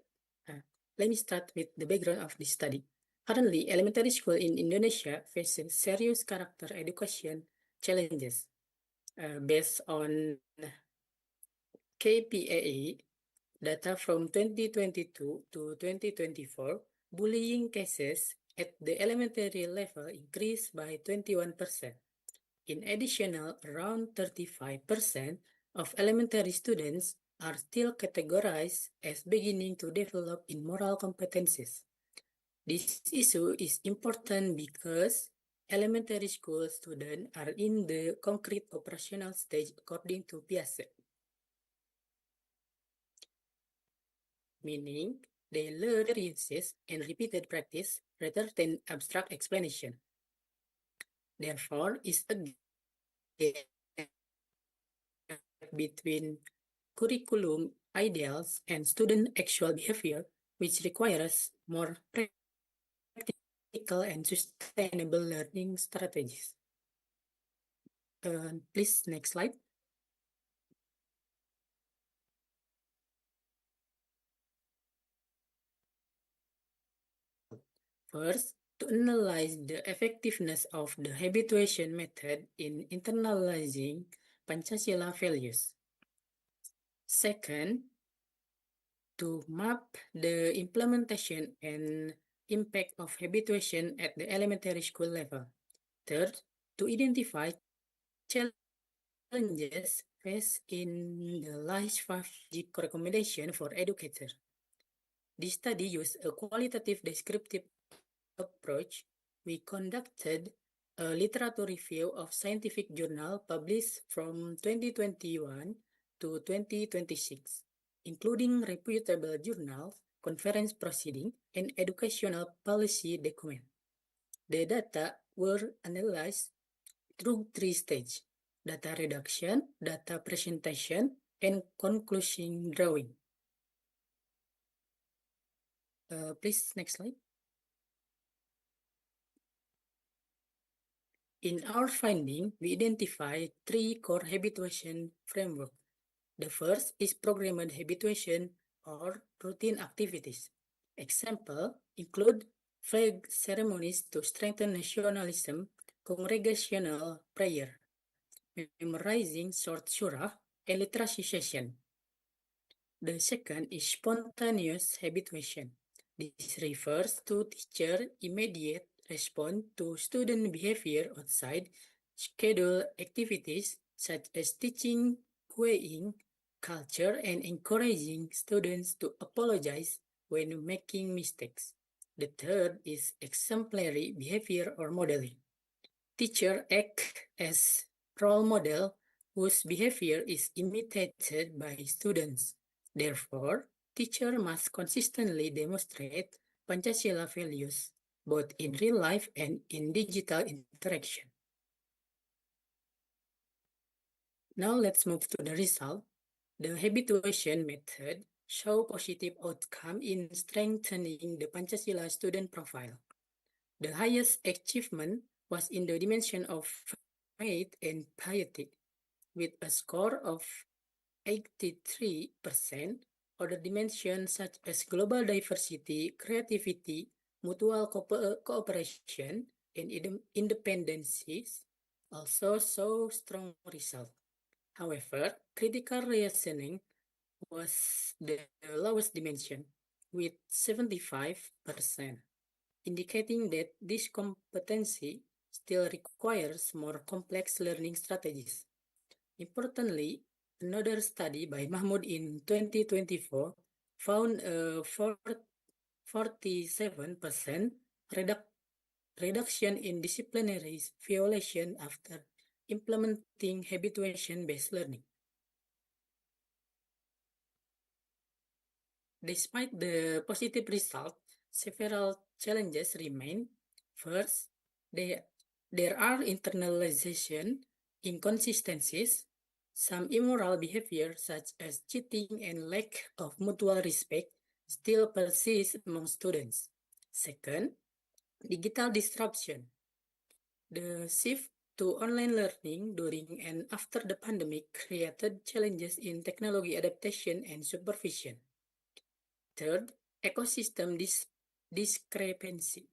Let me start with the background of this study. Currently, elementary school in Indonesia faces serious character education challenges. Based on KPAE data from 2022 to 2024, bullying cases at the elementary level increased by 21%. In addition, around 35% of elementary students are still categorized as beginning to develop in moral competencies. This issue is important because elementary school students are in the concrete operational stage according to Piaget, meaning they learn experiences and repeated practice rather than abstract explanation. Therefore, is a gap between curriculum ideals, and student actual behavior, which requires more practical and sustainable learning strategies. Please, next slide. First, to analyze the effectiveness of the habituation method in internalizing Pancasila values. Second, to map the implementation and impact of habituation at the elementary school level. Third, to identify challenges faced in the last 5G recommendation for educators. This study used a qualitative descriptive approach. We conducted a literature review of scientific journal published from 2021 to 2026, including reputable journals, conference proceeding, and educational policy document. The data were analyzed through 3 stages: data reduction, data presentation, and conclusion drawing. Please, next slide. In our finding, we identify 3 core habituation framework. The first is programmed habituation or routine activities. Example include flag ceremonies to strengthen nationalism, congregational prayer, memorizing short surah, and literacy session. The second is spontaneous habituation. This refers to teacher immediate response to student behavior outside scheduled activities such as teaching, weighing, culture, and encouraging students to apologize when making mistakes. The third is exemplary behavior or modeling. Teacher act as role model whose behavior is imitated by students. Therefore, teacher must consistently demonstrate Pancasila values, both in real life and in digital interaction. Now let's move to the result. The habituation method show positive outcome in strengthening the Pancasila student profile. The highest achievement was in the dimension of faith and piety, with a score of 83%. Other dimensions such as global diversity, creativity, mutual cooperation, and independencies also show strong results. However, critical reasoning was the lowest dimension, with 75%, indicating that this competency still requires more complex learning strategies. Importantly, another study by Mahmoud in 2024 found a 47% reduction in disciplinary violation after implementing habituation-based learning. Despite the positive result, several challenges remain. First, there are internalization inconsistencies. Some immoral behavior such as cheating and lack of mutual respect still persist among students. Second, digital disruption. The shift to online learning during and after the pandemic created challenges in technology adaptation and supervision. Third, ecosystem discrepancy.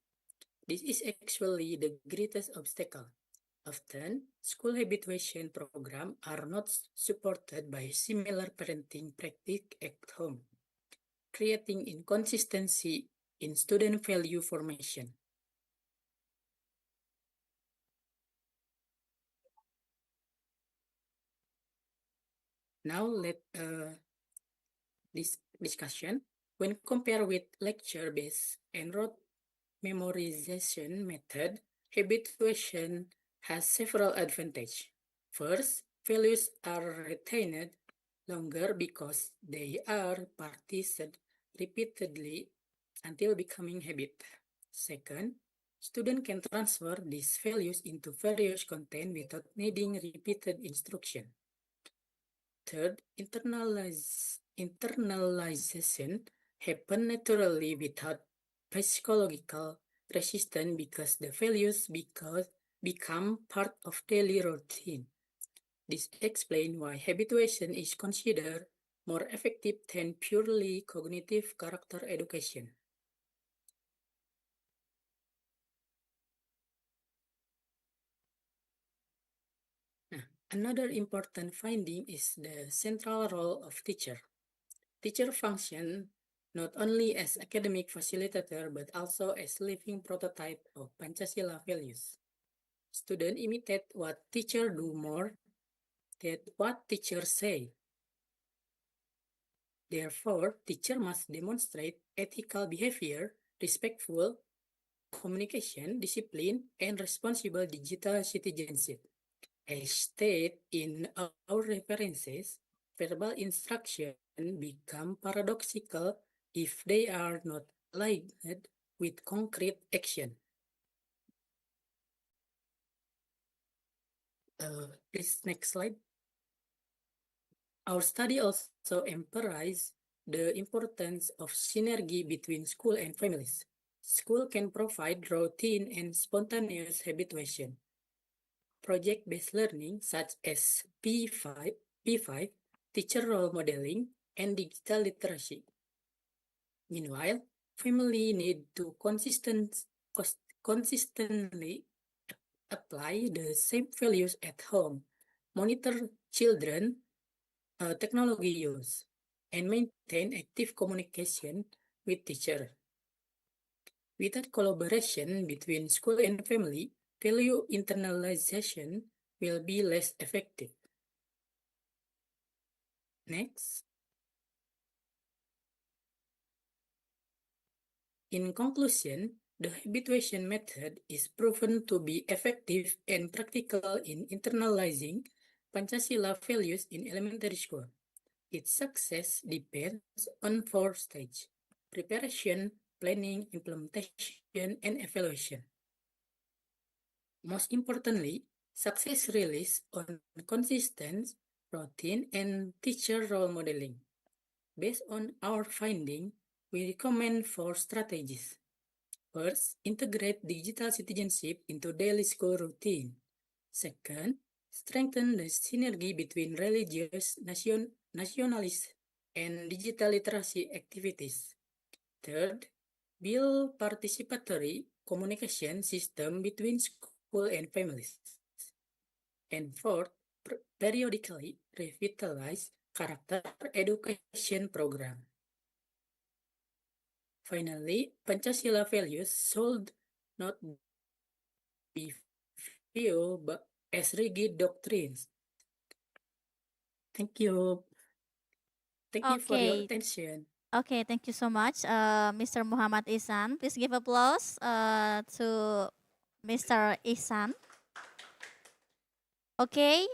This is actually the greatest obstacle. Often, school habituation programs are not supported by similar parenting practice at home, creating inconsistency in student value formation. Now this discussion. When compared with lecture-based and rote memorization method, habituation has several advantages. First, values are retained longer because they are practiced repeatedly until becoming habit. Second, students can transfer these values into various content without needing repeated instruction. Third, internalization happen naturally without psychological resistance because the values become part of daily routine. This explains why habituation is considered more effective than purely cognitive character education. Another important finding is the central role of teacher. Teacher function not only as academic facilitator but also as living prototype of Pancasila values. Students imitate what teacher do more than what teachers say. Therefore, teacher must demonstrate ethical behavior, respectful communication, discipline, and responsible digital citizenship. As stated in our references, verbal instruction become paradoxical if they are not linked with concrete action. Please, next slide. Our study also emphasizes the importance of synergy between school and families. School can provide routine and spontaneous habituation. Project-based learning such as P5, teacher role modeling, and digital literacy. Meanwhile, family need to consistently apply the same values at home, monitor children technology use, and maintain active communication with teacher. Without collaboration between school and family, value internalization will be less effective. Next. In conclusion, the habituation method is proven to be effective and practical in internalizing Pancasila values in elementary school. Its success depends on 4 stages: preparation, planning, implementation, and evaluation. Most importantly, success relies on consistent routine and teacher role modeling. Based on our finding, we recommend 4 strategies. First, integrate digital citizenship into daily school routine. Second, strengthen the synergy between religious, nationalist, and digital literacy activities. Third, build participatory communication system between school and families. And fourth, periodically revitalize character education program. Finally, Pancasila values should not be viewed as rigid doctrines. Thank you. Thank you for your Okay. attention. Okay, thank you so much, Mr. Muhammad Ihsan. Please give applause to Mr. Ihsan. Okay,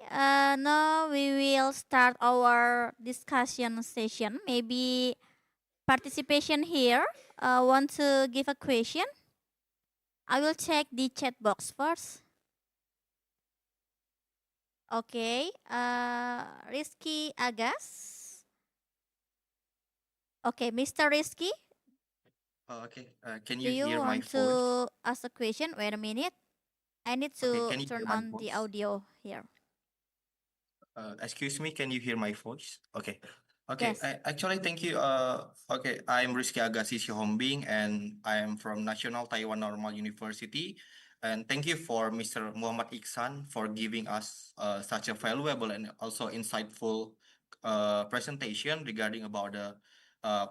now we will start our discussion session. Maybe participation here want to give a question? I will check the chat box first. Okay, Rizky Agas. Okay, Mr. Rizky, Okay, can do you you hear my want voice? to ask a question? Wait a minute. I need Okay, to can you hear turn my on the voice? audio here. Excuse me, can you hear my voice? Okay. Okay, Yes. actually, thank you. Okay, I'm Rizky Agassi Sihombing, and I am from National Taiwan Normal University. And thank you for Mr. Muhammad Ihsan for giving us such a valuable and also insightful presentation regarding about the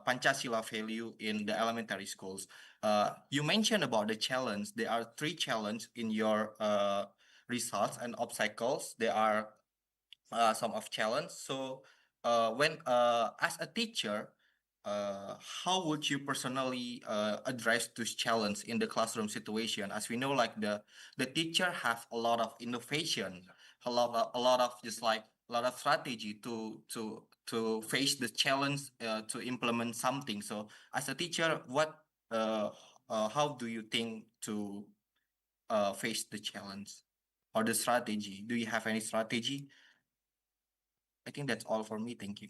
Pancasila value in the elementary schools. You mentioned about the challenge. There are 3 challenges in your results and obstacles. There are some of challenge. So when as a teacher, how would you personally address this challenge in the classroom situation? As we know, like the teacher have a lot of innovation, a lot of just like a lot of strategy to face the challenge, to implement something. So as a teacher, what how do you think to face the challenge or the strategy? Do you have any strategy? I think that's all for me. Thank you.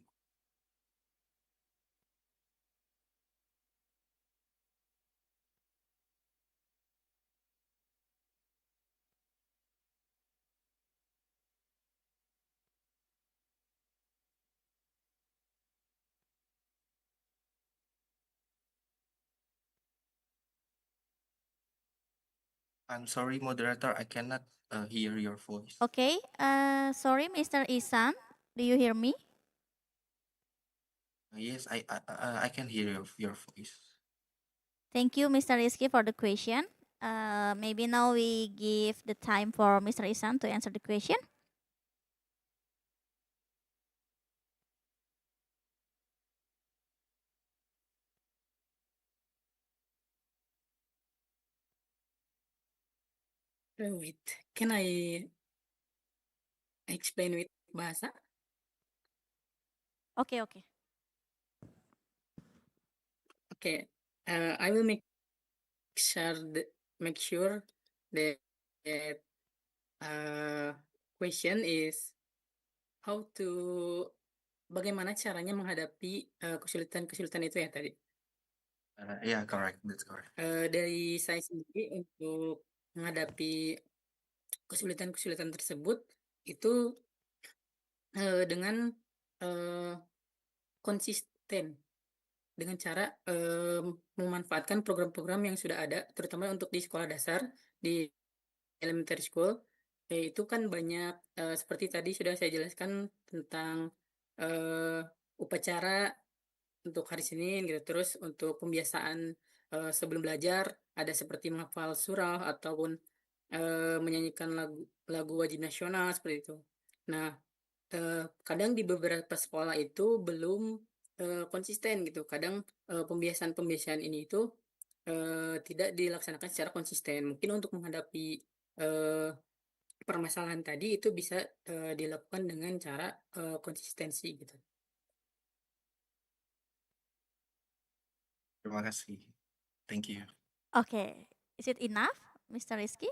I'm sorry, moderator, I cannot hear your voice. Okay, sorry, Mr. Isan, do you hear me? Yes, I can hear your voice. Thank you, Mr. Rizky, for the question. Maybe now we give the time for Mr. Isan to answer the question. Wait, can I explain with bahasa? Okay, okay. Okay, I will make sure that, question is how to bagaimana caranya menghadapi kesulitan-kesulitan itu ya tadi. Yeah, correct. That's correct. Dari saya sendiri untuk menghadapi kesulitan-kesulitan tersebut itu dengan konsisten dengan cara memanfaatkan program-program yang sudah ada, terutama untuk di sekolah dasar di elementary school. Itu kan banyak seperti tadi sudah saya jelaskan tentang upacara untuk hari Senin gitu. Terus untuk pembiasaan sebelum belajar ada seperti menghafal surah ataupun menyanyikan lagu wajib nasional seperti itu. Nah, kadang di beberapa sekolah itu belum konsisten gitu. Kadang pembiasaan-pembiasaan ini itu tidak dilaksanakan secara konsisten. Mungkin untuk menghadapi permasalahan tadi itu bisa dilakukan dengan cara konsistensi gitu. Terima kasih. Thank you. Okay, is it enough, Mr. Rizky?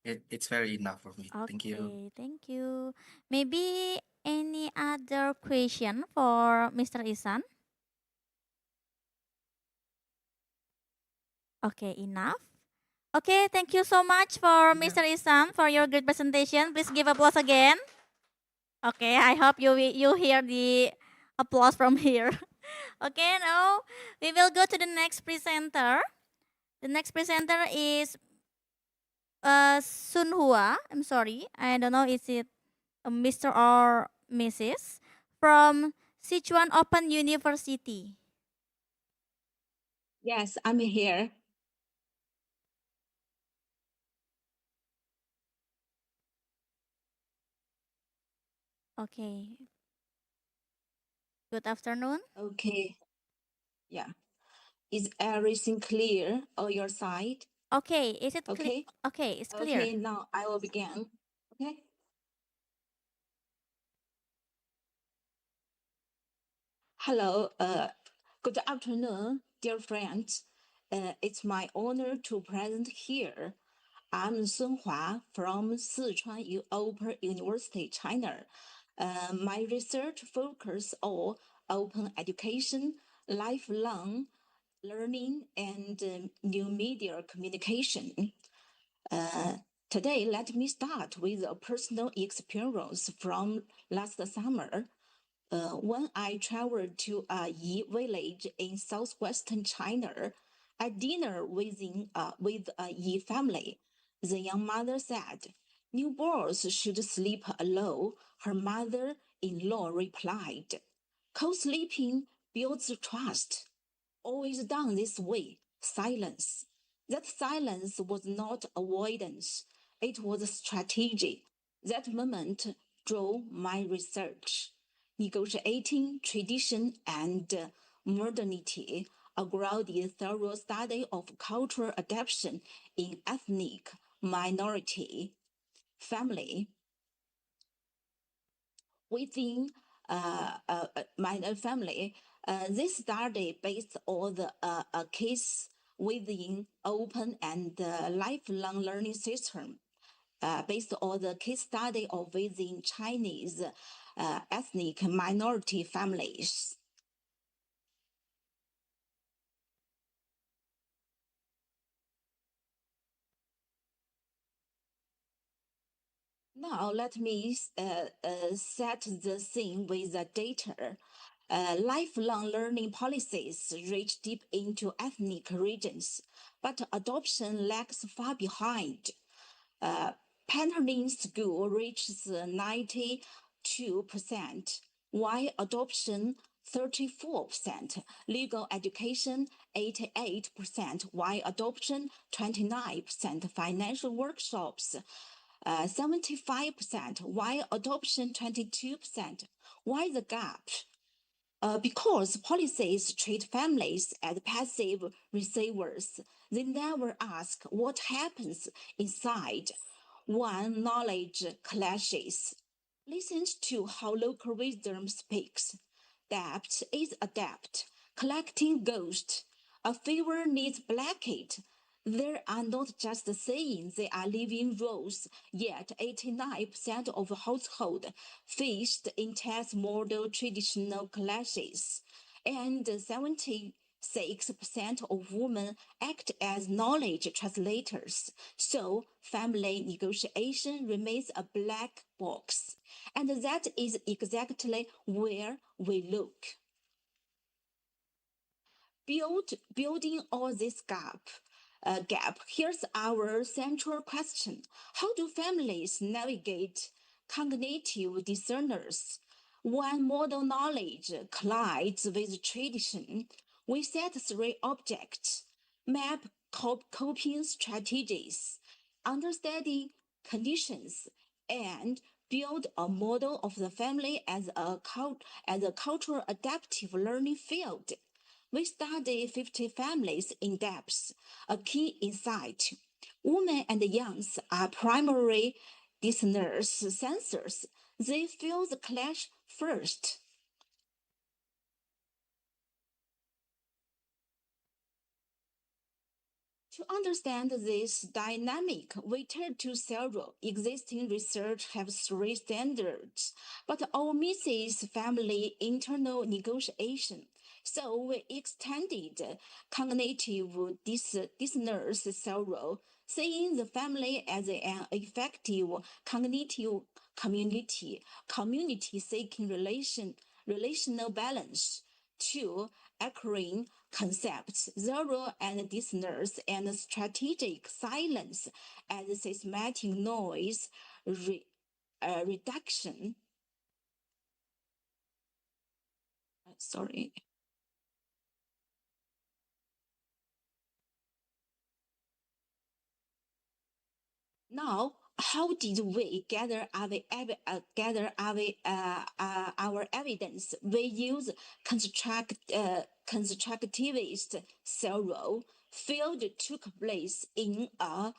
It's very enough for me. Thank you. Okay, thank you. Maybe any other question for Mr. Isan? Okay, enough. Okay, thank you so much for Mr. Isan for your great presentation. Please give applause again. Okay, I hope you hear the applause from here. Okay, now we will go to the next presenter. The next presenter is Sunhua. I'm sorry, I don't know is it a Mr. or Mrs. from Sichuan Open University. Yes, I'm here. Okay. Good afternoon. Okay. Yeah. Is everything clear on your side? Okay, is it Okay? Okay, it's clear. Okay, now I will begin. Okay. Hello, good afternoon, dear friends. It's my honor to present here. I'm Sun Hua from Sichuan Open University, China. My research focus on open education, lifelong learning, and new media communication. Today, let me start with a personal experience from last summer. When I traveled to a Yi village in southwestern China, I dinner with a Yi family. The young mother said, "Newborns should sleep alone." Her mother-in-law replied, "Co-sleeping builds trust. Always done this way, silence." That silence was not avoidance, it was strategy. That moment drove my research. Negotiating tradition and modernity, a grounded thorough study of cultural adaptation in ethnic minority family. Within my family, this study based on the case within open and lifelong learning system, based on the case study of within Chinese ethnic minority families. Now let me set the scene with the data. Lifelong learning policies reach deep into ethnic regions, but adoption lags far behind. Parenting school reaches 92%, while adoption 34%, legal education 88%, while adoption 29%, financial workshops 75%, while adoption 22%. Why the gap? Because policies treat families as passive receivers. They never ask what happens inside when knowledge clashes. Listen to how local wisdom speaks. Debt is a debt, collecting ghost. A fever needs blanket. There are not just saying, they are living rules, yet 89% of households faced intense model traditional clashes, and 76% of women act as knowledge translators. So family negotiation remains a black box. And that is exactly where we look. Building all this gap, here's our central question. How do families navigate cognitive discerners? When model knowledge collides with tradition, we set three objects: map coping strategies, understanding conditions, and build a model of the family as a cultural adaptive learning field. We studied 50 families in depth. A key insight: women and youngs are primary listeners, sensors. They feel the clash first. To understand this dynamic, we turn to several existing research have three standards, but all misses family internal negotiation. So we extended cognitive dissonance theory, seeing the family as an effective cognitive community seeking relational balance. Two occurring concepts: zero and dissonance and strategic silence as systematic noise reduction. Sorry. Now, how did we gather our evidence? We use constructivist theory. Field took place in a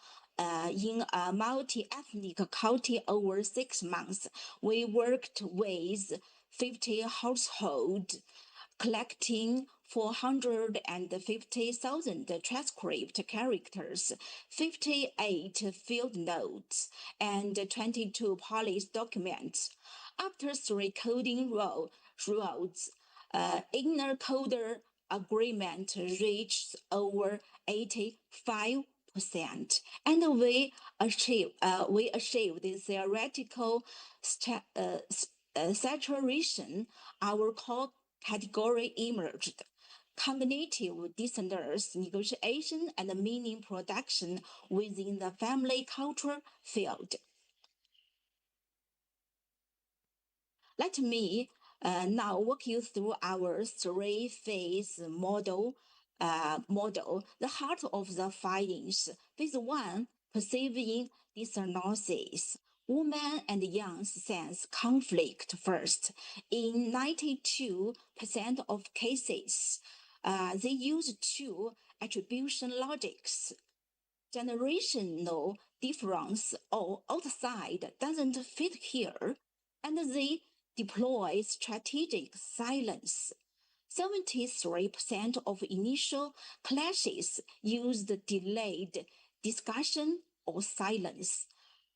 multi-ethnic county over 6 months. We worked with 50 households, collecting 450,000 transcript characters, 58 field notes, and 22 police documents. After 3 coding rounds, inner coder agreement reached over 85%, and we achieved the theoretical saturation. Our core category emerged: cognitive dissonance, negotiation, and meaning production within the family culture field. Let me now walk you through our 3-phase model. The heart of the findings. Phase 1, perceiving dissonances. Women and youngs sense conflict first. In 92% of cases, they use 2 attribution logics. Generational difference or outside doesn't fit here, and they deploy strategic silence. 73% of initial clashes used delayed discussion or silence.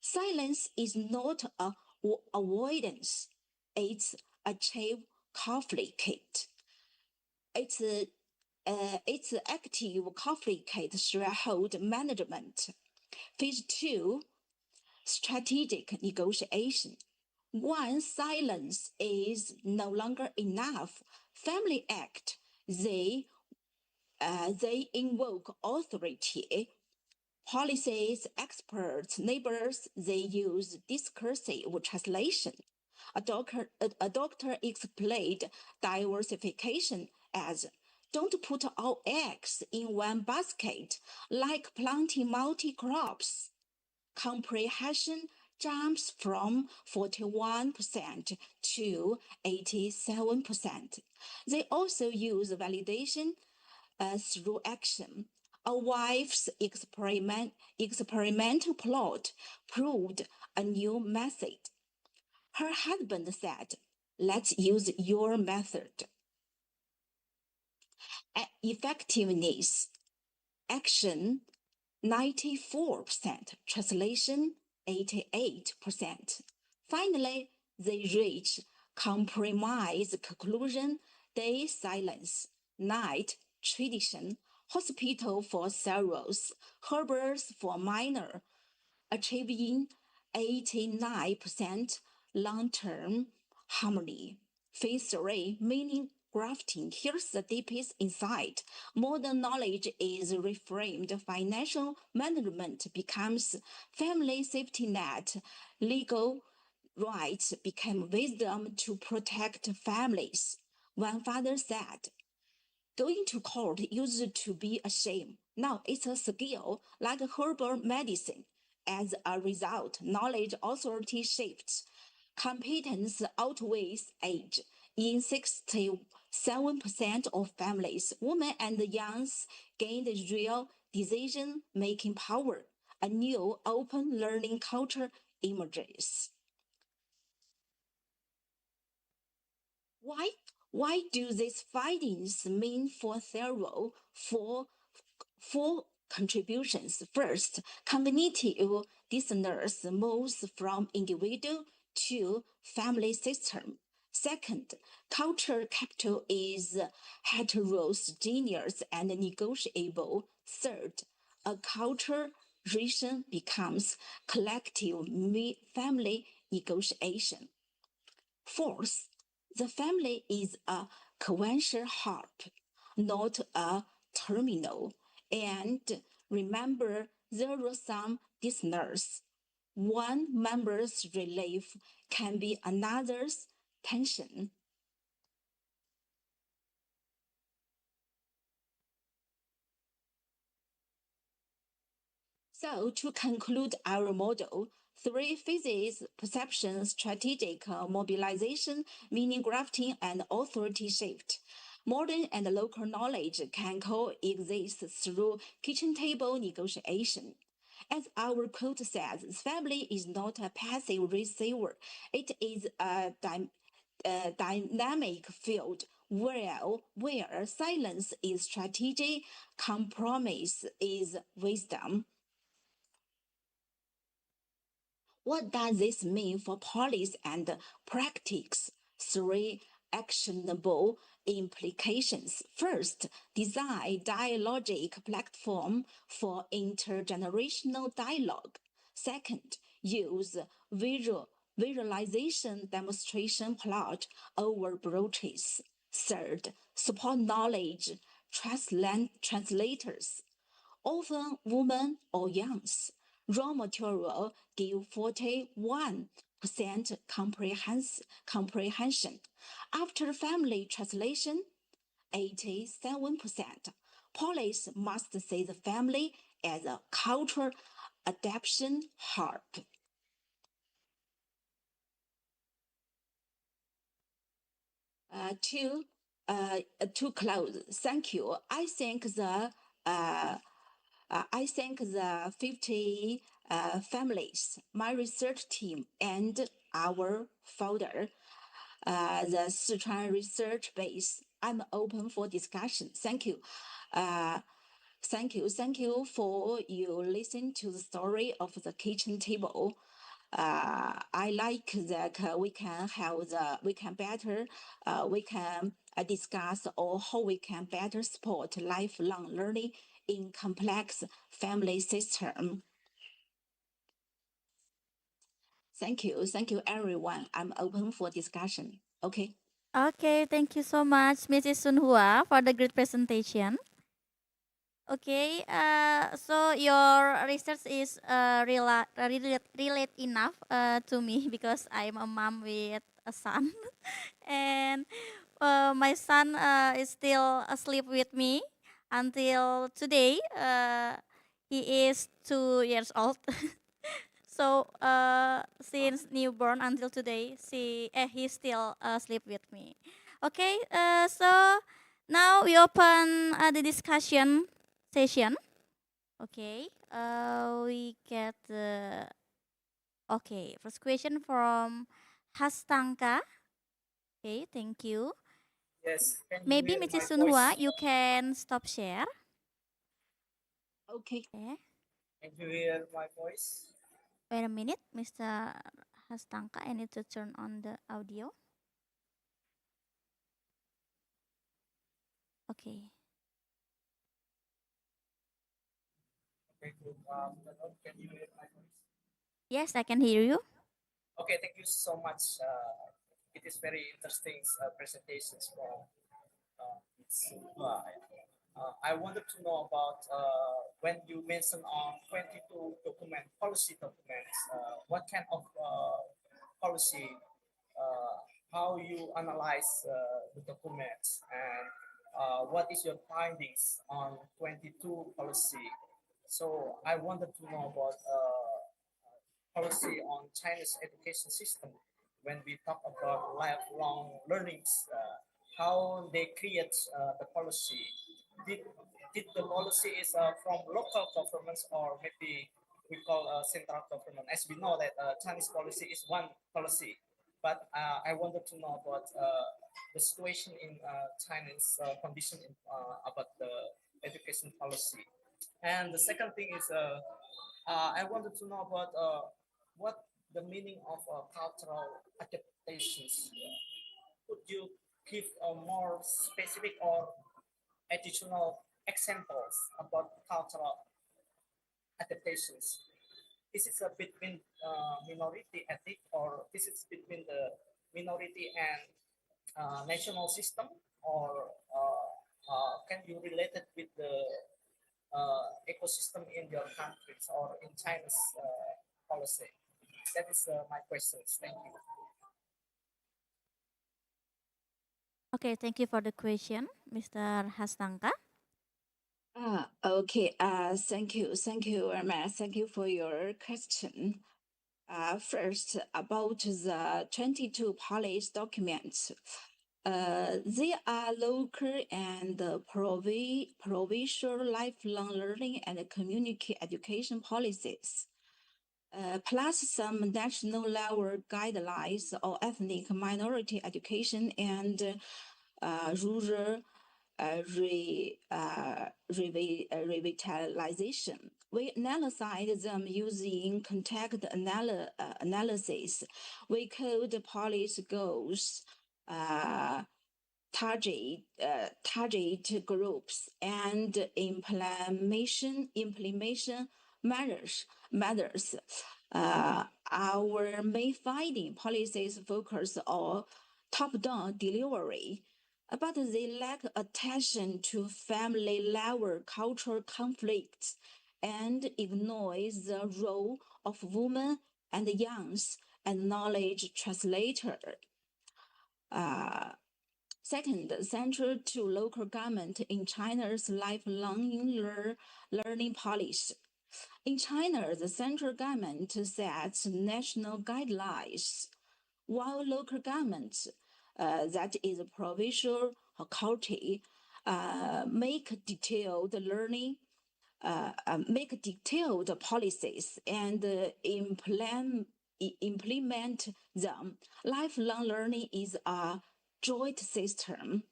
Silence is not avoidance, it's achieve conflict. It's active conflict threshold management. Phase 2, strategic negotiation. When silence is no longer enough, family act. They invoke authority. Policies, experts, neighbors, they use discursive translation. A doctor explained diversification as don't put all eggs in one basket, like planting multi-crops. Comprehension jumps from 41% to 87%. They also use validation through action. A wife's experimental plot proved a new method. Her husband said, let's use your method. Effectiveness, action, 94%, translation, 88%. Finally, they reach compromise conclusion, day silence, night tradition, hospital for sorrows, herbers for minor, achieving 89% long-term harmony. Phase 3, meaning grafting. Here's the deepest insight. Modern knowledge is reframed. Financial management becomes family safety net. Legal rights became wisdom to protect families. One father said, going to court used to be a shame. Now it's a skill like herbal medicine. As a result, knowledge authority shifts. Competence outweighs age. In 67% of families, women and youngs gained real decision-making power. A new open learning culture emerges. Why do these findings mean for Thero? Four contributions. First, cognitive dissonance moves from individual to family system. Second, culture capital is heterogeneous and negotiable. Third, a culture region becomes collective family negotiation. Fourth, the family is a sequential harp, not a terminal. And remember, zero-sum dissonance. One member's relief can be another's tension. So, to conclude our model, 3 phases: perception, strategic mobilization, meaning grafting, and authority shift. Modern and local knowledge can coexist through kitchen table negotiation. As our quote says, family is not a passive receiver. It is a dynamic field where silence is strategy, compromise is wisdom. What does this mean for policy and practice? 3 actionable implications. First, design dialogic platform for intergenerational dialogue. Second, use visualization demonstration plot over brochures. Third, support knowledge translators, often women or youngs. Raw material give 41% comprehension. After family translation, 87%. Police must see the family as a cultural adaptation harp. To close, thank you. I thank the 50 families, my research team, and our founder, the Sichuan research base. I'm open for discussion. Thank you. Thank you for you listen to the story of the kitchen table. I like that we can discuss or how we can better support lifelong learning in complex family system. Thank you. Thank you, everyone. I'm open for discussion. Okay. Okay, thank you so much, Mrs. Sunhua, for the great presentation. Okay, so your research is relate enough to me because I'm a mom with a son, and my son is still asleep with me until today. He is 2 years old. So since newborn until today, he's still asleep with me. Okay, so now we open the discussion session. Okay, we get the first question from Hastanka. Okay, thank you. Yes, can you Maybe hear my Mrs. Sunhua, voice? you can stop share. Okay. Okay. Can you hear my voice? Wait a minute, Mr. Hastanka. I need to turn on the audio. Okay. Okay, good. Can you hear my voice? Yes, I can hear you. Okay, thank you so much. It is very interesting presentations from I wanted to know about when you mentioned on 22 policy documents, what kind of policy, how you analyze the documents, and what is your findings on 22 policy. So I wanted to know about policy on China's education system when we talk about lifelong learnings, how they create the policy. Did the policy is from local governments or maybe we call central government? As we know that Chinese policy is one policy, but I wanted to know about the situation in China's condition about the education policy. And the second thing is I wanted to know about what the meaning of cultural adaptations. Could you give more specific or additional examples about cultural adaptations? Is it between minority ethnic or is it between the minority and national system, or can you relate it with the ecosystem in your countries or in China's policy? That is my questions. Thank you. Okay, thank you for the question, Mr. Hastanka. Okay. Thank you. Thank you very much. Thank you for your question. First, about the 22 policy documents. They are local and provincial lifelong learning and community education policies, plus some national level guidelines on ethnic minority education and rural revitalization. We analyzed them using contact analysis. We code policy goals, target groups, and implementation measures. Our main finding policies focus on top-down delivery, but they lack attention to family-level cultural conflicts and ignore the role of women and youngs and knowledge translator. Second, central to local government in China's lifelong learning policy. In China, the central government sets national guidelines, while local government, that is provincial or county, make detailed policies and implement them. Lifelong learning is a joint system.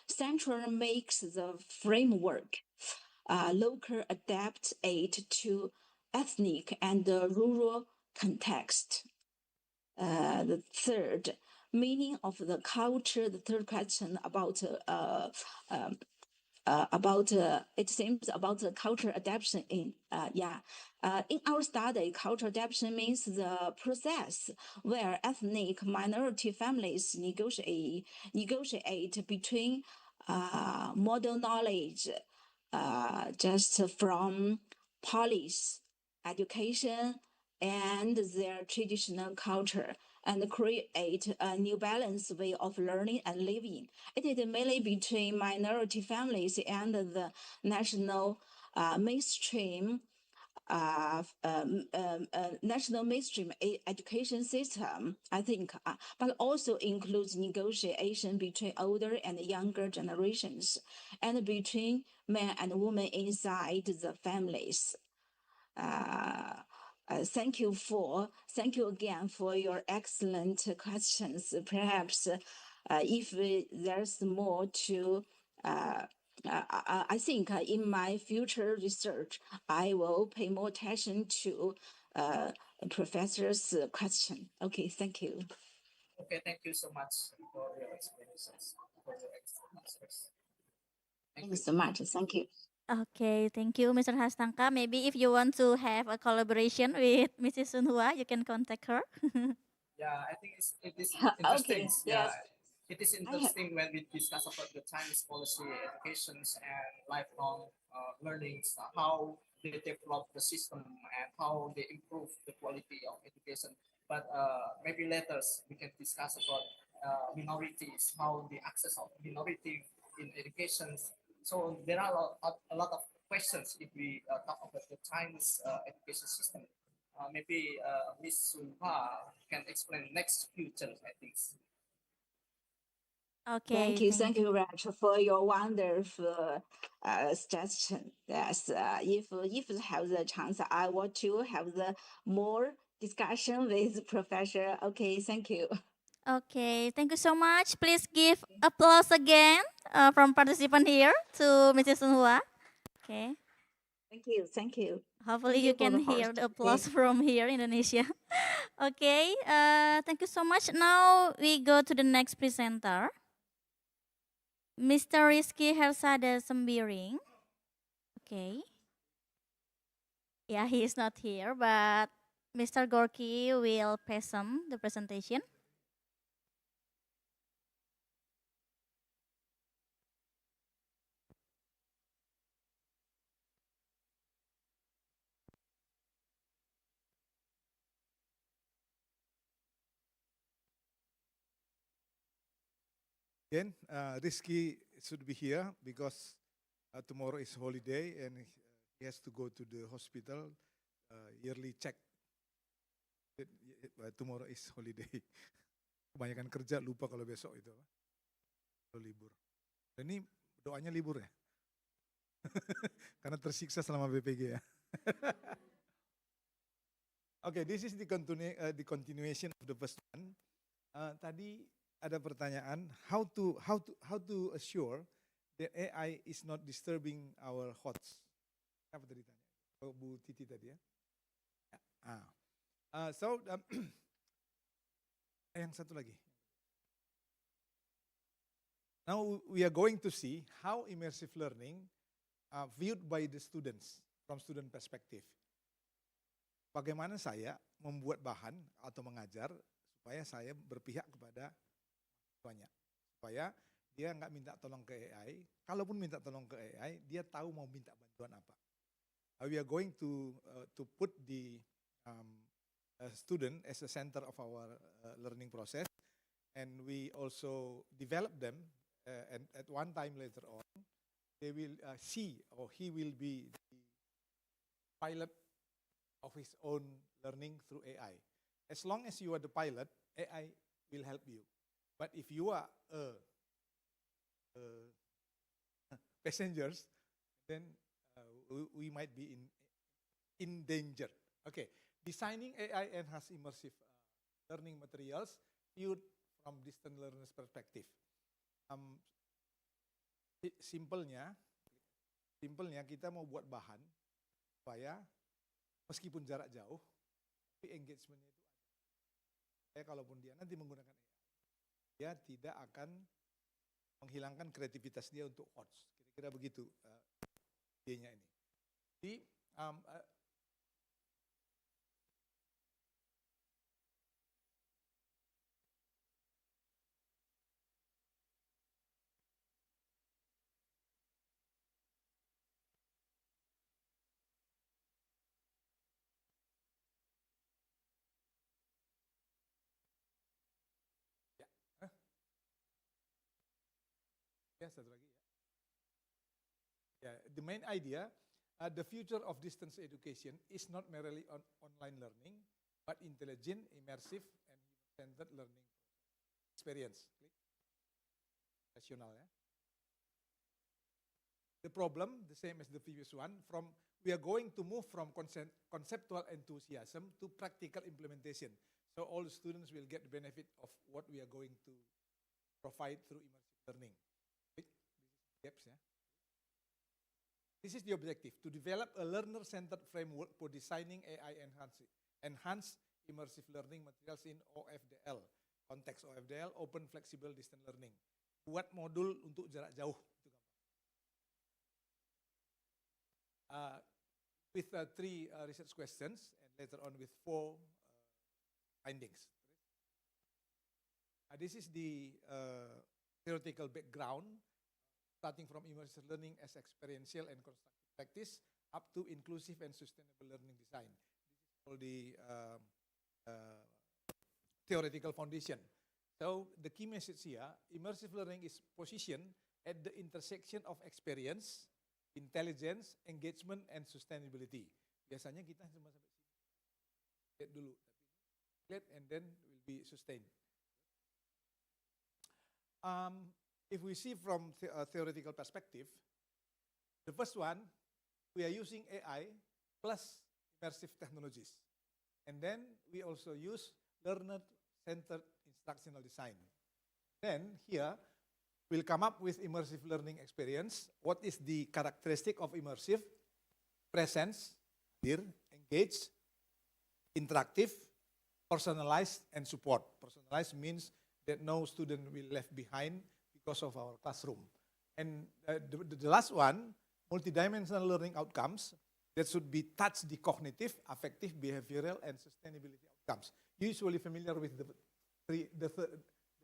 Central makes the framework. Local adapt it to ethnic and rural context. The third, meaning of the culture. The third question about it seems about the cultural adaptation in our study. Cultural adaptation means the process where ethnic minority families negotiate between modern knowledge just from policy, education, and their traditional culture, and create a new balanced way of learning and living. It is mainly between minority families and the national mainstream education system, I think, but also includes negotiation between older and younger generations, and between men and women inside the families. Thank you again for your excellent questions. Perhaps if there's more to, I think in my future research, I will pay more attention to professor's question. Okay, thank you. Okay, thank you so much for your explanations, for your excellent answers. Thank you so much. Thank you. Okay, thank you, Mr. Hastanka. Maybe if you want to have a collaboration with Mrs. Sunhua, you can contact her. Yeah, I think it is interesting. Okay, yes. It is interesting when we discuss about the Chinese policy, educations, and lifelong learnings, how they develop the system and how they improve the quality of education. But maybe later we can discuss about minorities, how the access of minority in education. So there are a lot of questions if we talk about the Chinese education system. Maybe Ms. Sunha can explain next future, I think. Okay, Thank you, Raj, for your wonderful suggestion. Yes, if have the chance, I want to have the more discussion with Professor. Okay, thank you. Okay, thank you so much. Please give applause again from participant here to Mrs. Sunhua. Okay. Thank you. Hopefully Thank you you for can the hear host. the applause from here, Indonesia. Okay, thank you so much. Now we go to the next presenter, Mr. Rizky Hersada Sembiring. Okay. Yeah, he is not here, but Mr. Gorky will present the presentation. Again, Rizky should be here because tomorrow is holiday and he has to go to the hospital, yearly check. Tomorrow is holiday. Kebanyakan kerja lupa kalau besok itu kalau libur. Dan ini doanya libur ya, karena tersiksa selama BPG ya. Okay, this is the continuation of the first one. Tadi ada pertanyaan, how to assure that AI is not disturbing our thoughts. Apa tadi tanya? Bu Titi tadi ya. Yang satu lagi. Now we are going to see how immersive learning viewed by the students from student perspective. Bagaimana saya membuat bahan atau mengajar supaya saya berpihak kepada siswanya, supaya dia nggak minta tolong ke AI. Kalaupun minta tolong ke AI, dia tahu mau minta bantuan apa. We are going to put the student as a center of our learning process, and we also develop them. And at one time later on, they will see, or he will be the pilot of his own learning through AI. As long as you are the pilot, AI will help you. But if you are passengers, then we might be in danger. Okay, designing AI enhanced immersive learning materials viewed from distant learners' perspective. Simpelnya kita mau buat bahan supaya meskipun jarak jauh, tapi engagementnya itu ada. Kalaupun dia nanti menggunakan AI, dia tidak akan menghilangkan kreativitas dia untuk hots. Kira begitu idenya ini. Jadi satu lagi ya. The main idea, the future of distance education is not merely on online learning, but intelligent, immersive, and human-centered learning experience. Rasional ya. The problem, the same as the previous one, we are going to move from conceptual enthusiasm to practical implementation. So all the students will get the benefit of what we are going to provide through immersive learning. Gaps, yeah. This is the objective, to develop a learner-centered framework for designing AI enhanced immersive learning materials in OFDL. Konteks OFDL, Open Flexible Distance Learning. Buat modul untuk jarak jauh. With 3 research questions, and later on with 4 findings. This is the theoretical background, starting from immersive learning as experiential and constructive practice up to inclusive and sustainable learning design. This is all the theoretical foundation. So the key message here, immersive learning is positioned at the intersection of experience, intelligence, engagement, and sustainability. Biasanya kita cuma sampai sini. Lihat dulu, tapi lihat and then will be sustained. If we see from a theoretical perspective, the first one, we are using AI plus immersive technologies. And then we also use learner-centered instructional design. Then here, we'll come up with immersive learning experience. What is the characteristic of immersive? Presence, engage, interactive, personalized, and support. Personalized means that no student will left behind because of our classroom. And the last one, multidimensional learning outcomes, that should be touch the cognitive, affective, behavioral, and sustainability outcomes. Usually familiar with the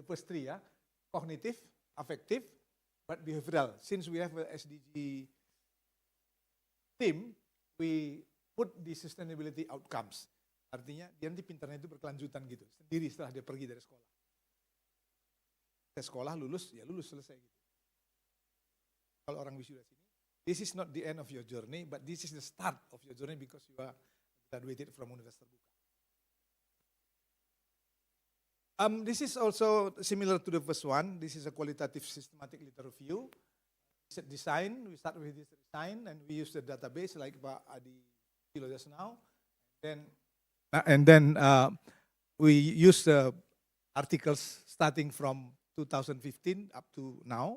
first 3, yeah? Cognitive, affective, but behavioral. Since we have a SDG team, we put the sustainability outcomes. Artinya dia nanti pintarnya itu berkelanjutan gitu, sendiri setelah dia pergi dari sekolah. Sekolah lulus, ya lulus selesai gitu. Kalau orang wisuda sini, this is not the end of your journey, but this is the start of your journey because you are graduated from Universitas Terbuka. This is also similar to the first one. This is a qualitative systematic literature review. Design, we start with this design and we use the database like Pak Adi just now. And then we use the articles starting from 2015 up to now,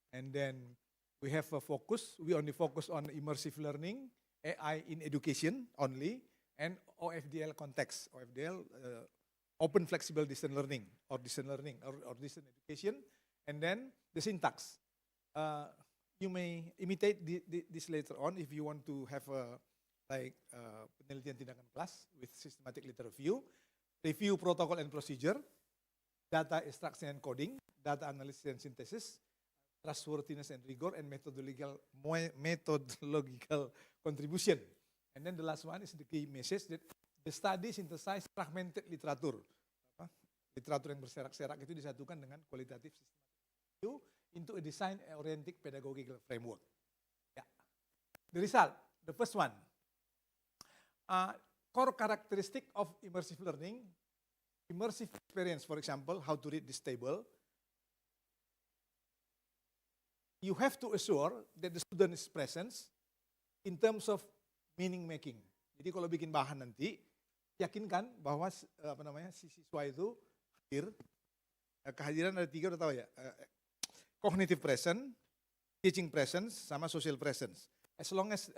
and then we have a focus. We only focus on immersive learning, AI in education only, and OFDL context. OFDL, Open Flexible Distance Learning, or distance learning, or distance education, and then the syntax. You may imitate this later on if you want to have a penelitian tindakan kelas with systematic literature review protocol and procedure, data extraction and coding, data analysis and synthesis, trustworthiness and rigor, and methodological contribution. And then the last one is the key message that the study synthesize fragmented literature. Literatur yang berserak-serak itu disatukan dengan kualitatif systematic into a design-oriented pedagogical framework. Yeah. The result, the first one, core characteristic of immersive learning, immersive experience, for example, how to read this table. You have to assure that the student is present in terms of meaning making. Jadi kalau bikin bahan nanti, yakinkan bahwa si siswa itu hadir. Kehadiran ada 3 udah tahu ya. Cognitive presence, teaching presence, sama social presence. As long as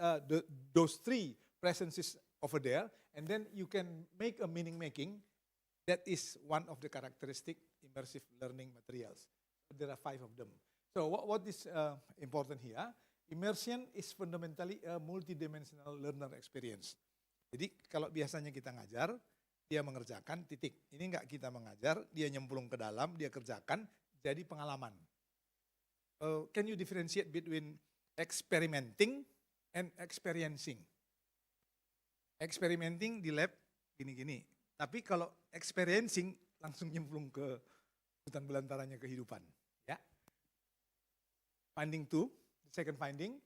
those 3 presences over there, and then you can make a meaning making, that is one of the characteristic immersive learning materials. There are 5 of them. So what is important here? Immersion is fundamentally a multidimensional learner experience. Jadi kalau biasanya kita ngajar, dia mengerjakan, titik. Ini enggak kita mengajar, dia nyemplung ke dalam, dia kerjakan, jadi pengalaman. Can you differentiate between experimenting and experiencing? Experimenting di lab gini-gini. Tapi kalau experiencing langsung nyemplung ke hutan belantaranya kehidupan. Ya. Finding 2, second finding.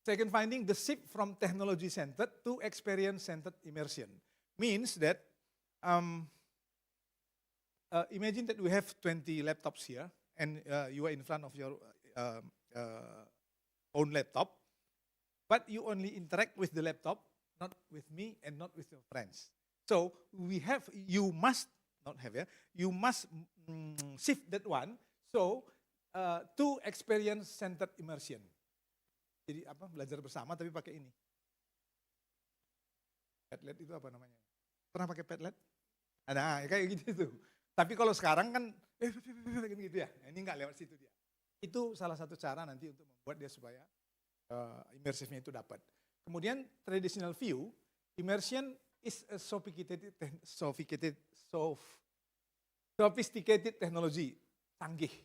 Second finding, the shift from technology-centered to experience-centered immersion. Means that, imagine that we have 20 laptops here, and you are in front of your own laptop, but you only interact with the laptop, not with me and not with your friends. So you must shift that one, so to experience-centered immersion. Jadi belajar bersama tapi pakai ini. Padlet itu apa namanya? Pernah pakai Padlet? Nah, kayak gitu tuh. Tapi kalau sekarang kan gitu ya. Ini enggak lewat situ dia. Itu salah satu cara nanti untuk membuat dia supaya immersifnya itu dapat. Kemudian traditional view, immersion is a sophisticated technology, canggih.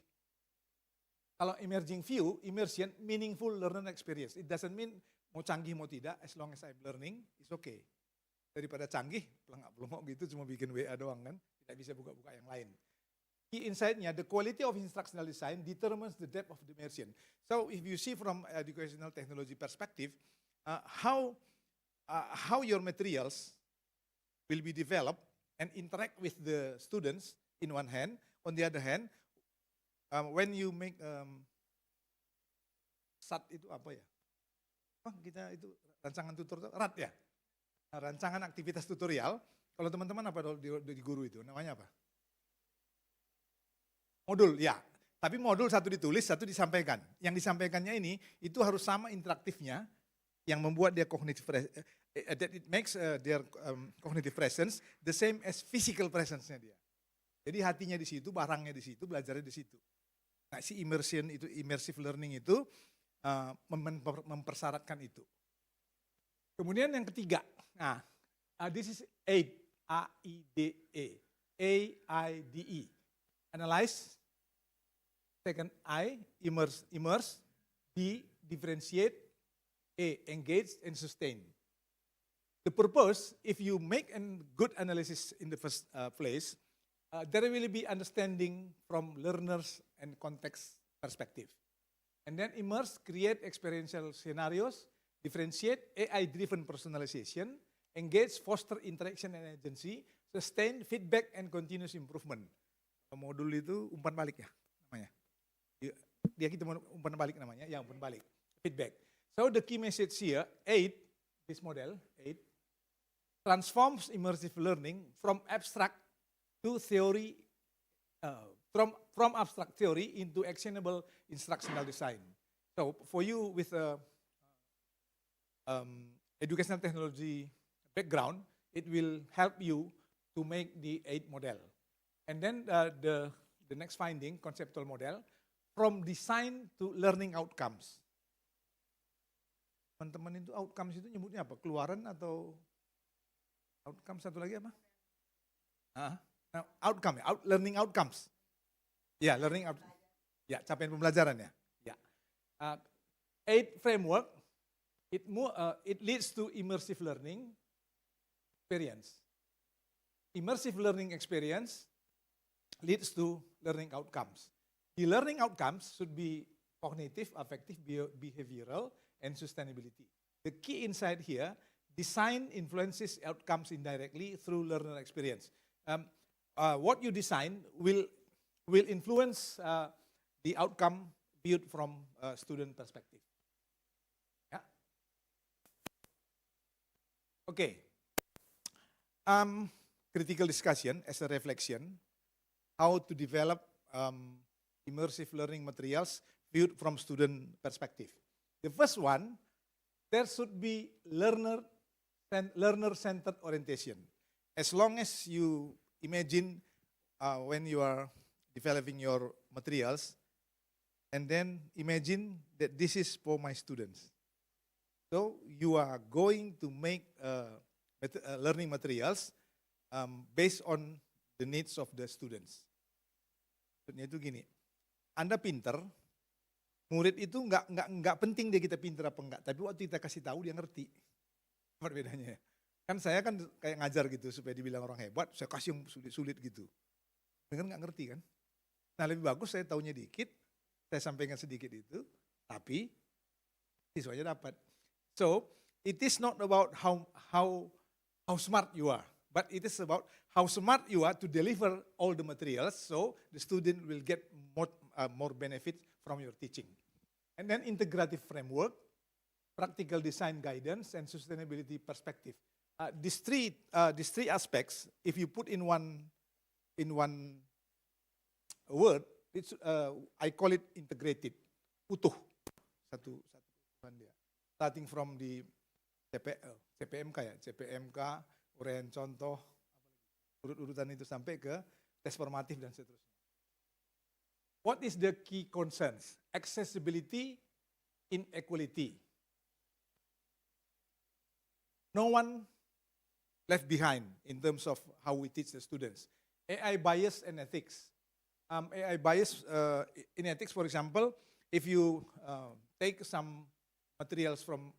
Kalau emerging view, immersion, meaningful learner experience. It doesn't mean mau canggih mau tidak, as long as I'm learning, it's okay. Daripada canggih, pelengak-pelengok gitu, cuma bikin WA doang kan, tidak bisa buka-buka yang lain. Key insight-nya, the quality of instructional design determines the depth of the immersion. So if you see from educational technology perspective, how your materials will be developed and interact with the students in one hand, on the other hand, when you make SAT itu apa ya? Kita itu rancangan tutorial, RAT ya? Rancangan aktivitas tutorial. Kalau teman-teman apa di guru itu? Namanya apa? Modul, ya. Tapi modul satu ditulis, satu disampaikan. Yang disampaikannya ini, itu harus sama interaktifnya, yang membuat dia that it makes their cognitive presence the same as physical presence-nya dia. Jadi hatinya di situ, barangnya di situ, belajarnya di situ. Nah, si immersion itu, immersive learning itu mempersyaratkan itu. Kemudian yang ketiga, nah, this is AIDE, AIDE, analyze, second I, immerse, D, differentiate, A, engage and sustain. The purpose, if you make a good analysis in the first place, there will be understanding from learners and context perspective. And then immerse, create experiential scenarios, differentiate, AI-driven personalization, engage, foster interaction and agency, sustain, feedback and continuous improvement. Modul itu umpan balik ya namanya. Dia kita umpan balik namanya, ya umpan balik, feedback. So the key message here, 8, this model, 8, transforms immersive learning from abstract to theory, from abstract theory into actionable instructional design. So for you with educational technology background, it will help you to make the 8 model. And then the next finding, conceptual model, from design to learning outcomes. Teman-teman itu outcomes itu nyebutnya apa? Keluaran atau outcomes satu lagi apa? Outcome, learning outcomes. Ya, learning outcomes. Ya, capaian pembelajaran ya. Ya. 8 framework, it leads to immersive learning experience. Immersive learning experience leads to learning outcomes. The learning outcomes should be cognitive, affective, behavioral, and sustainability. The key insight here, design influences outcomes indirectly through learner experience. What you design will influence the outcome viewed from a student perspective. Yeah. Okay. Critical discussion as a reflection, how to develop immersive learning materials viewed from student perspective. The first one, there should be learner-centered orientation. As long as you imagine when you are developing your materials, and then imagine that this is for my students. So you are going to make learning materials based on the needs of the students. Maksudnya itu gini, Anda pinter, murid itu nggak penting dia kita pinter apa enggak, tapi waktu kita kasih tahu dia ngerti. Apa bedanya? Kan saya kan kayak ngajar gitu supaya dibilang orang hebat, saya kasih yang sulit-sulit gitu. Dengan nggak ngerti kan? Nah lebih bagus saya taunya dikit, saya sampaikan sedikit itu, tapi siswanya dapat. So it is not about how smart you are, but it is about how smart you are to deliver all the materials, so the student will get more benefit from your teaching. And then integrative framework, practical design guidance, and sustainability perspective. These three aspects, if you put in one word, I call it integrated, utuh, satu dia. Starting from the CPMK ya, CPMK, uraian contoh, urut-urutan itu sampai ke tes formatif dan seterusnya. What is the key concerns? Accessibility, inequality. No one left behind in terms of how we teach the students. AI bias and ethics. AI bias in ethics, for example, if you take some materials from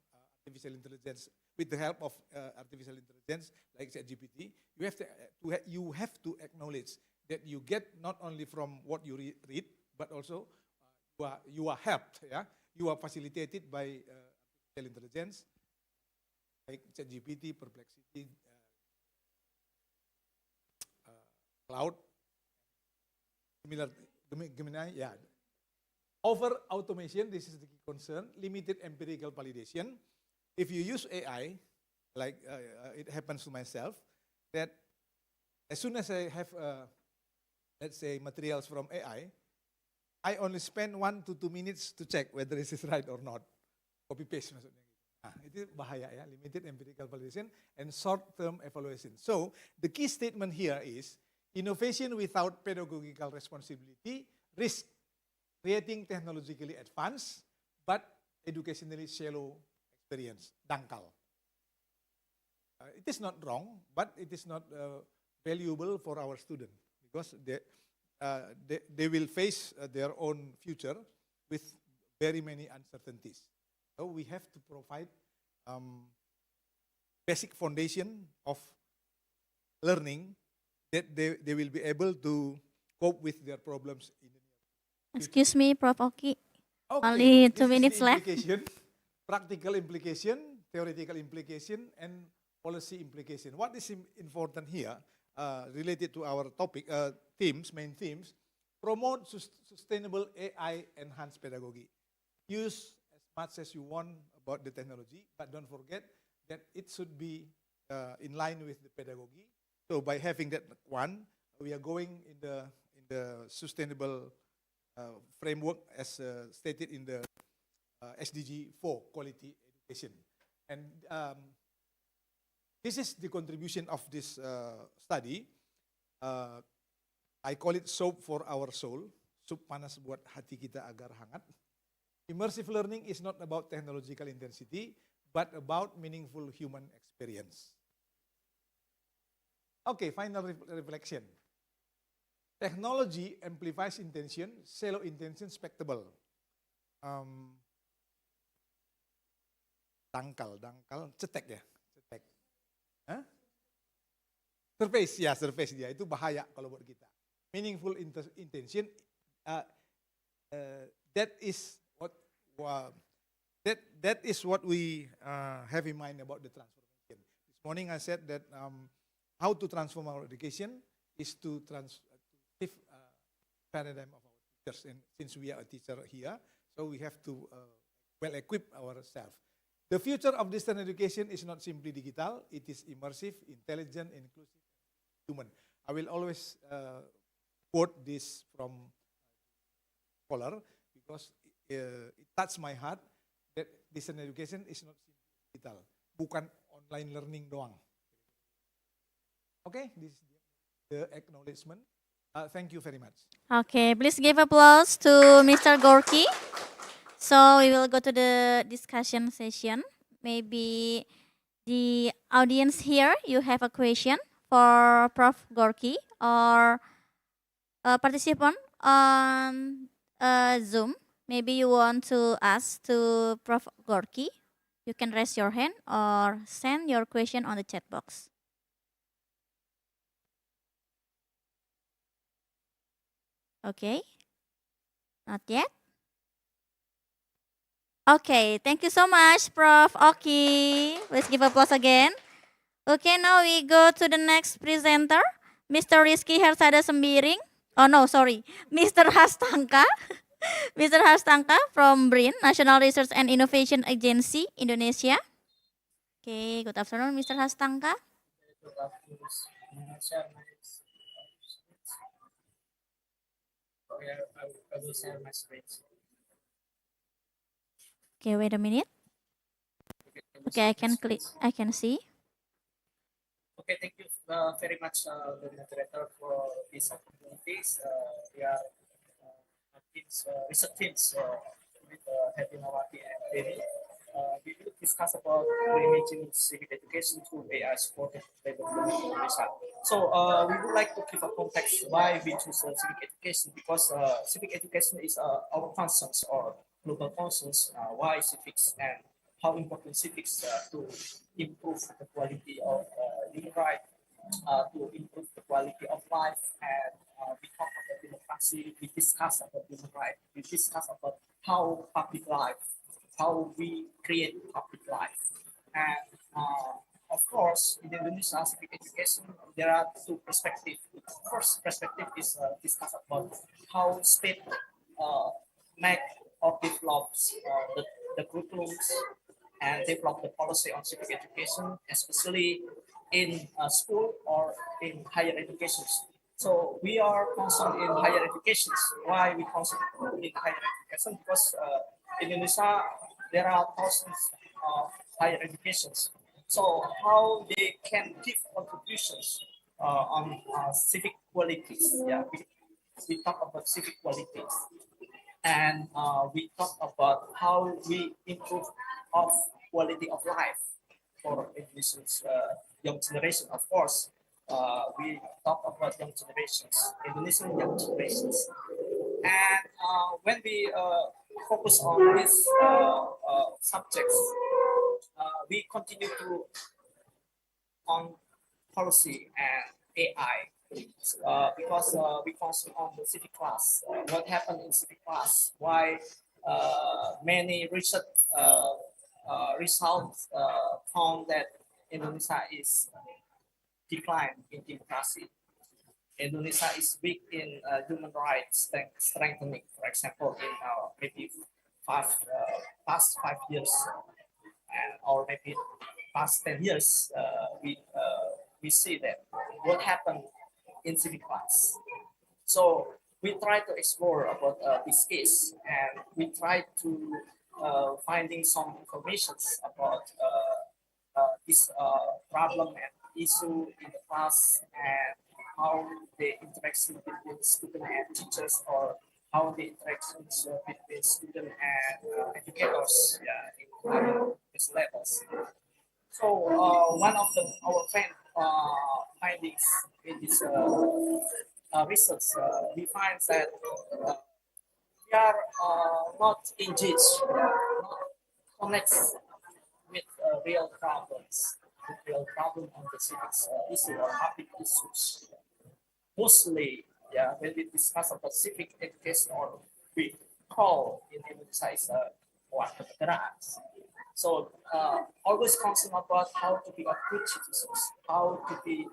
artificial intelligence with the help of artificial intelligence like ChatGPT, you have to acknowledge that you get not only from what you read, but also you are helped. Yeah? You are facilitated by artificial intelligence like ChatGPT, Perplexity, Cloud, similar Gemini, yeah. Over automation, this is the key concern, limited empirical validation. If you use AI, like it happens to myself, that as soon as I have, let's say, materials from AI, I only spend 1 to 2 minutes to check whether this is right or not. Copy paste maksudnya. Nah, itu bahaya ya, limited empirical validation and short-term evaluation. So, the key statement here is, innovation without pedagogical responsibility risk creating technologically advanced but educationally shallow experience, dangkal. It is not wrong, but it is not valuable for our students because they will face their own future with very many uncertainties. So we have to provide basic foundation of learning that they will be able to cope with their problems in the near future. Excuse me, Prof. Oki. Okay, Only 2 this is minutes the left. implication, practical implication, theoretical implication, and policy implication. What is important here, related to our topic, main themes, promote sustainable AI-enhanced pedagogy. Use as much as you want about the technology, but don't forget that it should be in line with the pedagogy. So by having that one, we are going in the sustainable framework as stated in the SDG 4, quality education. And this is the contribution of this study. I call it soap for our soul, sup panas buat hati kita agar hangat. Immersive learning is not about technological intensity, but about meaningful human experience. Okay, final reflection. Technology amplifies intention, shallow intention spectacle. Dangkal, cetek ya, cetek. Huh? Surface dia, itu bahaya kalau buat kita. Meaningful intention, that is what we have in mind about the transformation. This morning I said that how to transform our education is to shift paradigm of our teachers. And since we are a teacher here, so we have to well equip ourselves. The future of distance education is not simply digital; it is immersive, intelligent, inclusive, human. I will always quote this from scholar because it touched my heart that distance education is not simply digital, bukan online learning doang. Okay, this is the acknowledgement. Thank you very much. Okay, please give applause to Mr. Gorky. So we will go to the discussion session. Maybe the audience here, you have a question for Prof. Gorky or a participant on Zoom. Maybe you want to ask to Prof. Gorky. You can raise your hand or send your question on the chat box. Okay, not yet. Okay, thank you so much, Prof. Oki. Let's give applause again. Okay, now we go to the next presenter, Mr. Rizky Hersada Sembiring. Oh no, sorry, Mr. Hastangka. Mr. Hastangka from BRIN, National Research and Innovation Agency, Indonesia. Okay, good afternoon, Mr. Hastangka. I will share my screen. Okay, wait a minute. Okay, I can see. Okay, thank you very much, the moderator, for these opportunities. We are research teams with Happy Nawati and Denny. We will discuss about reimagining civic education through AI supported development in Indonesia. So we would like to give a context why we choose civic education, because civic education is our concerns or global concerns, why civics and how important civics to improve the quality of human right, to improve the quality of life, and we talk about democracy, we discuss about human rights, we discuss about how public life, how we create public life. And of course, in Indonesia civic education, there are two perspectives. First perspective is discuss about how state make or develops the curriculums and develop the policy on civic education, especially in school or in higher education. So we are concerned in higher education. Why we concerned in higher education? Because in Indonesia there are thousands of higher educations. So how they can give contributions on civic qualities? Yeah, we talk about civic qualities, and we talk about how we improve of quality of life for Indonesians, young generation. Of course, we talk about young generations, Indonesian young generations, and when we focus on these subjects, we continue to on policy and AI. Because we concentrate on the civic class, what happened in civic class, why many research results found that Indonesia is decline in democracy. Indonesia is weak in human rights strengthening. For example, in maybe past 5 years, or maybe past 10 years, we see that what happened in civic class. So we try to explore about this case, and we try to finding some information about this problem and issue in the class, and how the interaction between student and teachers, or how the interactions between student and educators, in these levels. So one of our findings in this research, we find that we are not engaged, not connected with real problems, on the civics issue or public issues. Mostly, when we discuss about civic education, or we call in Indonesia is kenegaraan. So always concerned about how to be a good citizen, how to be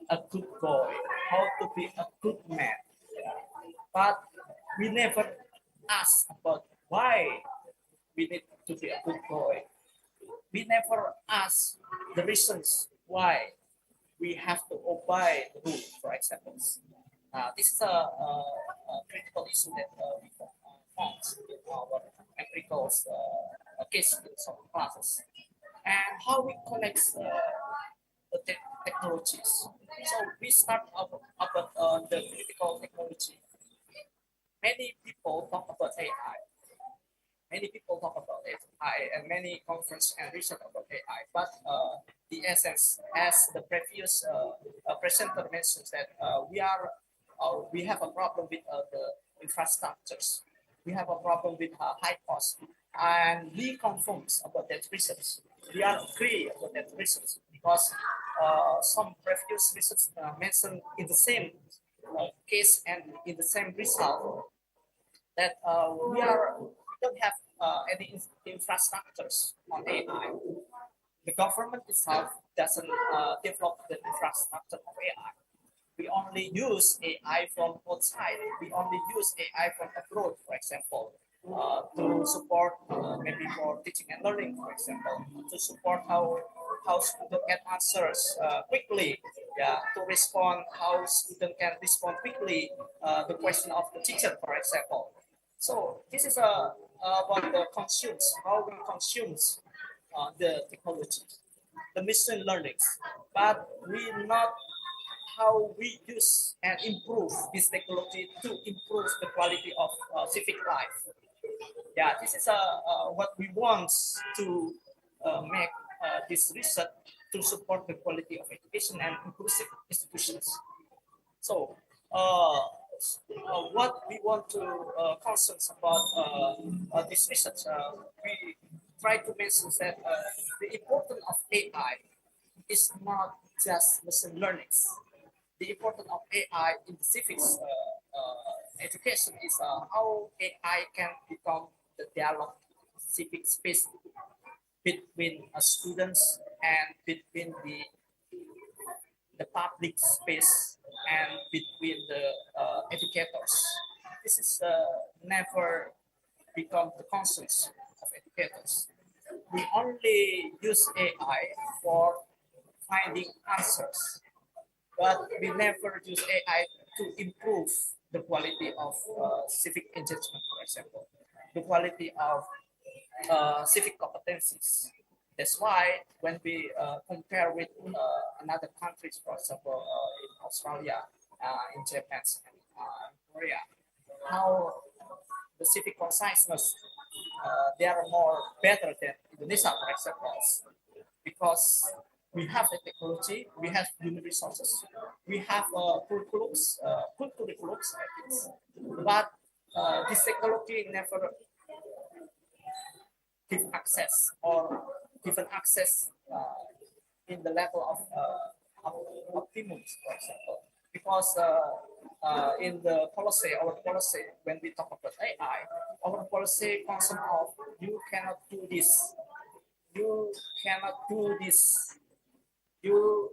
a good boy, how to be a good man. But we never ask about why we need to be a good boy. We never ask the reasons why we have to obey the rule, for example. This is a critical issue that we found in our empirical case in some classes. And how we connect the technologies So we start about the critical technology. Many people talk about AI. Many people talk about AI, and many conference and research about AI. But the essence, as the previous presenter mentions, that we have a problem with the infrastructures. We have a problem with high cost, and we confirm about that research. We are agree about that research because some previous research mentioned in the same case and in the same result that we don't have any infrastructures on AI. The government itself doesn't develop the infrastructure of AI. We only use AI from outside. We only use AI from abroad, for example, to support maybe for teaching and learning, for example, to support how student can answers quickly, to respond how student can respond quickly the question of the teacher, for example. So this is about the consumes, how we consume the technology, the machine learnings, but we not how we use and improve this technology to improve the quality of civic life. Yeah, this is what we want to make this research to support the quality of education and inclusive institutions. So what we want to concerns about this research, we try to mention that the importance of AI is not just machine learning. The importance of AI in the civics education is how AI can become the dialogue civic space between students and between the public space and between the educators. This is never become the consensus of educators. We only use AI for finding answers, but we never use AI to improve the quality of civic engagement, for example, the quality of civic competencies. That's why when we compare with another countries, for example, in Australia, in Japan, and Korea, how the civic consciousness, they are more better than Indonesia, for example, because we have the technology, we have human resources, we have curriculums, good curriculums, but this technology never give access or given access in the level of optimum, for example, because in the policy, our policy, when we talk about AI, our policy concept of you cannot do this, you cannot do this, you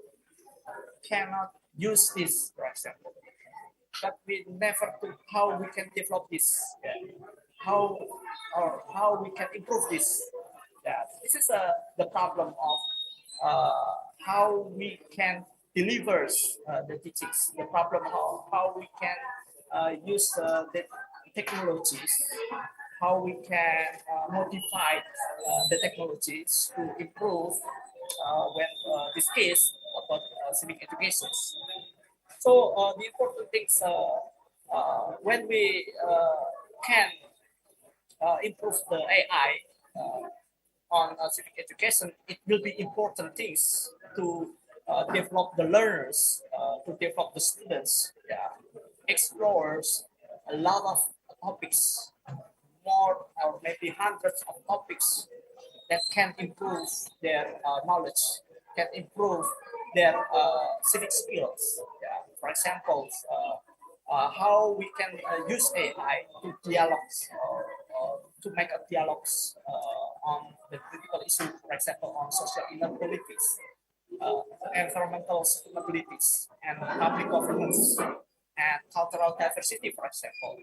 cannot use this, for example. But we never do how we can develop this, how we can improve this. Yeah, this is the problem of how we can deliver the teachings. The problem of how we can use the technologies, how we can modify the technologies to improve when this case about civic education. So the important things when we can improve the AI on civic education, it will be important things to develop the learners, to develop the students, explorers, a lot of topics, more or maybe hundreds of topics that can improve their knowledge, can improve their civic skills. Yeah. For example, how we can use AI to dialogues, to make a dialogues on the critical issue, for example, on social inequalities, environmental sustainabilities, and public governance, and cultural diversity, for example.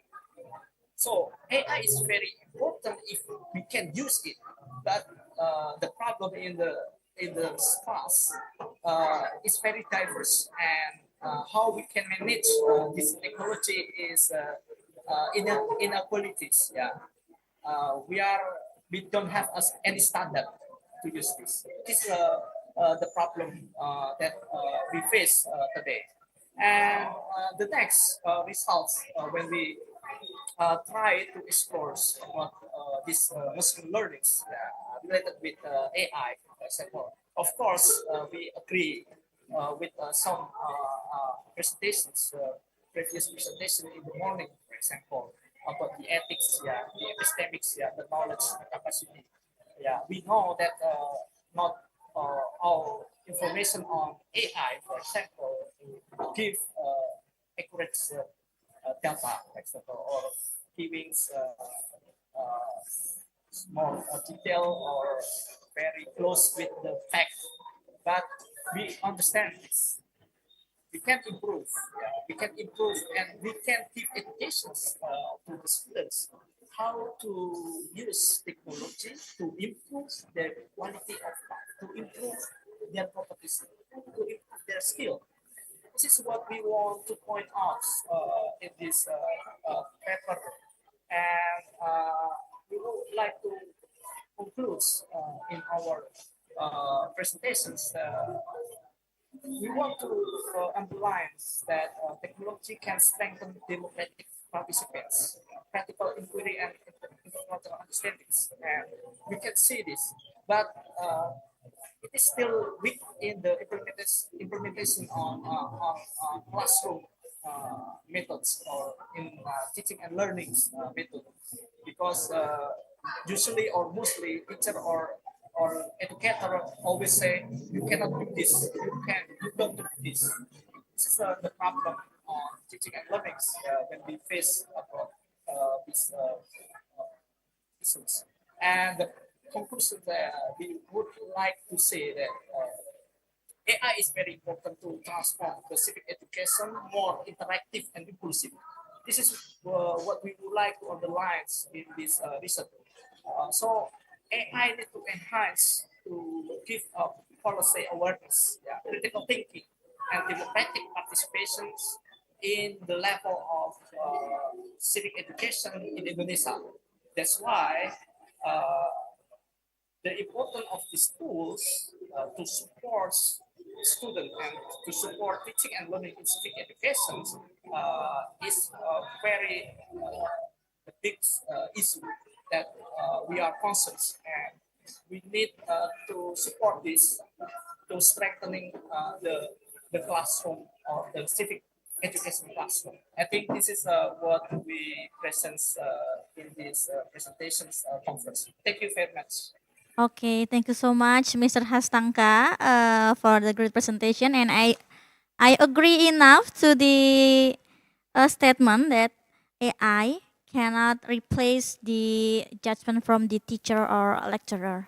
So AI is very important if we can use it, but the problem in the space is very diverse, and how we can manage this technology is inequalities. Yeah, we don't have any standard to use this. This the problem that we face today. And the next results when we try to explore what these machine learnings related with AI, for example. Of course, we agree with some presentations, previous presentation in the morning, for example, about the ethics, the epistemics, the knowledge, the capacity. We know that not all information on AI, for example, to give accurate data, for example, or giving more detail or very close with the fact. But we understand this. We can improve. We can improve, and we can give educations to the students how to use technology to improve their quality of life, to improve their competency, to improve their skill. This is what we want to point out in this paper, and we would like to conclude in our presentations. We want to underline that technology can strengthen democratic participants, practical inquiry, and intercultural understandings. And we can see this, but it is still weak in the implementation on classroom methods or in teaching and learning method, because usually or mostly teacher or educator always say you cannot do this, you don't do this. This is the problem on teaching and learning when we face these issues. And the conclusion that we would like to say that AI is very important to transform the civic education more interactive and inclusive. This is what we would like to underline in this research. So AI need to enhance to give policy awareness, critical thinking, and democratic participations in the level of civic education in Indonesia. That's why the importance of these tools to support students and to support teaching and learning in civic education is very big issue that we are conscious, and we need to support this to strengthening the classroom or the civic education classroom. I think this is what we present in this presentations conference. Thank you very much. Okay, thank you so much, Mr. Hastangka, for the great presentation. And I agree enough to the statement that AI cannot replace the judgment from the teacher or lecturer.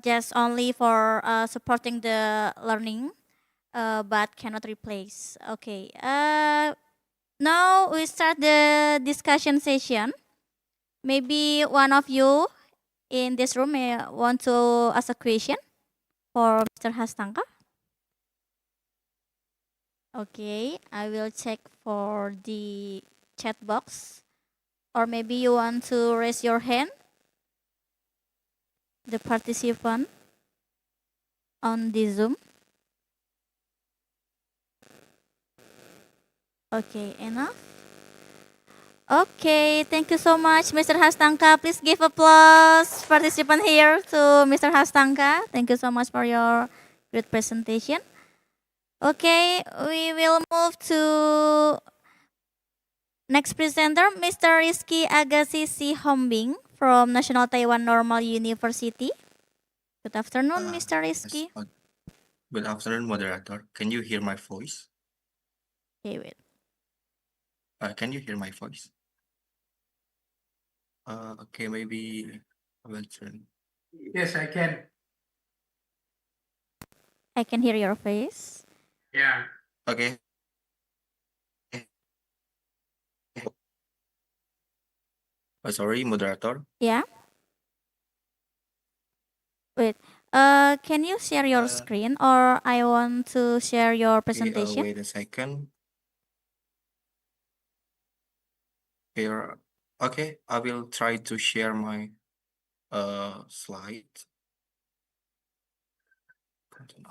Just only for supporting the learning, but cannot replace. Okay. Now we start the discussion session. Maybe one of you in this room may want to ask a question for Mr. Hastangka. Okay, I will check for the chat box. Or maybe you want to raise your hand, the participant on the Zoom. Okay, enough. Okay, thank you so much, Mr. Hastangka. Please give applause participant here to Mr. Hastangka. Thank you so much for your great presentation. Okay, we will move to next presenter, Mr. Rizky Agassi Sihombing from National Taiwan Normal University. Good afternoon, Mr. Rizky. Yes. Good afternoon, moderator. Can you hear my voice? Okay, wait. Can you hear my voice? Okay, maybe I will turn. Yes, I can. I can hear your face. Yeah. Okay. Sorry, moderator. Yeah. Wait. Can you share your screen, or I want to share your presentation? Wait a second. Here. Okay, I will try to share my slide. Okay.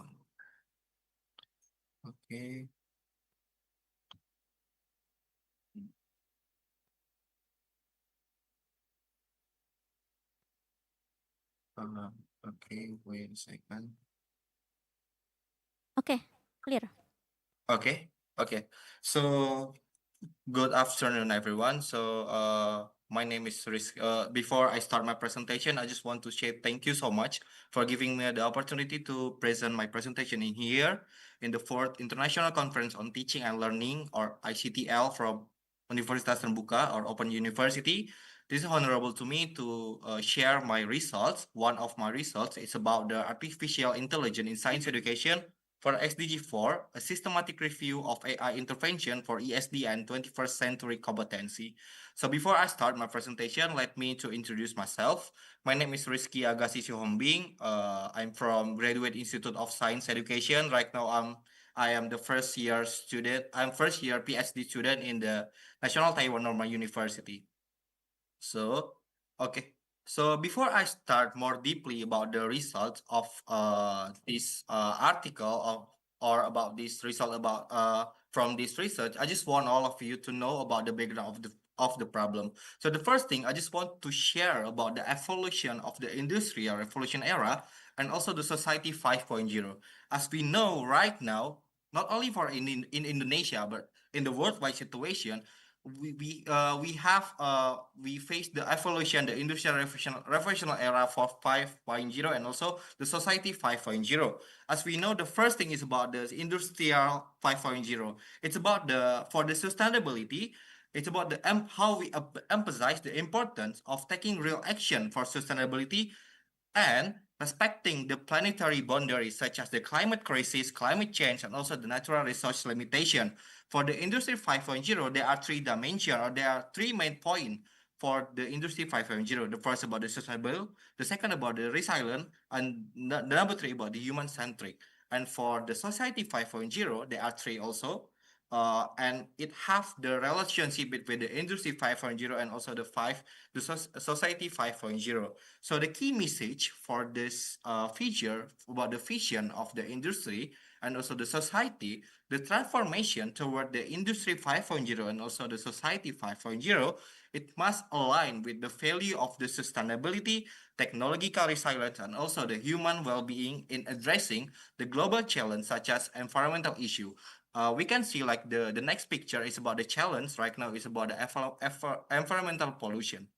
Okay, wait a second. Okay, clear. Okay, okay. So, good afternoon, everyone. So, my name is Riz. Before I start my presentation, I just want to say thank you so much for giving me the opportunity to present my presentation in here in the 4th International Conference on Teaching and Learning, or ICTL, from Universitas Terbuka, or Open University. This is honorable to me to share my results. One of my results is about the artificial intelligence in science education for SDG 4, a systematic review of AI intervention for ESD and 21st century competency. So before I start my presentation, let me to introduce myself. My name is Rizky Agassi Sihombing. I'm from Graduate Institute of Science Education. Right now, I am the first year student. I'm first year PhD student in the National Taiwan Normal University. So, okay. So before I start more deeply about the results of this article or about this result about from this research, I just want all of you to know about the background of the problem. So the first thing I just want to share about the evolution of the industrial revolution era and also the society 5.0. As we know right now, not only for in Indonesia but in the worldwide situation, we face the evolution, the industrial revolution era for 5.0 and also the society 5.0. As we know, the first thing is about the industrial 5.0. It's about for the sustainability. It's about how we emphasize the importance of taking real action for sustainability and respecting the planetary boundaries such as the climate crisis, climate change, and also the natural resource limitation. For the Industry 5.0, there are 3 dimensions, or there are 3 main points for the Industry 5.0. The first about the sustainable, the second about the resilient, and the number 3 about the human-centric. And for the Society 5.0, there are 3 also. And it has the relationship between the Industry 5.0 and also the Society 5.0. So the key message for this feature about the vision of the industry and also the society, the transformation toward the Industry 5.0 and also the Society 5.0, it must align with the value of the sustainability, technological resilience, and also the human well-being in addressing the global challenge such as environmental issue. We can see like the next picture is about the challenge right now is about the environmental pollution.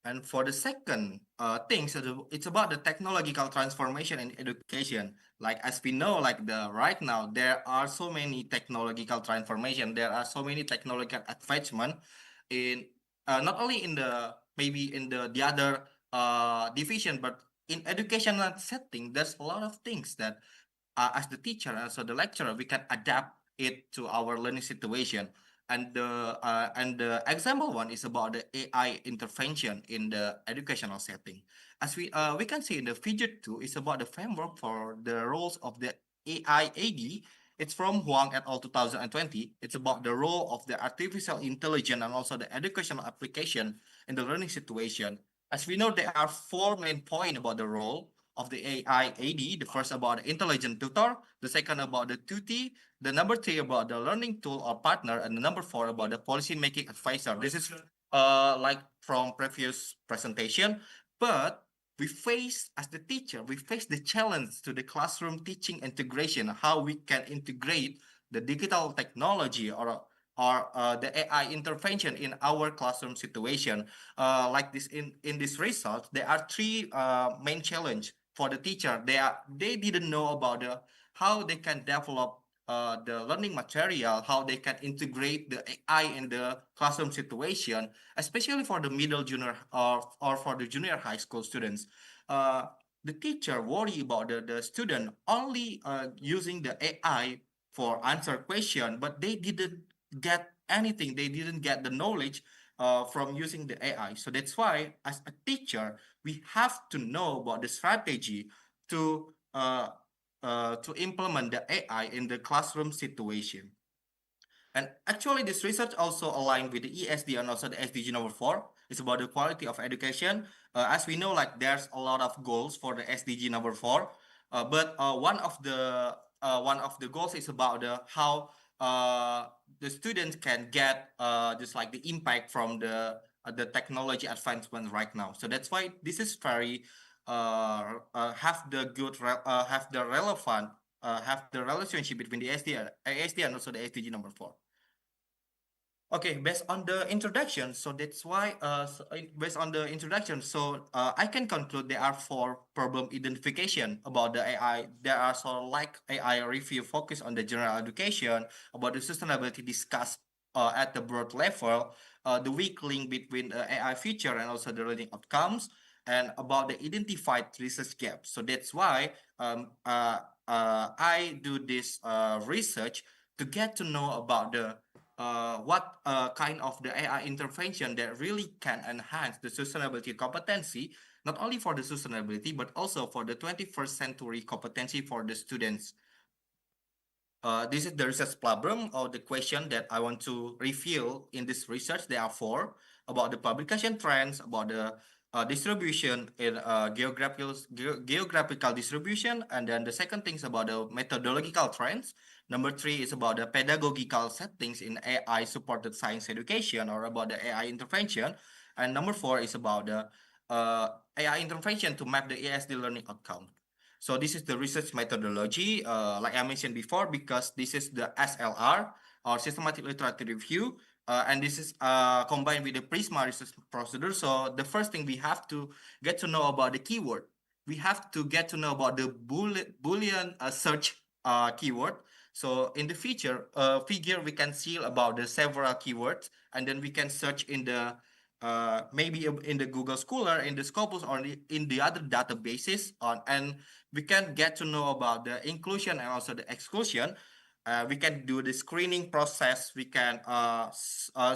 And for the second thing, so it's about the technological transformation in education. Like as we know, like right now, there are so many technological transformation. There are so many technological advancement in not only in maybe in the other division, but in educational setting, there's a lot of things that as the teacher and also the lecturer, we can adapt it to our learning situation. And the example one is about the AI intervention in the educational setting. As we can see in the figure 2, it's about the framework for the roles of the AI AD. It's from Huang et al. 2020. It's about the role of the artificial intelligence and also the educational application in the learning situation. As we know, there are 4 main points about the role of the AI AD. The first about the intelligent tutor, the second about the tutee, the number 3 about the learning tool or partner, and the number 4 about the policy making advisor. This is like from previous presentation, but we face as the teacher, we face the challenge to the classroom teaching integration, how we can integrate the digital technology or the AI intervention in our classroom situation. Like this in this result, there are 3 main challenge for the teacher. They didn't know about how they can develop the learning material, how they can integrate the AI in the classroom situation, especially for the middle junior or for the junior high school students. The teacher worry about the student only using the AI for answer question, but they didn't get anything. They didn't get the knowledge from using the AI. So that's why, as a teacher, we have to know about the strategy to implement the AI in the classroom situation. And actually, this research also aligned with the ESD and also the SDG number 4. It's about the quality of education. As we know, like there's a lot of goals for the SDG number 4. But one of the goals is about how the students can get just like the impact from the technology advancement right now. So that's why this is very have the relevant have the relationship between the ASD and also the SDG number 4. Okay, based on the introduction, so that's why based on the introduction, so I can conclude there are 4 problem identification about the AI. There are sort of like AI review focus on the general education, about the sustainability discussed at the broad level, the weak link between AI feature and also the learning outcomes, and about the identified research gaps. So that's why I do this research to get to know about the what kind of the AI intervention that really can enhance the sustainability competency, not only for the sustainability, but also for the 21st century competency for the students. This is the research problem or the question that I want to reveal in this research. There are 4 about the publication trends, about the distribution in geographical distribution, and then the second thing is about the methodological trends. Number 3 is about the pedagogical settings in AI supported science education, or about the AI intervention, and number 4 is about the AI intervention to map the ESD learning outcome. So this is the research methodology, like I mentioned before, because this is the SLR, or systematic literature review, and this is combined with the Prisma research procedure. So the first thing we have to get to know about the keyword. We have to get to know about the Boolean search keyword. So in the figure, we can see about the several keywords, and then we can search in the maybe in the Google Scholar, in the Scopus, or in the other databases, and we can get to know about the inclusion and also the exclusion. We can do the screening process. We can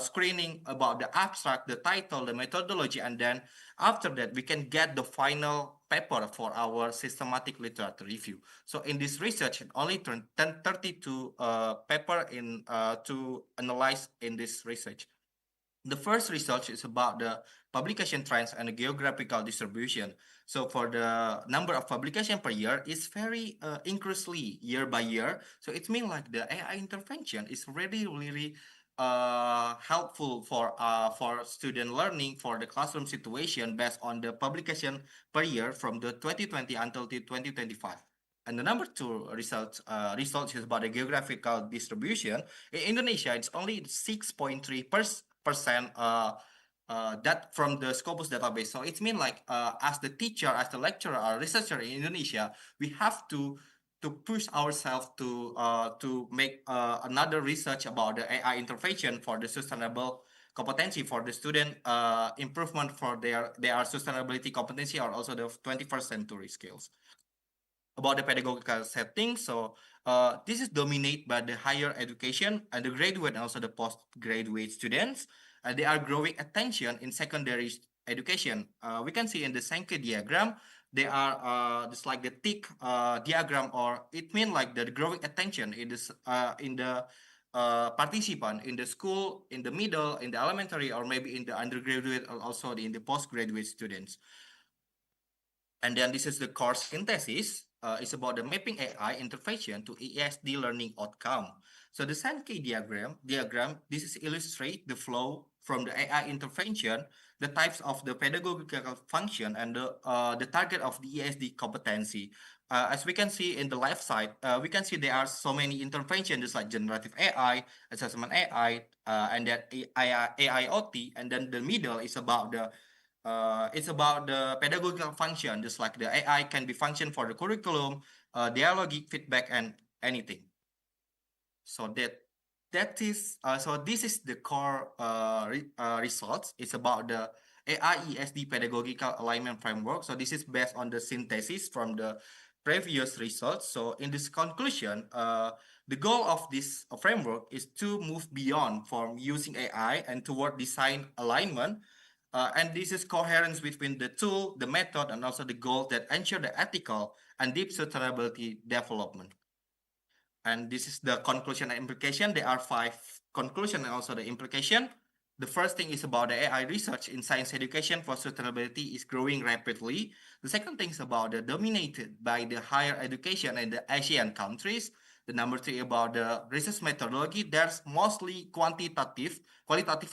screening about the abstract, the title, the methodology, and then after that we can get the final paper for our systematic literature review. So in this research, only 32 paper in to analyze in this research. The first research is about the publication trends and the geographical distribution. So for the number of publication per year is very increasingly year by year. So it means like the AI intervention is really helpful for student learning, for the classroom situation, based on the publication per year from the 2020 until the 2025. And the number 2 results is about the geographical distribution. In Indonesia, it's only 6.3% that from the Scopus database. So it means like as the teacher, as the lecturer or researcher in Indonesia, we have to push ourselves to make another research about the AI intervention for the sustainable competency for the student improvement for their sustainability competency, or also the 21st century skills. About the pedagogical setting, so this is dominated by the higher education and the graduate and also the postgraduate students. They are growing attention in secondary education. We can see in the Sankey diagram, they are just like the tick diagram, or it means like the growing attention in this in the participant in the school, in the middle, in the elementary, or maybe in the undergraduate, or also in the postgraduate students. And then this is the course synthesis. It's about the mapping AI intervention to ESD learning outcome. So the Sankey diagram, this is illustrate the flow from the AI intervention, the types of the pedagogical function, and the target of the ESD competency. As we can see in the left side, we can see there are so many interventions, just like generative AI, assessment AI, and then AIoT, and then the middle is about the it's about the pedagogical function, just like the AI can be function for the curriculum, dialogic feedback, and anything. So this is the core results. It's about the AI ESD pedagogical alignment framework. So this is based on the synthesis from the previous results. So in this conclusion, the goal of this framework is to move beyond from using AI and toward design alignment. And this is coherence between the tool, the method, and also the goals that ensure the ethical and deep sustainability development. And this is the conclusion and implication. There are 5 conclusion and also the implication. The first thing is about the AI research in science education for sustainability is growing rapidly. The second thing is about the dominated by the higher education in the Asian countries. The number three about the research methodology, there's mostly qualitative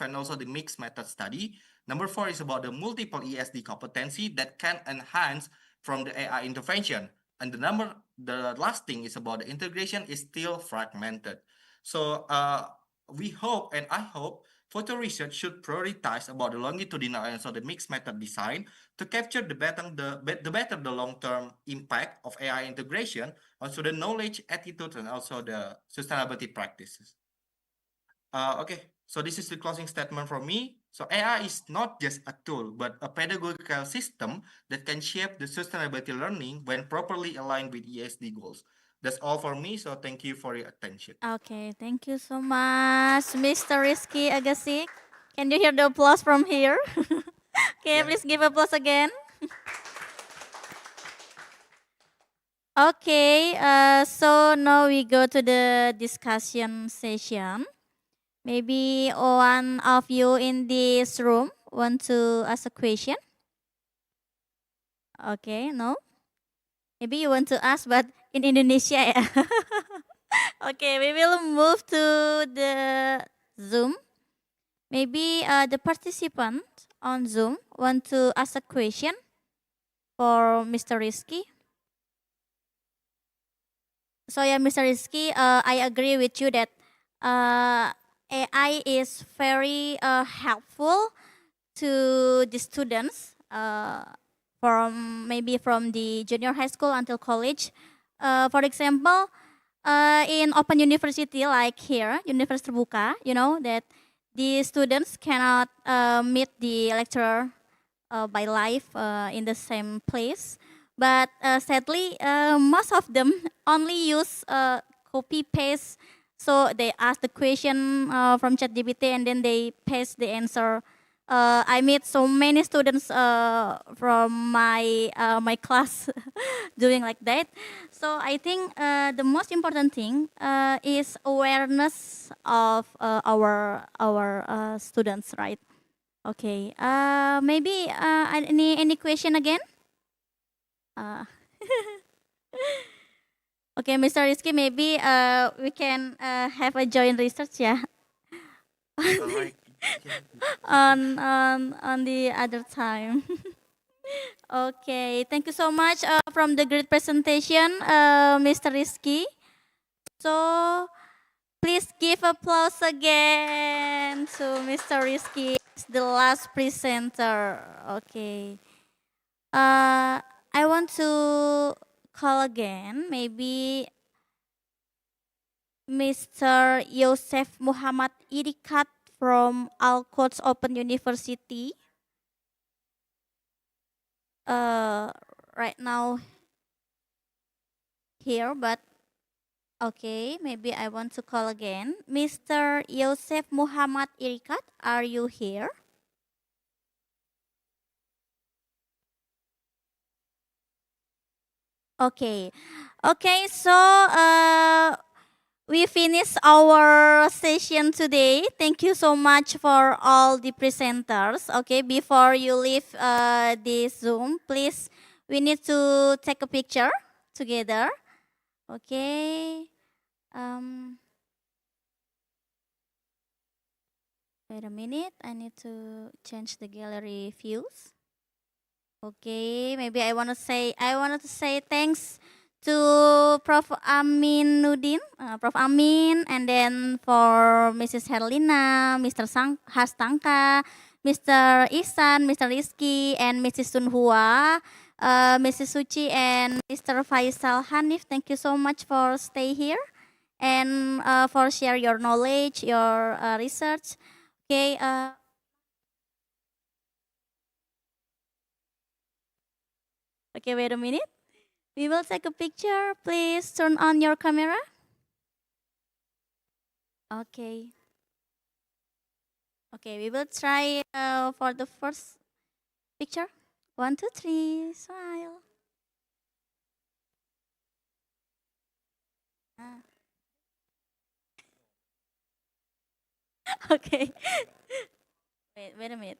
and also the mixed method study. Number four is about the multiple ESD competency that can enhance from the AI intervention. And the last thing is about the integration is still fragmented. So we hope, and I hope, future research should prioritize about the longitudinal and also the mixed method design to capture the better the long-term impact of AI integration, also the knowledge, attitude, and also the sustainability practices. Okay, so this is the closing statement from me. So AI is not just a tool, but a pedagogical system that can shape the sustainability learning when properly aligned with ESD goals. That's all for me, so thank you for your attention. Okay, thank you so much, Mr. Rizky Agassi. Can you hear the applause from here? Okay, Yeah. please give applause again. Okay, so now we go to the discussion session. Maybe one of you in this room want to ask a question? Okay, no? Maybe you want to ask, but in Indonesia, yeah. Okay, we will move to the Zoom. Maybe the participant on Zoom want to ask a question for Mr. Rizky. So yeah, Mr. Rizky, I agree with you that AI is very helpful to the students from maybe from the junior high school until college. For example, in open university like here, Universitas Terbuka, you know that the students cannot meet the lecturer by live in the same place. But sadly, most of them only use copy paste. So they ask the question from ChatGPT and then they paste the answer. I meet so many students from my class doing like that. So I think the most important thing is awareness of our students, right? Okay. Maybe any question again? Okay, Mr. Rizky, maybe we can have a joint research, yeah. Alright. on the other time. Okay, thank you so much from the great presentation, Mr. Rizky. So please give applause again to Mr. Rizky, the last presenter. Okay. I want to call again, maybe Mr. Yosef Muhammad Irikat from Al-Quds Open University. Right now here, but okay, maybe I want to call again. Mr. Yosef Muhammad Irikat, are you here? Okay. Okay, so we finish our session today. Thank you so much for all the presenters. Okay, before you leave this Zoom, please, we need to take a picture together. Okay. Wait a minute, I need to change the gallery views. Okay, maybe I wanted to say thanks to Prof. Aminuddin, Prof. Amin, and then for Mrs. Herlina, Mr. Hastangka, Mr. Ihsan, Mr. Rizky, and Mrs. Sunhua, Mrs. Suci, and Mr. Faisal Hanif. Thank you so much for stay here and for share your knowledge, your research. Okay. Okay, wait a minute. We will take a picture. Please turn on your camera. Okay. Okay, we will try for the first picture. 1, 2, 3, smile. Okay. Wait a minute.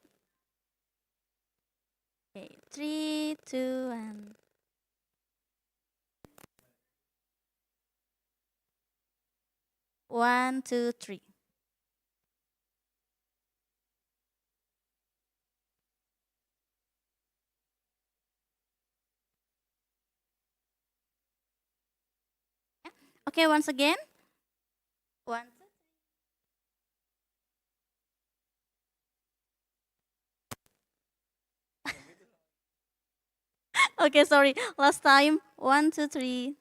Okay, 3, 2, 1. One, two, three. Okay, once again. 1, 2, 3. Okay, sorry. Last time. 1, 2, 3.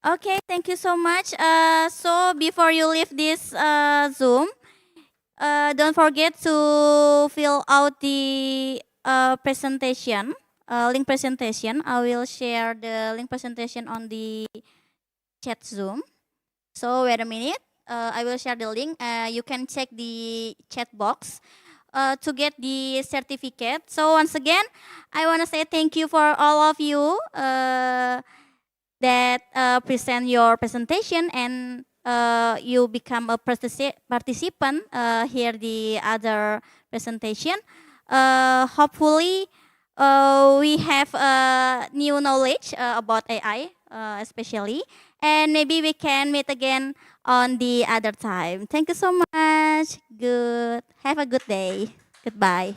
Okay, thank you so much. So before you leave this Zoom, don't forget to fill out the presentation, link presentation. I will share the link presentation on the chat Zoom. So wait a minute. I will share the link. You can check the chat box to get the certificate. So once again, I want to say thank you for all of you that present your presentation and you become a participant here the other presentation. Hopefully we have new knowledge about AI especially, and maybe we can meet again on the other time. Thank you so much. Good. Have a good day. Goodbye.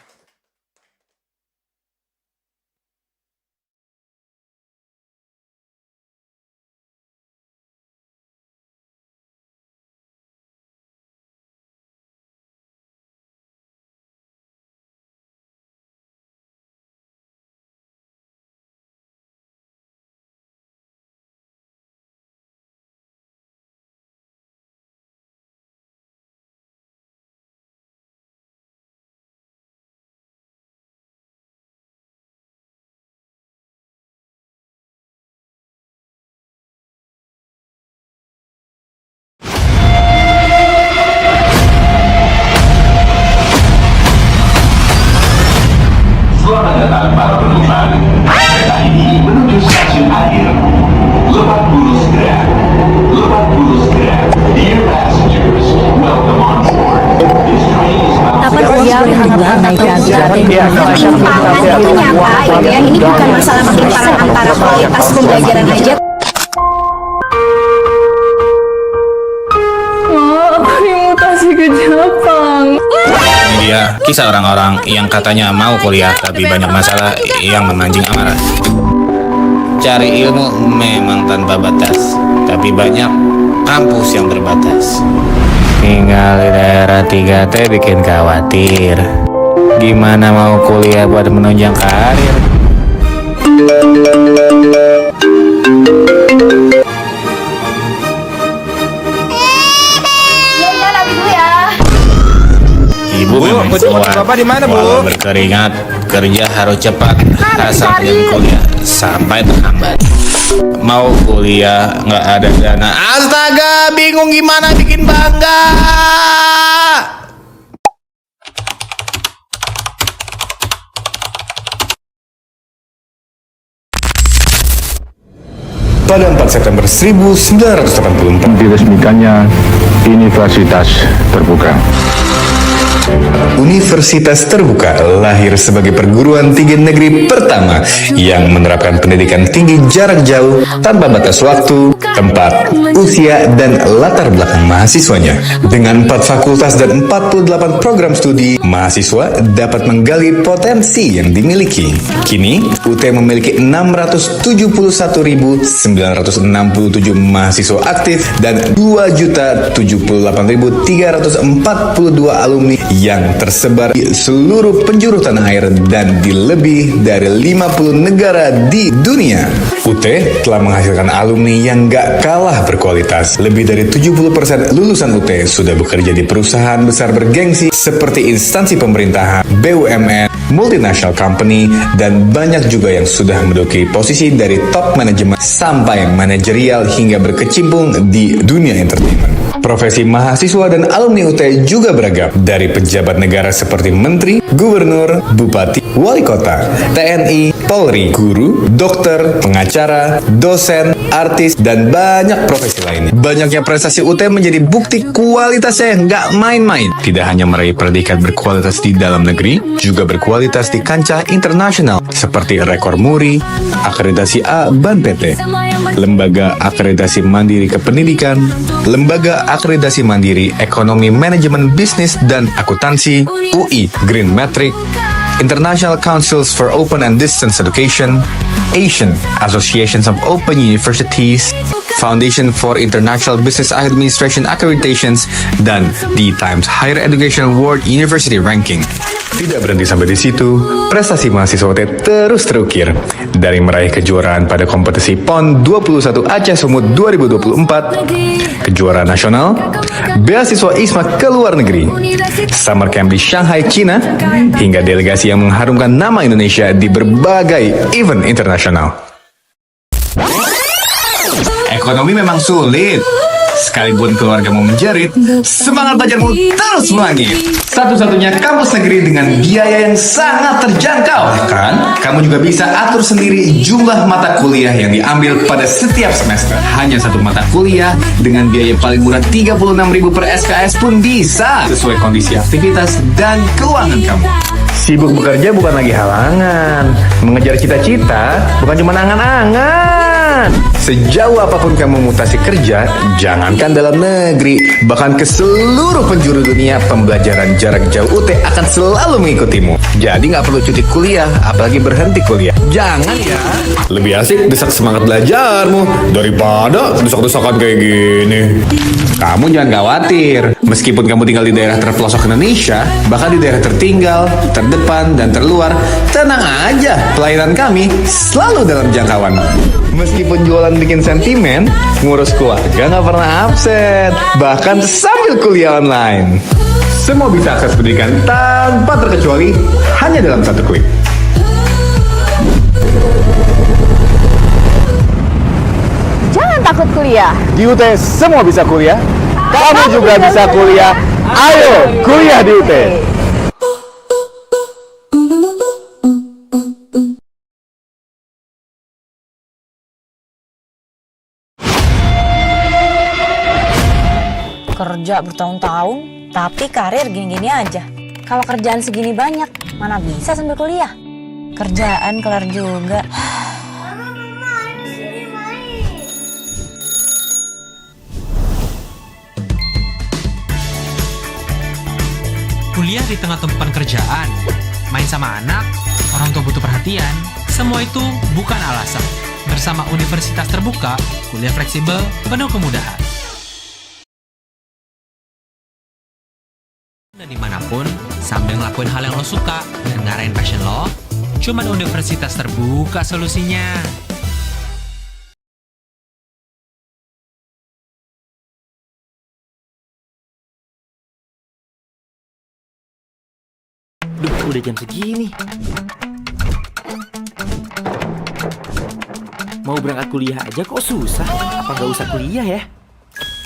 Selamat datang para penumpang. Kereta ini menuju stasiun akhir. Lebak Bulus Grab. Lebak Bulus Grab. Dear passengers, welcome on board. This train is bound Dapat kuliah berhubungan naikkan ketimpangan itu nyata ya. Ini bukan masalah ketimpangan antara kualitas pembelajaran aja. Aku dimutasi ke Jepang. Ini dia kisah orang-orang yang katanya mau kuliah tapi banyak masalah yang memancing amarah. Cari ilmu memang tanpa batas, tapi banyak kampus yang terbatas. Tinggal di daerah 3T bikin khawatir. Gimana mau kuliah buat menunjang karir? Ibu memang kuat, walau berkeringat, kerja harus cepat, asal jam kuliah sampai terhambat. Mau kuliah nggak ada dana, astaga, bingung gimana bikin bangga. Pada 4 September 1984 diresmikannya Universitas Terbuka. Universitas Terbuka lahir sebagai perguruan tinggi negeri pertama yang menerapkan pendidikan tinggi jarak jauh tanpa batas waktu, tempat, usia, dan latar belakang mahasiswanya. Dengan 4 fakultas dan 48 program studi, mahasiswa dapat menggali potensi yang dimiliki. Kini, UT memiliki 671.967 mahasiswa aktif dan 2.078.342 alumni yang tersebar di seluruh penjuru tanah air dan di lebih dari 50 negara di dunia. UT telah menghasilkan alumni yang gak kalah berkualitas. Lebih dari 70% lulusan UT sudah bekerja di perusahaan besar bergengsi seperti instansi pemerintahan, BUMN, multinational company, dan banyak juga yang sudah menduduki posisi dari top manajemen sampai manajerial hingga berkecimpung di dunia entertainment. Profesi mahasiswa dan alumni UT juga beragam, dari pejabat negara seperti menteri, gubernur, bupati, wali kota, TNI, Polri, guru, dokter, pengacara, dosen, artis, dan banyak profesi lainnya. Banyaknya prestasi UT menjadi bukti kualitasnya yang nggak main-main. Tidak hanya meraih predikat berkualitas di dalam negeri, juga berkualitas di kancah internasional seperti Rekor Muri, Akreditasi A BAN PT, Lembaga Akreditasi Mandiri Kependidikan, Lembaga Akreditasi Mandiri Ekonomi Manajemen Bisnis dan Akuntansi, UI Green Metric, International Councils for Open and Distance Education, Asian Associations of Open Universities, Foundation for International Business Administration Accreditations, dan The Times Higher Education World University Ranking. Tidak berhenti sampai di situ, prestasi mahasiswa UT terus terukir. Dari meraih kejuaraan pada kompetisi PON 21 Aceh Sumut 2024, kejuaraan nasional, beasiswa ISMA ke luar negeri, summer camp di Shanghai, China, hingga delegasi yang mengharumkan nama Indonesia di berbagai event internasional. Ekonomi memang sulit. Sekalipun keluargamu menjerit, semangat belajarmu terus melangit. Satu-satunya kampus negeri dengan biaya yang sangat terjangkau. Bahkan, kamu juga bisa atur sendiri jumlah mata kuliah yang diambil pada setiap semester. Hanya satu mata kuliah dengan biaya paling murah 36.000 per SKS pun bisa, sesuai kondisi aktivitas dan keuangan kamu. Sibuk bekerja bukan lagi halangan. Mengejar cita-cita bukan cuma angan-angan. Sejauh apapun kamu mutasi kerja, jangankan dalam negeri, bahkan ke seluruh penjuru dunia, pembelajaran jarak jauh UT akan selalu mengikutimu. Jadi nggak perlu cuti kuliah, apalagi berhenti kuliah. Jangan ya. Lebih asik desak semangat belajarmu daripada desak-desakan kayak gini. Kamu jangan khawatir. Meskipun kamu tinggal di daerah terpelosok Indonesia, bahkan di daerah tertinggal, terdepan, dan terluar, tenang aja. Pelayanan kami selalu dalam jangkauan. Meskipun jualan bikin sentimen, ngurus keluarga nggak pernah absen. Bahkan sambil kuliah online. Semua bisa akses pendidikan tanpa terkecuali, hanya dalam satu klik. Jangan takut kuliah. Di UT semua bisa kuliah. Kamu juga bisa kuliah. Ayo kuliah di UT. Kerja bertahun-tahun, tapi karir gini-gini aja. Kalau kerjaan segini banyak, mana bisa sambil kuliah? Kerjaan kelar juga. Kuliah di tengah tumpukan kerjaan, main sama anak, orang tua butuh perhatian, semua itu bukan alasan. Bersama Universitas Terbuka, kuliah fleksibel penuh kemudahan. Dan dimanapun, sambil ngelakuin hal yang lo suka dan ngarahin passion lo, cuman Universitas Terbuka solusinya. Duh, udah jam segini. Mau berangkat kuliah aja kok susah. Apa nggak usah kuliah ya?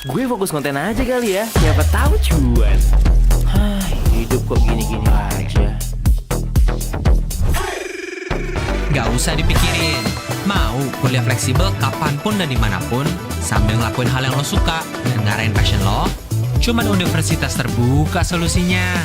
Gue fokus konten aja kali ya. Siapa tahu cuan. Hidup kok gini-gini aja. Gak usah dipikirin. Mau kuliah fleksibel kapanpun dan dimanapun, sambil ngelakuin hal yang lo suka dan ngarahin passion lo, cuman Universitas Terbuka solusinya.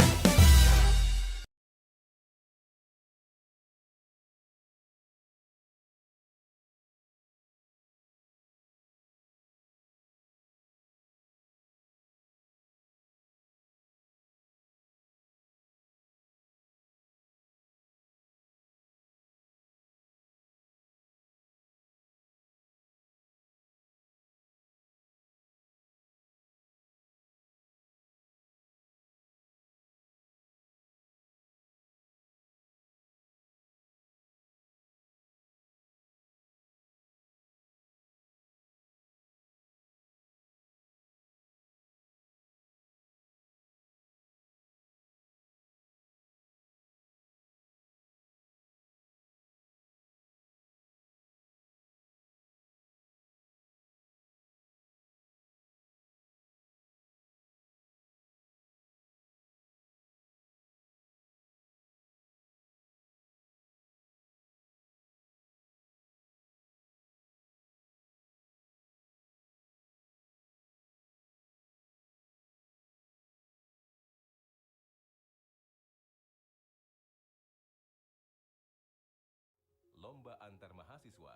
lomba antar mahasiswa.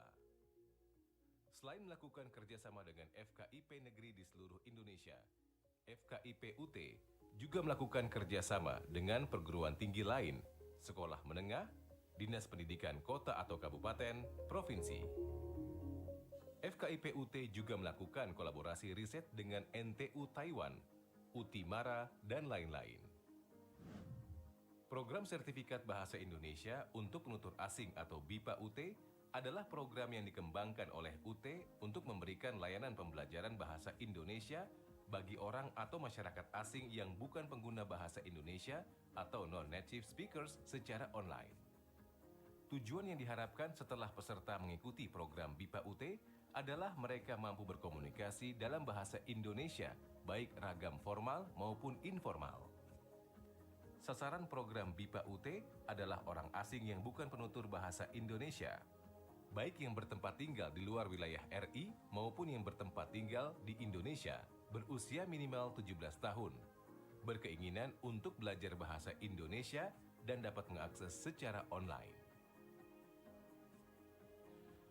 Selain melakukan kerjasama dengan FKIP negeri di seluruh Indonesia, FKIP-UT juga melakukan kerjasama dengan perguruan tinggi lain, sekolah menengah, dinas pendidikan kota atau kabupaten, provinsi. FKIP-UT juga melakukan kolaborasi riset dengan NTU Taiwan, UTMara, dan lain-lain. Program Sertifikat Bahasa Indonesia untuk Penutur Asing atau BIPA-UT adalah program yang dikembangkan oleh UT untuk memberikan layanan pembelajaran bahasa Indonesia bagi orang atau masyarakat asing yang bukan pengguna bahasa Indonesia atau non-native speakers secara online. Tujuan yang diharapkan setelah peserta mengikuti program BIPA-UT adalah mereka mampu berkomunikasi dalam bahasa Indonesia, baik ragam formal maupun informal. Sasaran program BIPA-UT adalah orang asing yang bukan penutur bahasa Indonesia, baik yang bertempat tinggal di luar wilayah RI maupun yang bertempat tinggal di Indonesia, berusia minimal 17 tahun, berkeinginan untuk belajar bahasa Indonesia dan dapat mengakses secara online.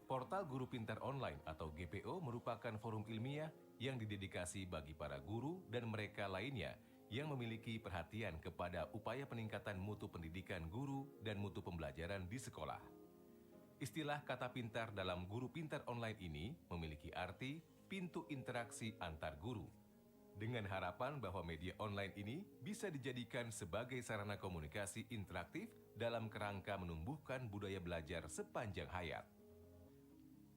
Portal Guru Pintar Online atau GPO merupakan forum ilmiah yang didedikasi bagi para guru dan mereka lainnya yang memiliki perhatian kepada upaya peningkatan mutu pendidikan guru dan mutu pembelajaran di sekolah. Istilah kata pintar dalam Guru Pintar Online ini memiliki arti pintu interaksi antar guru, dengan harapan bahwa media online ini bisa dijadikan sebagai sarana komunikasi interaktif dalam kerangka menumbuhkan budaya belajar sepanjang hayat.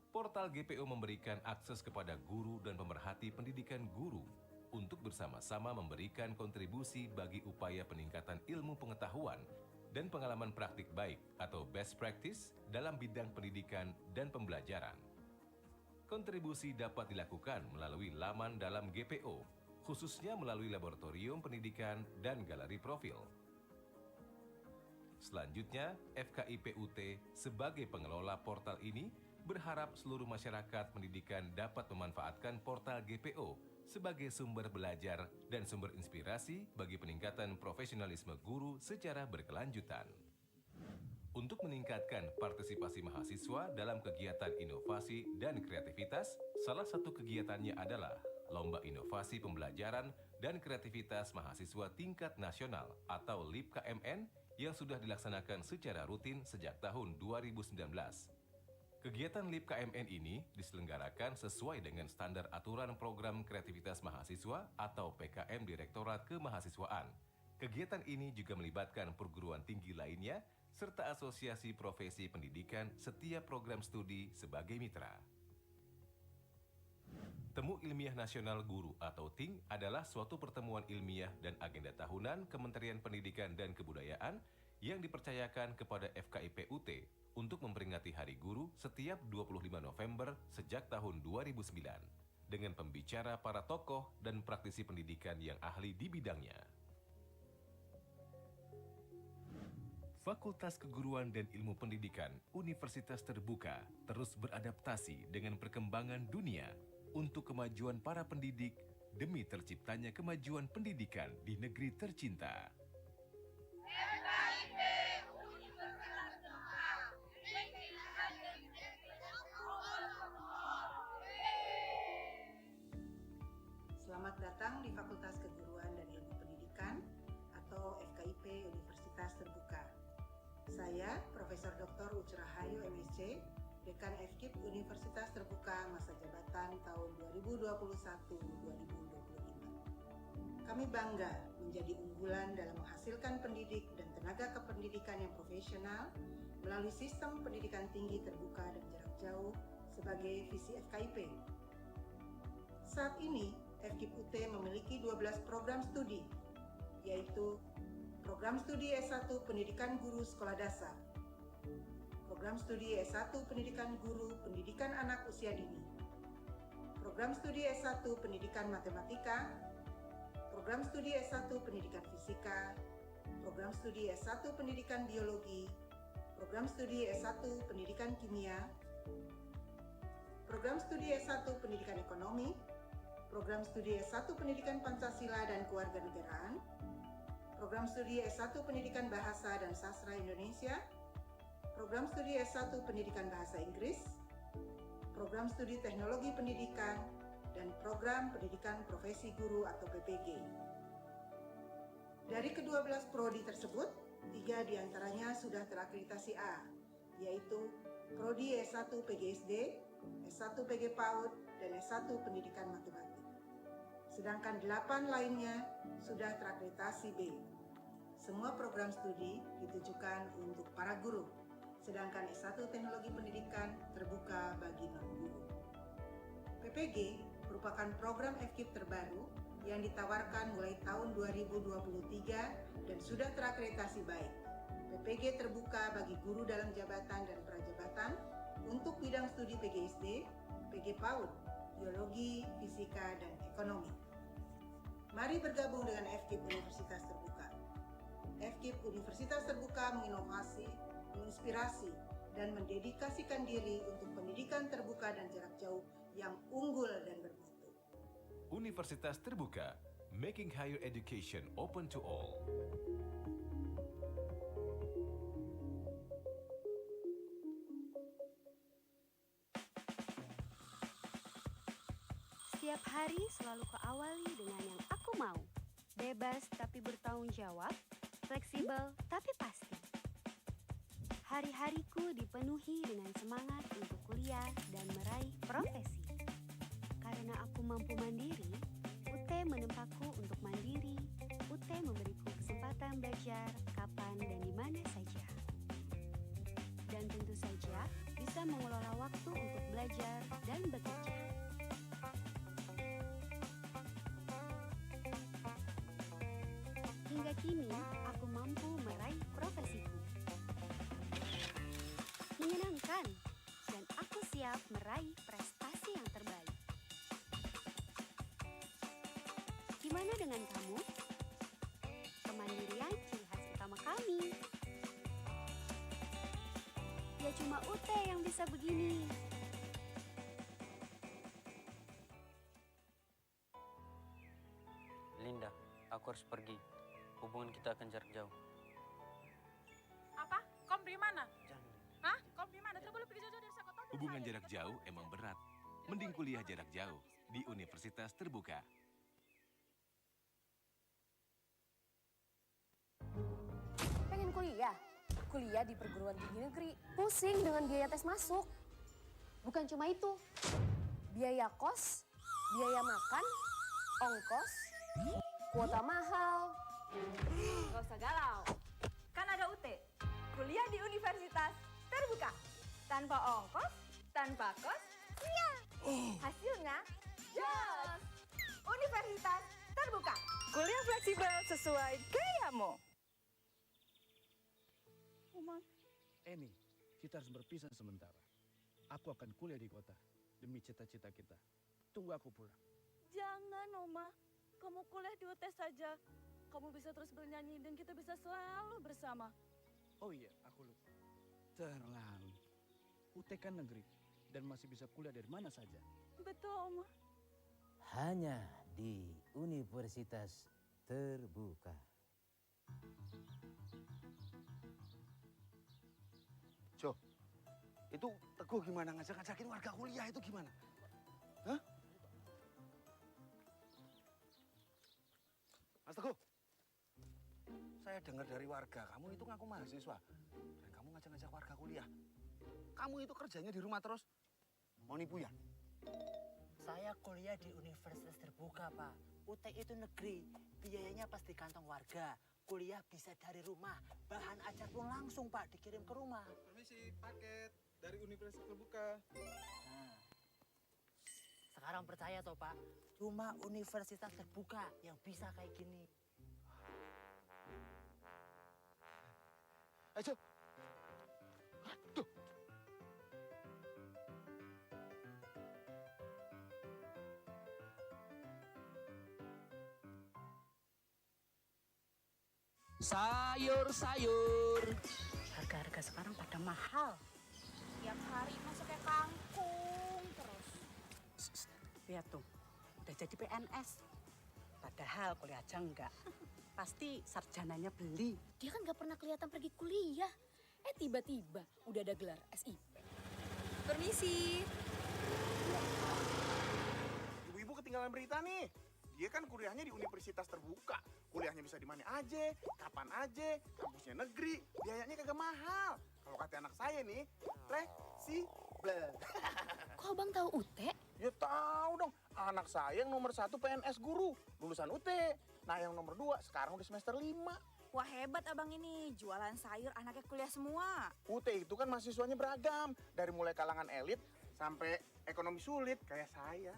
Portal GPO memberikan akses kepada guru dan pemerhati pendidikan guru untuk bersama-sama memberikan kontribusi bagi upaya peningkatan ilmu pengetahuan dan pengalaman praktik baik atau best practice dalam bidang pendidikan dan pembelajaran. Kontribusi dapat dilakukan melalui laman dalam GPO, khususnya melalui laboratorium pendidikan dan galeri profil. Selanjutnya, FKIP-UT sebagai pengelola portal ini berharap seluruh masyarakat pendidikan dapat memanfaatkan portal GPO sebagai sumber belajar dan sumber inspirasi bagi peningkatan profesionalisme guru secara berkelanjutan. Untuk meningkatkan partisipasi mahasiswa dalam kegiatan inovasi dan kreativitas, salah satu kegiatannya adalah Lomba Inovasi Pembelajaran dan Kreativitas Mahasiswa Tingkat Nasional atau LIP-KMN yang sudah dilaksanakan secara rutin sejak tahun 2019. Kegiatan LIP-KMN ini diselenggarakan sesuai dengan standar aturan program kreativitas mahasiswa atau PKM Direktorat Kemahasiswaan. Kegiatan ini juga melibatkan perguruan tinggi lainnya serta asosiasi profesi pendidikan setiap program studi sebagai mitra. Temu Ilmiah Nasional Guru atau TING adalah suatu pertemuan ilmiah dan agenda tahunan Kementerian Pendidikan dan Kebudayaan yang dipercayakan kepada FKIP-UT untuk memperingati Hari Guru setiap 25 November sejak tahun 2009 dengan pembicara para tokoh dan praktisi pendidikan yang ahli di bidangnya. Fakultas Keguruan dan Ilmu Pendidikan Universitas Terbuka terus beradaptasi dengan perkembangan dunia untuk kemajuan para pendidik demi terciptanya kemajuan pendidikan di negeri tercinta. Selamat datang di Fakultas Keguruan dan Ilmu Pendidikan atau FKIP Universitas Terbuka. Saya Profesor Dr. Uci Rahayu MSc, Dekan FKIP Universitas Terbuka masa jabatan tahun 2021-2025. Kami bangga menjadi unggulan dalam menghasilkan pendidik dan tenaga kependidikan yang profesional melalui sistem pendidikan tinggi terbuka dan jarak jauh sebagai visi FKIP. Saat ini, FKIP-UT memiliki 12 program studi, yaitu Program Studi S1 Pendidikan Guru Sekolah Dasar, Program Studi S1 Pendidikan Guru Pendidikan Anak Usia Dini, Program Studi S1 Pendidikan Matematika, Program Studi S1 Pendidikan Fisika, Program Studi S1 Pendidikan Biologi, Program Studi S1 Pendidikan Kimia, Program Studi S1 Pendidikan Ekonomi, Program Studi S1 Pendidikan Pancasila dan Kewarganegaraan, Program Studi S1 Pendidikan Bahasa dan Sastra Indonesia, program studi S1 Pendidikan Bahasa Inggris, program studi Teknologi Pendidikan, dan program Pendidikan Profesi Guru atau PPG. Dari ke-12 prodi tersebut, 3 diantaranya sudah terakreditasi A, yaitu Prodi S1 PGSD, S1 PG PAUD, dan S1 Pendidikan Matematik. Sedangkan 8 lainnya sudah terakreditasi B. Semua program studi ditujukan untuk para guru, sedangkan S1 Teknologi Pendidikan terbuka bagi non-guru. PPG merupakan program FKIP terbaru yang ditawarkan mulai tahun 2023 dan sudah terakreditasi baik. PPG terbuka bagi guru dalam jabatan dan prajabatan untuk bidang studi PGSD, PG PAUD, biologi, fisika, dan ekonomi. Mari bergabung dengan FKIP Universitas Terbuka. FKIP Universitas Terbuka menginovasi, menginspirasi, dan mendedikasikan diri untuk pendidikan terbuka dan jarak jauh yang unggul dan bermutu. Universitas Terbuka, making higher education open to all. Setiap hari selalu kuawali dengan yang aku mau. Bebas tapi bertanggung jawab, fleksibel tapi pasti. Hari-hariku dipenuhi dengan semangat untuk kuliah dan meraih profesi. Karena aku mampu mandiri, UT menempaku untuk mandiri. UT memberiku kesempatan belajar kapan dan di mana saja. Dan tentu saja bisa mengelola waktu untuk belajar dan bekerja. Hingga kini, aku mampu meraih profesiku. Menyenangkan, dan aku siap meraih prestasi yang terbaik. Gimana dengan kamu? Kemandirian ciri khas utama kami. Ya cuma UT yang bisa begini. Linda, aku harus pergi. Hubungan kita akan jarak jauh. Apa? Kom di mana? Hah? Kom di mana? Tidak boleh pergi jauh-jauh dari Sakoto. Hubungan jarak jauh emang berat. Mending kuliah jarak jauh di Universitas Terbuka. Pengen kuliah? Kuliah di perguruan tinggi negeri. Pusing dengan biaya tes masuk. Bukan cuma itu. Biaya kos, biaya makan, ongkos, kuota mahal. Gak usah galau. Kan ada UT. Kuliah di Universitas Terbuka. Tanpa ongkos, tanpa kos, iya. Hasilnya, jos. Universitas Terbuka. Kuliah fleksibel sesuai gayamu. Uma. Eni, kita harus berpisah sementara. Aku akan kuliah di kota demi cita-cita kita. Tunggu aku pulang. Jangan, Oma. Kamu kuliah di UT saja. Kamu bisa terus bernyanyi dan kita bisa selalu bersama. Oh iya, aku lupa. Terlalu. UT kan negeri dan masih bisa kuliah dari mana saja. Betul, Oma. Hanya di Universitas Terbuka. Jo, itu Teguh gimana ngajak-ngajakin warga kuliah itu gimana? Hah? Mas Teguh, saya dengar dari warga, kamu itu ngaku mahasiswa. Dan kamu ngajak-ngajak warga kuliah. Kamu itu kerjanya di rumah terus. Mau nipu ya? Saya kuliah di Universitas Terbuka, Pak. UT itu negeri, biayanya pasti kantong warga. Kuliah bisa dari rumah, bahan ajar pun langsung, Pak, dikirim ke rumah. Permisi, paket dari Universitas Terbuka. Nah, sekarang percaya toh, Pak, cuma Universitas Terbuka yang bisa kayak gini. Ayo, aduh. Sayur-sayur. Harga-harga sekarang pada mahal. Tiap hari masuknya kangkung terus. Lihat tuh, udah jadi PNS. Padahal kuliah aja enggak. Pasti sarjananya beli. Dia kan gak pernah kelihatan pergi kuliah. Tiba-tiba udah ada gelar SIP. Permisi. Ibu-ibu ketinggalan berita nih. Dia kan kuliahnya di Universitas Terbuka. Kuliahnya bisa di mana aja, kapan aja, kampusnya negeri, biayanya kagak mahal. Kalau kata anak saya nih, fleksibel. Kok abang tahu UT? Ya tahu dong, anak saya yang nomor 1 PNS guru, lulusan UT. Nah yang nomor 2 sekarang udah semester 5. Wah hebat abang ini, jualan sayur anaknya kuliah semua. UT itu kan mahasiswanya beragam, dari mulai kalangan elit sampai ekonomi sulit kayak saya.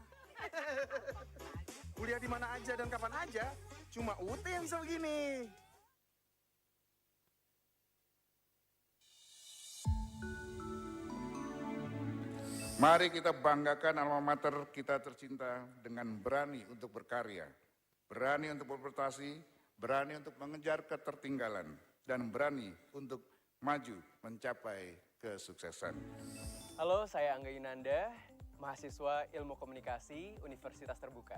Kuliah di mana aja dan kapan aja, cuma UT yang bisa begini. Mari kita banggakan alma mater kita tercinta dengan berani untuk berkarya, berani untuk berprestasi, berani untuk mengejar ketertinggalan, dan berani untuk maju mencapai kesuksesan. Halo, saya Angga Yunanda, mahasiswa Ilmu Komunikasi Universitas Terbuka.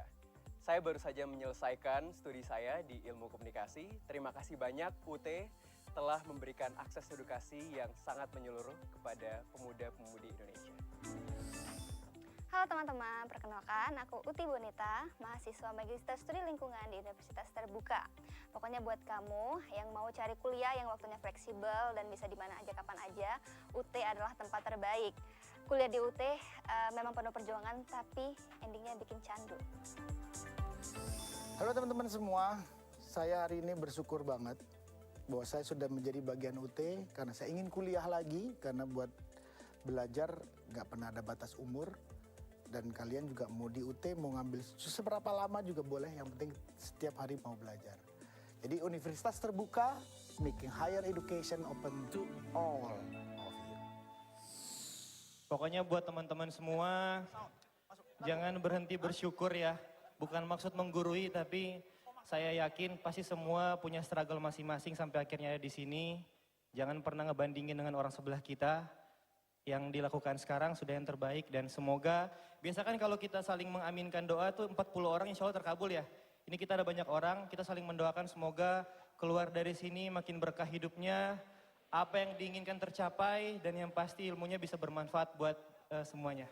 Saya baru saja menyelesaikan studi saya di Ilmu Komunikasi. Terima kasih banyak UT telah memberikan akses edukasi yang sangat menyeluruh kepada pemuda-pemudi Indonesia. Halo teman-teman, perkenalkan aku Uti Bonita, mahasiswa Magister Studi Lingkungan di Universitas Terbuka. Pokoknya buat kamu yang mau cari kuliah yang waktunya fleksibel dan bisa di mana aja kapan aja, UT adalah tempat terbaik. Kuliah di UT memang penuh perjuangan, tapi endingnya bikin candu. Halo teman-teman semua, saya hari ini bersyukur banget bahwa saya sudah menjadi bagian UT karena saya ingin kuliah lagi, karena buat belajar nggak pernah ada batas umur. Dan kalian juga mau di UT, mau ngambil seberapa lama juga boleh, yang penting setiap hari mau belajar. Jadi Universitas Terbuka, making higher education open to all of you. Pokoknya buat teman-teman semua, jangan berhenti bersyukur ya. Bukan maksud menggurui, tapi saya yakin pasti semua punya struggle masing-masing sampai akhirnya ada di sini. Jangan pernah ngebandingin dengan orang sebelah kita. Yang dilakukan sekarang sudah yang terbaik, dan semoga, biasakan kalau kita saling mengaminkan doa tuh 40 orang insya Allah terkabul ya. Ini kita ada banyak orang, kita saling mendoakan semoga keluar dari sini makin berkah hidupnya, apa yang diinginkan tercapai, dan yang pasti ilmunya bisa bermanfaat buat semuanya.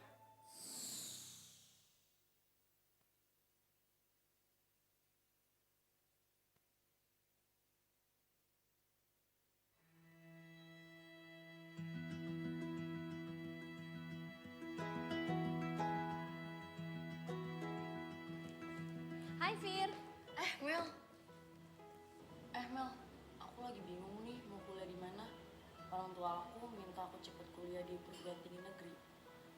Hai Fir. Mel, aku lagi bingung nih mau kuliah di mana. Orang tua aku minta aku cepet kuliah di perguruan tinggi negeri.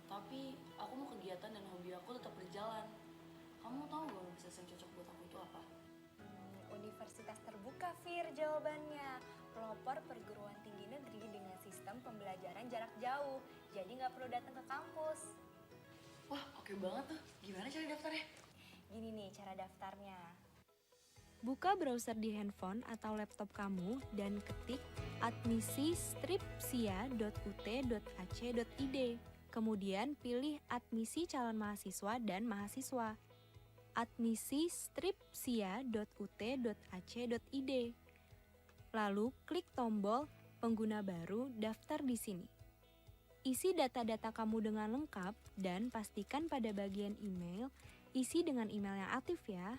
Tapi aku mau kegiatan dan hobi aku tetap berjalan. Kamu tahu gak universitas yang cocok buat aku itu apa? Universitas Terbuka, Fir, jawabannya. Pelopor perguruan tinggi negeri dengan sistem pembelajaran jarak jauh. Jadi nggak perlu datang ke kampus. Wah, oke banget tuh. Gimana cara daftarnya? Gini nih cara daftarnya. Buka browser di handphone atau laptop kamu dan ketik admisi-sia.ut.ac.id. Kemudian pilih admisi calon mahasiswa dan mahasiswa. admisi-sia.ut.ac.id. Lalu klik tombol pengguna baru daftar di sini. Isi data-data kamu dengan lengkap dan pastikan pada bagian email isi dengan email yang aktif ya.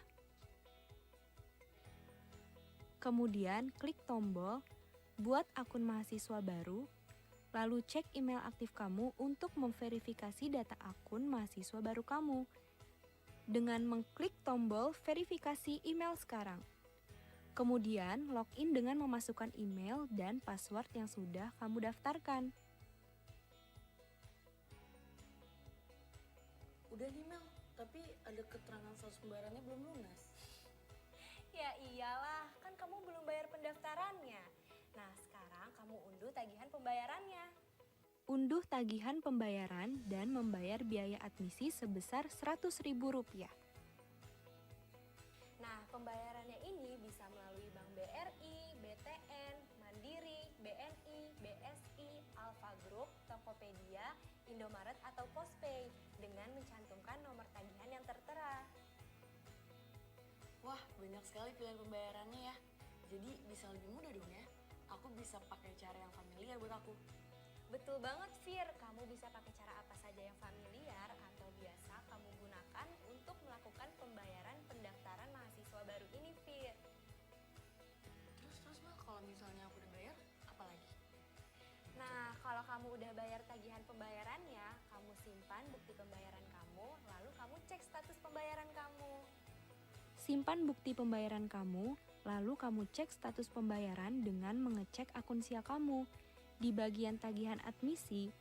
Kemudian klik tombol buat akun mahasiswa baru, lalu cek email aktif kamu untuk memverifikasi data akun mahasiswa baru kamu. Dengan mengklik tombol verifikasi email sekarang. Kemudian login dengan memasukkan email dan password yang sudah kamu daftarkan. Udah nih Mel, tapi ada keterangan saldo pembayarannya belum lunas. Ya iyalah, kan kamu belum bayar pendaftarannya. Nah sekarang kamu unduh tagihan pembayarannya. Unduh tagihan pembayaran dan membayar biaya admisi sebesar Rp100.000. Nah pembayarannya ini bisa melalui Bank BRI, BTN, Mandiri, BNI, BSI, Alfa Group, Tokopedia, Indomaret atau Postpay dengan mencantumkan nomor tagihan yang tertera. Wah, banyak sekali pilihan pembayarannya ya. Jadi bisa lebih mudah dong ya. Aku aku bisa pakai cara yang familiar buat aku. Betul banget, Fir. Kamu bisa pakai cara apa saja yang familiar atau biasa kamu gunakan untuk melakukan pembayaran pendaftaran mahasiswa baru ini, Fir. Terus Mel, kalau misalnya aku udah bayar, apa lagi? Nah, kalau kamu udah bayar tagihan pembayarannya, kamu simpan bukti pembayaran kamu, lalu kamu cek status pembayaran kamu. Simpan bukti pembayaran kamu, lalu kamu cek status pembayaran dengan mengecek akun sial kamu. Di bagian tagihan admisi,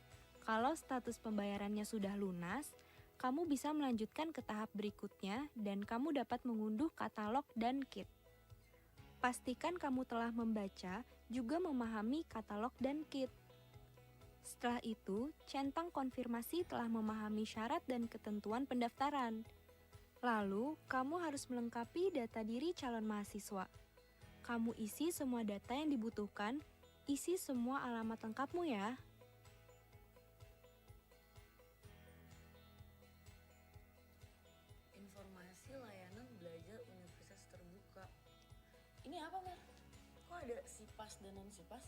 kalau status pembayarannya sudah lunas, kamu bisa melanjutkan ke tahap berikutnya dan kamu dapat mengunduh katalog dan kit. Pastikan kamu telah membaca juga memahami katalog dan kit. Setelah itu, centang konfirmasi telah memahami syarat dan ketentuan pendaftaran. Lalu, kamu harus melengkapi data diri calon mahasiswa. Kamu isi semua data yang dibutuhkan. Isi semua alamat lengkapmu ya. Informasi layanan belajar Universitas Terbuka. Ini apa, Mer? Kok ada SIPAS dan non-SIPAS?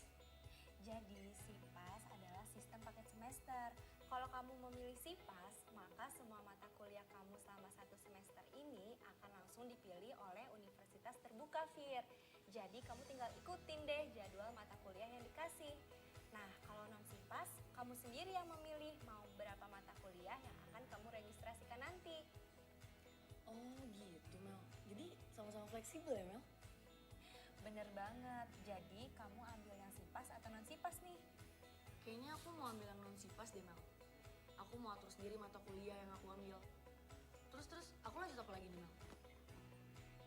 Jadi, SIPAS adalah sistem paket semester. Kalau kamu memilih SIPAS, maka semua mata kuliah kamu selama 1 semester ini akan langsung dipilih oleh Universitas Terbuka, Fir. Jadi, kamu tinggal ikutin deh jadwal mata kuliah yang dikasih. Nah, kalau non-SIPAS, kamu sendiri yang memilih mau berapa mata kuliah yang akan kamu registrasikan nanti. Oh gitu, Mel. Jadi sama-sama fleksibel ya, Mel? Bener banget. Jadi, kamu ambil yang SIPAS atau non-SIPAS nih? Kayaknya aku mau ambil yang non-SIPAS deh, Mel. Aku mau atur sendiri mata kuliah yang aku ambil. Terus aku lanjut apa lagi nih, Mel?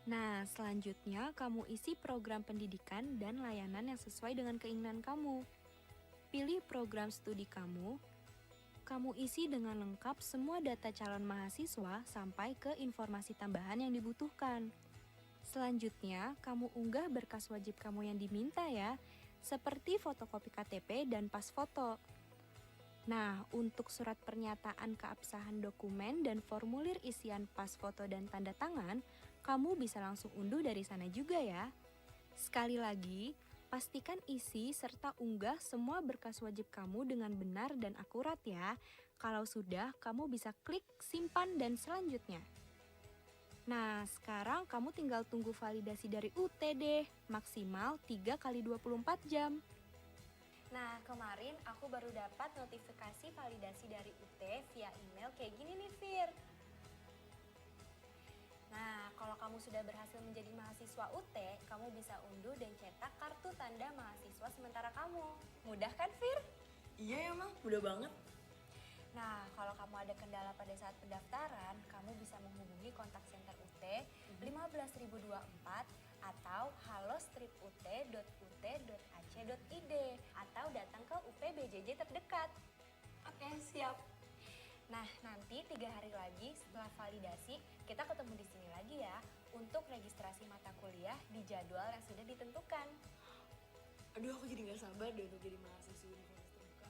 Nah, selanjutnya kamu isi program pendidikan dan layanan yang sesuai dengan keinginan kamu. Pilih program studi kamu. Kamu isi dengan lengkap semua data calon mahasiswa sampai ke informasi tambahan yang dibutuhkan. Selanjutnya, kamu unggah berkas wajib kamu yang diminta ya, seperti fotokopi KTP dan pas foto. Nah, untuk surat pernyataan keabsahan dokumen dan formulir isian pas foto dan tanda tangan, kamu bisa langsung unduh dari sana juga ya. Sekali lagi, pastikan isi serta unggah semua berkas wajib kamu dengan benar dan akurat ya. Kalau sudah, kamu bisa klik simpan dan selanjutnya. Nah, sekarang kamu tinggal tunggu validasi dari UT deh, maksimal 3 kali 24 jam. Nah, kemarin aku baru dapat notifikasi validasi dari UT via email kayak gini nih, Fir. Nah, kalau kamu sudah berhasil menjadi mahasiswa UT, kamu bisa unduh dan cetak kartu tanda mahasiswa sementara kamu. Mudah kan, Fir? Iya ya, Mel. Mudah banget. Nah, kalau kamu ada kendala pada saat pendaftaran, kamu bisa menghubungi kontak center UT 15024 atau halo@ut.ut.ac.id atau datang ke UPBJJ terdekat. Oke, siap. Nah, nanti 3 hari lagi setelah validasi, kita ketemu di sini lagi ya untuk registrasi mata kuliah di jadwal yang sudah ditentukan. Aduh, aku jadi gak sabar deh untuk jadi mahasiswa Universitas Terbuka.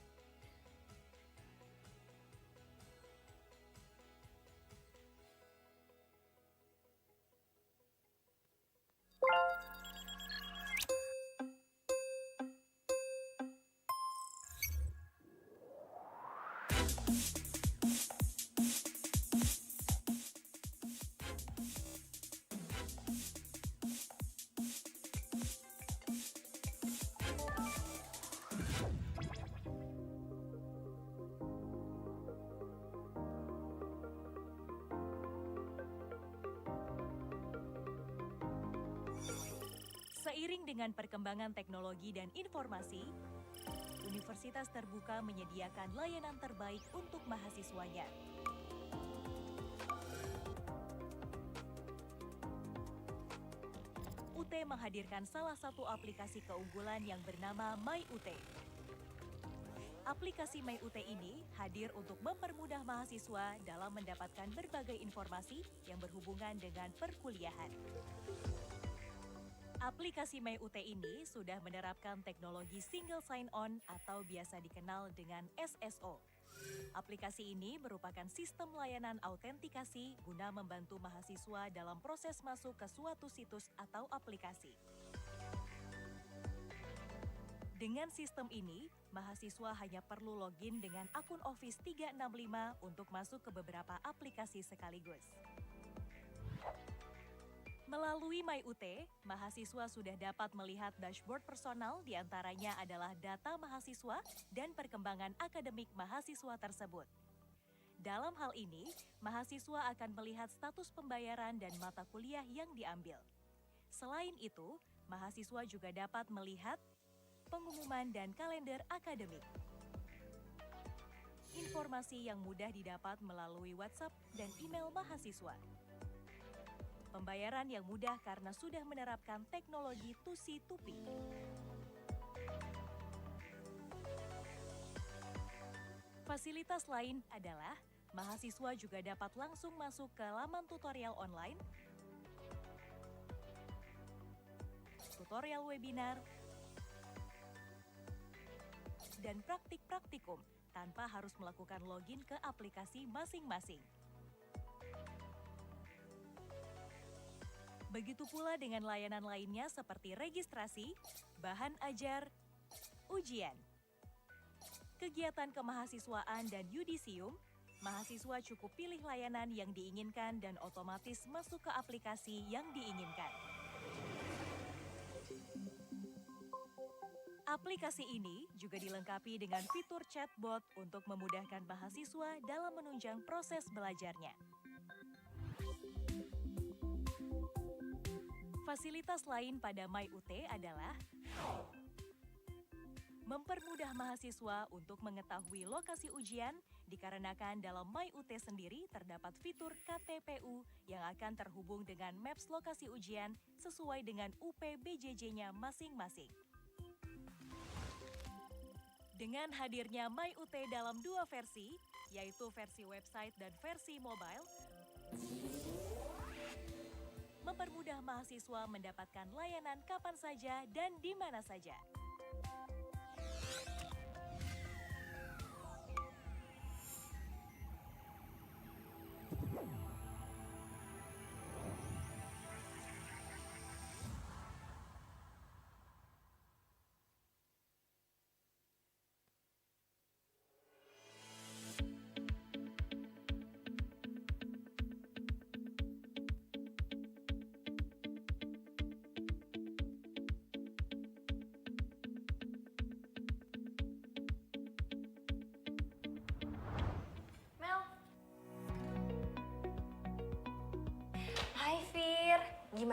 Seiring dengan perkembangan teknologi dan informasi, Universitas Terbuka menyediakan layanan terbaik untuk mahasiswanya. UT menghadirkan salah satu aplikasi keunggulan yang bernama MyUT. Aplikasi MyUT ini hadir untuk mempermudah mahasiswa dalam mendapatkan berbagai informasi yang berhubungan dengan perkuliahan. Aplikasi MyUT ini sudah menerapkan teknologi single sign-on atau biasa dikenal dengan SSO. Aplikasi ini merupakan sistem layanan autentikasi guna membantu mahasiswa dalam proses masuk ke suatu situs atau aplikasi. Dengan sistem ini, mahasiswa hanya perlu login dengan akun Office 365 untuk masuk ke beberapa aplikasi sekaligus. Melalui MyUT, mahasiswa sudah dapat melihat dashboard personal, diantaranya adalah data mahasiswa dan perkembangan akademik mahasiswa tersebut. Dalam hal ini, mahasiswa akan melihat status pembayaran dan mata kuliah yang diambil. Selain itu, mahasiswa juga dapat melihat pengumuman dan kalender akademik. Informasi yang mudah didapat melalui WhatsApp dan email mahasiswa. Pembayaran yang mudah karena sudah menerapkan teknologi 2C2P. Fasilitas lain adalah mahasiswa juga dapat langsung masuk ke laman tutorial online, tutorial webinar, dan praktik-praktikum tanpa harus melakukan login ke aplikasi masing-masing. Begitu pula dengan layanan lainnya seperti registrasi, bahan ajar, ujian, kegiatan kemahasiswaan dan yudisium. Mahasiswa cukup pilih layanan yang diinginkan dan otomatis masuk ke aplikasi yang diinginkan. Aplikasi ini juga dilengkapi dengan fitur chatbot untuk memudahkan mahasiswa dalam menunjang proses belajarnya. Fasilitas lain pada MyUT adalah mempermudah mahasiswa untuk mengetahui lokasi ujian, dikarenakan dalam MyUT sendiri terdapat fitur KTPU yang akan terhubung dengan maps lokasi ujian sesuai dengan UPBJJ-nya masing-masing. Dengan hadirnya MyUT dalam dua versi, yaitu versi website dan versi mobile, mempermudah mahasiswa mendapatkan layanan kapan saja dan di mana saja.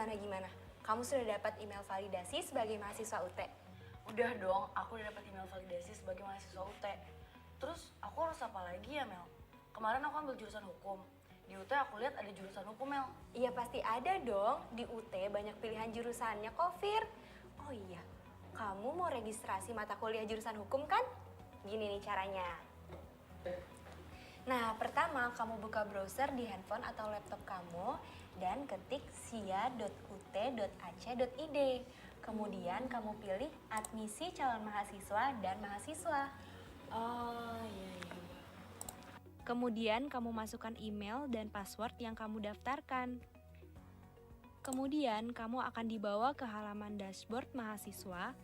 Gimana? Kamu sudah dapat email validasi sebagai mahasiswa UT? Udah dong, aku udah dapat email validasi sebagai mahasiswa UT. Terus aku harus apa lagi ya, Mel? Kemarin aku ambil jurusan hukum. Di UT aku lihat ada jurusan hukum, Mel. Iya pasti ada dong, di UT banyak pilihan jurusannya kok, Fir. Oh iya, kamu mau registrasi mata kuliah jurusan hukum kan? Gini nih caranya. Nah, pertama kamu buka browser di handphone atau laptop kamu dan ketik sia.ut.ac.id. Kemudian kamu pilih admisi calon mahasiswa dan mahasiswa. Oh iya. Kemudian kamu masukkan email dan password yang kamu daftarkan. Kemudian kamu akan dibawa ke halaman dashboard mahasiswa.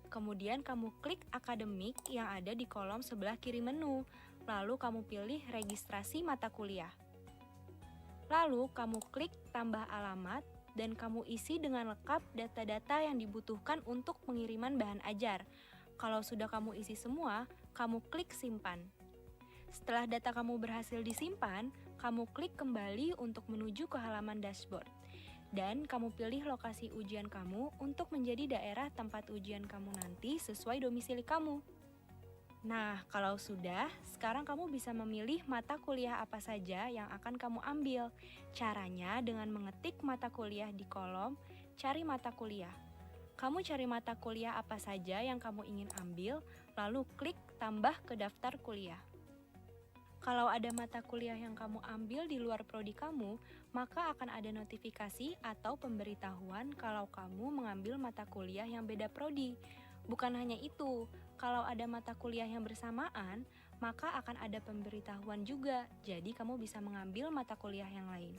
Kemudian kamu klik akademik yang ada di kolom sebelah kiri menu. Lalu kamu pilih registrasi mata kuliah. Lalu kamu klik tambah alamat dan kamu isi dengan lengkap data-data yang dibutuhkan untuk pengiriman bahan ajar. Kalau sudah kamu isi semua, kamu klik simpan. Setelah data kamu berhasil disimpan, kamu klik kembali untuk menuju ke halaman dashboard. Dan kamu pilih lokasi ujian kamu untuk menjadi daerah tempat ujian kamu nanti sesuai domisili kamu. Nah, kalau sudah, sekarang kamu bisa memilih mata kuliah apa saja yang akan kamu ambil. Caranya dengan mengetik mata kuliah di kolom cari mata kuliah. Kamu cari mata kuliah apa saja yang kamu ingin ambil, lalu klik tambah ke daftar kuliah. Kalau ada mata kuliah yang kamu ambil di luar prodi kamu, maka akan ada notifikasi atau pemberitahuan kalau kamu mengambil mata kuliah yang beda prodi. Bukan hanya itu, kalau ada mata kuliah yang bersamaan, maka akan ada pemberitahuan juga, jadi kamu bisa mengambil mata kuliah yang lain.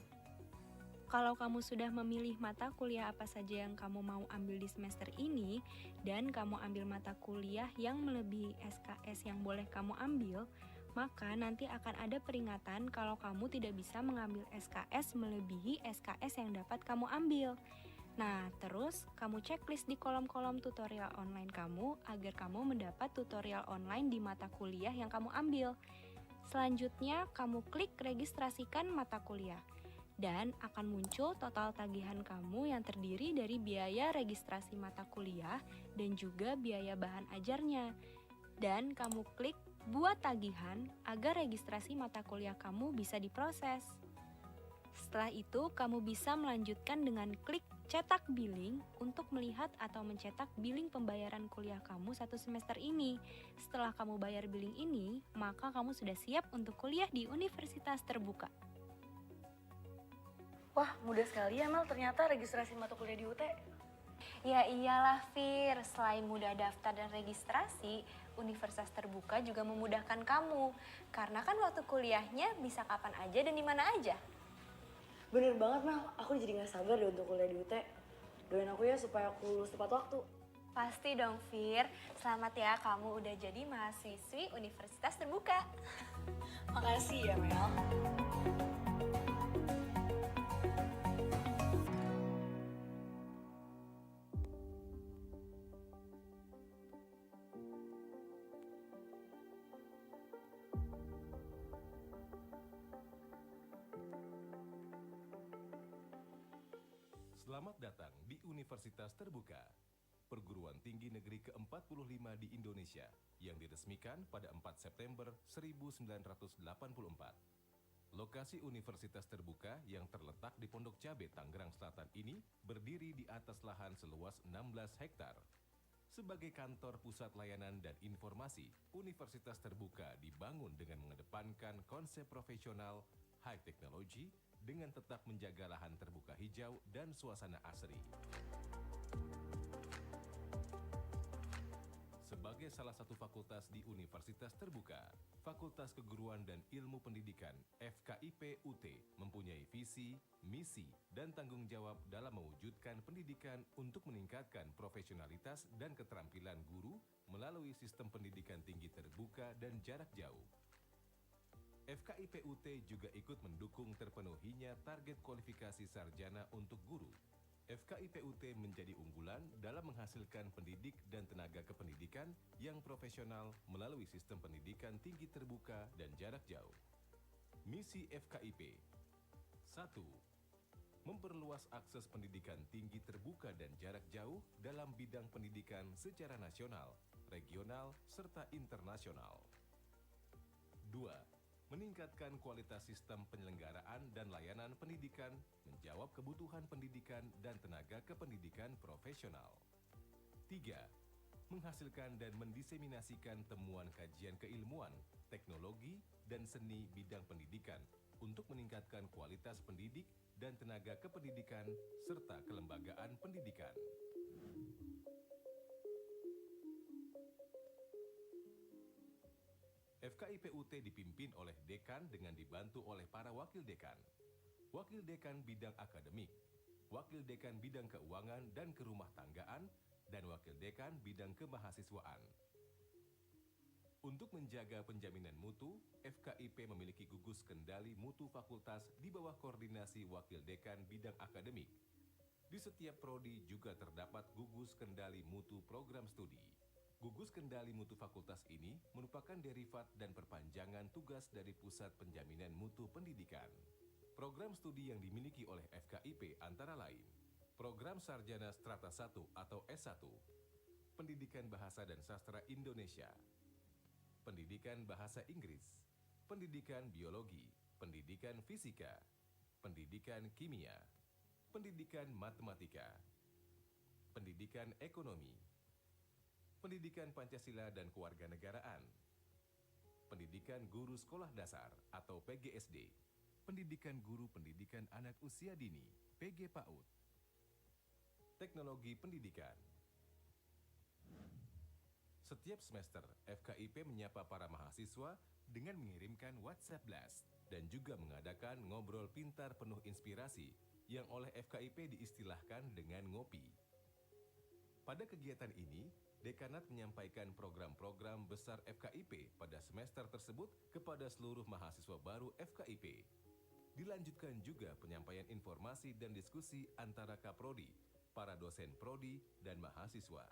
Kalau kamu sudah memilih mata kuliah apa saja yang kamu mau ambil di semester ini, dan kamu ambil mata kuliah yang melebihi SKS yang boleh kamu ambil, maka nanti akan ada peringatan kalau kamu tidak bisa mengambil SKS melebihi SKS yang dapat kamu ambil. Nah, terus kamu checklist di kolom-kolom tutorial online kamu agar kamu mendapat tutorial online di mata kuliah yang kamu ambil. Selanjutnya, kamu klik registrasikan mata kuliah dan akan muncul total tagihan kamu yang terdiri dari biaya registrasi mata kuliah dan juga biaya bahan ajarnya. Dan kamu klik buat tagihan agar registrasi mata kuliah kamu bisa diproses. Setelah itu, kamu bisa melanjutkan dengan klik cetak billing untuk melihat atau mencetak billing pembayaran kuliah kamu satu semester ini. Setelah kamu bayar billing ini, maka kamu sudah siap untuk kuliah di Universitas Terbuka. Wah, mudah sekali ya Mel ternyata registrasi mata kuliah di UT. Ya iyalah Fir, selain mudah daftar dan registrasi, Universitas Terbuka juga memudahkan kamu. Karena kan waktu kuliahnya bisa kapan aja dan di mana aja. Bener banget Mel, aku jadi gak sabar deh untuk kuliah di UT. Doain aku ya supaya aku lulus tepat waktu. Pasti dong Fir, selamat ya kamu udah jadi mahasiswi Universitas Terbuka. Makasih ya Mel. Selamat datang di Universitas Terbuka, perguruan tinggi negeri ke-45 di Indonesia yang diresmikan pada 4 September 1984. Lokasi Universitas Terbuka yang terletak di Pondok Cabe, Tangerang Selatan ini berdiri di atas lahan seluas 16 hektar. Sebagai kantor pusat layanan dan informasi, Universitas Terbuka dibangun dengan mengedepankan konsep profesional, high technology, dengan tetap menjaga lahan terbuka hijau dan suasana asri. Sebagai salah satu fakultas di Universitas Terbuka, Fakultas Keguruan dan Ilmu Pendidikan FKIP-UT mempunyai visi, misi, dan tanggung jawab dalam mewujudkan pendidikan untuk meningkatkan profesionalitas dan keterampilan guru melalui sistem pendidikan tinggi terbuka dan jarak jauh. FKIP-UT juga ikut mendukung terpenuhinya target kualifikasi sarjana untuk guru. FKIP-UT menjadi unggulan dalam menghasilkan pendidik dan tenaga kependidikan yang profesional melalui sistem pendidikan tinggi terbuka dan jarak jauh. Misi FKIP 1. Memperluas akses pendidikan tinggi terbuka dan jarak jauh dalam bidang pendidikan secara nasional, regional, serta internasional. 2. Meningkatkan kualitas sistem penyelenggaraan dan layanan pendidikan, menjawab kebutuhan pendidikan dan tenaga kependidikan profesional. 3. Menghasilkan dan mendiseminasikan temuan kajian keilmuan, teknologi, dan seni bidang pendidikan untuk meningkatkan kualitas pendidik dan tenaga kependidikan serta kelembagaan pendidikan. FKIP-UT dipimpin oleh dekan dengan dibantu oleh para wakil dekan bidang akademik, wakil dekan bidang keuangan dan kerumah tanggaan, dan wakil dekan bidang kemahasiswaan. Untuk menjaga penjaminan mutu, FKIP memiliki gugus kendali mutu fakultas di bawah koordinasi wakil dekan bidang akademik. Di setiap prodi juga terdapat gugus kendali mutu program studi. Gugus kendali mutu fakultas ini merupakan derivat dan perpanjangan tugas dari Pusat Penjaminan Mutu Pendidikan. Program studi yang dimiliki oleh FKIP antara lain Program Sarjana Strata 1 atau S1, Pendidikan Bahasa dan Sastra Indonesia, Pendidikan Bahasa Inggris, Pendidikan Biologi, Pendidikan Fisika, Pendidikan Kimia, Pendidikan Matematika, Pendidikan Ekonomi, Pendidikan Pancasila dan Kewarganegaraan, Pendidikan Guru Sekolah Dasar atau PGSD, Pendidikan Guru Pendidikan Anak Usia Dini, PG-PAUD, Teknologi Pendidikan. Setiap semester, FKIP menyapa para mahasiswa dengan mengirimkan WhatsApp Blast dan juga mengadakan ngobrol pintar penuh inspirasi yang oleh FKIP diistilahkan dengan ngopi. Pada kegiatan ini, Dekanat menyampaikan program-program besar FKIP pada semester tersebut kepada seluruh mahasiswa baru FKIP. Dilanjutkan juga penyampaian informasi dan diskusi antara Kaprodi, para dosen prodi, dan mahasiswa.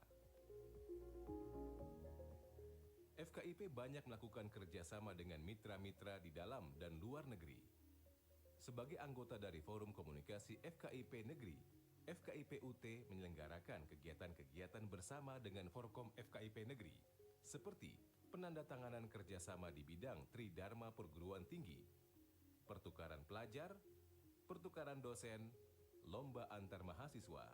FKIP banyak melakukan kerjasama dengan mitra-mitra di dalam dan luar negeri. Sebagai anggota dari Forum Komunikasi FKIP Negeri, FKIP-UT menyelenggarakan kegiatan-kegiatan bersama dengan Forkom FKIP Negeri, seperti penandatanganan kerjasama di bidang Tridharma Perguruan Tinggi, pertukaran pelajar, pertukaran dosen, lomba antar mahasiswa.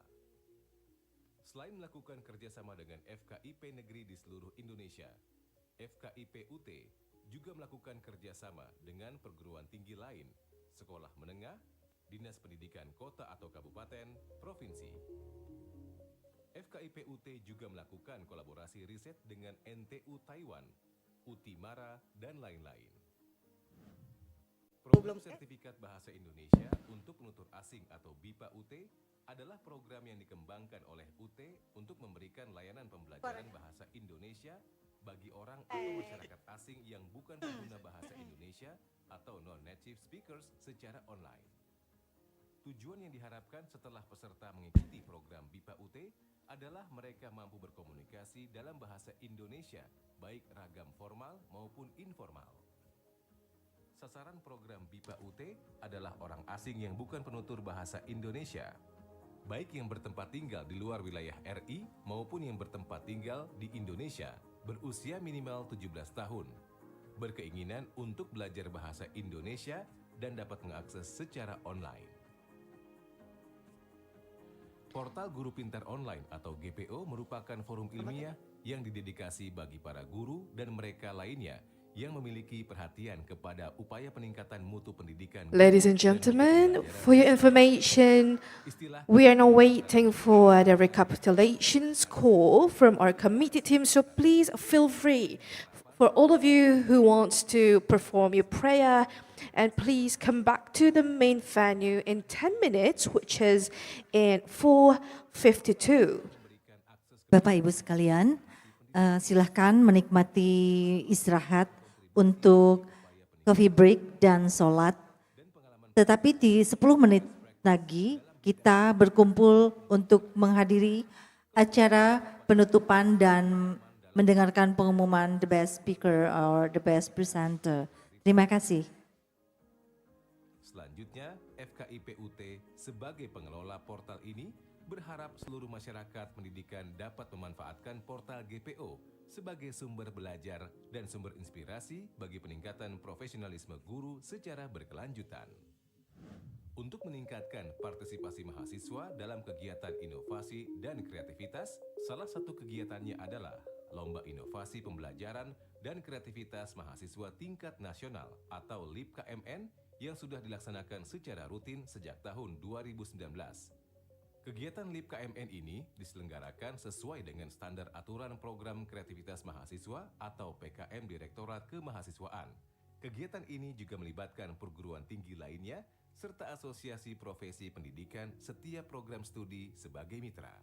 Selain melakukan kerjasama dengan FKIP Negeri di seluruh Indonesia, FKIP-UT juga melakukan kerjasama dengan perguruan tinggi lain, sekolah menengah, Dinas Pendidikan Kota atau Kabupaten, Provinsi. FKIP-UT juga melakukan kolaborasi riset dengan NTU Taiwan, Utimara, dan lain-lain. Program Sertifikat Bahasa Indonesia untuk Penutur Asing atau BIPA-UT adalah program yang dikembangkan oleh UT untuk memberikan layanan pembelajaran bahasa Indonesia bagi orang atau masyarakat asing yang bukan pengguna bahasa Indonesia atau non-native speakers secara online. Tujuan yang diharapkan setelah peserta mengikuti program BIPA-UT adalah mereka mampu berkomunikasi dalam bahasa Indonesia, baik ragam formal maupun informal. Sasaran program BIPA-UT adalah orang asing yang bukan penutur bahasa Indonesia, baik yang bertempat tinggal di luar wilayah RI maupun yang bertempat tinggal di Indonesia, berusia minimal 17 tahun, berkeinginan untuk belajar bahasa Indonesia dan dapat mengakses secara online. Portal Guru Pintar Online atau GPO merupakan forum ilmiah yang didedikasi bagi para guru dan mereka lainnya yang memiliki perhatian kepada upaya peningkatan mutu pendidikan. Ladies and gentlemen, for your information, we are now waiting for the recapitulation score from our committee team, so please feel free for all of you who wants to perform your prayer, and please come back to the main venue in 10 minutes, which is in 4:52. Bapak Ibu sekalian, silahkan menikmati istirahat untuk coffee break dan sholat. Tetapi di 10 menit lagi kita berkumpul untuk menghadiri acara penutupan dan mendengarkan pengumuman the best speaker or the best presenter. Terima kasih. Selanjutnya, FKIP-UT sebagai pengelola portal ini berharap seluruh masyarakat pendidikan dapat memanfaatkan portal GPO sebagai sumber belajar dan sumber inspirasi bagi peningkatan profesionalisme guru secara berkelanjutan. Untuk meningkatkan partisipasi mahasiswa dalam kegiatan inovasi dan kreativitas, salah satu kegiatannya adalah Lomba Inovasi Pembelajaran dan Kreativitas Mahasiswa Tingkat Nasional atau LIP-KMN yang sudah dilaksanakan secara rutin sejak tahun 2019. Kegiatan LIP-KMN ini diselenggarakan sesuai dengan standar aturan program kreativitas mahasiswa atau PKM Direktorat Kemahasiswaan. Kegiatan ini juga melibatkan perguruan tinggi lainnya serta asosiasi profesi pendidikan setiap program studi sebagai mitra.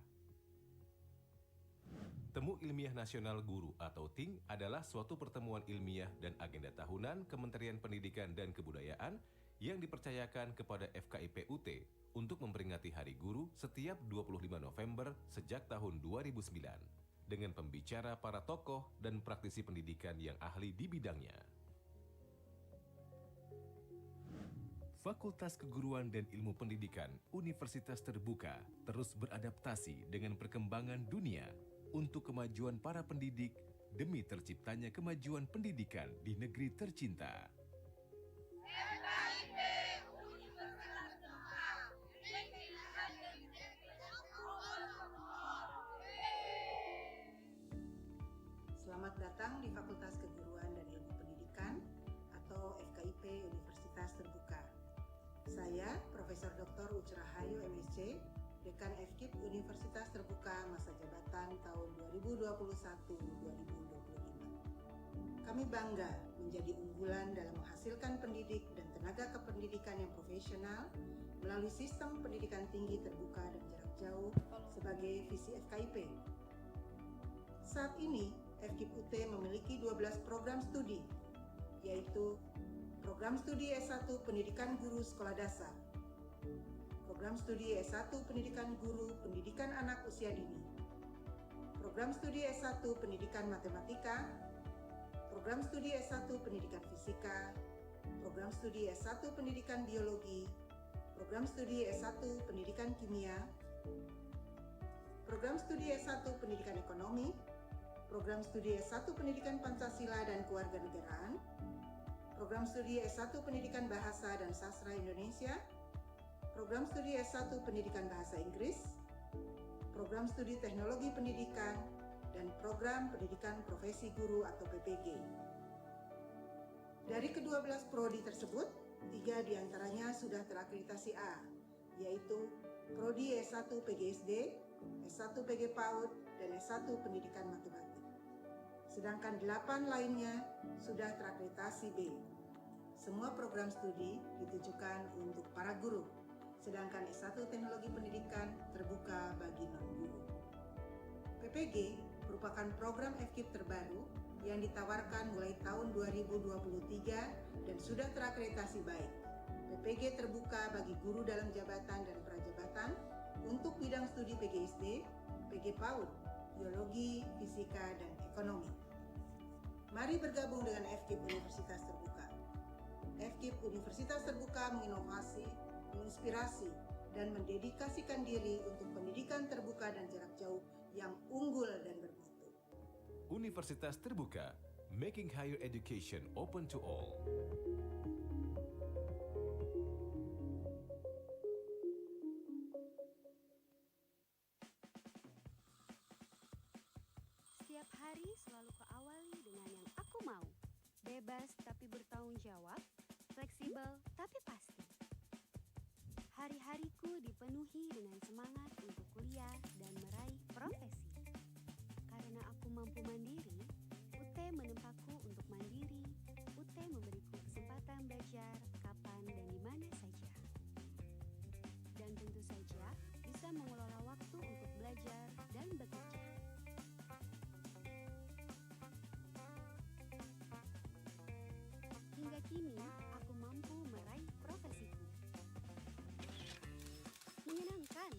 Temu Ilmiah Nasional Guru atau TING adalah suatu pertemuan ilmiah dan agenda tahunan Kementerian Pendidikan dan Kebudayaan yang dipercayakan kepada FKIP-UT untuk memperingati Hari Guru setiap 25 November sejak tahun 2009 dengan pembicara para tokoh dan praktisi pendidikan yang ahli di bidangnya. Fakultas Keguruan dan Ilmu Pendidikan Universitas Terbuka terus beradaptasi dengan perkembangan dunia untuk kemajuan para pendidik demi terciptanya kemajuan pendidikan di negeri tercinta. Selamat datang di Fakultas Keguruan dan Ilmu Pendidikan atau FKIP Universitas Terbuka. Saya Profesor Dr. Uci Rahayu MSc, Dekan FKIP Universitas Terbuka masa jabatan tahun 2021-2025. Kami bangga menjadi unggulan dalam menghasilkan pendidik dan tenaga kependidikan yang profesional melalui sistem pendidikan tinggi terbuka dan jarak jauh sebagai visi FKIP. Saat ini, FKIP-UT memiliki 12 program studi, yaitu Program Studi S1 Pendidikan Guru Sekolah Dasar, Program Studi S1 Pendidikan Guru Pendidikan Anak Usia Dini, Program Studi S1 Pendidikan Matematika, Program Studi S1 Pendidikan Fisika, Program Studi S1 Pendidikan Biologi, Program Studi S1 Pendidikan Kimia, Program Studi S1 Pendidikan Ekonomi, Program Studi S1 Pendidikan Pancasila dan Kewarganegaraan, Program Studi S1 Pendidikan Bahasa dan Sastra Indonesia, Program Studi S1 Pendidikan Bahasa Inggris, Program Studi Teknologi Pendidikan, dan Program Pendidikan Profesi Guru atau PPG. Dari ke-12 prodi tersebut, 3 diantaranya sudah terakreditasi A, yaitu Prodi S1 PGSD, S1 PG PAUD, dan S1 Pendidikan Matematik. Sedangkan 8 lainnya sudah terakreditasi B. Semua program studi ditujukan untuk para guru, sedangkan S1 Teknologi Pendidikan terbuka bagi non-guru. PPG merupakan program FKIP terbaru yang ditawarkan mulai tahun 2023 dan sudah terakreditasi baik. PPG terbuka bagi guru dalam jabatan dan prajabatan untuk bidang studi PGSD, PG PAUD, biologi, fisika, dan ekonomi. Mari bergabung dengan FKIP Universitas Terbuka. FKIP Universitas Terbuka menginovasi, menginspirasi, dan mendedikasikan diri untuk pendidikan terbuka dan jarak jauh yang unggul dan bermutu. Universitas Terbuka, making higher education open to all. Setiap hari selalu kuawali dengan yang aku mau. Bebas tapi bertanggung jawab, fleksibel tapi pasti. Hari-hariku dipenuhi dengan semangat untuk kuliah dan meraih profesi. Karena aku mampu mandiri, UT menempaku untuk mandiri. UT memberiku kesempatan belajar kapan dan di mana saja. Dan tentu saja bisa mengelola waktu untuk belajar dan bekerja. Hingga kini, aku mampu meraih profesiku. Menyenangkan,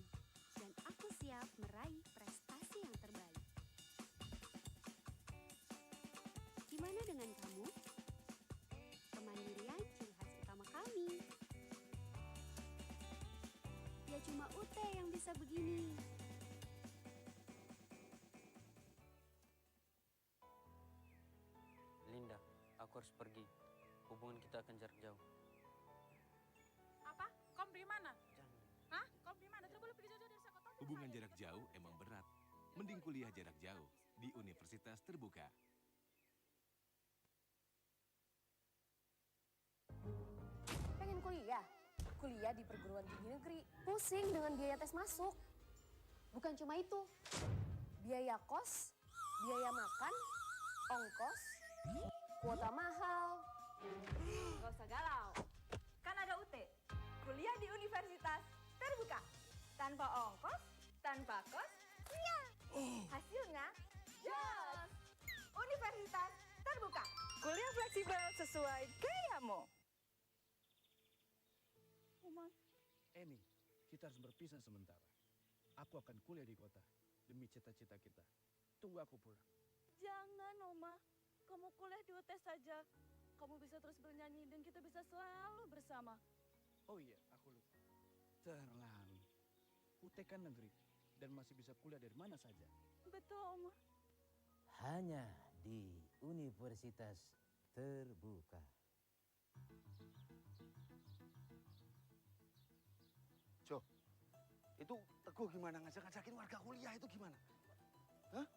dan aku siap meraih prestasi yang terbaik. Gimana dengan kamu? Kemandirian ciri khas utama kami. Ya cuma UT yang bisa begini. Linda, aku harus pergi. Hubungan kita akan jarak jauh. Apa? Kom di mana? Hah? Kom di mana? Terus boleh pergi jauh-jauh dari Sekolah. Hubungan jarak jauh emang berat. Mending kuliah jarak jauh di Universitas Terbuka. Pengen kuliah? Kuliah di perguruan tinggi negeri. Pusing dengan biaya tes masuk. Bukan cuma itu. Biaya kos, biaya makan, ongkos, kuota mahal. Gak usah galau, kan ada UT, kuliah di Universitas Terbuka. Tanpa ongkos, tanpa kos, iya. Hasilnya, jos. Universitas Terbuka, kuliah fleksibel sesuai gayamu. Eni, kita harus berpisah sementara. Aku akan kuliah di kota, demi cita-cita kita. Tunggu aku pulang. Jangan, Oma. Kamu kuliah di UT saja. Kamu bisa terus bernyanyi dan kita bisa selalu bersama. Oh iya, aku lupa. Terlalu. UT kan negeri dan masih bisa kuliah dari mana saja. Betul, Oma. Hanya di Universitas Terbuka. Jo, itu Teguh gimana ngajak-ngajakin warga kuliah itu gimana? Hah?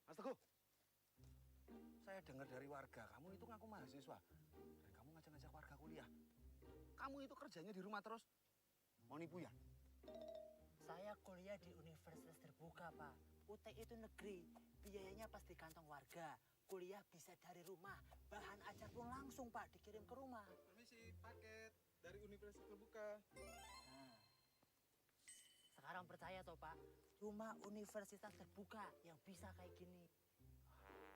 Mas Teguh, saya dengar dari warga kamu itu ngaku mahasiswa dan kamu ngajak-ngajak warga kuliah. Kamu itu kerjanya di rumah terus, mau nipu ya? Saya kuliah di Universitas Terbuka, Pak. UT itu negeri, biayanya pasti kantong warga. Kuliah bisa dari rumah, bahan ajar pun langsung Pak dikirim ke rumah. Permisi, paket dari Universitas Terbuka. Nah, sekarang percaya toh Pak, cuma Universitas Terbuka yang bisa kayak gini. Ayo.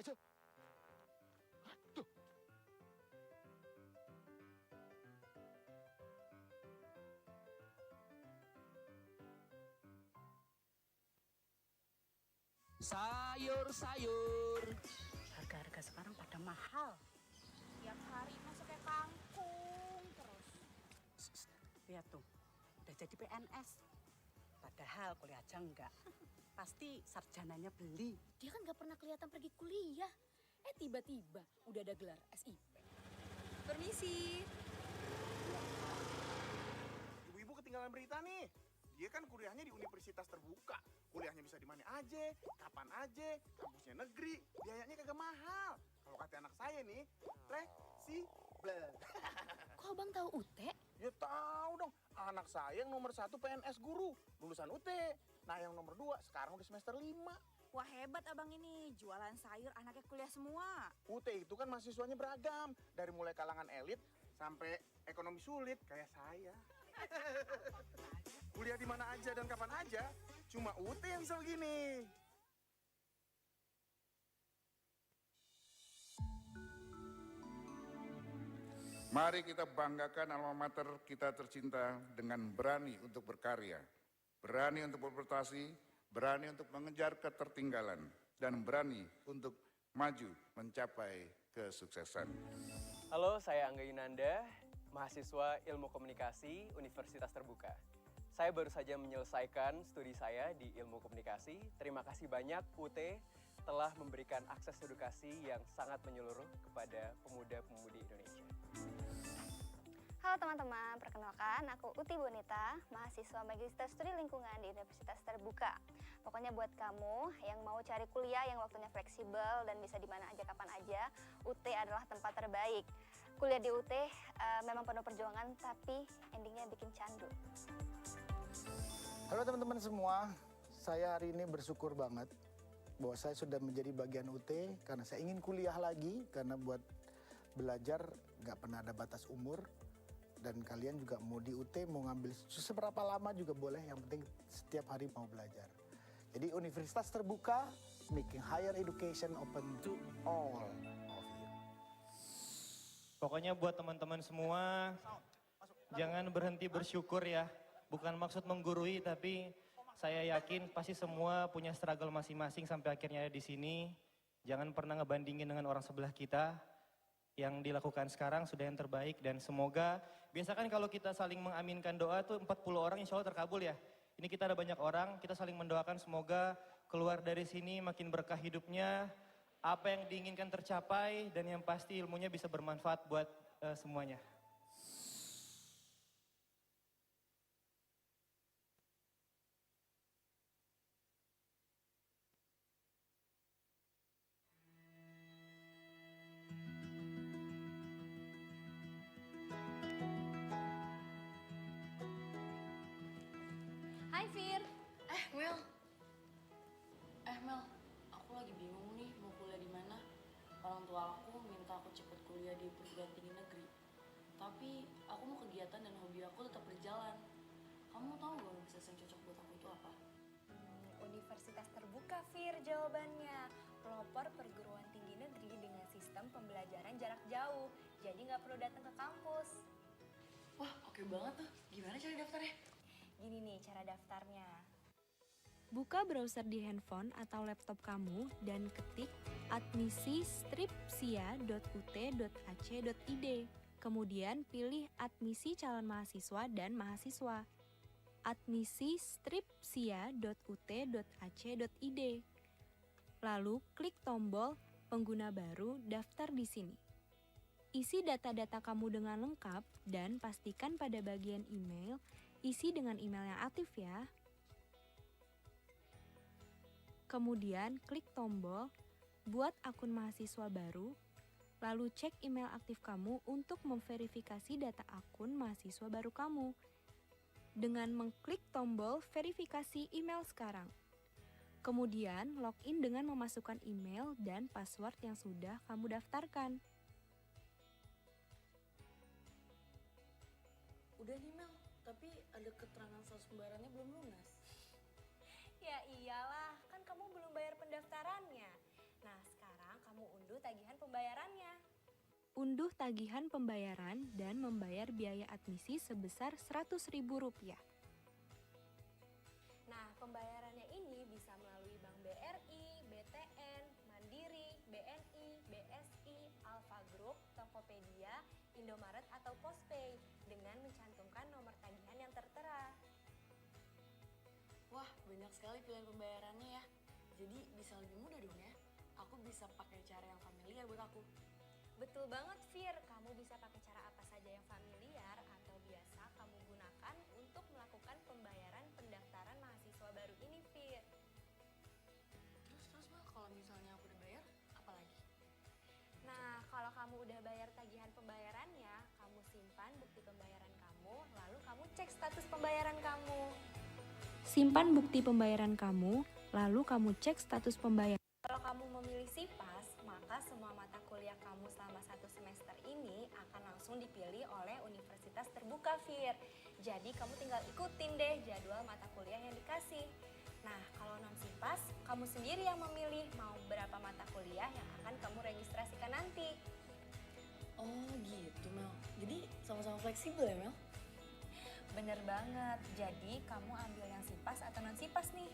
Aduh. Sayur-sayur. Harga-harga sekarang pada mahal. Tiap hari masuk kayak kangkung terus. Lihat tuh, udah jadi PNS. Padahal kuliah aja enggak. Pasti sarjananya beli. Dia kan gak pernah kelihatan pergi kuliah. Tiba-tiba udah ada gelar SIP. Permisi. Ibu-ibu ketinggalan berita nih. Dia kan kuliahnya di Universitas Terbuka. Kuliahnya bisa di mana aja, kapan aja, kampusnya negeri, biayanya kagak mahal. Kalau kata anak saya nih, fleksibel. Kok abang tahu UT? Ya tahu dong, anak saya yang nomor 1 PNS guru, lulusan UT. Nah yang nomor 2 sekarang udah semester 5. Wah hebat abang ini, jualan sayur anaknya kuliah semua. UT itu kan mahasiswanya beragam, dari mulai kalangan elit sampai ekonomi sulit kayak saya. Kuliah di mana aja dan kapan aja, cuma UT yang bisa begini. Mari kita banggakan alma mater kita tercinta dengan berani untuk berkarya, berani untuk berprestasi, berani untuk mengejar ketertinggalan, dan berani untuk maju mencapai kesuksesan. Halo, saya Angga Yunanda, mahasiswa Ilmu Komunikasi Universitas Terbuka. Saya baru saja menyelesaikan studi saya di Ilmu Komunikasi. Terima kasih banyak UT telah memberikan akses edukasi yang sangat menyeluruh kepada pemuda-pemudi Indonesia. Halo teman-teman, perkenalkan aku Uti Bonita, mahasiswa Magister Studi Lingkungan di Universitas Terbuka. Pokoknya buat kamu yang mau cari kuliah yang waktunya fleksibel dan bisa di mana aja kapan aja, UT adalah tempat terbaik. Kuliah di UT memang penuh perjuangan, tapi endingnya bikin candu. Halo teman-teman semua, saya hari ini bersyukur banget bahwa saya sudah menjadi bagian UT karena saya ingin kuliah lagi, karena buat belajar nggak pernah ada batas umur. Dan kalian juga mau di UT, mau ngambil seberapa lama juga boleh, yang penting setiap hari mau belajar. Jadi Universitas Terbuka, making higher education open to all of you. Pokoknya buat teman-teman semua, jangan berhenti bersyukur ya. Bukan maksud menggurui, tapi saya yakin pasti semua punya struggle masing-masing sampai akhirnya ada di sini. Jangan pernah ngebandingin dengan orang sebelah kita. Yang dilakukan sekarang sudah yang terbaik, dan semoga, biasakan kalau kita saling mengaminkan doa tuh 40 orang insya Allah terkabul ya. Ini kita ada banyak orang, kita saling mendoakan semoga keluar dari sini makin berkah hidupnya, apa yang diinginkan tercapai, dan yang pasti ilmunya bisa bermanfaat buat semuanya. Hai Fir. Mel. Mel, aku lagi bingung nih mau kuliah di mana. Orang tua aku minta aku cepet kuliah di perguruan tinggi negeri. Tapi aku mau kegiatan dan hobi aku tetap berjalan. Kamu tahu gak universitas yang cocok buat aku itu apa? Universitas Terbuka Fir jawabannya. Pelopor perguruan tinggi negeri dengan sistem pembelajaran jarak jauh. Jadi nggak perlu datang ke kampus. Wah, oke banget tuh. Gimana cara daftarnya? Gini nih cara daftarnya. Buka browser di handphone atau laptop kamu dan ketik admisi-sia.ut.ac.id. Kemudian pilih admisi calon mahasiswa dan mahasiswa. Admisi-sia.ut.ac.id. Lalu klik tombol pengguna baru daftar di sini. Isi data-data kamu dengan lengkap dan pastikan pada bagian email isi dengan email yang aktif ya. Kemudian klik tombol buat akun mahasiswa baru, lalu cek email aktif kamu untuk memverifikasi data akun mahasiswa baru kamu. dengan mengklik tombol verifikasi email sekarang. Kemudian, login dengan memasukkan email dan password yang sudah kamu daftarkan. Udah nih Mel, tapi ada keterangan soal pembayarannya belum lunas. Ya iyalah, kan kamu belum bayar pendaftarannya. Nah, sekarang kamu unduh tagihan pembayarannya. Unduh tagihan pembayaran dan membayar biaya admisi sebesar Rp100.000. Nah, pembayarannya ini bisa melalui Bank BRI, BTN, Mandiri, BNI, BSI, Alfa Group, Tokopedia, Indomaret atau Postpay dengan mencantumkan nomor tagihan yang tertera. Wah, banyak sekali pilihan pembayarannya ya. Jadi bisa lebih mudah dong ya. Aku bisa pakai cara yang familiar buat aku. Betul banget, Fir. Kamu bisa pakai cara apa saja yang familiar atau biasa kamu gunakan untuk melakukan pembayaran pendaftaran mahasiswa baru ini, Fir. Terus Mel, kalau misalnya aku udah bayar, apa lagi? Nah, kalau kamu udah bayar tagihan pembayarannya, kamu simpan bukti pembayaran kamu, lalu kamu cek status pembayaran kamu. Simpan bukti pembayaran kamu, lalu kamu cek status pembayaran. Kalau kamu memilih SIPAS, maka semua mata kuliah kamu selama 1 semester ini akan langsung dipilih oleh Universitas Terbuka, Fir. Jadi kamu tinggal ikutin deh jadwal mata kuliah yang dikasih. Nah, kalau non-SIPAS, kamu sendiri yang memilih mau berapa mata kuliah yang akan kamu registrasikan nanti. Oh gitu Mel, jadi sama-sama fleksibel ya Mel? Bener banget, jadi kamu ambil yang SIPAS atau non-SIPAS nih?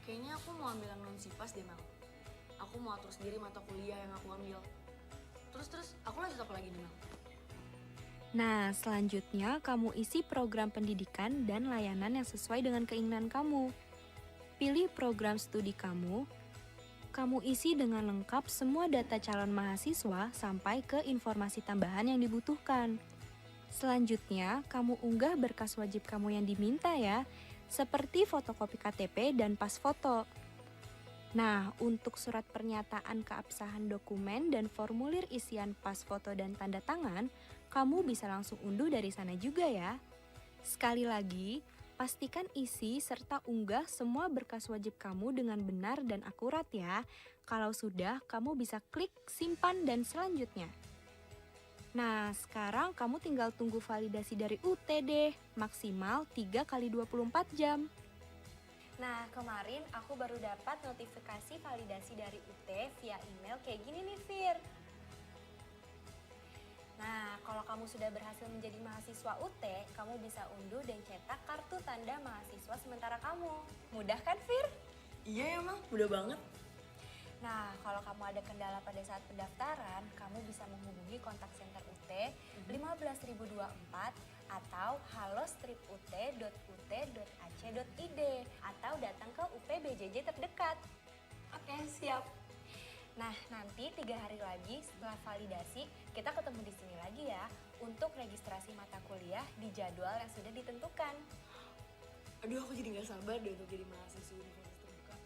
Kayaknya aku mau ambil yang non-SIPAS deh Mel. Aku mau atur sendiri mata kuliah yang aku ambil. Terus aku lanjut apa lagi nih Mel? Nah, selanjutnya kamu isi program pendidikan dan layanan yang sesuai dengan keinginan kamu. Pilih program studi kamu isi dengan lengkap semua data calon mahasiswa sampai ke informasi tambahan yang dibutuhkan. Selanjutnya, kamu unggah berkas wajib kamu yang diminta ya, seperti fotokopi KTP dan pas foto. Nah, untuk surat pernyataan keabsahan dokumen dan formulir isian pas foto dan tanda tangan, kamu bisa langsung unduh dari sana juga ya. Sekali lagi, pastikan isi serta unggah semua berkas wajib kamu dengan benar dan akurat ya. Kalau sudah, kamu bisa klik simpan dan selanjutnya. Nah, sekarang kamu tinggal tunggu validasi dari UT deh, maksimal 3x24 jam. Nah, kemarin aku baru dapat notifikasi validasi dari UT via email kayak gini nih, Fir. Nah, kalau kamu sudah berhasil menjadi mahasiswa UT, kamu bisa unduh dan cetak kartu tanda mahasiswa sementara kamu. Mudah kan, Fir? Iya ya Mel, mudah banget. Nah, kalau kamu ada kendala pada saat pendaftaran, kamu bisa menghubungi kontak center UT 15024 atau halo-ut.ut.ac.id atau datang ke UPBJJ terdekat. Oke, siap. Nah, nanti 3 hari lagi setelah validasi, kita ketemu di sini lagi ya untuk registrasi mata kuliah di jadwal yang sudah ditentukan. Aduh, aku jadi gak sabar deh untuk jadi mahasiswa Universitas Terbuka.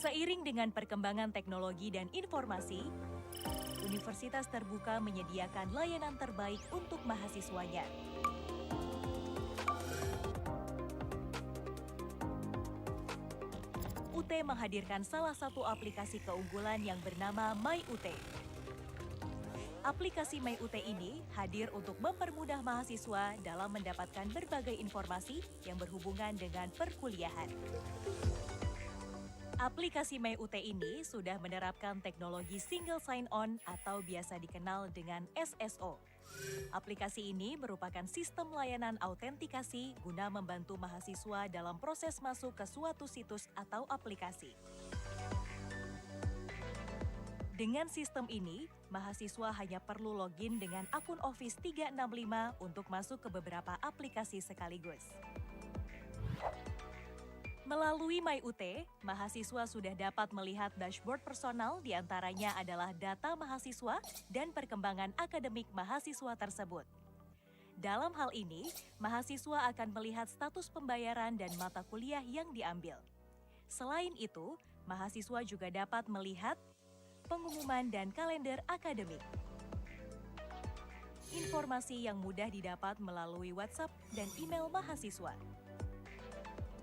Seiring dengan perkembangan teknologi dan informasi, Universitas Terbuka menyediakan layanan terbaik untuk mahasiswanya. UT menghadirkan salah satu aplikasi keunggulan yang bernama MyUT. Aplikasi MyUT ini hadir untuk mempermudah mahasiswa dalam mendapatkan berbagai informasi yang berhubungan dengan perkuliahan. Aplikasi MyUT ini sudah menerapkan teknologi single sign-on atau biasa dikenal dengan SSO. Aplikasi ini merupakan sistem layanan autentikasi guna membantu mahasiswa dalam proses masuk ke suatu situs atau aplikasi. Dengan sistem ini, mahasiswa hanya perlu login dengan akun Office 365 untuk masuk ke beberapa aplikasi sekaligus. Melalui MyUT, mahasiswa sudah dapat melihat dashboard personal, diantaranya adalah data mahasiswa dan perkembangan akademik mahasiswa tersebut. Dalam hal ini, mahasiswa akan melihat status pembayaran dan mata kuliah yang diambil. Selain itu, mahasiswa juga dapat melihat pengumuman dan kalender akademik. Informasi yang mudah didapat melalui WhatsApp dan email mahasiswa.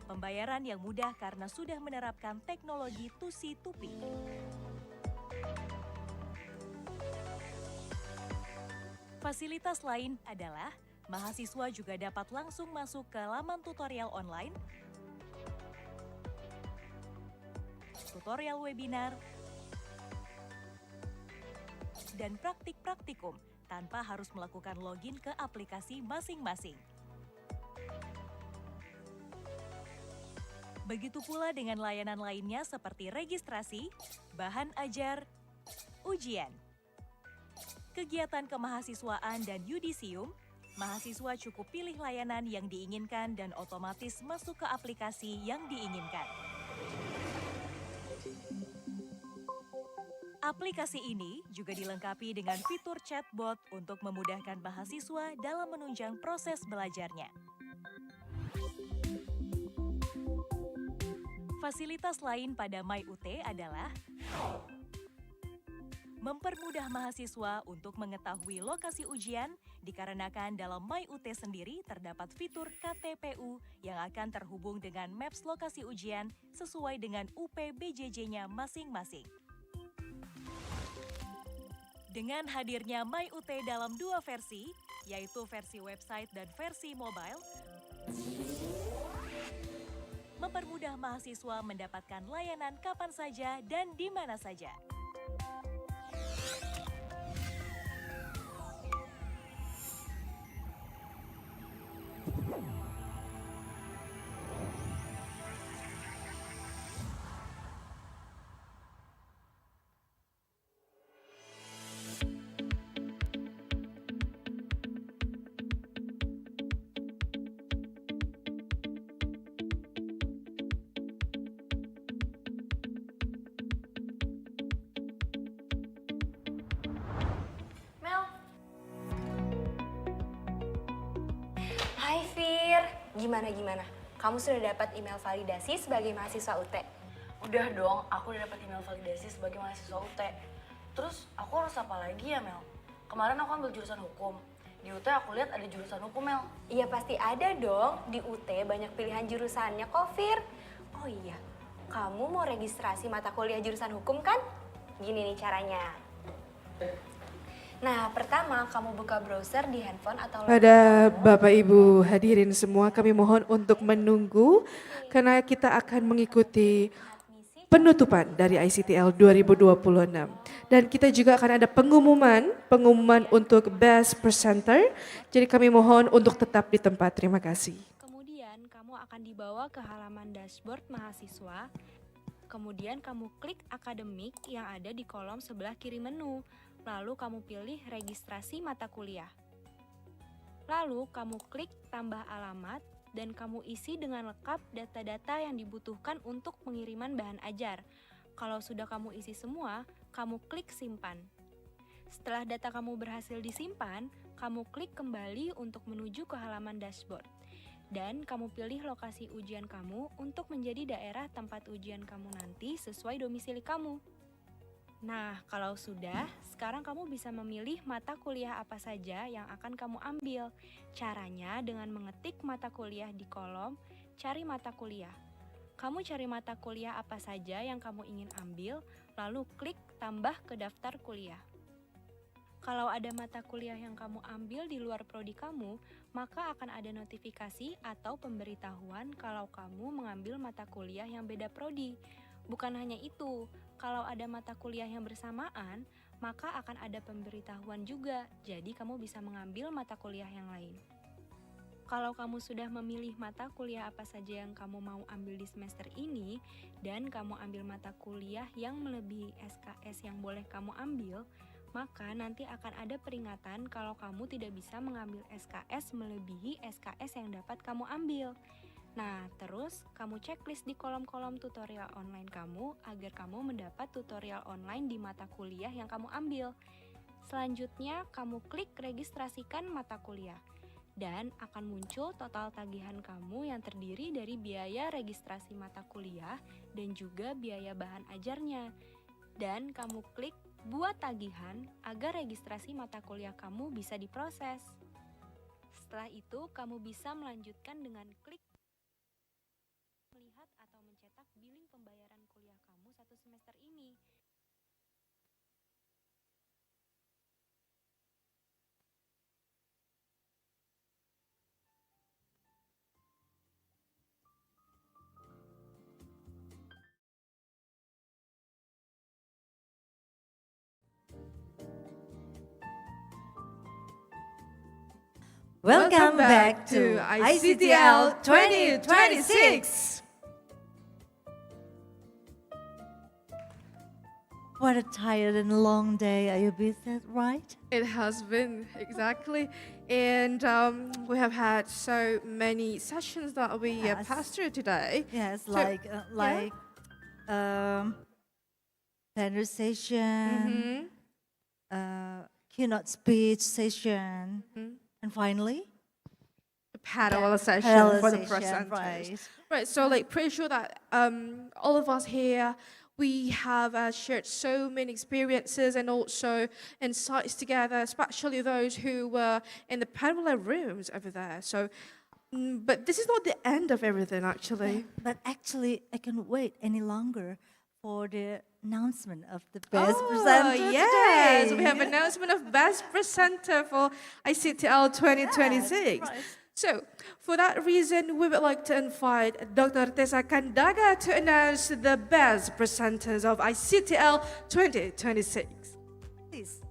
Pembayaran yang mudah karena sudah menerapkan teknologi 2C2P. Fasilitas lain adalah mahasiswa juga dapat langsung masuk ke laman tutorial online, tutorial webinar, dan praktik-praktikum tanpa harus melakukan login ke aplikasi masing-masing. Begitu pula dengan layanan lainnya seperti registrasi, bahan ajar, ujian, kegiatan kemahasiswaan dan yudisium. Mahasiswa cukup pilih layanan yang diinginkan dan otomatis masuk ke aplikasi yang diinginkan. Aplikasi ini juga dilengkapi dengan fitur chatbot untuk memudahkan mahasiswa dalam menunjang proses belajarnya. Fasilitas lain pada MyUT adalah mempermudah mahasiswa untuk mengetahui lokasi ujian, dikarenakan dalam MyUT sendiri terdapat fitur KTPU yang akan terhubung dengan maps lokasi ujian sesuai dengan UPBJJ-nya masing-masing. Dengan hadirnya MyUT dalam dua versi, yaitu versi website dan versi mobile, mempermudah mahasiswa mendapatkan layanan kapan saja dan di mana saja. Hai Fir, gimana? Kamu sudah dapat email validasi sebagai mahasiswa UT? Udah dong, aku udah dapat email validasi sebagai mahasiswa UT. Terus aku harus apa lagi ya Mel? Kemarin aku ambil jurusan hukum. Di UT aku lihat ada jurusan hukum Mel. Iya pasti ada dong, di UT banyak pilihan jurusannya kok Fir. Oh iya, kamu mau registrasi mata kuliah jurusan hukum kan? Gini nih caranya. Nah, pertama kamu buka browser di handphone atau laptop. Pada Bapak Ibu hadirin semua, kami mohon untuk menunggu karena kita akan mengikuti penutupan dari ICTL 2026. Dan kita juga akan ada pengumuman untuk Best Presenter. Jadi kami mohon untuk tetap di tempat. Terima kasih. Kemudian kamu akan dibawa ke halaman dashboard mahasiswa. Kemudian kamu klik akademik yang ada di kolom sebelah kiri menu. Lalu kamu pilih registrasi mata kuliah. Lalu kamu klik tambah alamat dan kamu isi dengan lengkap data-data yang dibutuhkan untuk pengiriman bahan ajar. Kalau sudah kamu isi semua, kamu klik simpan. Setelah data kamu berhasil disimpan, kamu klik kembali untuk menuju ke halaman dashboard. Dan kamu pilih lokasi ujian kamu untuk menjadi daerah tempat ujian kamu nanti sesuai domisili kamu. Nah, kalau sudah, sekarang kamu bisa memilih mata kuliah apa saja yang akan kamu ambil. Caranya dengan mengetik mata kuliah di kolom cari mata kuliah. Kamu cari mata kuliah apa saja yang kamu ingin ambil, lalu klik tambah ke daftar kuliah. Kalau ada mata kuliah yang kamu ambil di luar prodi kamu, maka akan ada notifikasi atau pemberitahuan kalau kamu mengambil mata kuliah yang beda prodi. Bukan hanya itu, kalau ada mata kuliah yang bersamaan, maka akan ada pemberitahuan juga, jadi kamu bisa mengambil mata kuliah yang lain. kalau kamu sudah memilih mata kuliah apa saja yang kamu mau ambil di semester ini, dan kamu ambil mata kuliah yang melebihi SKS yang boleh kamu ambil, maka nanti akan ada peringatan kalau kamu tidak bisa mengambil SKS melebihi SKS yang dapat kamu ambil. Nah, terus kamu checklist di kolom-kolom tutorial online kamu agar kamu mendapat tutorial online di mata kuliah yang kamu ambil. Selanjutnya, kamu klik registrasikan mata kuliah. Dan akan muncul total tagihan kamu yang terdiri dari biaya registrasi mata kuliah dan juga biaya bahan ajarnya. Dan kamu klik buat tagihan agar registrasi mata kuliah kamu bisa diproses. Setelah itu, kamu bisa melanjutkan dengan klik melihat atau mencetak billing pembayaran kuliah kamu 1 semester ini. Welcome back to ICTL 2026. What a tired and long day. Are you busy, right? It has been, exactly. And we have had so many sessions that we passed through today. Yes, So- like plenary session, keynote speech session, and finally, panel session panel for the session, presenters. Right, so like pretty sure that all of us here, we have shared so many experiences and also insights together, especially those who were in the panel rooms over there. So, but this is not the end of everything, actually. But actually, I can't wait any longer for the announcement of the best presenter yes, today. we have announcement of best presenter for ICTL 2026. So, for that reason, we would like to invite Dr. Tessa Kandaga to announce the best presenters of ICTL 2026. Please.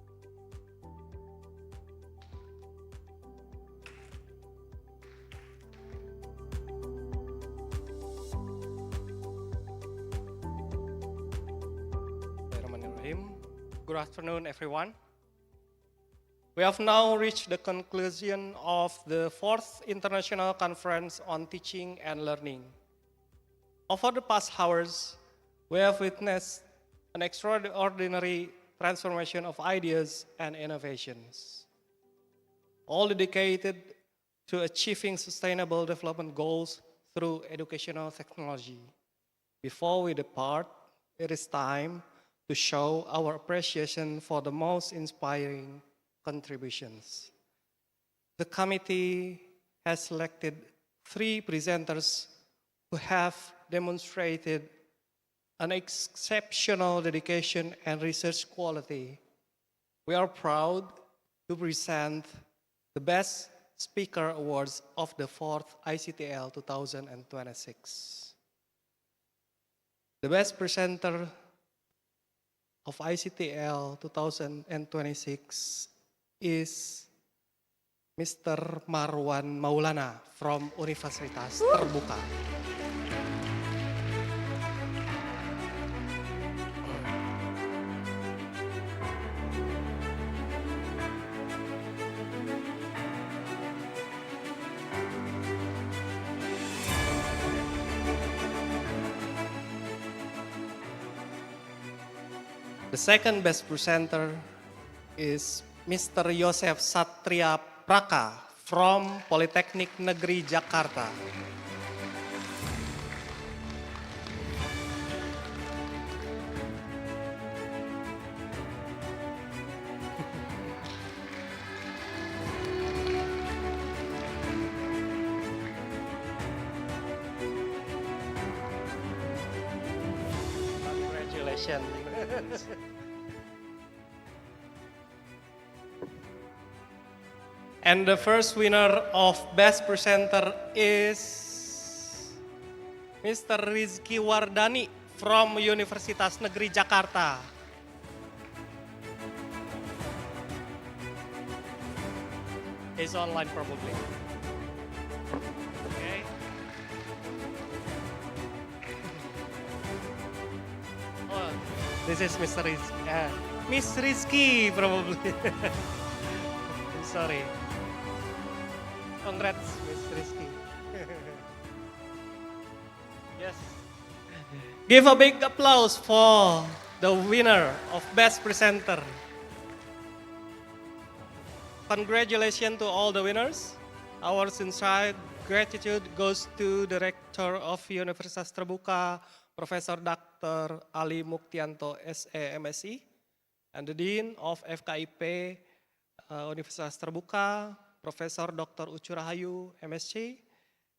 Good afternoon, everyone. We have now reached the conclusion of the 4th International Conference on Teaching and Learning. Over the past hours, we have witnessed an extraordinary transformation of ideas and innovations, all dedicated to achieving sustainable development goals through educational technology. Before we depart, it is time to show our appreciation for the most inspiring contributions. The committee has selected 3 presenters who have demonstrated an exceptional dedication and research quality. We are proud to present the Best Speaker Awards of the 4th ICTL 2026. The best presenter of ICTL 2026 is Mr. Marwan Maulana from Universitas Terbuka. The second best presenter is Mr. Yosef Satria Praka from Politeknik Negeri Jakarta. Congratulations. And the first winner of Best Presenter is Mr. Rizky Wardani from Universitas Negeri Jakarta. He's online probably. Oh, this is Mr. Rizky. Miss Rizky, probably. I'm sorry. Congrats, Miss Rizky. Yes. Give a big applause for the winner of Best Presenter. Congratulations to all the winners. Our sincere gratitude goes to the Rector of Universitas Terbuka, Profesor Dr. Ali Muktianto, SE, MSc, and the Dean of FKIP Universitas Terbuka, Profesor Dr. Ucu Rahayu, MSc,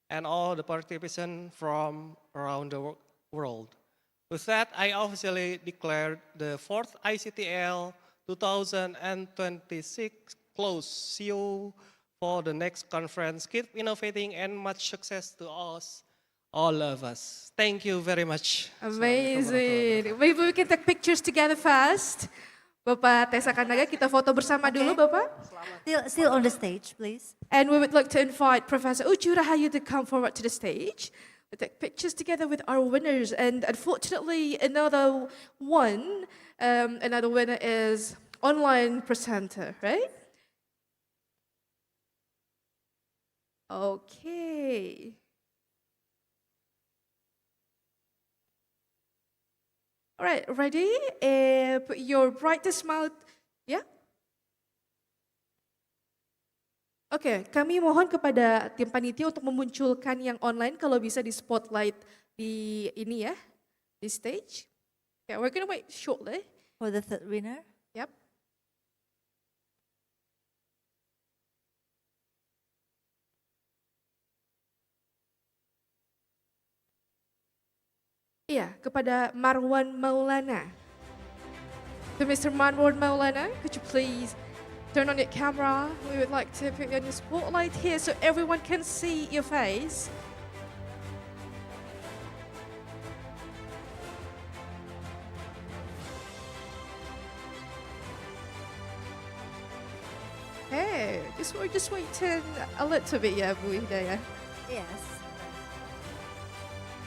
and all the participants from around the world. With that, I officially declare the 4th ICTL 2026 closed. See you for the next conference. Keep innovating and much success to us, all of us. Thank you very much. Amazing. Maybe we can take pictures together fast. Bapak Tessa Kanaga, kita foto bersama dulu, Bapak. Still on the stage, please. And we would like to invite Professor Ucu Rahayu to come forward to the stage. We take pictures together with our winners. And unfortunately, another winner is online presenter, right? Okay. All right, ready? Put your brightest smile. Yeah? Oke, kami mohon kepada tim panitia untuk memunculkan yang online kalau bisa di spotlight di ini ya, di stage. Okay, we're gonna wait shortly. For the third winner. Yep. Iya, kepada Marwan Maulana. To Mr. Marwan Maulana, could you please turn on your camera? We would like to put you on the spotlight here so everyone can see your face. Hey, we're just waiting a little bit, ya Bu Hidayah. Yes.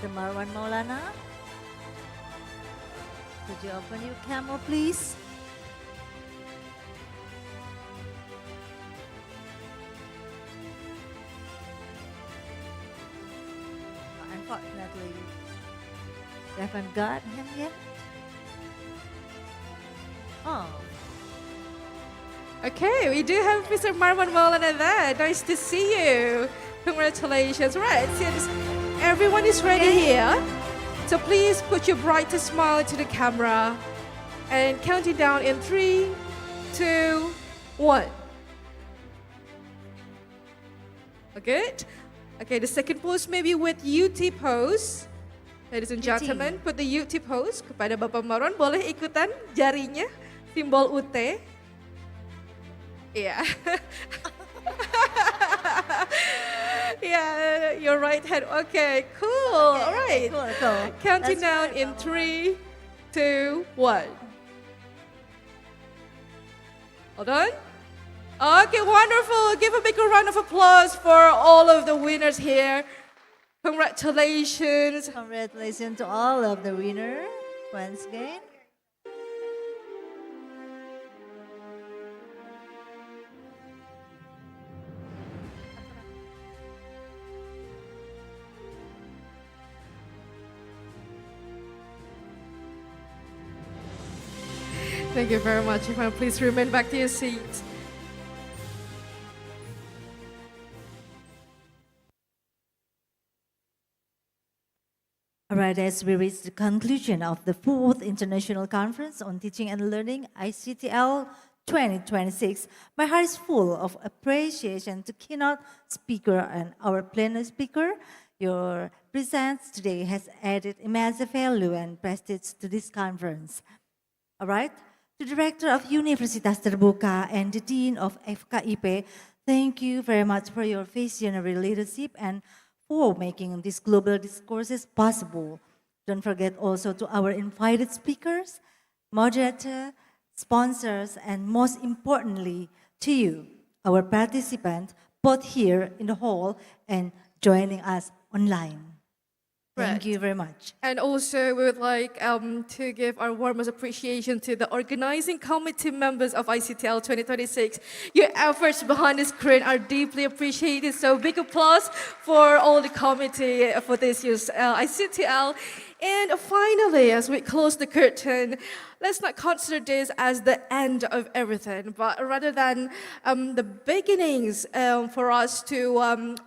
The Marwan Maulana. Could you open your camera, please? Unfortunately, we haven't got him yet. Oh. Okay, we do have Mr. Marwan Maulana there. Nice to see you. Congratulations. Right, since everyone is ready here, so please put your brightest smile to the camera and count it down in 3, 2, 1. Good. Okay, the second pose maybe with UT pose. Ladies and gentlemen, put the UT pose. Kepada Bapak Marwan, boleh ikutan jarinya, simbol UT. Yeah. Yeah, your right hand. Okay, cool. All right. Cool. Counting down in 3, 2, 1. Hold on. Okay, wonderful. Give a big round of applause for all of the winners here. Congratulations. Congratulations to all of the winners once again. Thank you very much. Everyone, please remain back to your seats. All right, as we reach the conclusion of the 4th International Conference on Teaching and Learning, ICTL 2026, my heart is full of appreciation to keynote speaker and our plenary speaker. Your presence today has added immense value and prestige to this conference. All right, to the Rector of Universitas Terbuka and the Dean of FKIP, thank you very much for your visionary leadership and for making these global discourses possible. Don't forget also to our invited speakers, moderator, sponsors, and most importantly, to you, our participants, both here in the hall and joining us online. Thank you very much. And also, we would like to give our warmest appreciation to the organizing committee members of ICTL 2026. Your efforts behind the screen are deeply appreciated. So big applause for all the committee for this year's ICTL. And finally, as we close the curtain, let's not consider this as the end of everything, but rather than the beginnings for us to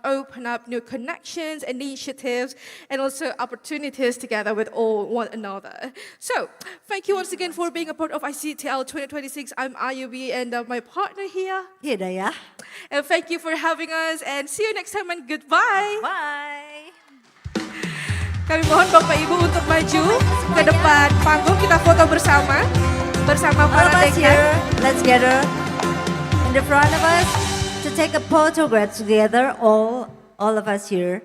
open up new connections, initiatives, and also opportunities together with one another. So, thank you once again for being a part of ICTL 2026. I'm Ayubi and my partner here. Hidayah. And thank you for having us and see you next time and goodbye. Bye. Kami mohon Bapak Ibu untuk maju ke depan panggung, kita foto bersama All of para us dekan. here, let's gather in the front of us to take a photograph together, all of us here.